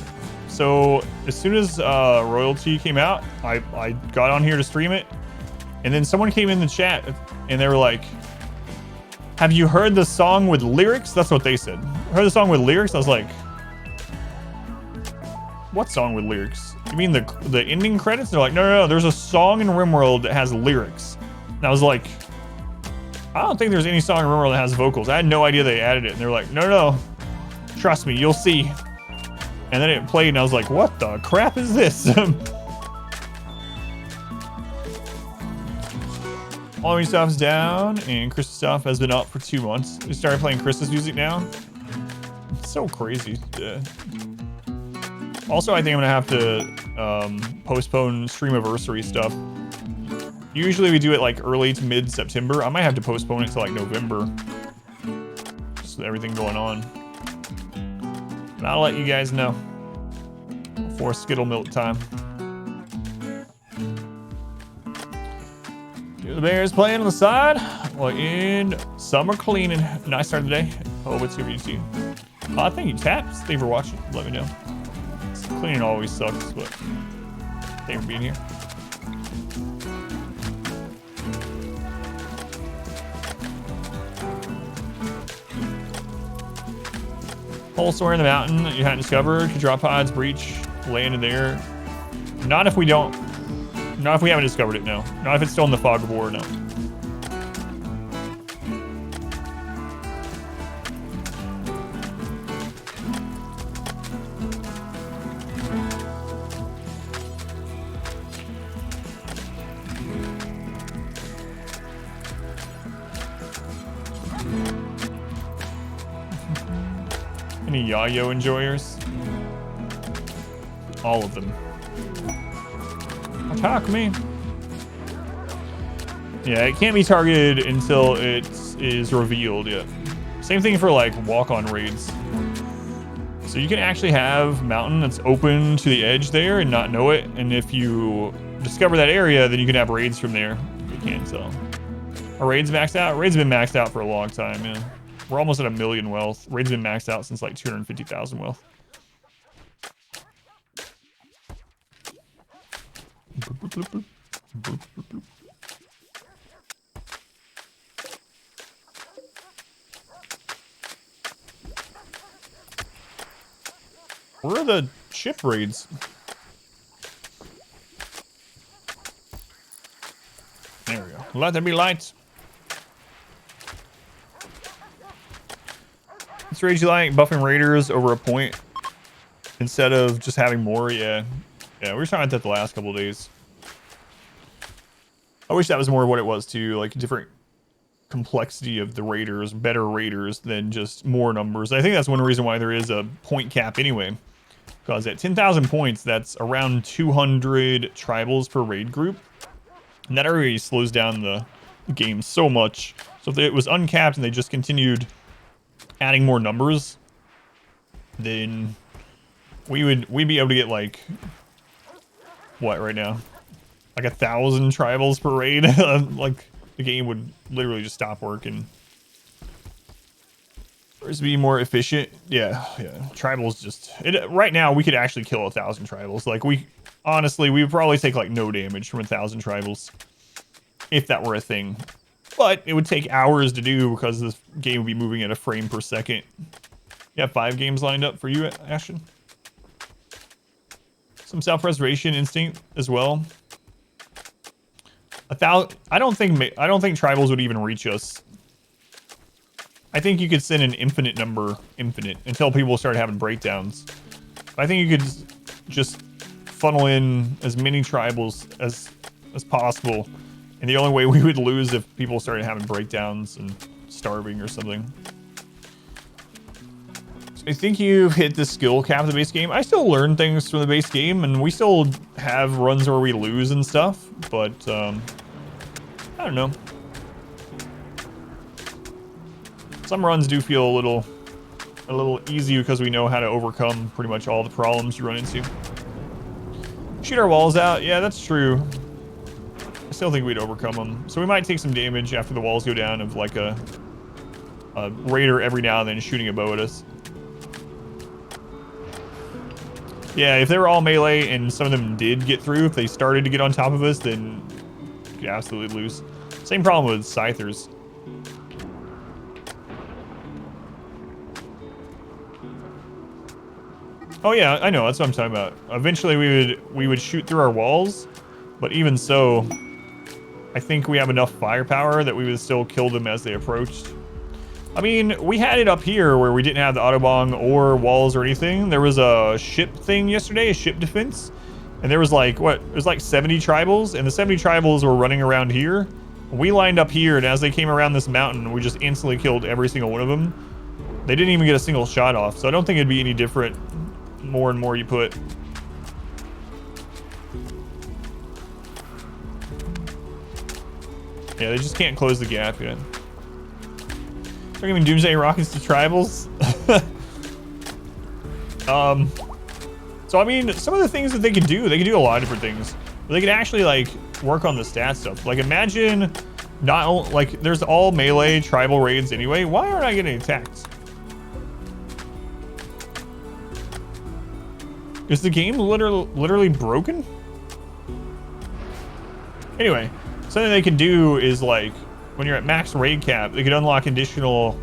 so as soon as Royalty came out, I got on here to stream it, And then someone came in the chat and they were like, have you heard the song with lyrics? That's what they said. Heard the song with lyrics? I was like, what song with lyrics? You mean the ending credits? They're like, no, there's a song in RimWorld that has lyrics. And I was like, I don't think there's any song in RimWorld that has vocals. I had no idea they added it. And they're like, no, trust me, you'll see. And then it played and I was like, what the crap is this? Halloween stuff's down and Christmas stuff has been up for 2 months. We started playing Christmas music now. It's so crazy. Also, I think I'm gonna have to postpone Streamiversary stuff. Usually we do it like early to mid-September. I might have to postpone it to like November. Just with everything going on. And I'll let you guys know before Skittle Milk time. The Bears playing on the side. Well, in summer cleaning. Nice start today. Oh, what's your VT? Thank you, Taps. Thank you for watching. Let me know. Cleaning always sucks, but thank you for being here. Hole somewhere in the mountain that you hadn't discovered. Could drop pods, breach, land in there. Not if we don't. Not if we haven't discovered it, no. Not if it's still in the fog of war, no. Any Yayo enjoyers? All of them. Attack me. Yeah, it can't be targeted until it is revealed yet. Same thing for like walk-on raids. So you can actually have mountain that's open to the edge there and not know it. And if you discover that area, then you can have raids from there. You can't tell. Are raids maxed out? Raids have been maxed out for a long time, yeah. We're almost at 1 million wealth. Raids have been maxed out since like 250,000 wealth. Where are the ship raids? There we go. Let there be lights. Which raids you like? Buffing raiders over a point instead of just having more? Yeah. Yeah, we were talking about that the last couple of days. I wish that was more what it was too, like different complexity of the raiders, better raiders than just more numbers. I think that's one reason why there is a point cap anyway. Because at 10,000 points, that's around 200 tribals per raid group. And that already slows down the game so much. So if it was uncapped and they just continued adding more numbers, then we'd be able to get like what right now, like 1,000 tribals per raid. Like the game would literally just stop working. Or to be more efficient. Yeah. Tribals just right now we could actually kill 1,000 tribals. Like honestly we would probably take like no damage from 1,000 tribals if that were a thing. But it would take hours to do because this game would be moving at a frame per second. You have 5 games lined up for you, Ashton. Some self-preservation instinct as well. 1,000. I don't think tribals would even reach us. I think you could send an infinite number, until people start having breakdowns. I think you could just funnel in as many tribals as possible. And the only way we would lose if people started having breakdowns and starving or something. So I think you've hit the skill cap of the base game. I still learn things from the base game, and we still have runs where we lose and stuff. But I don't know. Some runs do feel a little easy because we know how to overcome pretty much all the problems you run into. Shoot our walls out. Yeah, that's true. I still think we'd overcome them. So we might take some damage after the walls go down of like a raider every now and then shooting a bow at us. Yeah, if they were all melee and some of them did get through, if they started to get on top of us, then you could absolutely loose. Same problem with Scythers. Oh yeah, I know. That's what I'm talking about. Eventually, we would shoot through our walls, but even so, I think we have enough firepower that we would still kill them as they approached. I mean, we had it up here where we didn't have the Autobong or walls or anything. There was a ship thing yesterday, a ship defense, and there was like what? It was like 70 tribals, and the 70 tribals were running around here. We lined up here, and as they came around this mountain, we just instantly killed every single one of them. They didn't even get a single shot off, so I don't think it'd be any different. More and more you put. Yeah, they just can't close the gap yet. They're giving Doomsday rockets to tribals. So I mean, some of the things that they could do a lot of different things. But they could actually like work on the stat stuff. Like imagine not like there's all melee tribal raids anyway. Why aren't I getting attacked? Is the game literally broken? Anyway, something they can do is like when you're at max raid cap, they could unlock additional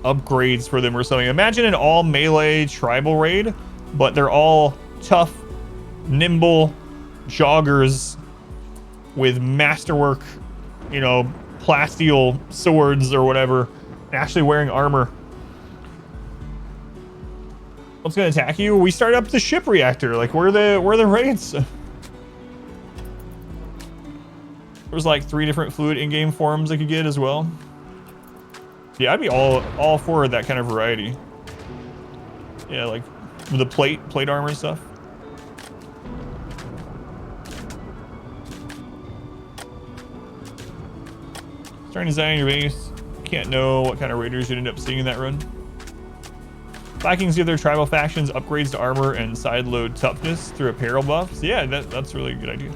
upgrades for them or something. Imagine an all melee tribal raid, but they're all tough, nimble joggers with masterwork, you know, plasteel swords or whatever, actually wearing armor. What's gonna attack you? We start up the ship reactor. Like where are the raids? There's like 3 different fluid in-game forms I could get as well. Yeah, I'd be all for that kind of variety. Yeah, like the plate armor and stuff. Starting to design your base. Can't know what kind of raiders you'd end up seeing in that run. Vikings give their tribal factions upgrades to armor and side load toughness through apparel buffs. Yeah, that's really a good idea.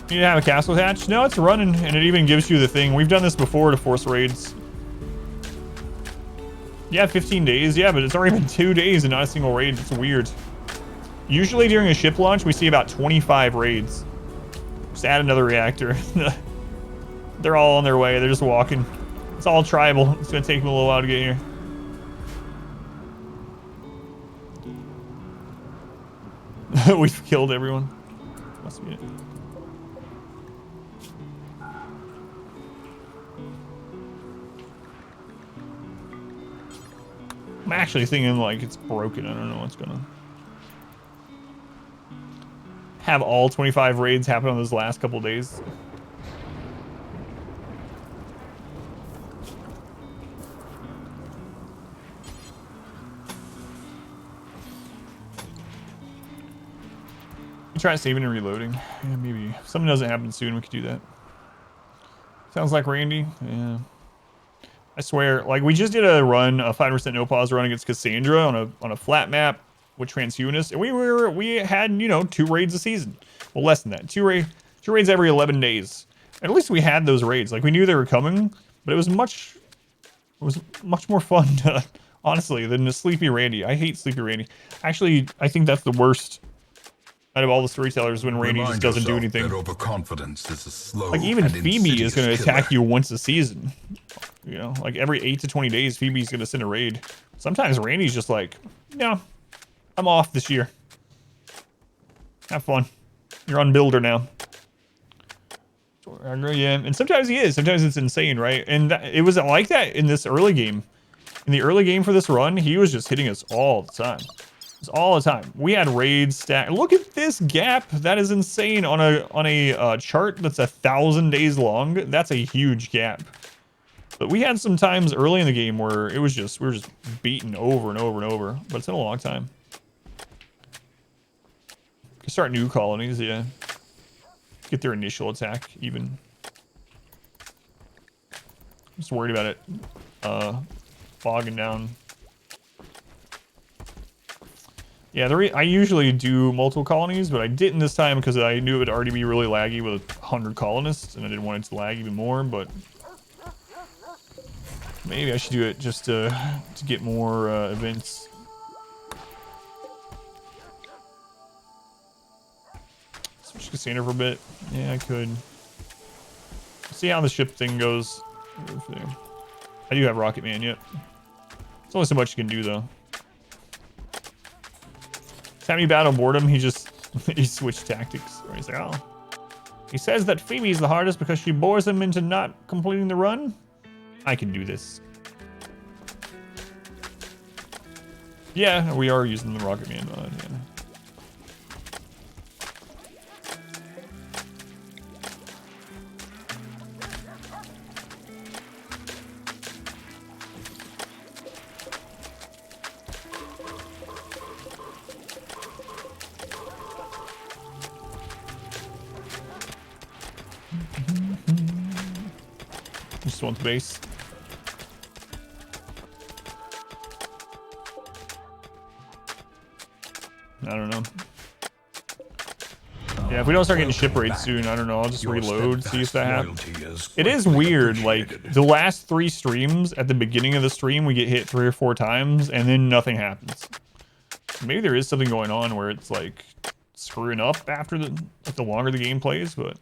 You need to have a castle hatch? No, it's running, and it even gives you the thing. We've done this before to force raids. Yeah, 15 days. Yeah, but it's already been 2 days and not a single raid. It's weird. Usually during a ship launch, we see about 25 raids. Just add another reactor. They're all on their way. They're just walking. It's all tribal. It's going to take them a little while to get here. We've killed everyone. Must be it. I'm actually thinking like it's broken. I don't know what's gonna have all 25 raids happen on those last couple days. Try saving and reloading. Yeah, maybe. If something doesn't happen soon, we could do that. Sounds like Randy. Yeah. I swear, like we just did a run, a 5% no pause run against Cassandra on a flat map with Transhumanist, and we had, you know, 2 raids a season. Well, less than that. 2 raids every 11 days. At least we had those raids. Like we knew they were coming, but it was much more fun, honestly, than the Sleepy Randy. I hate Sleepy Randy. Actually, I think that's the worst out of all the storytellers when Randy just doesn't do anything. That overconfidence is a slow like even and Phoebe is going to attack killer. you once a season. You know, like every 8 to 20 days, Phoebe's going to send a raid. Sometimes Randy's just like, no, I'm off this year. Have fun. You're on builder now. Yeah, and sometimes he is. Sometimes it's insane, right? And it was like that in this early game. In the early game for this run, he was just hitting us all the time. It's all the time. We had raids stacked. Look at this gap. That is insane on a chart that's 1,000 days long. That's a huge gap. But we had some times early in the game where it was just, we were just beaten over and over and over. But it's been a long time. Start new colonies, yeah. Get their initial attack even. Just worried about it bogging down. Yeah, I usually do multiple colonies, but I didn't this time because I knew it would already be really laggy with 100 colonists, and I didn't want it to lag even more, but maybe I should do it just to get more events. Switch Cassandra for a bit? Yeah, I could. See how the ship thing goes. I do have Rocketman yet. There's only so much you can do though. Time you battle boredom, he just he switched tactics. Or he's like, oh. He says that Phoebe's the hardest because she bores him into not completing the run. I can do this. Yeah, we are using the Rocketman mod, yeah. Just want the base. I don't know. Yeah, if we don't start getting ship raids soon, I don't know. I'll just reload, see if that happens. It is weird. Like, the last 3 streams, at the beginning of the stream, we get hit 3 or 4 times, and then nothing happens. Maybe there is something going on where it's, like, screwing up after the longer the game plays, but...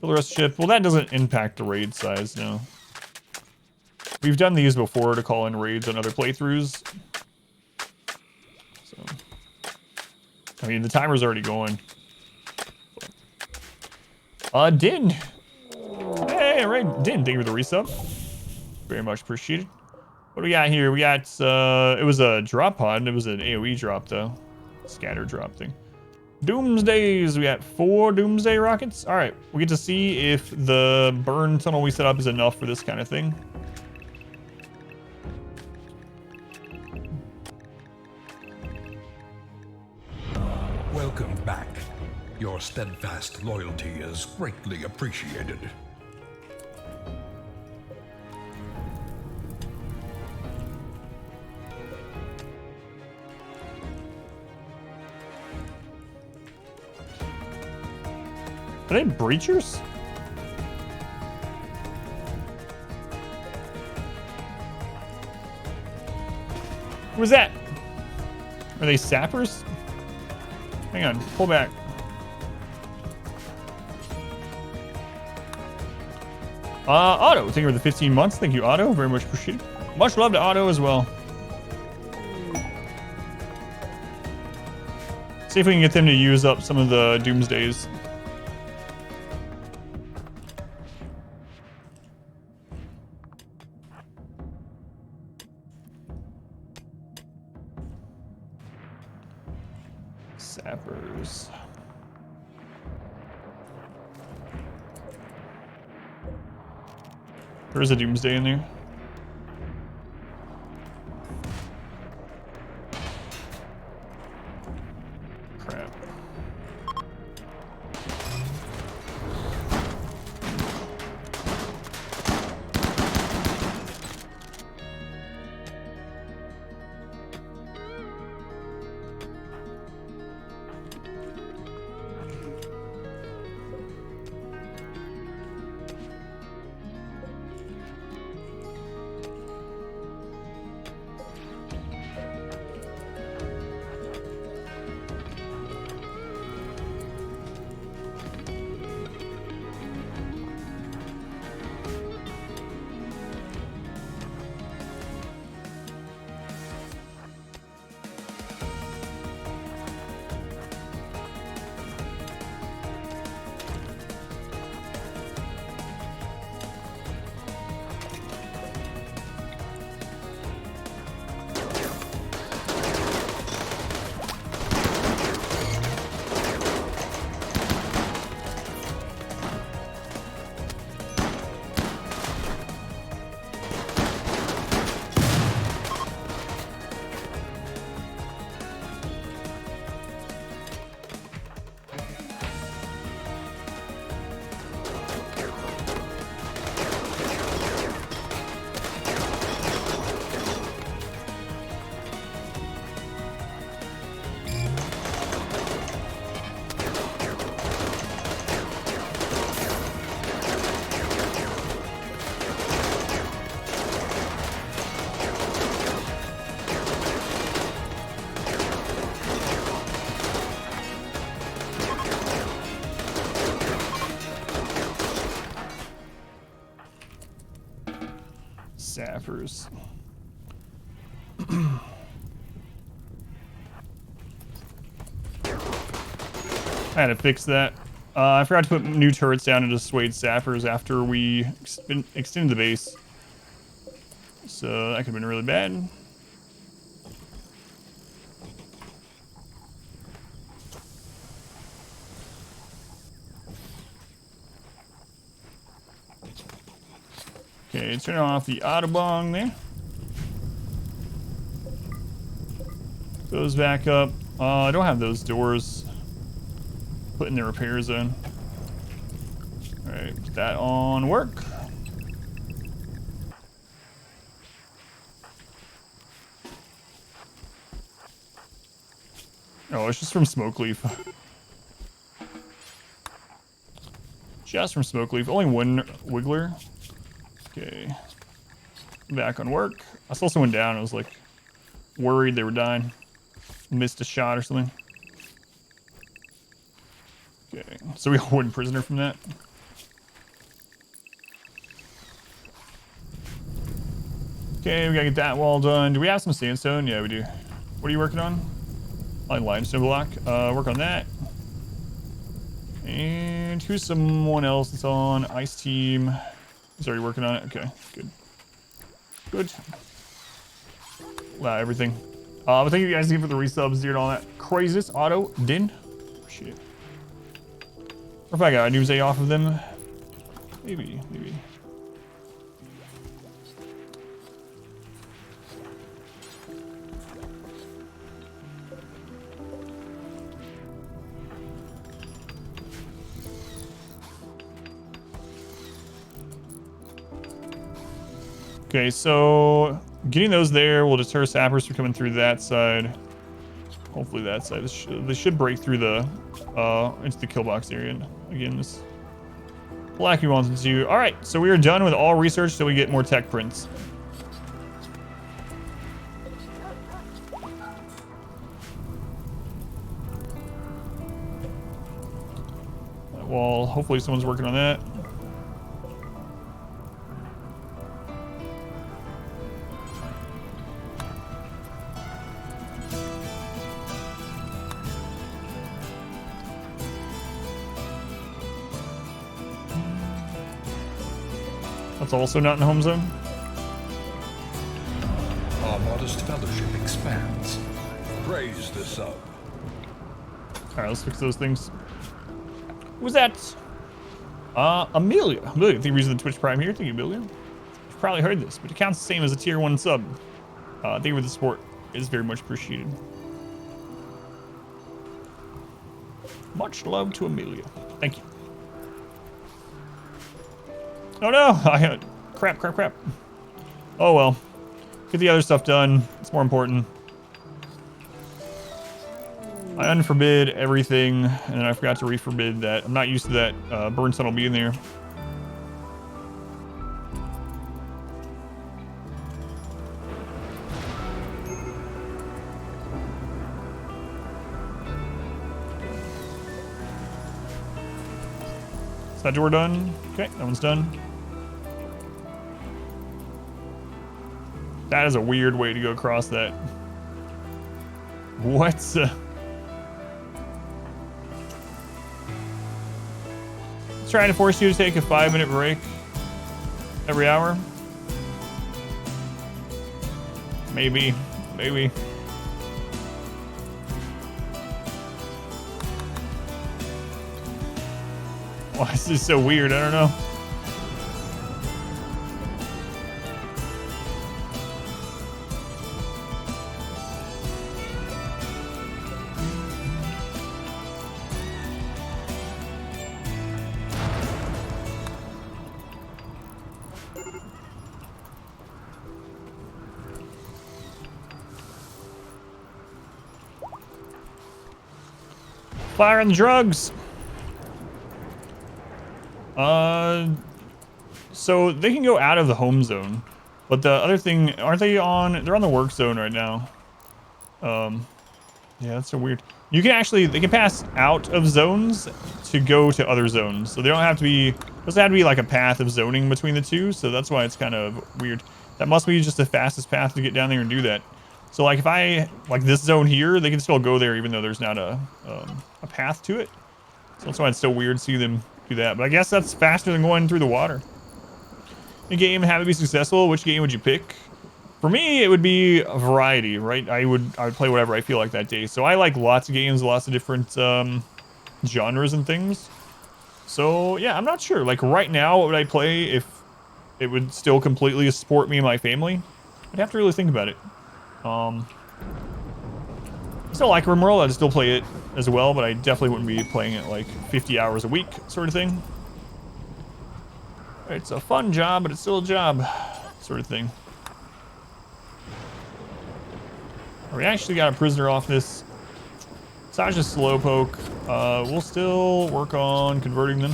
Build the rest of the ship. Well, that doesn't impact the raid size, no. We've done these before to call in raids on other playthroughs. So... I mean, the timer's already going. Din. Hey, right, Din, thank you for the resub. Very much appreciated. What do we got here? We got, it was a drop pod. It was an AoE drop, though. Scatter drop thing. Doomsdays. We got 4 Doomsday rockets. All right, we get to see if the burn tunnel we set up is enough for this kind of thing. Welcome back. Your steadfast loyalty is greatly appreciated. Are they breachers? Who was that? Are they sappers? Hang on, pull back. Otto, thank you for the 15 months. Thank you, Otto. Very much appreciated. Much love to Otto as well. See if we can get them to use up some of the Doomsdays. Sappers. There is a Doomsday in there. Crap. Sappers. I had to fix that. I forgot to put new turrets down into Suede Sappers after we extended the base. So that could have been really bad. Okay, turn off the Autobong there. Those back up. I don't have those doors put in the repair zone. Alright, get that on work. Oh, it's just from Smoke Leaf. Just from Smoke Leaf. Only one Wiggler. Okay. Back on work. I saw someone down. I was like worried they were dying. Missed a shot or something. Okay. So we got one prisoner from that. Okay, we gotta get that wall done. Do we have some sandstone? Yeah, we do. What are you working on? Like limestone block. Work on that. And who's someone else that's on Ice Team? He's already working on it. Okay, good. Good. Wow, everything. But thank you guys again for the resubs, dude, and all that craziness. Auto, Din. Shit. Or if I got a Doomsday off of them. Maybe. Okay, so getting those there will deter sappers from coming through that side. Hopefully that side. They should break through the into the kill box area. Again, this Blackie wants them to. All right, so we are done with all research till we get more tech prints. That wall. Hopefully someone's working on that. That's also not in the home zone. Our modest fellowship expands. Praise the sub. Alright, let's fix those things. Who's that? Amelia. Amelia, thank you for the Twitch Prime here. Thank you, Amelia. You've probably heard this, but it counts the same as a tier 1 sub. Thank you for the support. It is very much appreciated. Much love to Amelia. Thank you. Oh no! Crap. Oh well. Get the other stuff done. It's more important. I unforbid everything, and then I forgot to reforbid that. I'm not used to that burn tunnel being there. Is that door done? Okay, that one's done. That is a weird way to go across that. What? Trying to force you to take a 5-minute break every hour? Maybe. Why is this so weird? I don't know. Fire on the drugs. So they can go out of the home zone, but the other thing, aren't they on? They're on the work zone right now. Yeah, that's so weird. You can actually, they can pass out of zones to go to other zones. So they don't have to be, doesn't have to be like a path of zoning between the two. So that's why it's kind of weird. That must be just the fastest path to get down there and do that. So like if I, like this zone here, they can still go there even though there's not a path to it. So that's why it's so weird to see them do that. But I guess that's faster than going through the water. A game, have it be successful, which game would you pick? For me, it would be a variety, right? I would play whatever I feel like that day. So I like lots of games, lots of different genres and things. So yeah, I'm not sure. Like right now, what would I play if it would still completely support me and my family? I'd have to really think about it. I still like RimWorld. I'd still play it as well, but I definitely wouldn't be playing it like 50 hours a week sort of thing. It's a fun job, but it's still a job sort of thing. We actually got a prisoner off this. Sasha's slowpoke. We'll still work on converting them.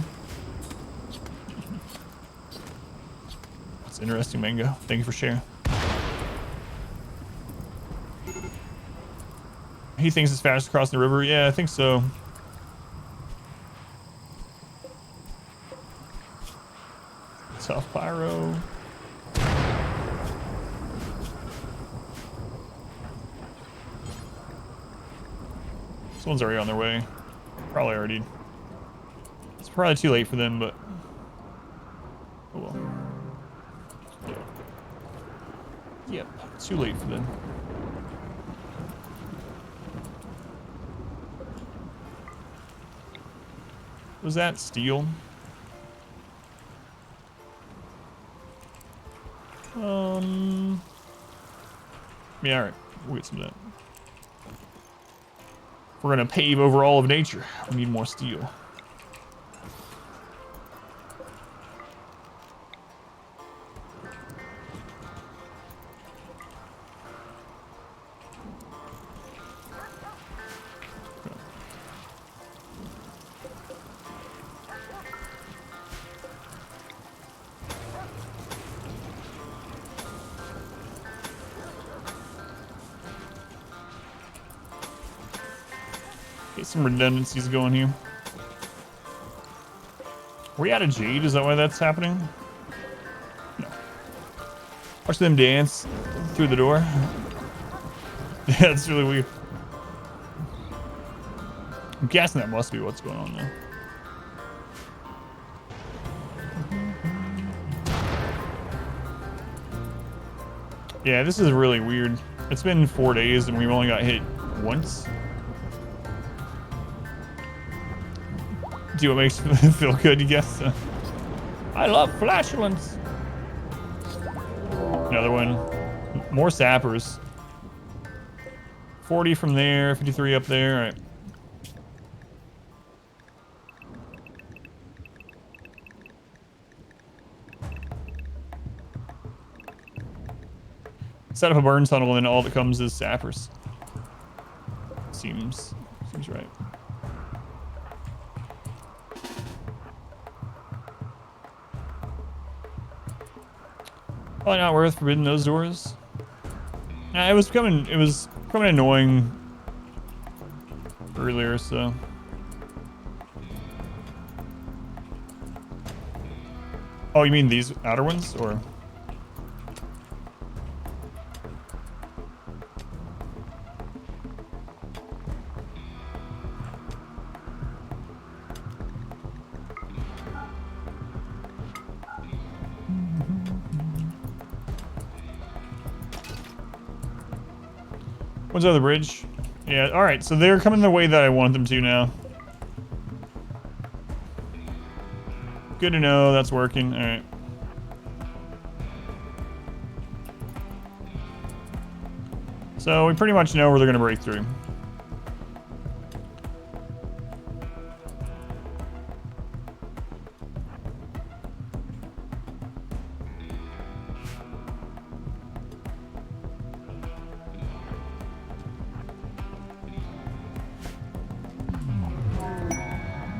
That's interesting, Mango. Thank you for sharing. He thinks it's fast across the river. Yeah, I think so. Tough pyro. This one's already on their way. Probably already. It's probably too late for them, but oh well. Yep, too late for them. Was that steel? Yeah, alright. We'll get some of that. If we're gonna pave over all of nature, we need more steel. Get some redundancies going here. Are we out of jade? Is that why that's happening? No. Watch them dance through the door. Yeah, it's really weird. I'm guessing that must be what's going on there. Yeah, this is really weird. It's been 4 days and we've only got hit once. Do what makes me feel good, you guess? I love flatulence. Another one. More sappers. 40 from there, 53 up there. All right. Set up a burn tunnel and all that comes is sappers. Seems right. Probably not worth forbidding those doors. It was becoming annoying earlier, so. Oh, you mean these outer ones, or? What's the other bridge? Yeah, alright, so they're coming the way that I want them to now. Good to know that's working. Alright. So we pretty much know where they're gonna break through.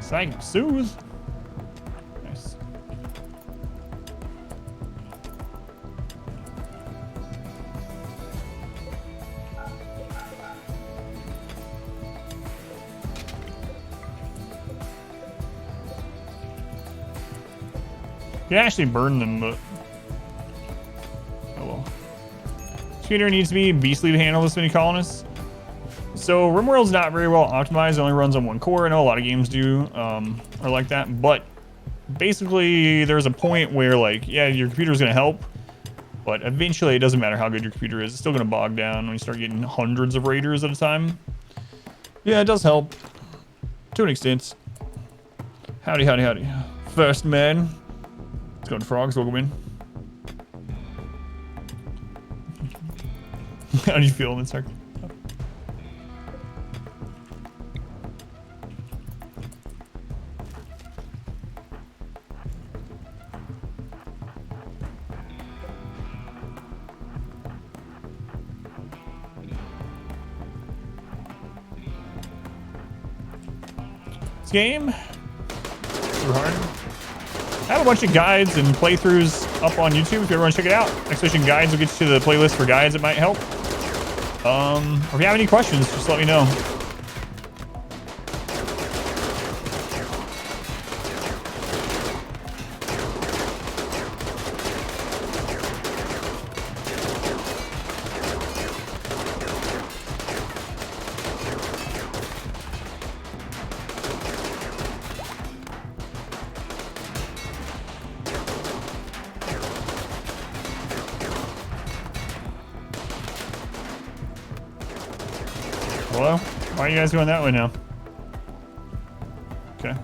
Psych soothe. Nice. You can actually burn them, but oh well. Speeder needs to be beastly to handle this many colonists. So RimWorld's not very well optimized. It only runs on one core. I know a lot of games do are like that, but basically there's a point where like, yeah, your computer's gonna help, but eventually it doesn't matter how good your computer is. It's still gonna bog down when you start getting hundreds of raiders at a time. Yeah, it does help to an extent. Howdy, howdy, howdy. First man. Let's go to frogs. Welcome in. How do you feel in this second? This game too hard. I have a bunch of guides and playthroughs up on YouTube if you ever want to check it out. Expedition Guides will get you to the playlist for guides that might help. Or if you have any questions, just let me know. Hello? Why are you guys going that way now? Okay.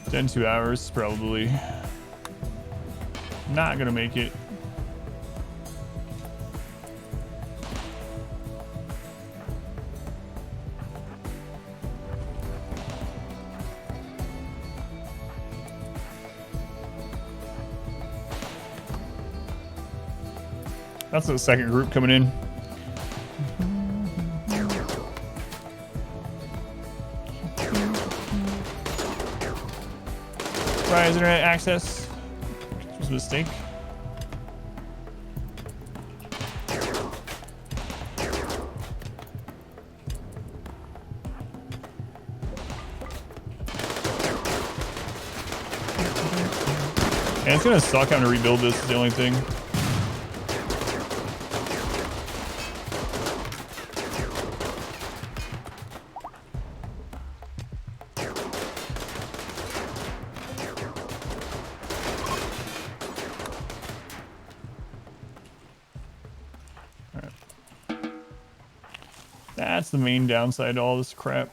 Then 2 hours, probably not gonna make it. That's the second group coming in. Rise internet access. It was a mistake. And it's gonna suck having to rebuild this, is the only thing. That's the main downside to all this crap.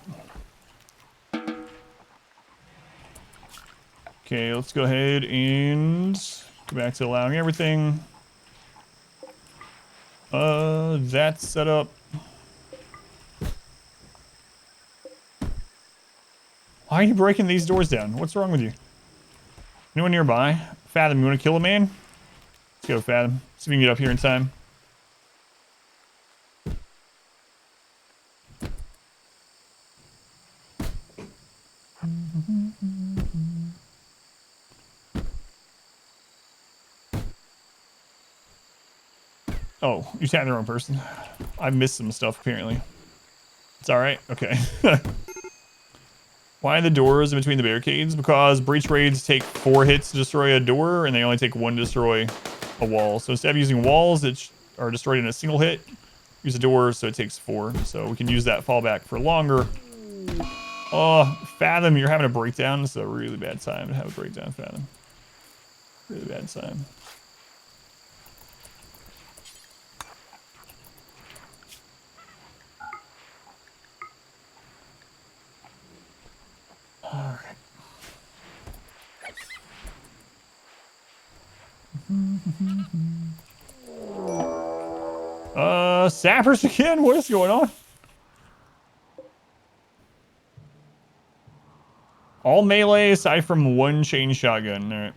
Okay, let's go ahead and go back to allowing everything. That's set up. Why are you breaking these doors down? What's wrong with you? Anyone nearby? Fathom, you want to kill a man? Let's go, Fathom. See if we can get up here in time. Oh, you tagged the wrong person. I missed some stuff, apparently. It's alright? Okay. Why the doors in between the barricades? Because breach raids take 4 hits to destroy a door, and they only take 1 to destroy a wall. So instead of using walls that are destroyed in a single hit, use a door, so it takes 4. So we can use that fallback for longer. Oh, Fathom, you're having a breakdown. This is a really bad time to have a breakdown, Fathom. Really bad time. All right. Sappers again? What is going on? All melee aside from 1 chain shotgun. All right.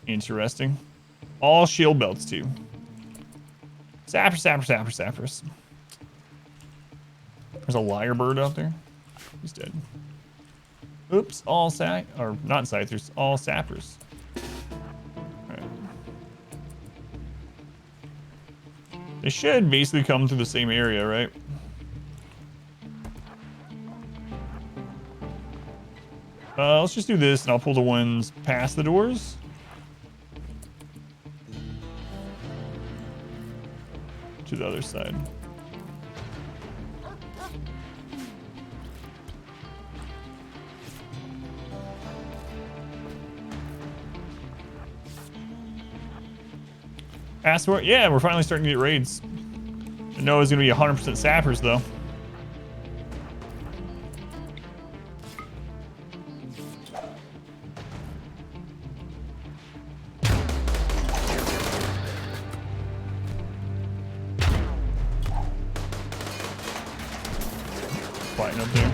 Interesting. All shield belts too. Sappers. There's a liar bird out there. He's dead. Oops, all not Scythers, all sappers. Alright. They should basically come through the same area, right? Let's just do this, and I'll pull the ones past the doors. To the other side. Ask for it. Yeah, we're finally starting to get raids. I know it's gonna be 100% sappers though. Fighting up there.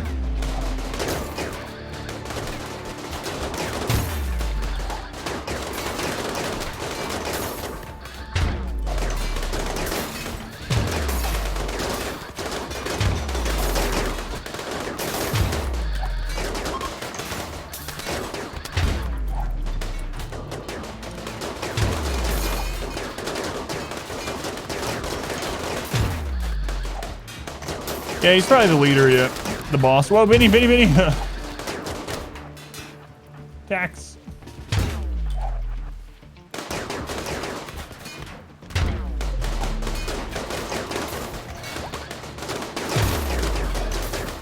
Yeah, he's probably the leader, yeah. The boss. Whoa, Vinny. Tax.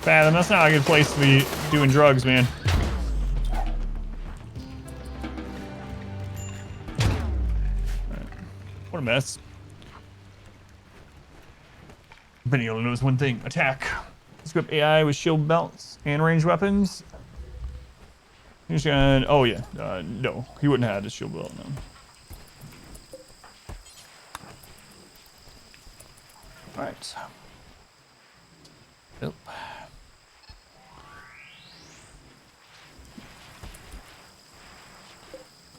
Fathom, that's not a good place to be doing drugs, man. Right. What a mess. Benny only knows one thing: attack. Let's equip AI with shield belts and ranged weapons. He's gonna. Oh yeah, no, he wouldn't have had a shield belt. No. All right. Nope.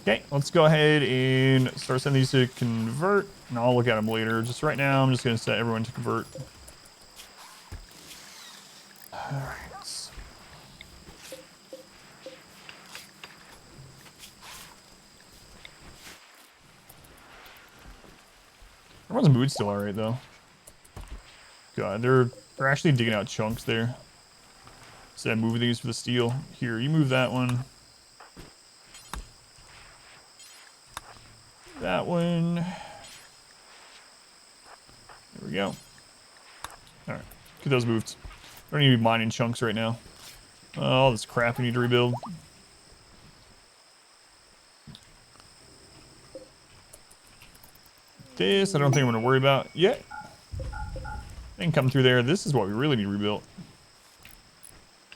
Okay, let's go ahead and start sending these to convert, and I'll look at them later. Just right now, I'm just gonna set everyone to convert. All right. Everyone's mood's still alright though. God, they're actually digging out chunks there. Instead of moving these for the steel. Here, you move that one. That one. There we go. Alright, get those moved. Don't need to be mining chunks right now. All this crap we need to rebuild. This, I don't think I'm going to worry about yet. They can come through there. This is what we really need rebuilt.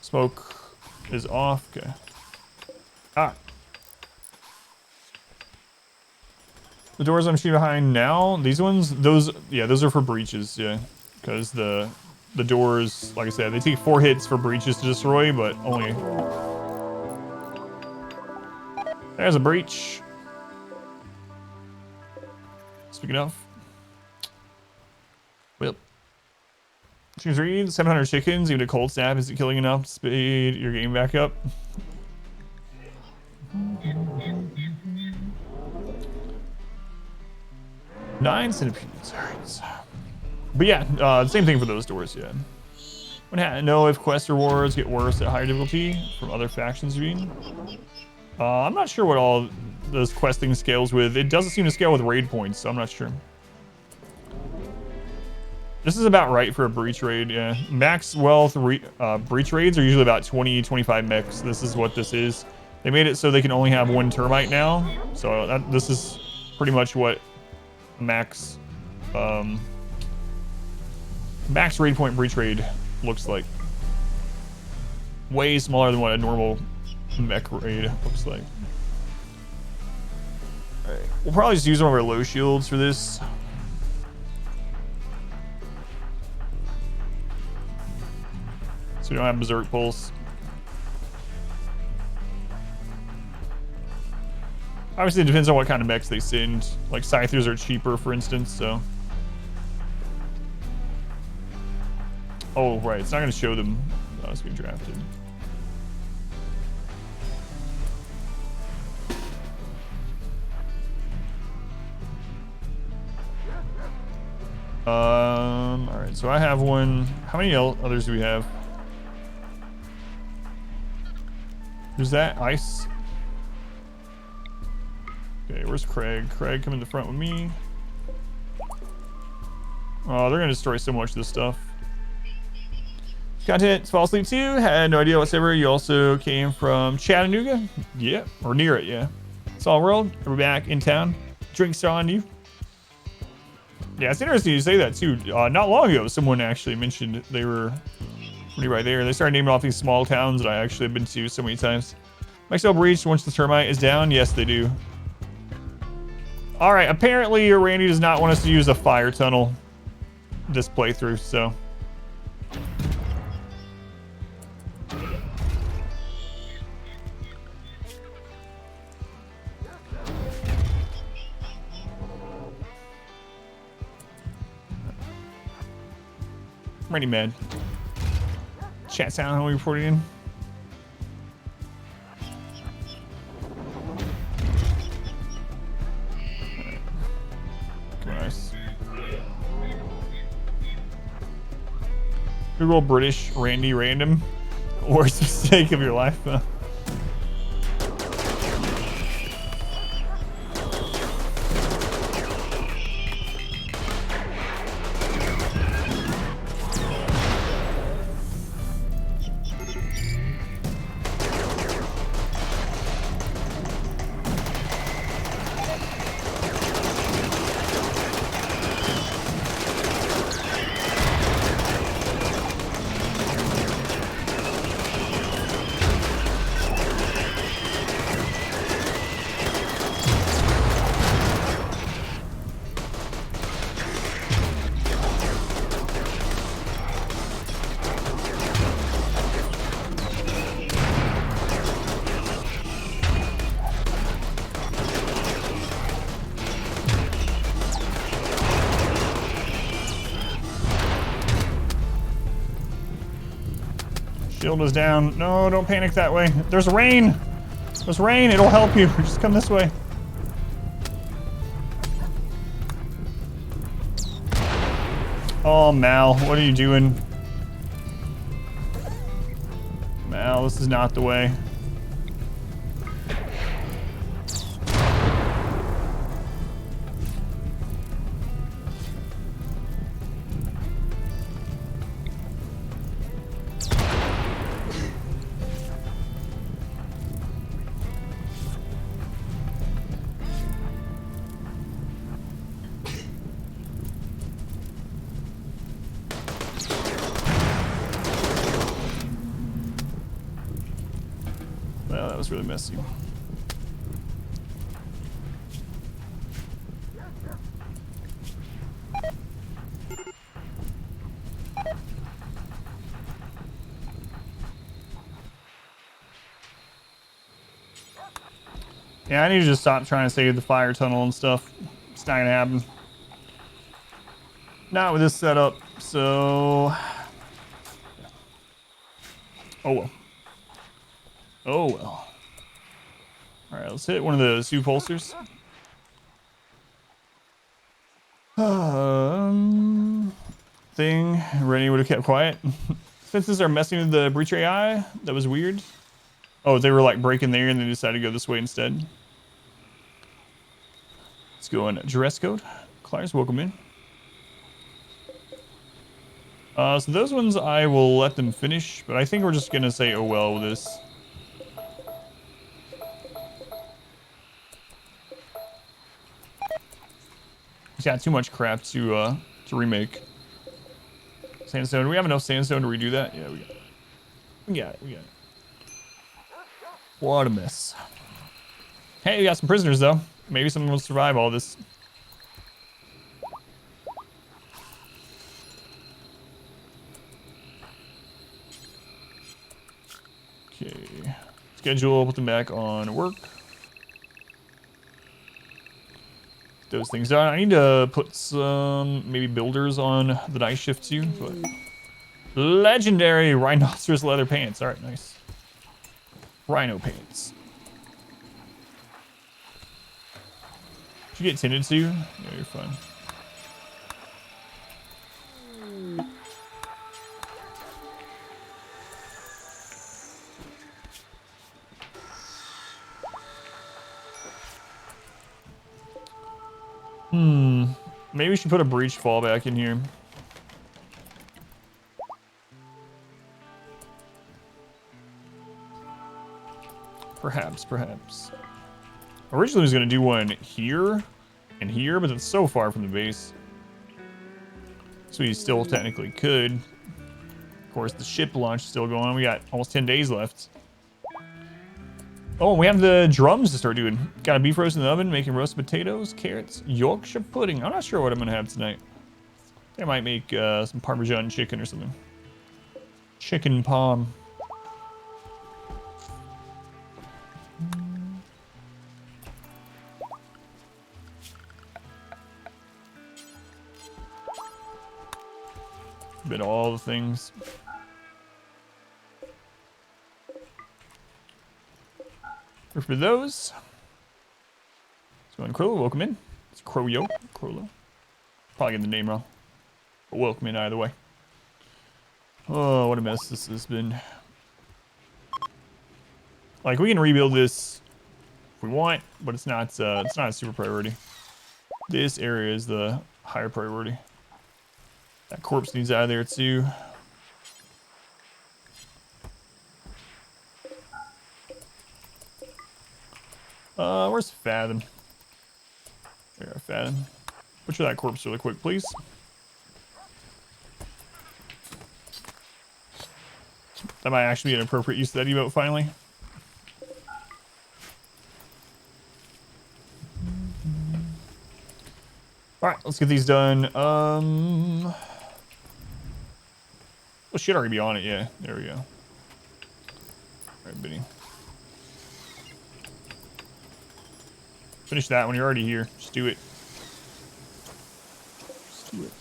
Smoke is off. Okay. Ah. The doors I'm shooting behind now, these ones, those are for breaches, yeah. Because the doors, like I said, they take 4 hits for breaches to destroy, but only... There's a breach. Speaking of. Well. Choose read, 700 chickens, even a cold snap isn't killing enough to speed your game back up. Nine centipedes, alright. But yeah, same thing for those doors, yeah. Wouldn't know if quest rewards get worse at higher difficulty from other factions being. I'm not sure what all those questing scales with. It doesn't seem to scale with raid points, so I'm not sure. This is about right for a breach raid, yeah. Max wealth breach raids are usually about 20-25 mechs. This is what this is. They made it so they can only have 1 termite now. So this is pretty much what max max raid point breach raid looks like. Way smaller than what a normal mech raid looks like. Alright, we'll probably just use one of our low shields for this. So we don't have berserk pulse. Obviously, it depends on what kind of mechs they send. Like Scythers are cheaper, for instance, so. Oh, right, it's not going to show them us being drafted. Alright, so I have one. How many others do we have? Who's that? Ice. Okay, where's Craig? Craig, come in the front with me. Oh, they're gonna destroy so much of this stuff. Content, fall asleep too. Had no idea whatsoever. You also came from Chattanooga? Yeah, or near it, yeah. Small world, we're back in town. Drinks on you. Yeah, it's interesting you say that too. Not long ago, someone actually mentioned they were pretty right there. They started naming off these small towns that I actually have been to so many times. Maxwell Breach, once the termite is down, yes, they do. All right, apparently Randy does not want us to use a fire tunnel this playthrough, so. Randy mad. Chat sound how we reported in. Nice. Google British Randy Random. Worst mistake of your life, huh? Shield is down. No, don't panic that way. There's rain. There's rain. It'll help you. Just come this way. Oh, Mal, what are you doing? Mal, this is not the way. Well, that was really messy. Yeah, I need to just stop trying to save the fire tunnel and stuff. It's not gonna happen. Not with this setup, so... Oh well. Oh well. Alright, let's hit one of the soup holsters. Thing. Rennie would have kept quiet. Fences are messing with the breach AI. That was weird. Oh, they were like breaking there and they decided to go this way instead. Let's go in dress code. Claire's welcome in. So those ones I will let them finish, but I think we're just gonna say oh well with this. He's got too much crap to remake. Sandstone. Do we have enough sandstone to redo that? Yeah, we got it. We got it. We got it. What a mess. Hey, we got some prisoners though. Maybe someone will survive all this. Okay. Schedule, put them back on work. Those things done. I need to put some maybe builders on the night shift too. But legendary rhinoceros leather pants. All right, nice. Rhino pants. Did you get tinted too? Yeah, you're fine. Maybe we should put a breach fallback in here. Perhaps. Originally I was going to do one here and here, but it's so far from the base. So we still technically could. Of course, the ship launch is still going on. We got almost 10 days left. Oh, we have the drums to start doing. Got a beef roast in the oven, making roasted potatoes, carrots, Yorkshire pudding. I'm not sure what I'm going to have tonight. I might make some Parmesan chicken or something. Chicken palm. Bit of all the things. For those. So, Crowlo, welcome in. It's Crowlo. Probably getting the name wrong. But welcome in either way. Oh, what a mess this has been. Like, we can rebuild this if we want, but it's not a super priority. This area is the higher priority. That corpse needs out of there too. Where's Fathom? There, Fathom. Butcher that corpse really quick, please. That might actually be an appropriate use of that emote finally. Alright, let's get these done. Well, should already be on it, yeah. There we go. Alright, Benny. Finish that when you're already here. Just do it. Just do it.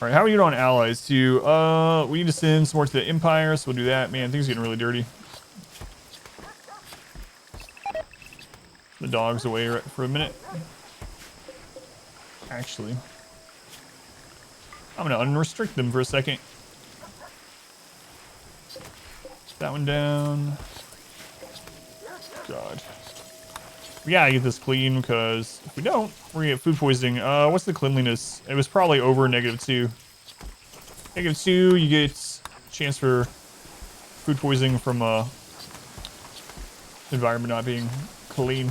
Alright, how are you on allies too? We need to send some more to the Empire, so we'll do that. Man, things are getting really dirty. The dog's away right for a minute. Actually, I'm gonna unrestrict them for a second. That one down. God. We gotta get this clean because if we don't, we're gonna get food poisoning. What's the cleanliness? It was probably over -2. -2, you get a chance for food poisoning from environment not being clean.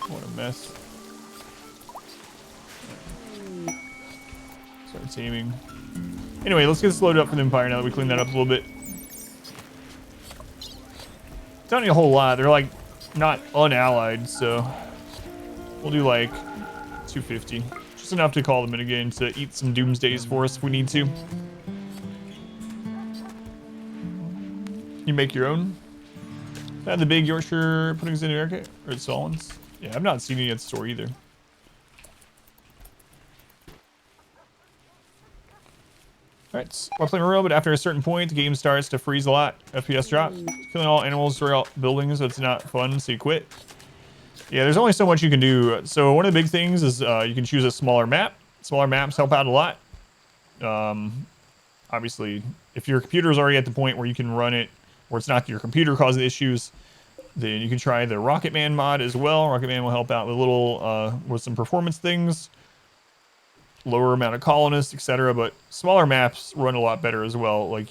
What a mess. Start taming. Anyway, let's get this loaded up for the Empire now that we cleaned that up a little bit. Don't need a whole lot. They're like not unallied, so we'll do like 250. Just enough to call them in again to eat some doomsdays for us if we need to. You make your own? Had the big Yorkshire puddings in America? Or at Solon's? Yeah, I've not seen any at the store either. Alright, while playing real, but after a certain point, the game starts to freeze a lot. FPS drop. Killing all animals, destroy all buildings, so it's not fun, so you quit. Yeah, there's only so much you can do. So one of the big things is you can choose a smaller map. Smaller maps help out a lot. Obviously, if your computer is already at the point where you can run it, where it's not your computer causing issues, then you can try the Rocketman mod as well. Rocketman will help out with with some performance things, lower amount of colonists, etc. But smaller maps run a lot better as well. Like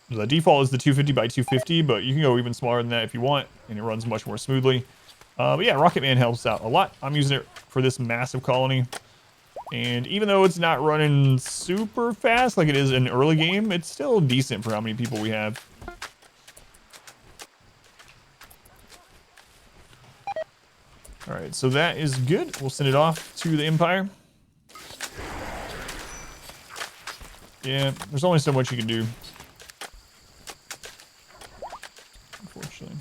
the default is the 250 by 250, but you can go even smaller than that if you want, and it runs much more smoothly. But yeah, Rocketman helps out a lot. I'm using it for this massive colony, and even though it's not running super fast like it is in early game, it's still decent for how many people we have. All right, so that is good. We'll send it off to the Empire. Yeah, there's only so much you can do, unfortunately.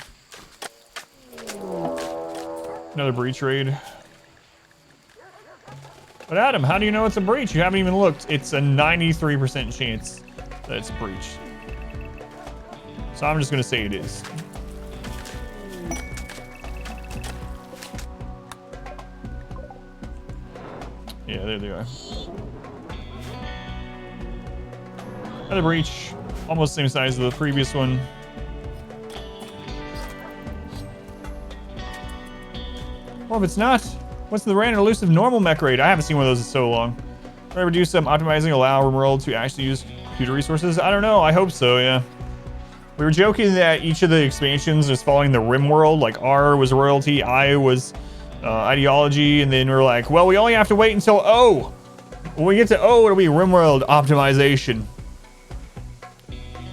Another breach raid. But Adam, how do you know it's a breach? You haven't even looked. It's a 93% chance that it's a breach. So I'm just gonna say it is. Yeah, there they are. Another breach. almost the same size as the previous one. Well, if it's not, what's the random elusive normal mech raid? I haven't seen one of those in so long. Try to reduce some optimizing, allow RimWorld to actually use computer resources. I don't know. I hope so. Yeah. We were joking that each of the expansions is following the RimWorld. Like R was royalty, I was ideology, and then we're like, well, we only have to wait until O. When we get to O, it'll be RimWorld optimization.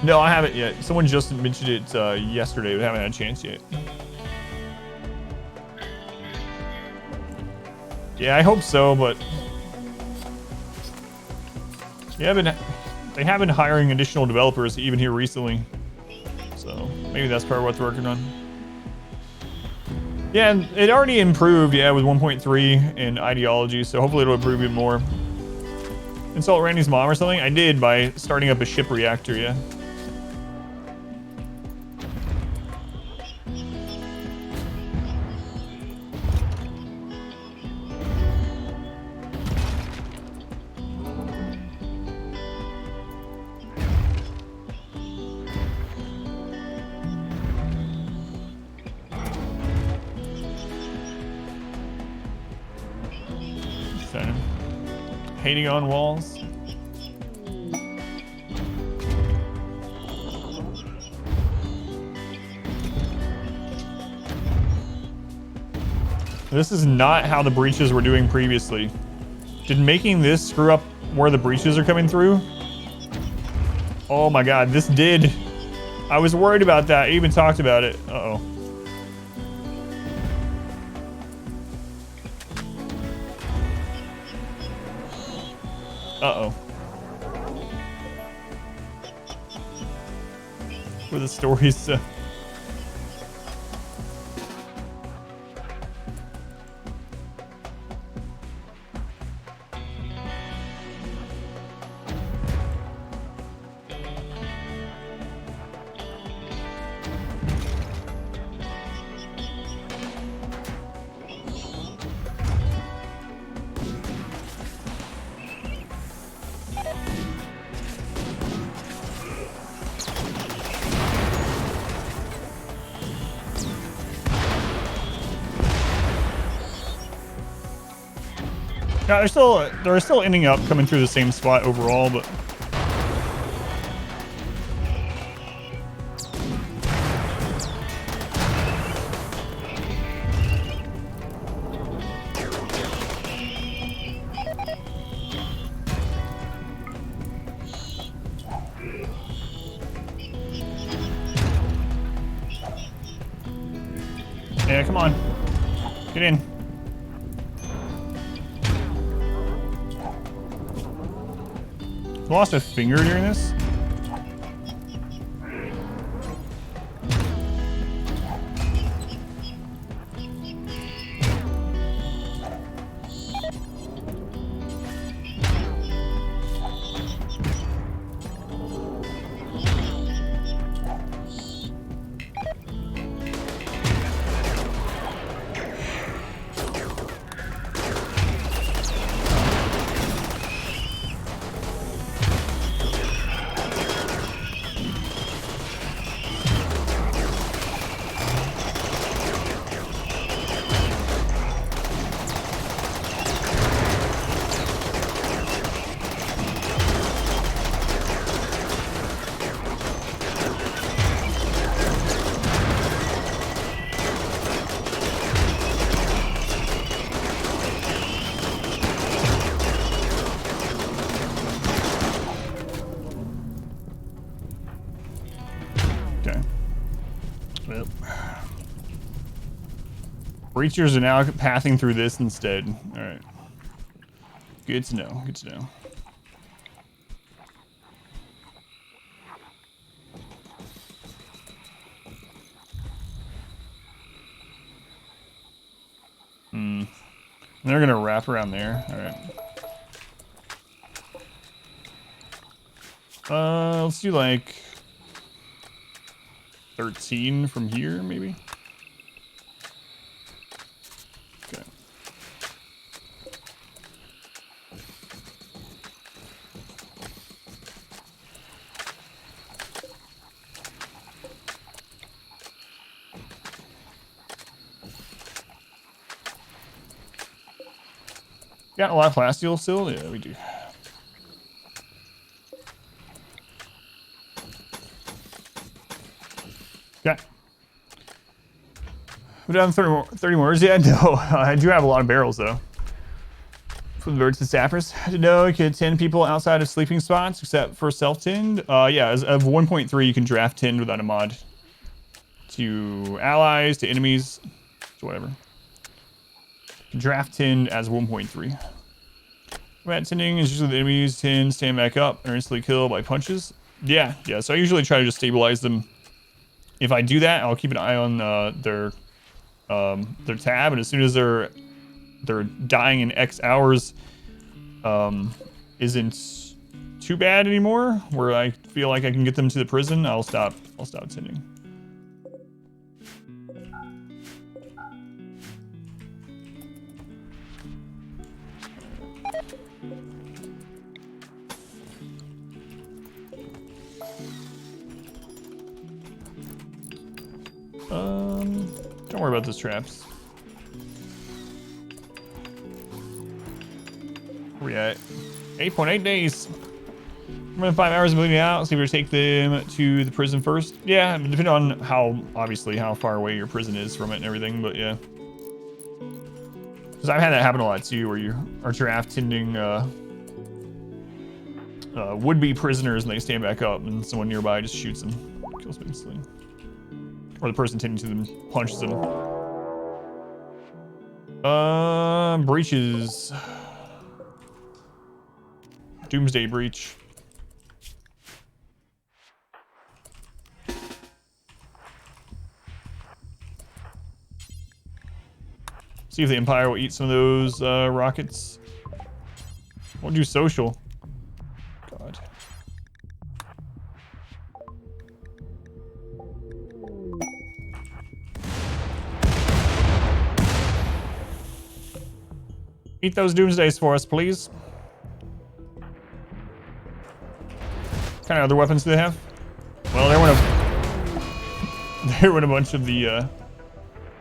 No, I haven't yet. Someone just mentioned it yesterday, but I haven't had a chance yet. Yeah, I hope so, but yeah, they have been hiring additional developers even here recently. So maybe that's part of what they're working on. Yeah, and it already improved, yeah, with 1.3 and ideology, so hopefully it'll improve even more. Insult Randy's mom or something? I did by starting up a ship reactor, yeah. Hating on walls. This is not how the breaches were doing previously. Did making this screw up where the breaches are coming through? Oh my god, this did. I was worried about that. I even talked about it. Uh-oh. Uh-oh. Where the stories... Yeah, they're still ending up coming through the same spot overall, but yeah, come on, get in. Lost a finger during this? Breachers are now passing through this instead. Alright. Good to know. Good to know. They're gonna wrap around there. Alright. Let's do like 13 from here, maybe? Okay. Got a lot of plasteel still? Yeah, we do. Okay. We're down 30 more. Yeah, no. I do have a lot of barrels, though. From the birds to sappers. To know you can tend people outside of sleeping spots, except for self-tinned. Yeah, as of 1.3, you can draft tinned without a mod. To allies, to enemies, to whatever. You can draft tinned as 1.3. Combat tending is usually the enemies tend stand back up or instantly kill by punches. Yeah. So I usually try to just stabilize them. If I do that, I'll keep an eye on their tab, and as soon as they're dying in X hours, isn't too bad anymore, where I feel like I can get them to the prison, I'll stop tending. Don't worry about those traps. Where we at? 8.8 days. More than 5 hours of moving out. So we're gonna take them to the prison first. Yeah, depending on obviously how far away your prison is from it and everything, but yeah. Because I've had that happen a lot too, where you are draft tending would-be prisoners and they stand back up and someone nearby just shoots them, kills them instantly. Or the person tending to them punches them. Breaches. Doomsday breach. See if the Empire will eat some of those rockets. We'll do social. God. Eat those Doomsdays for us, please. What kind of other weapons do they have? Well, they're one of a bunch of the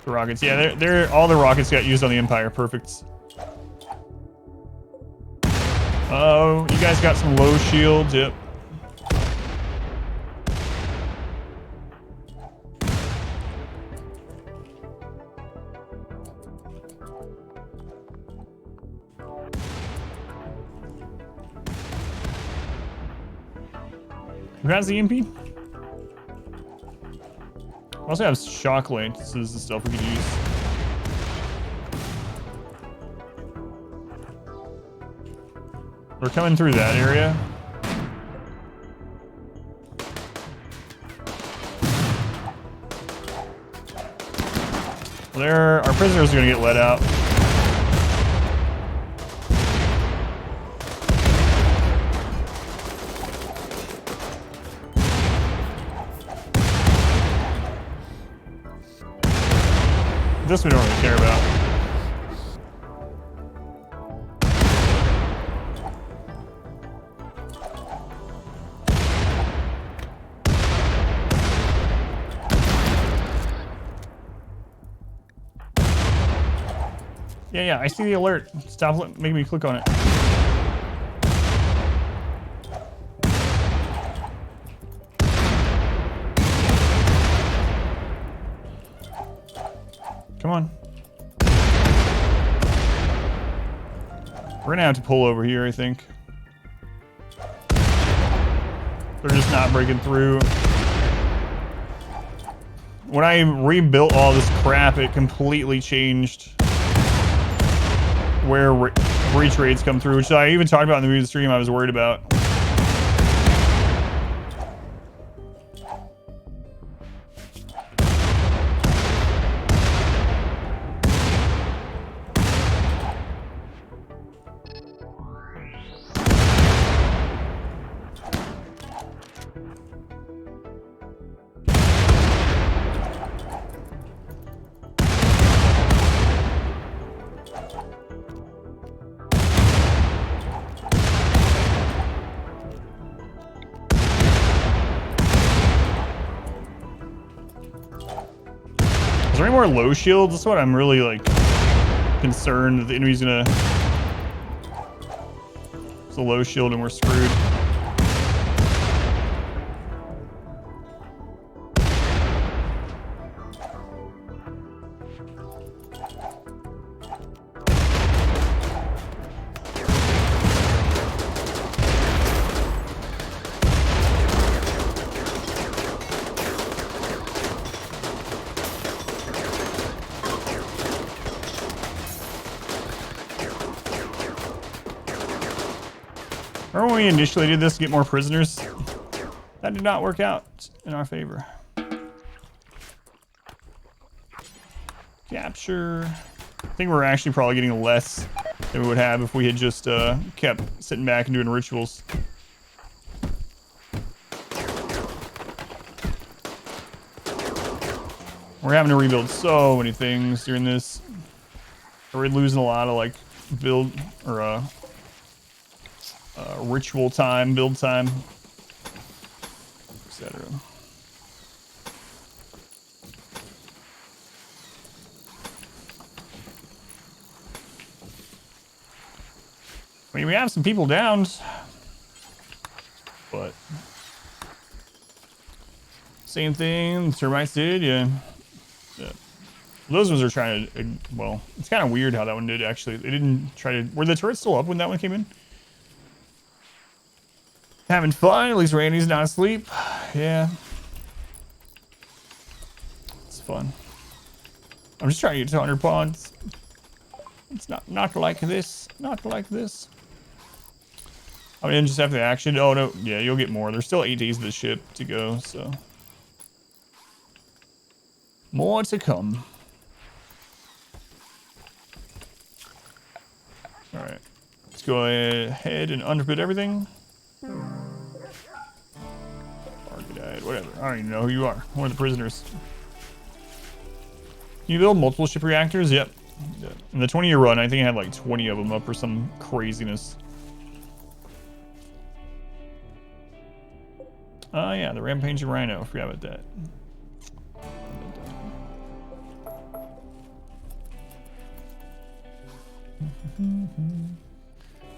rockets. Yeah, they're all the rockets got used on the Empire. Perfect. Oh, you guys got some low shields. Yep. Who has the EMP? I also have shock lances and stuff we could use. We're coming through that area. Our prisoners are gonna get let out. This we don't really care about. Yeah, I see the alert. Stop making me click on it. Come on. We're gonna have to pull over here, I think. They're just not breaking through. When I rebuilt all this crap, it completely changed where breach raids come through, which I even talked about in the movie stream I was worried about. Is there any more low shields? That's what I'm really like concerned that the enemy's gonna It's a low shield and we're screwed. Remember when we initially did this to get more prisoners? That did not work out in our favor. Capture. I think we're actually probably getting less than we would have if we had just kept sitting back and doing rituals. We're having to rebuild so many things during this. We're losing a lot of like build or ritual time, build time, etc. I mean, we have some people down, but same thing the termites did, yeah. Those ones are trying to, well, it's kind of weird how that one did actually. They didn't try to, were the turrets still up when that one came in? Having fun, at least Randy's not asleep. Yeah. It's fun. I'm just trying to get to 100 pawns. It's not like this. Not like this. I mean, just after the action. Oh, no. Yeah, you'll get more. There's still 8 days of the ship to go, so. More to come. Alright. Let's go ahead and underbid everything. Whatever. I don't even know who you are. One of the prisoners. Can you build multiple ship reactors? Yep. In the 20-year run, I think I had like 20 of them up for some craziness. Oh yeah, the Rampaging Rhino. I forgot about that.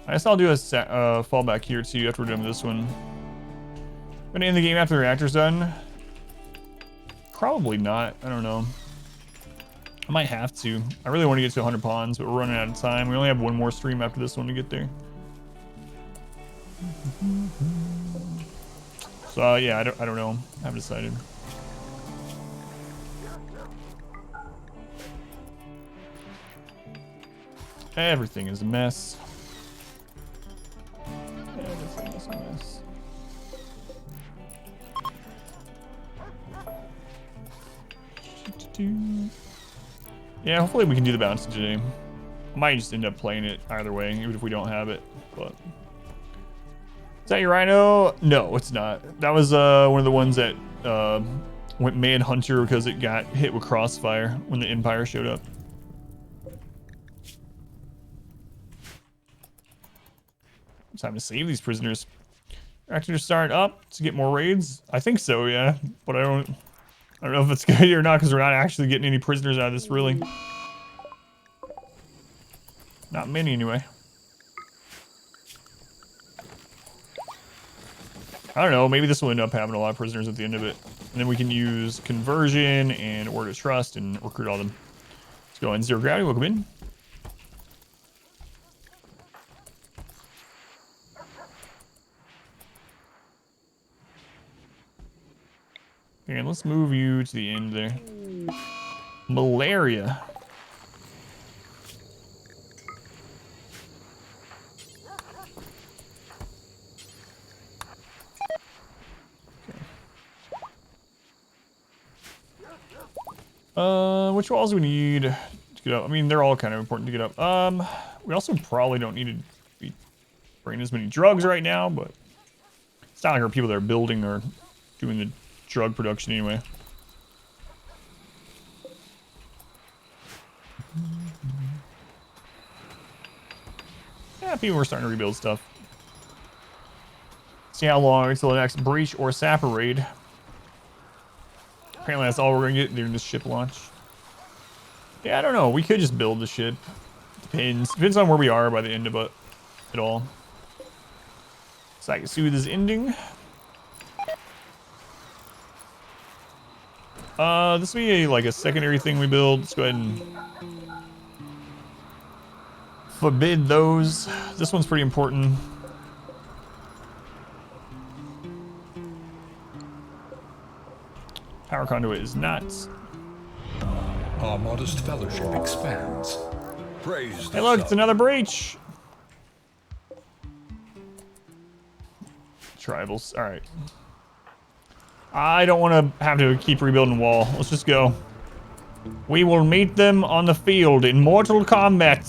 I guess I'll do a fallback here too after we're done with this one. Gonna end the game after the reactor's done? Probably not. I don't know. I might have to. I really want to get to 100 pawns, but we're running out of time. We only have one more stream after this one to get there. So yeah, I don't know. I haven't decided. Everything is a mess. Everything is a mess. Yeah, hopefully we can do the bounce today. I might just end up playing it either way, even if we don't have it. But is that your Rhino? No, it's not. That was one of the ones that went manhunter because it got hit with crossfire when the Empire showed up. It's time to save these prisoners. Reactors start up to get more raids. I think so, yeah, but I don't know if it's good or not because we're not actually getting any prisoners out of this, really. Not many, anyway. I don't know. Maybe this will end up having a lot of prisoners at the end of it, and then we can use conversion and word of trust and recruit all of them. Let's go in zero gravity. Welcome in. And let's move you to the end there. Malaria. Okay. Which walls do we need to get up? I mean, they're all kind of important to get up. We also probably don't need to be bringing as many drugs right now, but it's not like our people that are building or doing the drug production anyway. Yeah, people are starting to rebuild stuff. See how long until the next breach or sapper raid. Apparently that's all we're gonna get during this ship launch. Yeah, I don't know. We could just build the ship. Depends on where we are by the end of it all. Psychic Soothe is ending. This will be like a secondary thing we build. Let's go ahead and forbid those. This one's pretty important. Power conduit is not. Our modest fellowship expands. Praise the Hey, look, sun. it's another breach. Tribals. All right. I don't want to have to keep rebuilding wall. Let's just go. We will meet them on the field in mortal combat.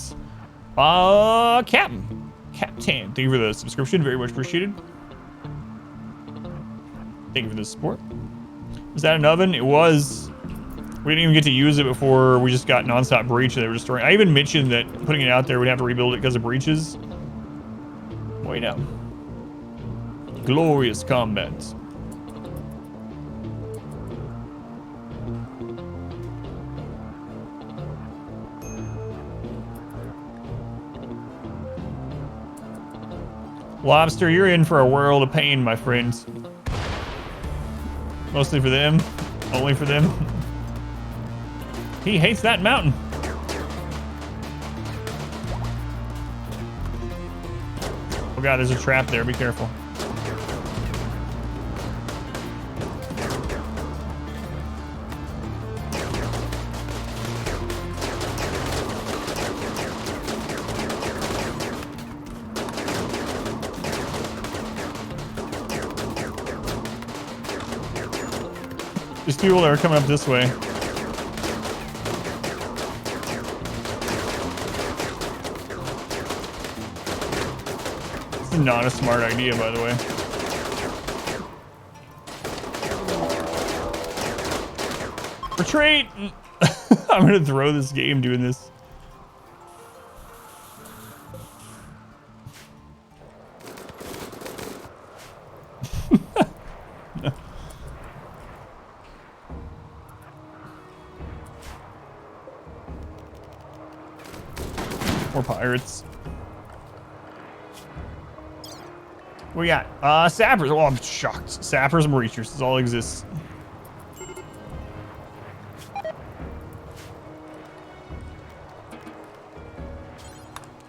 Captain, thank you for the subscription. Very much appreciated. Thank you for the support. Was that an oven? It was. We didn't even get to use it before we just got nonstop breach that they were destroying. I even mentioned that putting it out there, we'd have to rebuild it because of breaches. Wait up. Glorious combat. Lobster, you're in for a world of pain, my friends. Mostly for them. Only for them. He hates that mountain. Oh god, there's a trap there. Be careful. There's people that are coming up this way. This is not a smart idea, by the way. Retreat! I'm gonna throw this game doing this. More pirates. What we got? Sappers. Oh, I'm shocked. Sappers and breachers. This all exists.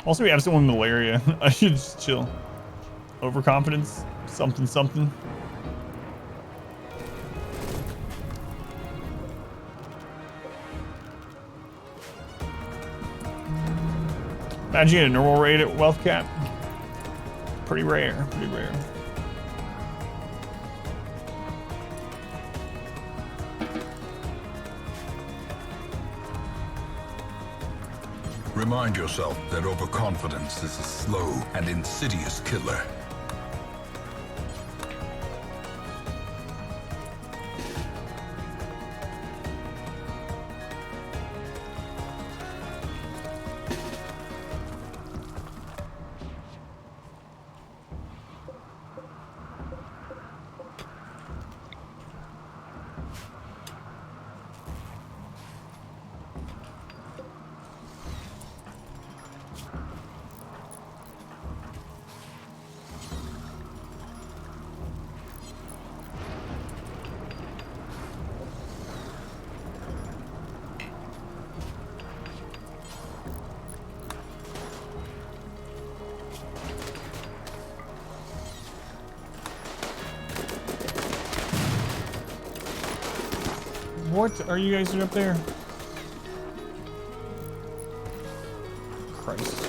Also, we have someone with malaria. I should just chill. Overconfidence. Something, something. Imagine getting a normal raid at wealth cap. Pretty rare, pretty rare. Remind yourself that overconfidence is a slow and insidious killer. What are you guys doing up there? Christ.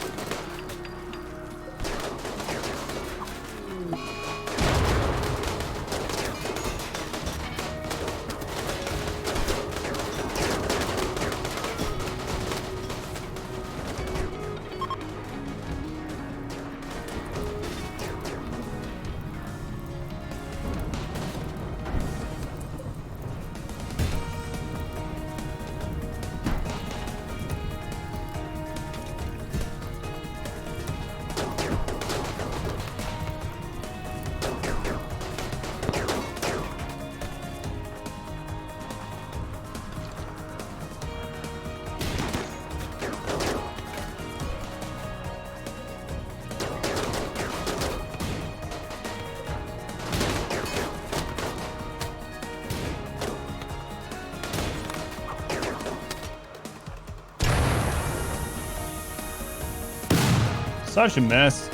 Such a mess.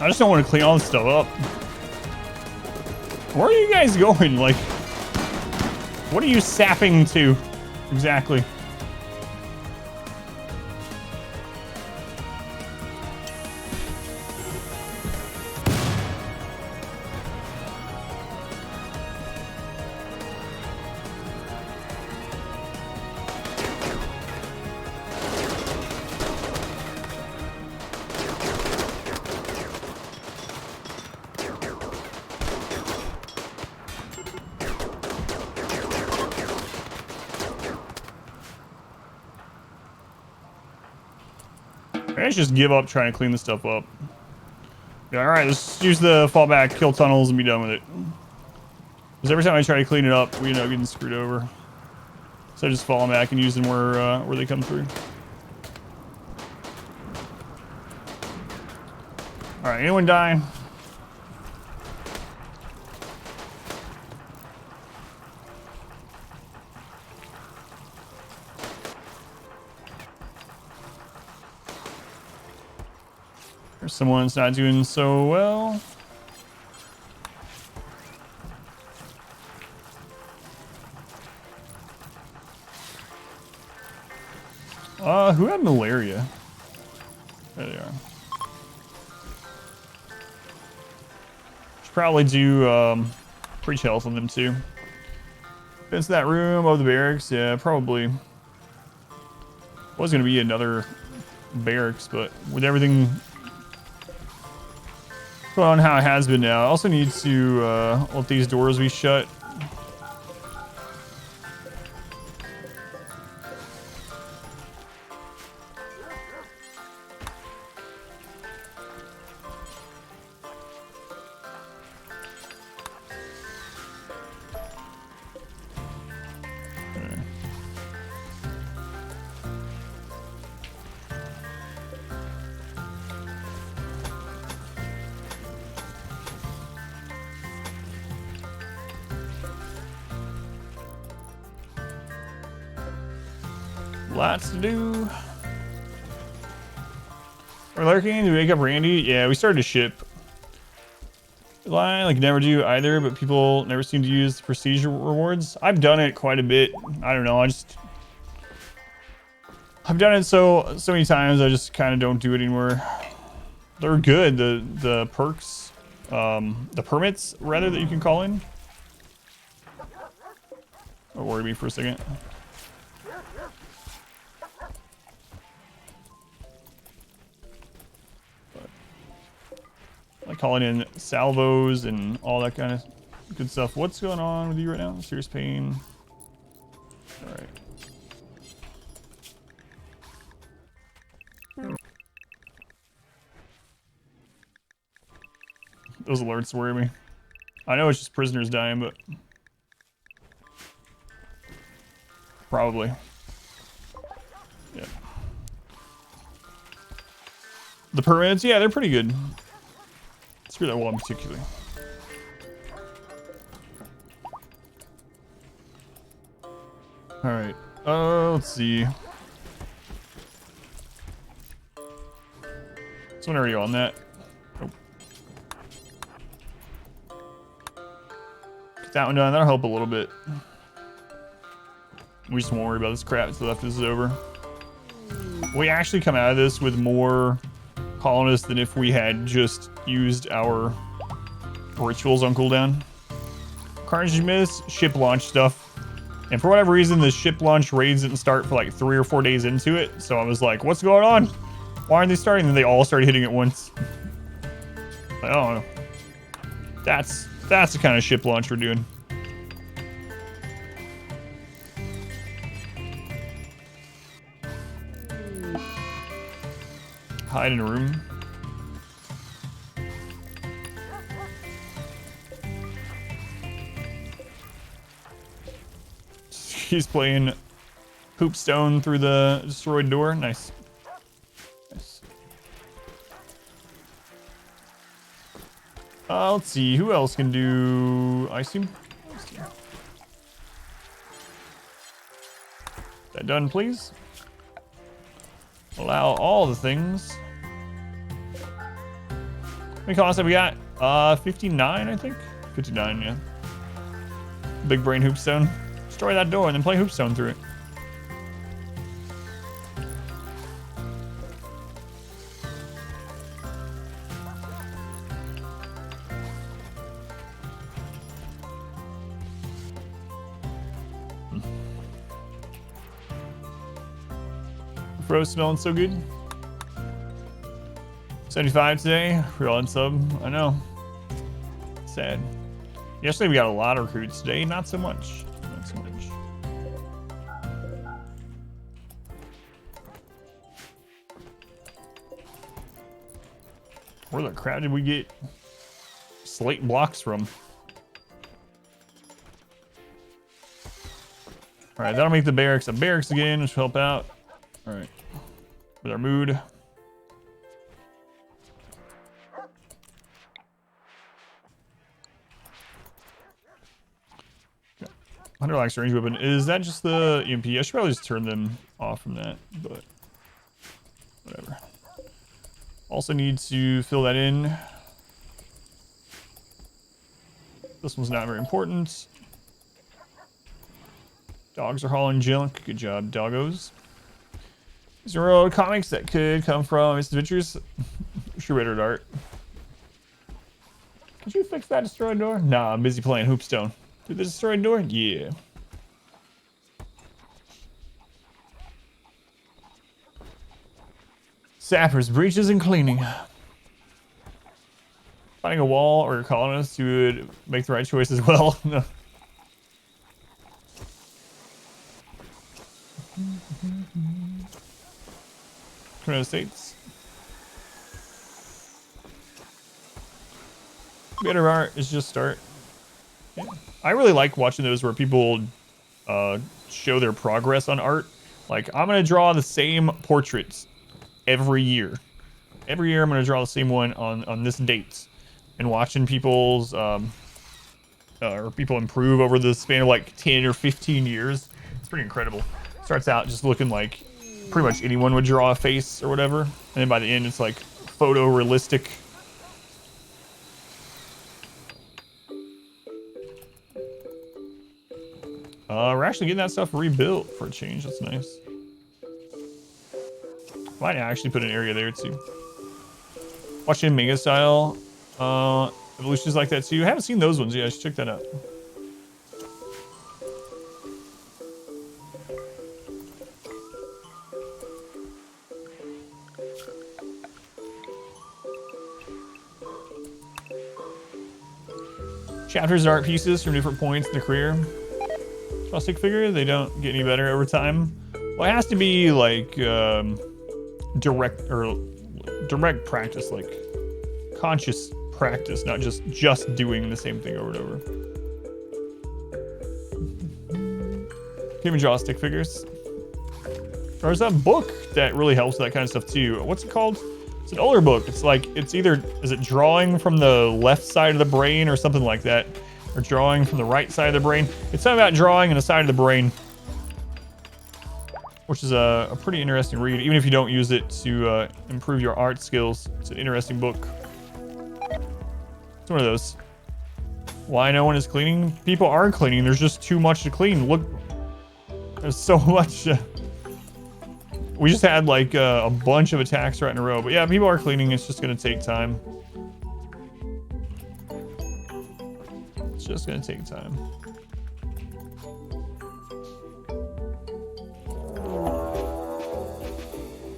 I just don't want to clean all this stuff up. Where are you guys going? Like, what are you sapping to exactly? Let's just give up trying to clean this stuff up. Yeah, all right, let's use the fallback, kill tunnels, and be done with it. Because every time I try to clean it up, we end up getting screwed over. So I just fall back and use them where they come through. All right, anyone dying? There's someone's not doing so well. Who had malaria? There they are. Should probably do preach health on them too. Fence that room of the barracks. Yeah, probably. Was gonna be another barracks, but with everything going on how it has been now, I also need to let these doors be shut. Lots to do. We're lurking to wake up Randy. Yeah, we started to ship. I like never do either, but people never seem to use the prestige rewards. I've done it quite a bit. I don't know. I've done it so many times. I just kind of don't do it anymore. They're good. The perks, the permits rather that you can call in. Don't worry me for a second. Like calling in salvos and all that kind of good stuff. What's going on with you right now? Serious pain. All right. Those alerts worry me. I know it's just prisoners dying, but probably. Yeah. The permits, yeah, they're pretty good. Screw that one particularly. All right. Let's see. Someone already on that. Nope. Get that one done. That'll help a little bit. We just won't worry about this crap until after this is over. We actually come out of this with more colonists than if we had just used our rituals on cooldown. Carnage miss, ship launch stuff. And for whatever reason, the ship launch raids didn't start for like 3 or 4 days into it. So I was like, what's going on? Why aren't they starting? And then they all started hitting at once. I don't know. That's the kind of ship launch we're doing. Hide in a room. He's playing Hoopstone through the destroyed door. Nice. Nice. Let's see. Who else can do Ice-Team? That done, please. Allow all the things. many colonists have we got? 59, I think. 59, yeah. Big brain hoopstone. Destroy that door and then play hoopstone through it. Rose smelling so good. 75 today. We're all in sub. I know. Sad. Yesterday we got a lot of recruits. Today, not so much. Not so much. Where the crap did we get slate blocks from? All right, that'll make the barracks a barracks again, which will help out. All right, with our mood. Okay. 100 lakhs range weapon. Is that just the EMP? I should probably just turn them off from that, but whatever. Also need to fill that in. This one's not very important. Dogs are hauling junk. Good job, doggos. These are all comics that could come from Misadventures. Shredder art. Could you fix that destroyed door? Nah, I'm busy playing Hoopstone. Do the destroyed door? Yeah. Sappers, breaches, and cleaning. Finding a wall or a colonist who would make the right choice as well. No. United States. Better art is just start. Yeah. I really like watching those where people show their progress on art. Like, I'm gonna draw the same portraits every year. Every year I'm gonna draw the same one on this date. And watching people's or people improve over the span of like 10 or 15 years. It's pretty incredible. Starts out just looking like pretty much anyone would draw a face or whatever. And then by the end it's like photorealistic. We're actually getting that stuff rebuilt for a change. That's nice. Might actually put an area there too. Watching Mega Style evolutions like that too. I haven't seen those ones yet. I should check that out. Chapters are art pieces from different points in the career. I'll stick figure, they don't get any better over time. Well, it has to be like direct practice, like conscious practice, not just doing the same thing over and over. Can't even draw stick figures. There's that book that really helps with that kind of stuff too. What's it called? It's an older book. It's like, it's either, is it drawing from the left side of the brain or something like that? Or drawing from the right side of the brain? It's something about drawing on the side of the brain. Which is a pretty interesting read, even if you don't use it to improve your art skills. It's an interesting book. It's one of those. Why no one is cleaning? People are cleaning. There's just too much to clean. Look, there's so much. We just had like a bunch of attacks right in a row. But yeah, people are cleaning. It's just going to take time. It's just going to take time.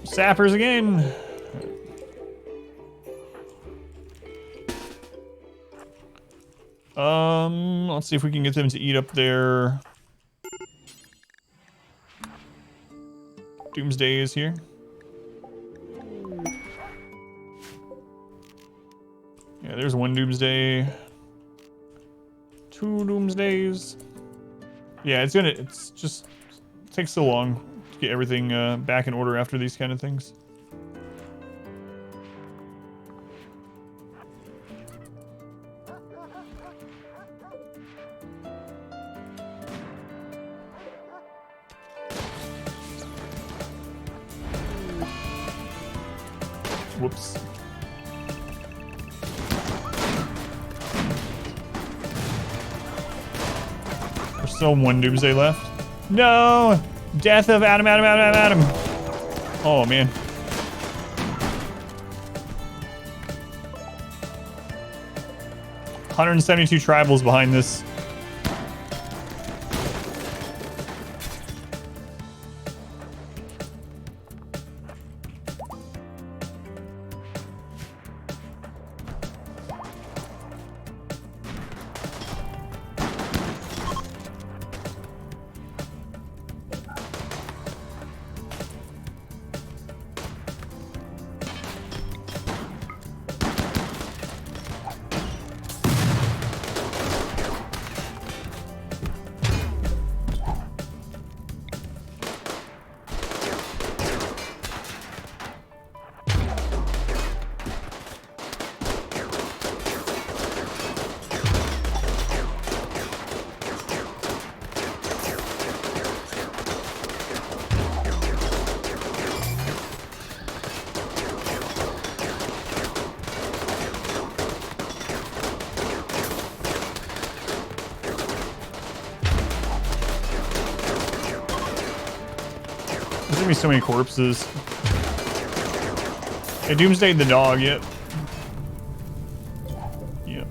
Sappers again. Let's see if we can get them to eat up their Doomsday is here. Yeah, there's one Doomsday. Two Doomsdays. Yeah, it's just it takes so long to get everything back in order after these kind of things. Whoops. Still one Doomsday left. No! Death of Adam. Oh, man. $172 tribals behind this. There's gonna be so many corpses. Hey, Doomsday the dog, yep. Yep.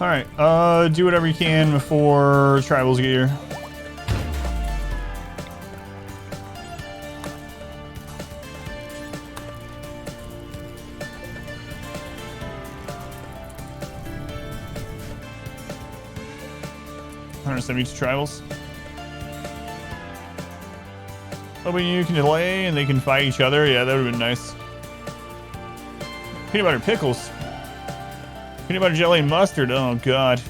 Alright, do whatever you can before tribals get here. Tribals. Hoping you can delay and they can fight each other. Yeah, that would have been nice. Peanut butter pickles. Peanut butter jelly and mustard. Oh, God.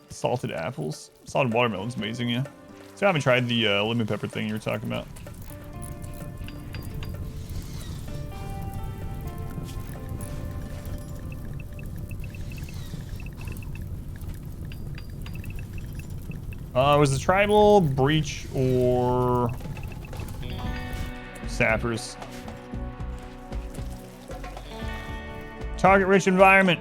Salted apples. Salted watermelon's amazing, yeah. So I haven't tried the lemon pepper thing you were talking about. Was the tribal, breach, or sappers? Target rich environment.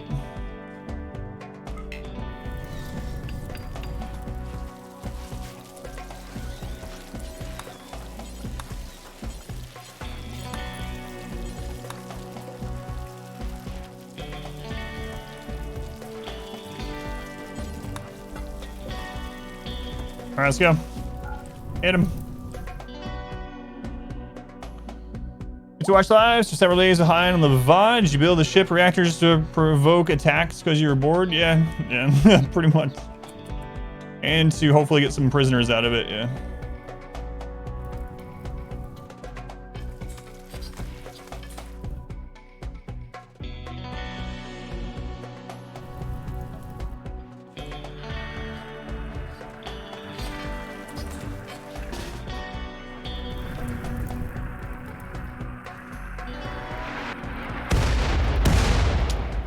All right, let's go. Hit him. To watch lives for several days behind on the VOD. Did you build the ship reactors to provoke attacks because you were bored? Yeah, pretty much. And to hopefully get some prisoners out of it, yeah.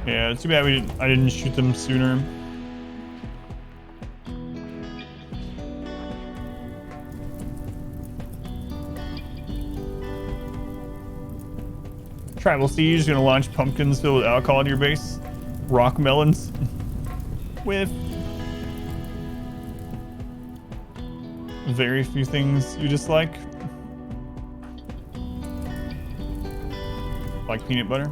Yeah, it's too bad I didn't shoot them sooner. Tribal Siege is gonna launch pumpkins filled with alcohol in your base. Rock melons. With very few things you dislike. Like peanut butter.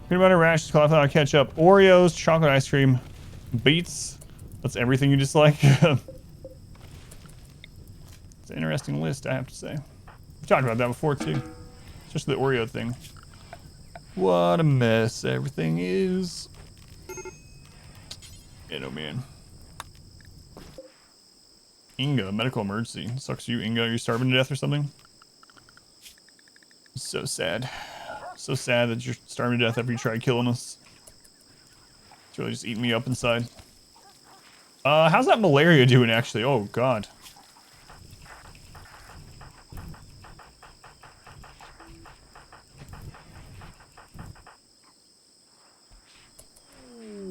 Peanut butter, rashes, cauliflower, ketchup, Oreos, chocolate ice cream, beets. That's everything you dislike. It's an interesting list, I have to say. We talked about that before too, especially the Oreo thing. What a mess everything is. Man, oh man. Inga, medical emergency. Sucks for you, Inga. Are you starving to death or something? So sad. So sad that you're starving to death after you tried killing us. It's really just eating me up inside. How's that malaria doing actually? Oh god.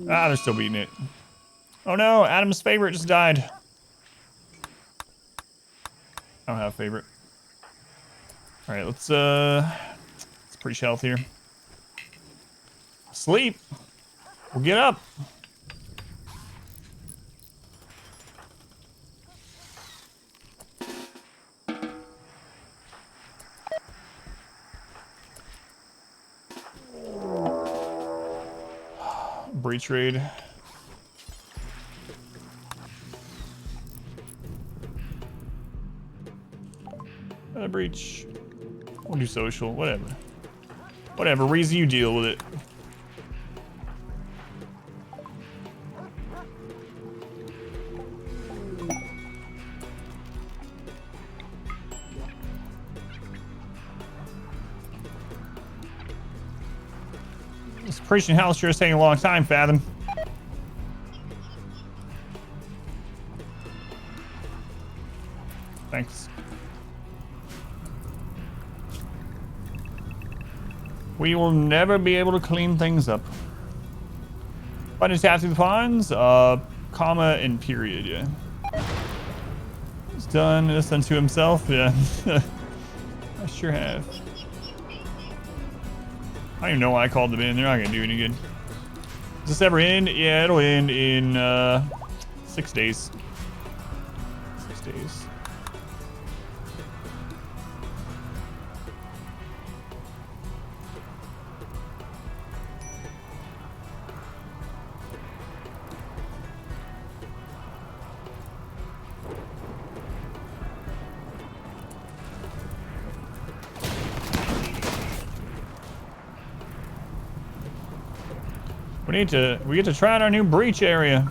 Ah, they're still beating it. Oh no, Adam's favorite just died. I don't have a favorite. Alright, let's preach health here. Sleep. We'll get up. Breach raid. Breach. We'll do social. Whatever. Whatever. Reezy, you deal with it. This preaching hell sure is taking a long time, Fathom. Thanks. We will never be able to clean things up. Button tap through the pawns, comma and period, yeah. It's done, it's done to himself, yeah. I sure have. I don't even know why I called them in, they're not gonna do any good. Does this ever end? Yeah, it'll end in 6 days. 6 days. We get to try out our new breach area.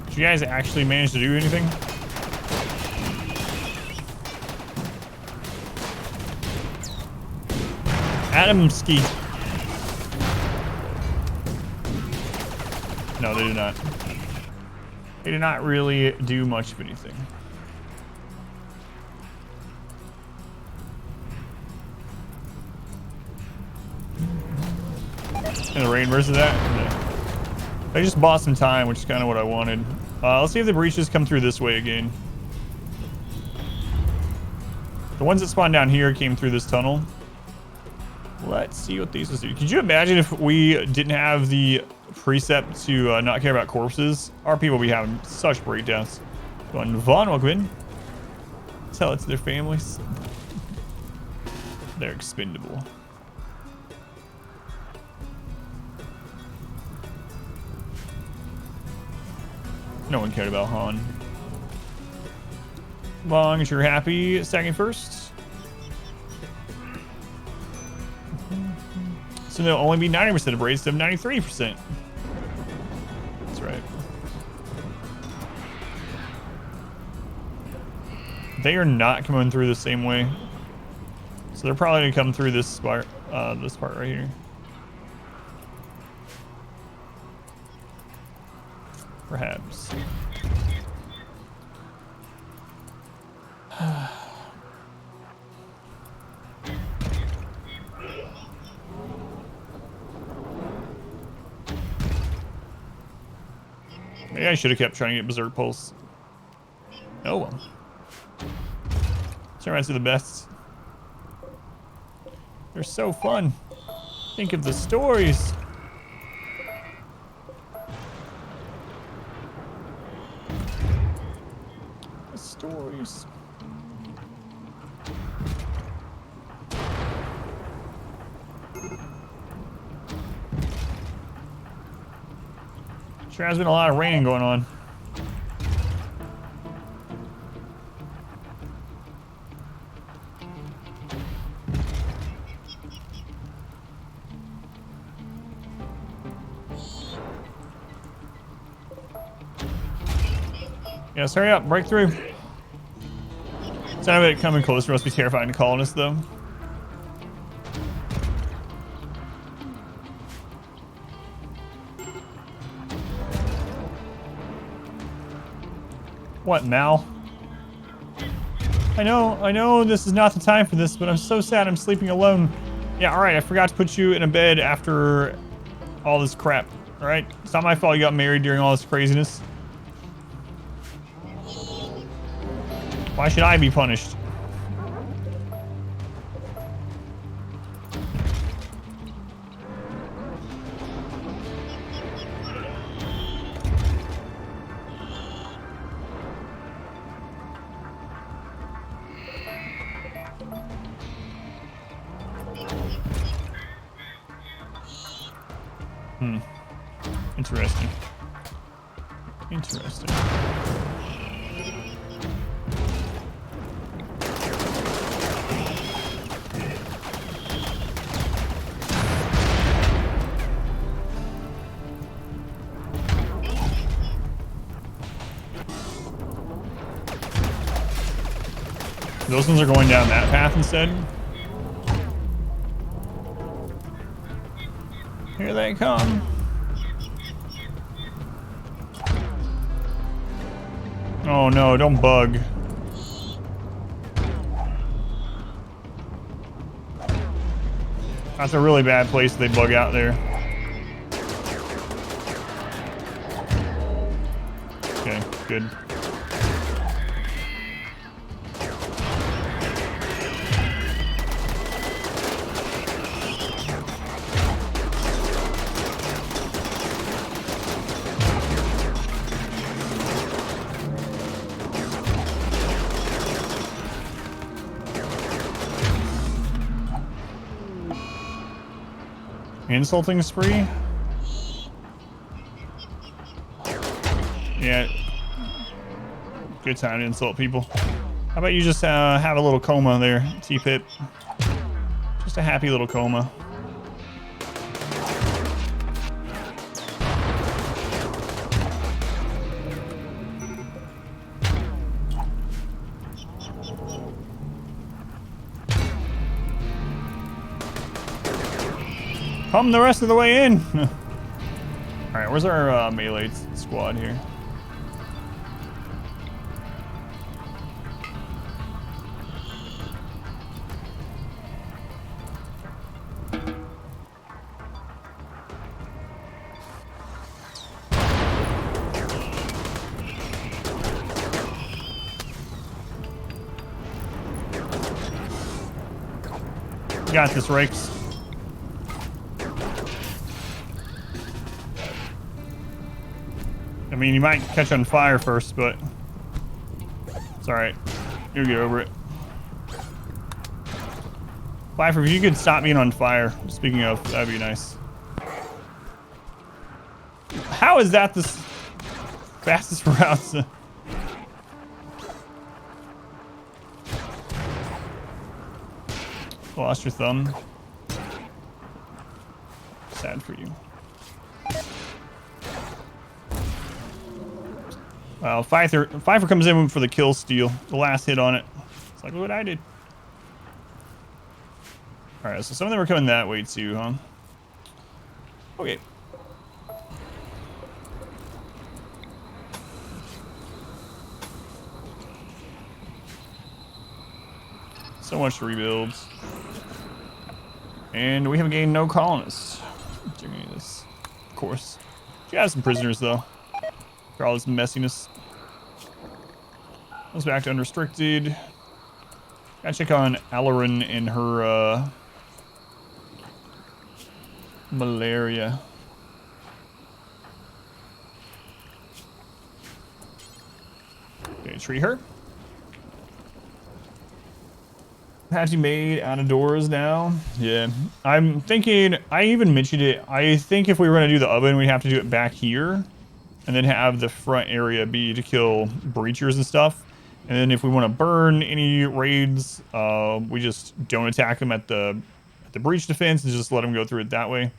Did you guys actually manage to do anything? Adamski. No, they did not. They did not really do much of anything. In the rain versus that? Yeah. I just bought some time, which is kind of what I wanted. Let's see if the breaches come through this way again. The ones that spawned down here came through this tunnel. Let's see what these do. Could you imagine if we didn't have the precept to not care about corpses? Our people would be having such breakdowns. Going, Vaughn, welcome in. Tell it to their families. They're expendable. No one cared about Han. As long as you're happy, second first. So there'll only be 90% of raids to 93%. That's right. They are not coming through the same way. So they're probably gonna come through this part right here. Perhaps. Maybe I should have kept trying to get Berserk Pulse. Oh well. Turn around to the best. They're so fun. Think of the stories. The stories. Sure has been a lot of rain going on. Yes, hurry up, break through. Sound of it coming closer must be terrifying to colonists, though. What, Mal? I know this is not the time for this, but I'm so sad I'm sleeping alone. Yeah, alright, I forgot to put you in a bed after all this crap, alright? It's not my fault you got married during all this craziness. Why should I be punished? Interesting. Interesting. Those ones are going down that path instead. Here they come. Oh no, don't bug. That's a really bad place they bug out there. Okay, good. Insulting spree? Yeah. Good time to insult people. How about you just have a little coma there, T-Pip? Just a happy little coma. Come the rest of the way in. Alright, where's our melee squad here? Got this, Rakes. I mean, you might catch on fire first, but it's alright. You'll get over it. Pfeiffer, if you could stop being on fire, speaking of, that'd be nice. How is that the fastest route? Lost your thumb. Sad for you. Wow, Pfeiffer comes in for the kill steal. The last hit on it. It's like, look what I did. Alright, so some of them are coming that way too, huh? Okay. So much to rebuild. And we have gained no colonists during this, of course. We have some prisoners though. For all this messiness. Goes back to unrestricted. Gotta check on Alarin and her Malaria. Okay, treat her. Patchy made out of doors now. Yeah, I'm thinking, I even mentioned it. I think if we were going to do the oven, we'd have to do it back here. And then have the front area be to kill breachers and stuff. And then if we want to burn any raids, we just don't attack them at the breach defense and just let them go through it that way.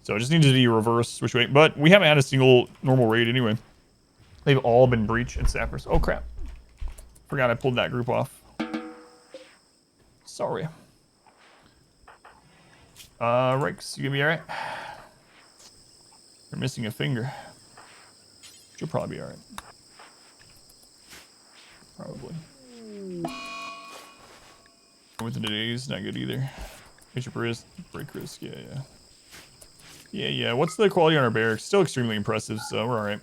So it just needs to be reverse switch way. But we haven't had a single normal raid anyway. They've all been breach and sappers. Oh crap. Forgot I pulled that group off. Sorry. Rex, you gonna be alright? You're missing a finger. You'll probably be alright. Probably. Within the days, not good either. Major break risk, yeah. What's the quality on our barracks? Still extremely impressive, so we're alright.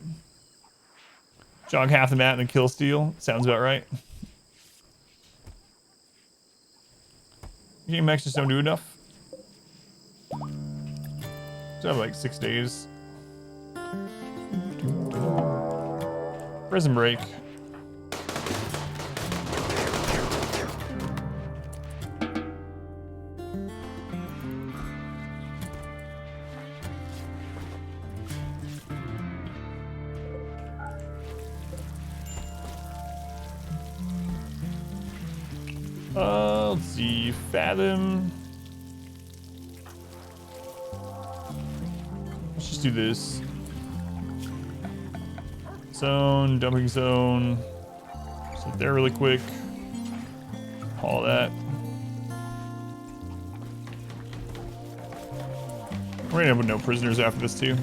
Jog half the mat and then kill steal. Sounds about right. Game Mech just don't do enough. So I have like 6 days. Prison break. Let's see, Fathom. Let's just do this. Zone, dumping zone. Sit there really quick. All that. We're gonna have no prisoners after this too.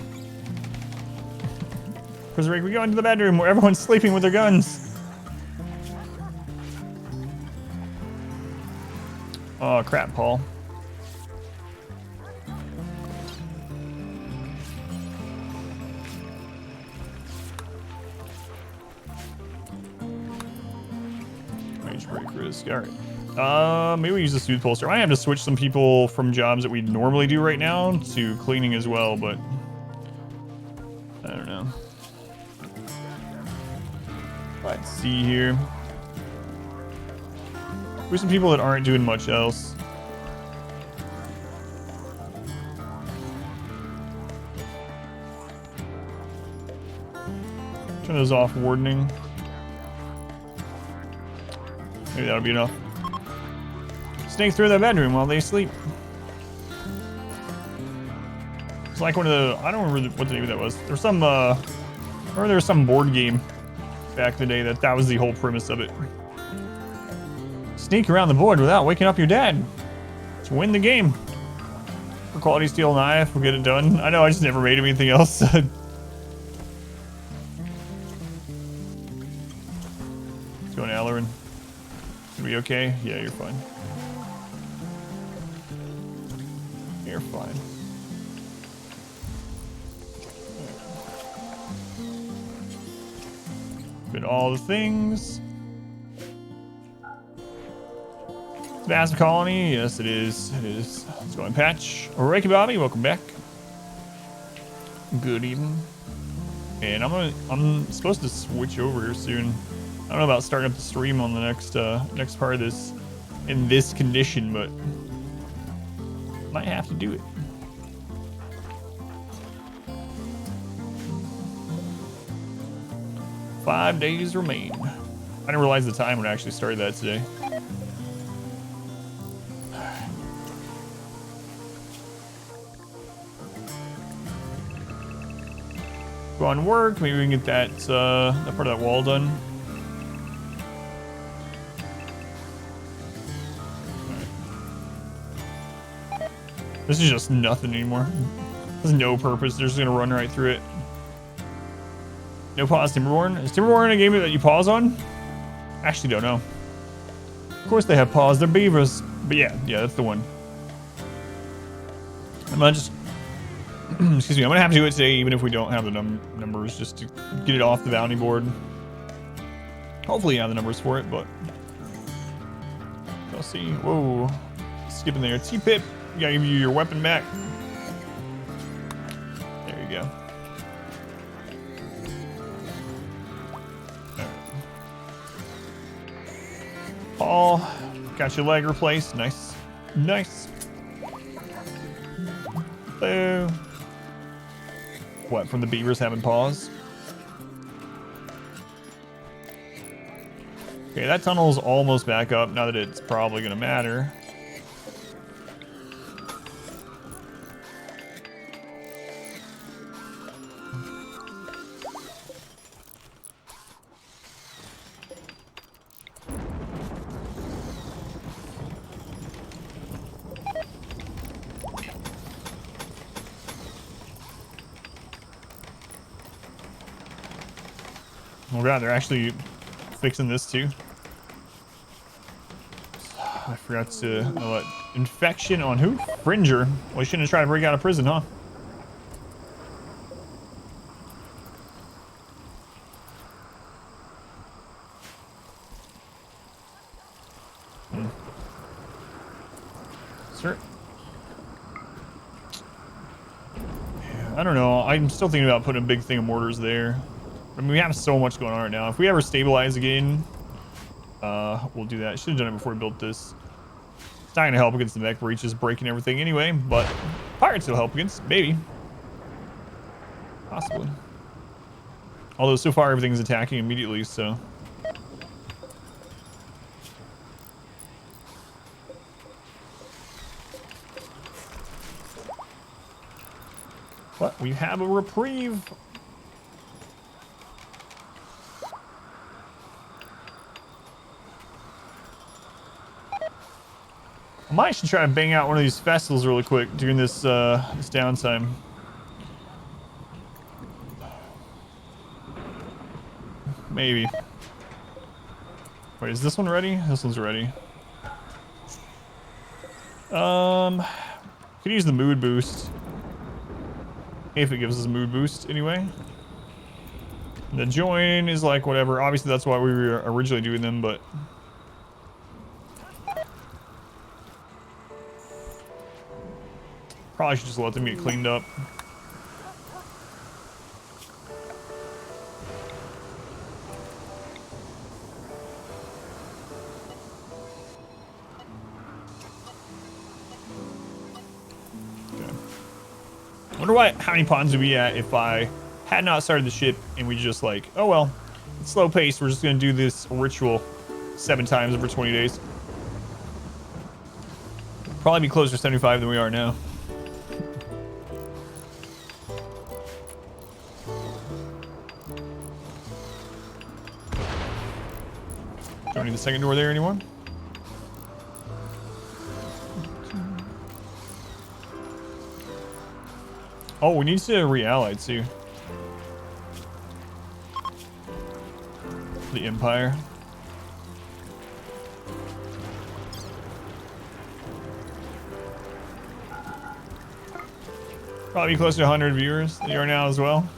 Prison break, we go into the bedroom where everyone's sleeping with their guns. Oh crap, Paul. Rage break risk. Alright. Maybe we use the soothe pulser. I have to switch some people from jobs that we normally do right now to cleaning as well, but I don't know. Let's see here. There's some people that aren't doing much else. Turn those off, wardening. Maybe that'll be enough. Sneak through the bedroom while they sleep. It's like one of the, I don't remember what the name of that was. There's some, I remember there was some board game back in the day that was the whole premise of it. Sneak around the board without waking up your dad to win the game. For quality steel knife, we'll get it done. I know I just never made anything else. What's going on, Allerin? Gonna be okay? Yeah, you're fine. You're fine. Did all the things. Vast colony, yes it is. It is. Let's go and patch. Reiki Bobby, welcome back. Good evening. And I'm supposed to switch over here soon. I don't know about starting up the stream on the next part of this in this condition, but might have to do it. Five days remain. I didn't realize the time when I actually started that today. Go on work. Maybe we can get that part of that wall done. Right. This is just nothing anymore. There's no purpose. They're just gonna run right through it. No pause, Timberborn. Is Timberborn a game that you pause on? Actually, don't know. Of course they have pause. They're beavers. But yeah, that's the one. I'm gonna just. Excuse me. I'm gonna have to do it today, even if we don't have the numbers, just to get it off the bounty board. Hopefully, you have the numbers for it, but I'll see. Whoa, skipping there. T-Pip, you gotta give you your weapon back. go. Paul, got your leg replaced. Nice. Nice. Boo. What, from the beavers having paws? Okay, that tunnel's almost back up, now that it's probably gonna matter. Oh god, they're actually fixing this too. I forgot to what? Infection on who? Fringer. Well, he shouldn't have tried to break out of prison, huh? Sir. Yeah, I don't know. I'm still thinking about putting a big thing of mortars there. I mean, we have so much going on right now. If we ever stabilize again, we'll do that. Should have done it before we built this. It's not gonna help against the mech breaches breaking everything anyway, but pirates will help against, maybe. Possibly. Although so far everything's attacking immediately, so. But we have a reprieve. I might should try to bang out one of these festivals really quick during this this downtime. Maybe. Wait, is this one ready? This one's ready. Could use the mood boost. If it gives us a mood boost anyway. The join is like whatever. Obviously that's why we were originally doing them, but probably should just let them get cleaned up. Okay. Wonder how many pawns would we at if I had not started the ship and we just like, oh well, it's slow pace. We're just gonna do this ritual 7 times over 20 days. Probably be closer to 75 than we are now. Don't need the second door there anymore. Oh, we need to re-ally too. The Empire. Probably close to 100 viewers than you are now as well.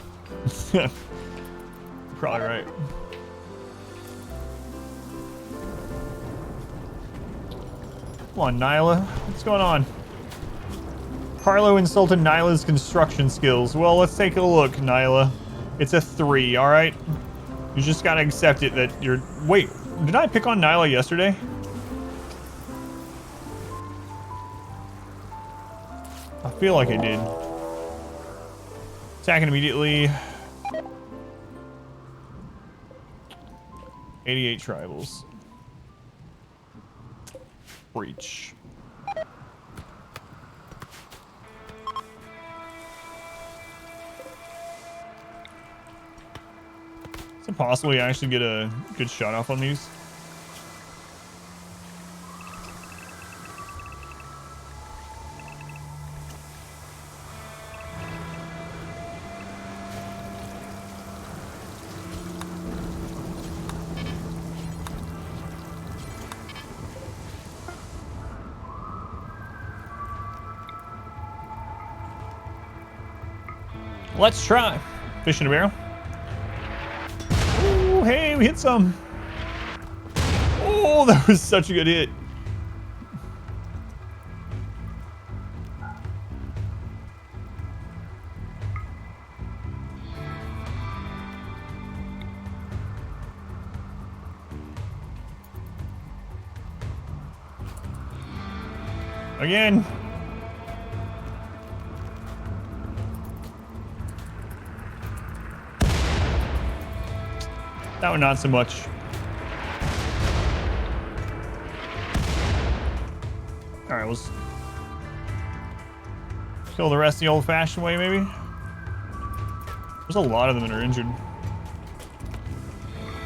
Probably right. Come on, Nila. What's going on? Carlo insulted Nila's construction skills. Well, let's take a look, Nila. It's a 3, alright? You just gotta accept it that you're... Wait, did I pick on Nila yesterday? I feel like I did. Attacking immediately. 88 tribals. Breach. Is it possible you actually get a good shot off on these? Let's try. Fish in a barrel. Oh, hey, we hit some. Oh, that was such a good hit. Again. That one, not so much. All right, let's kill the rest the old-fashioned way, maybe. There's a lot of them that are injured.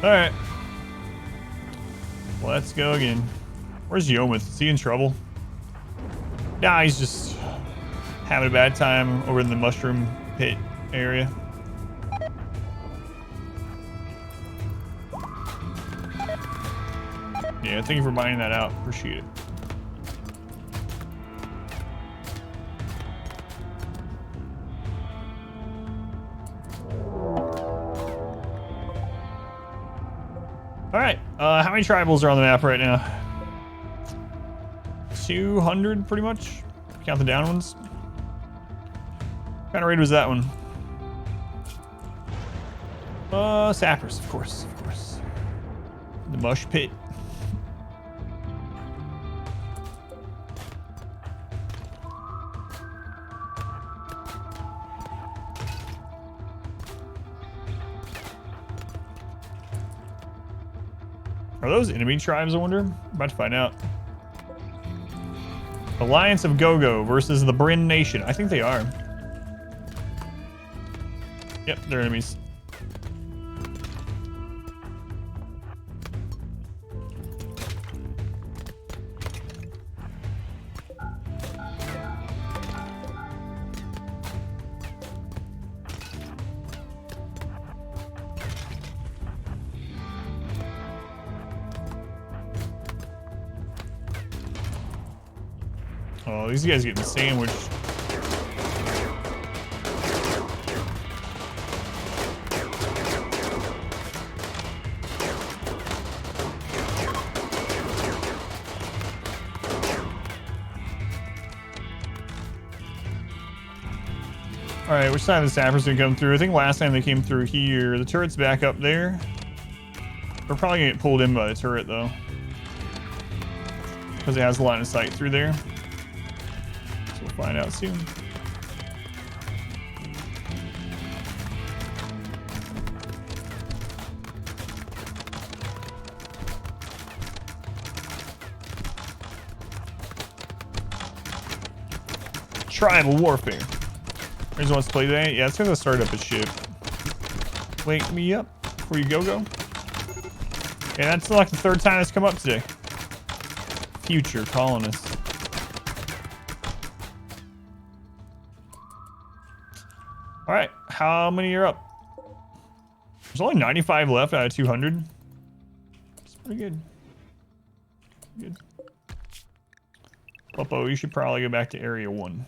All right. Let's go again. Where's Yomith? Is he in trouble? Nah, he's just having a bad time over in the mushroom pit area. Yeah, thank you for buying that out. Appreciate it. All right, how many tribals are on the map right now? 200, pretty much. Count the down ones. What kind of raid was that one? Sappers, of course, of course. The mush pit. Are those enemy tribes, I wonder? I'm about to find out. Alliance of Gogo versus the Bryn Nation. I think they are. Yep, they're enemies. Oh, these guys getting sandwiched. All right, which side of the Sappers gonna come through? I think last time they came through here. The turret's back up there. We're probably gonna get pulled in by the turret though, because it has a line of sight through there. We'll find out soon. Tribal warfare. There's wants to play that. Yeah, it's because I started up a ship. Wake me up before you go. Yeah, that's like the third time it's come up today. Future colonists. All right, how many are up? There's only 95 left out of 200. It's pretty good. Good. Popo, you should probably go back to Area 1.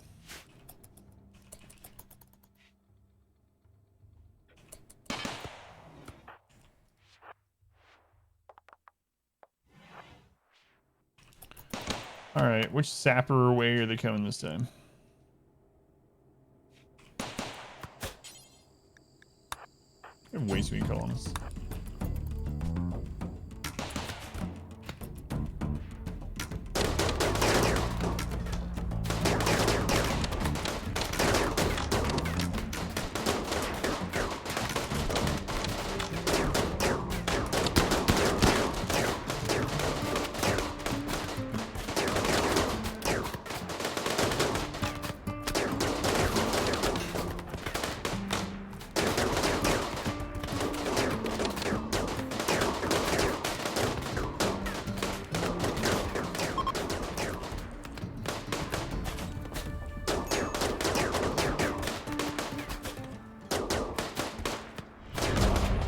All right, which Sapper way are they coming this time? They have way too many columns.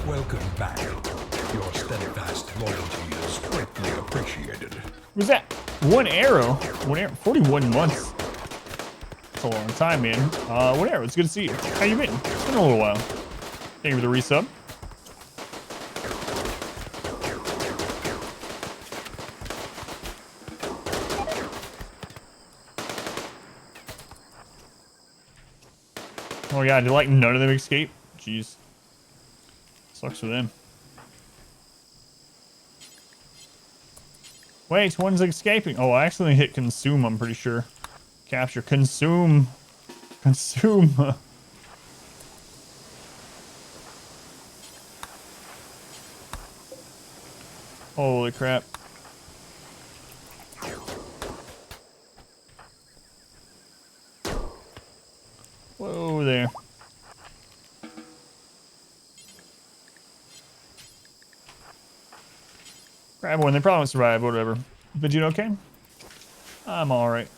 Welcome back. Your steadfast loyalty is greatly appreciated. Was that one arrow? 41 months. That's a long time, man. One arrow. It's good to see you. How you been? It's been a little while. Thank you for the resub. Oh my god, did like none of them escape? Jeez. Sucks for them. Wait, one's escaping. Oh, I accidentally hit consume, I'm pretty sure. Capture. Consume. Consume. Holy crap. Whoa there. Grab one, they probably won't survive, whatever. But you okay? I'm alright.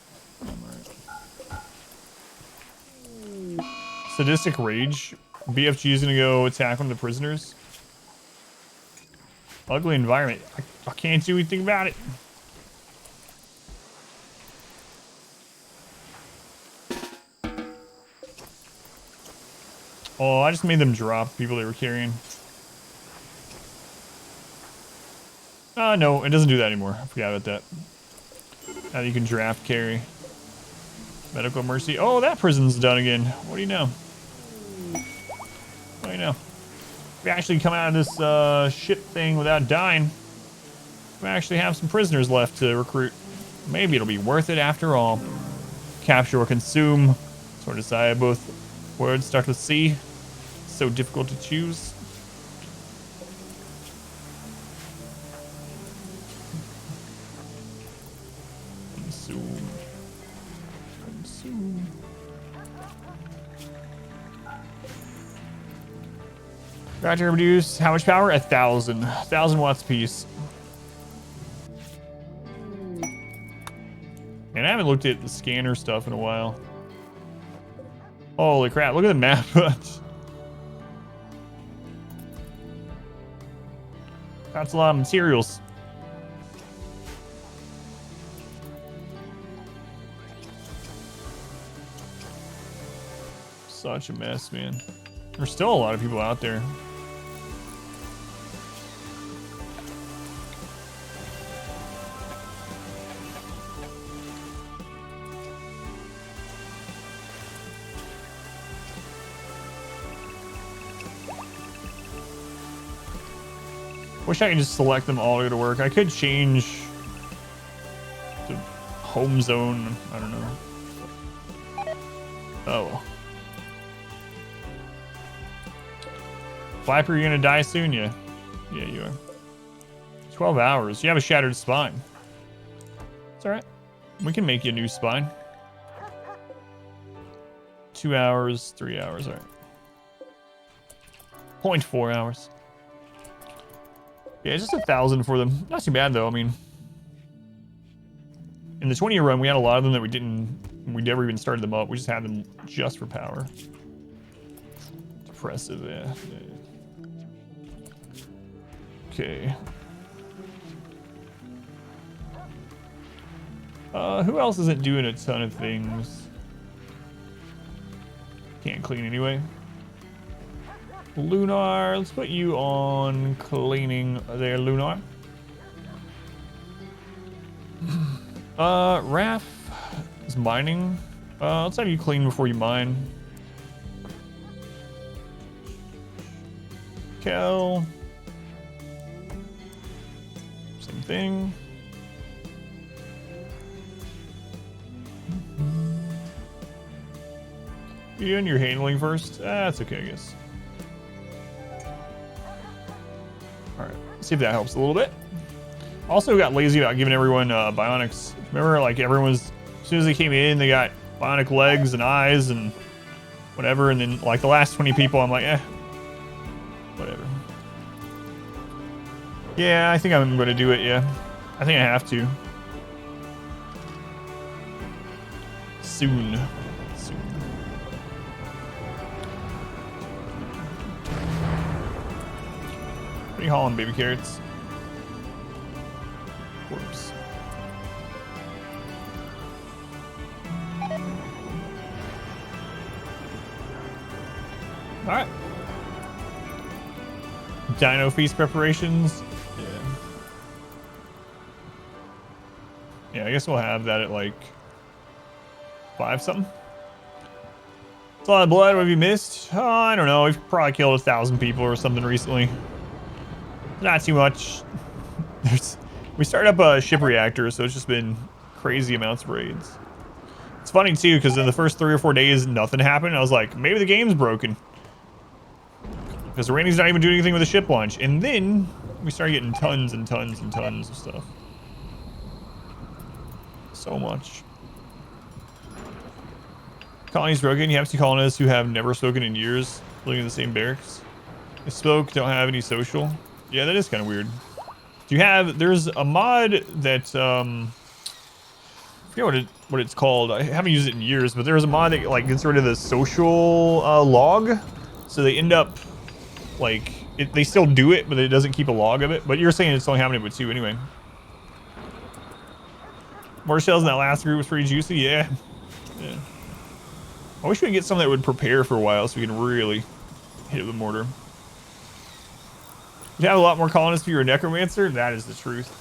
Sadistic Rage. BFG is gonna go attack one of the prisoners. Ugly environment. I can't do anything about it. Oh, I just made them drop people they were carrying. No, it doesn't do that anymore. I forgot about that. Now you can draft carry. Medical mercy. Oh, that prison's done again. What do you know? What do you know? If we actually come out of this ship thing without dying, we actually have some prisoners left to recruit. Maybe it'll be worth it after all. Capture or consume. Sort of decide both words start with C. So difficult to choose. Consume. Consume. Got to reduce how much power? 1,000. 1,000 watts apiece. And I haven't looked at the scanner stuff in a while. Holy crap, look at the map. That's a lot of materials. Such a mess, man. There's still a lot of people out there. Wish I could just select them all to go to work. I could change to home zone. I don't know. Oh well. Viper, you're gonna die soon? Yeah. Yeah, you are. 12 hours. You have a shattered spine. It's alright. We can make you a new spine. 2 hours, 3 hours, alright. 0.4 hours. Yeah, it's just 1,000 for them. Not too bad though. I mean, in the 20-year run, we had a lot of them that we never even started them up. We just had them just for power. Depressive, yeah. Okay. Who else isn't doing a ton of things? Can't clean anyway. Lunar, let's put you on cleaning there, Lunar. Raph is mining. Let's have you clean before you mine. Kel. Same thing. You doing your handling first? That's okay, I guess. Alright, see if that helps a little bit. Also got lazy about giving everyone bionics. Remember, like, everyone was, as soon as they came in, they got bionic legs and eyes and whatever, and then, like, the last 20 people, I'm like, whatever. Yeah, I think I'm going to do it, yeah. I think I have to. Soon. What are you hauling, baby carrots? Whoops. Alright. Dino feast preparations. Yeah, I guess we'll have that at like 5 something. It's a lot of blood. What have you missed? Oh, I don't know. We've probably killed 1,000 people or something recently. Not too much. We started up a ship reactor, so it's just been crazy amounts of raids. It's funny too, because in the first 3 or 4 days, nothing happened. I was like, maybe the game's broken. Because Randy's not even doing anything with the ship launch. And then we started getting tons and tons and tons of stuff. So much. Colony's broken. You have to see colonists who have never spoken in years living in the same barracks. They spoke, don't have any social. Yeah, that is kind of weird. Do you have, there's a mod that, I forget what it's called. I haven't used it in years, but there's a mod that like gets rid of the social log. So they end up like, they still do it, but it doesn't keep a log of it. But you're saying it's only happening with 2 anyway. More shells in that last group was pretty juicy. Yeah. Yeah. I wish we could get some that would prepare for a while so we can really hit it with mortar. You have a lot more colonists if you're a necromancer? That is the truth.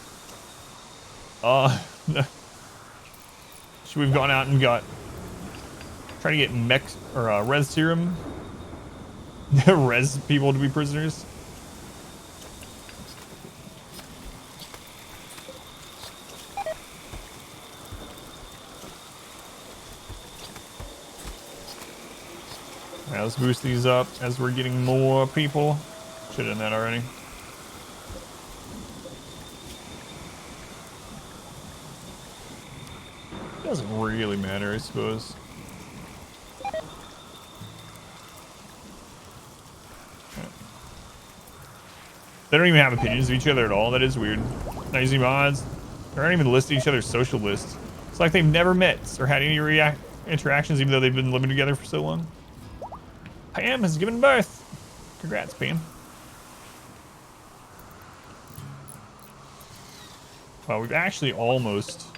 Should we have gone out and try to get mech or res serum? Res people to be prisoners? Alright, let's boost these up as we're getting more people. Should have done that already. Doesn't really matter, I suppose. They don't even have opinions of each other at all. That is weird. Not using mods. They aren't even listing each other's social lists. It's like they've never met or had any interactions, even though they've been living together for so long. Pam has given birth. Congrats, Pam. Well, we've actually almost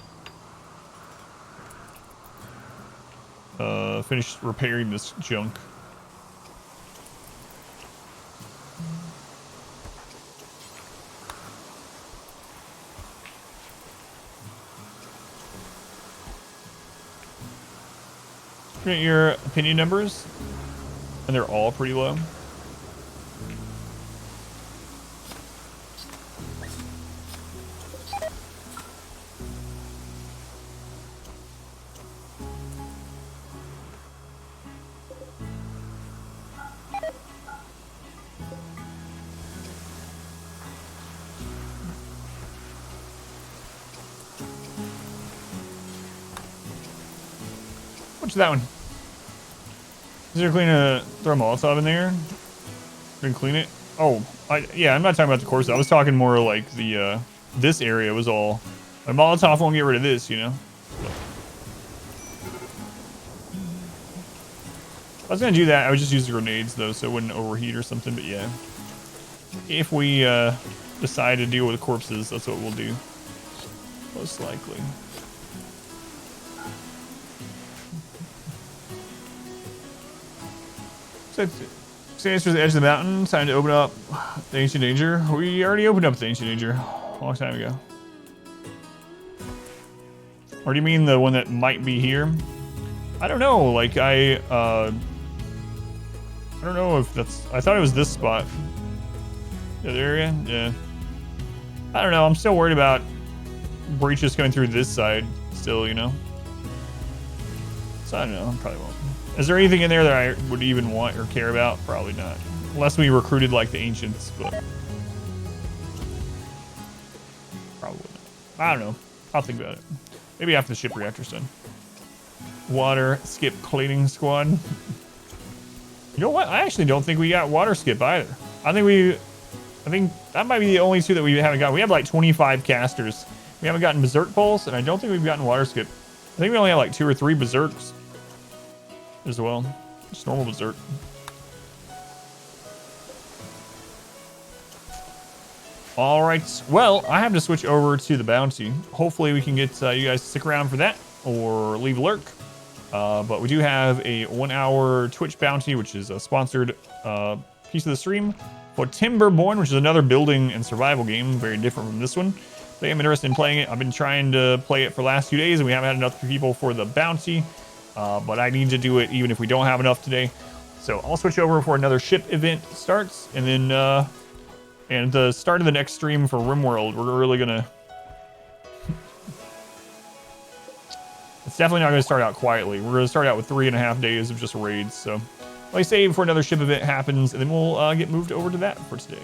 finished repairing this junk. Get your opinion numbers, and they're all pretty low. What's that one? Is there throw a Molotov in there? Then clean it? Oh, yeah, I'm not talking about the course. I was talking more like the, this area was all... A Molotov won't get rid of this, you know? I was gonna do that. I would just use the grenades, though, so it wouldn't overheat or something, but yeah. If we, decide to deal with corpses, that's what we'll do. Most likely. Scythers to the edge of the mountain. Time to open up the Ancient Danger. We already opened up the Ancient Danger a long time ago. Or do you mean the one that might be here? I don't know. Like I don't know if that's. I thought it was this spot. The area. Yeah. I don't know. I'm still worried about breaches coming through this side. Still, you know. So I don't know. I probably won't. Is there anything in there that I would even want or care about? Probably not. Unless we recruited like the ancients, but probably not. I don't know. I'll think about it. Maybe after the ship reactor's done. Water skip cleaning squad. You know what? I actually don't think we got water skip either. I think that might be the only 2 that we haven't got. We have like 25 casters. We haven't gotten Berserk Pulse, and I don't think we've gotten water skip. I think we only have like 2 or 3 Berserks as well. Just normal Berserk. All right. Well, I have to switch over to the bounty. Hopefully we can get you guys to stick around for that or leave a lurk. But we do have a 1-hour Twitch bounty, which is a sponsored piece of the stream for Timberborn, which is another building and survival game, very different from this one. I am interested in playing it. I've been trying to play it for the last few days, and we haven't had enough people for the bounty. But I need to do it even if we don't have enough today. So I'll switch over before another ship event starts, and then and at the start of the next stream for RimWorld, we're really gonna definitely not going to start out quietly. We're going to start out with 3.5 days of just raids. So, like I say, before another ship event happens, and then we'll get moved over to that for today.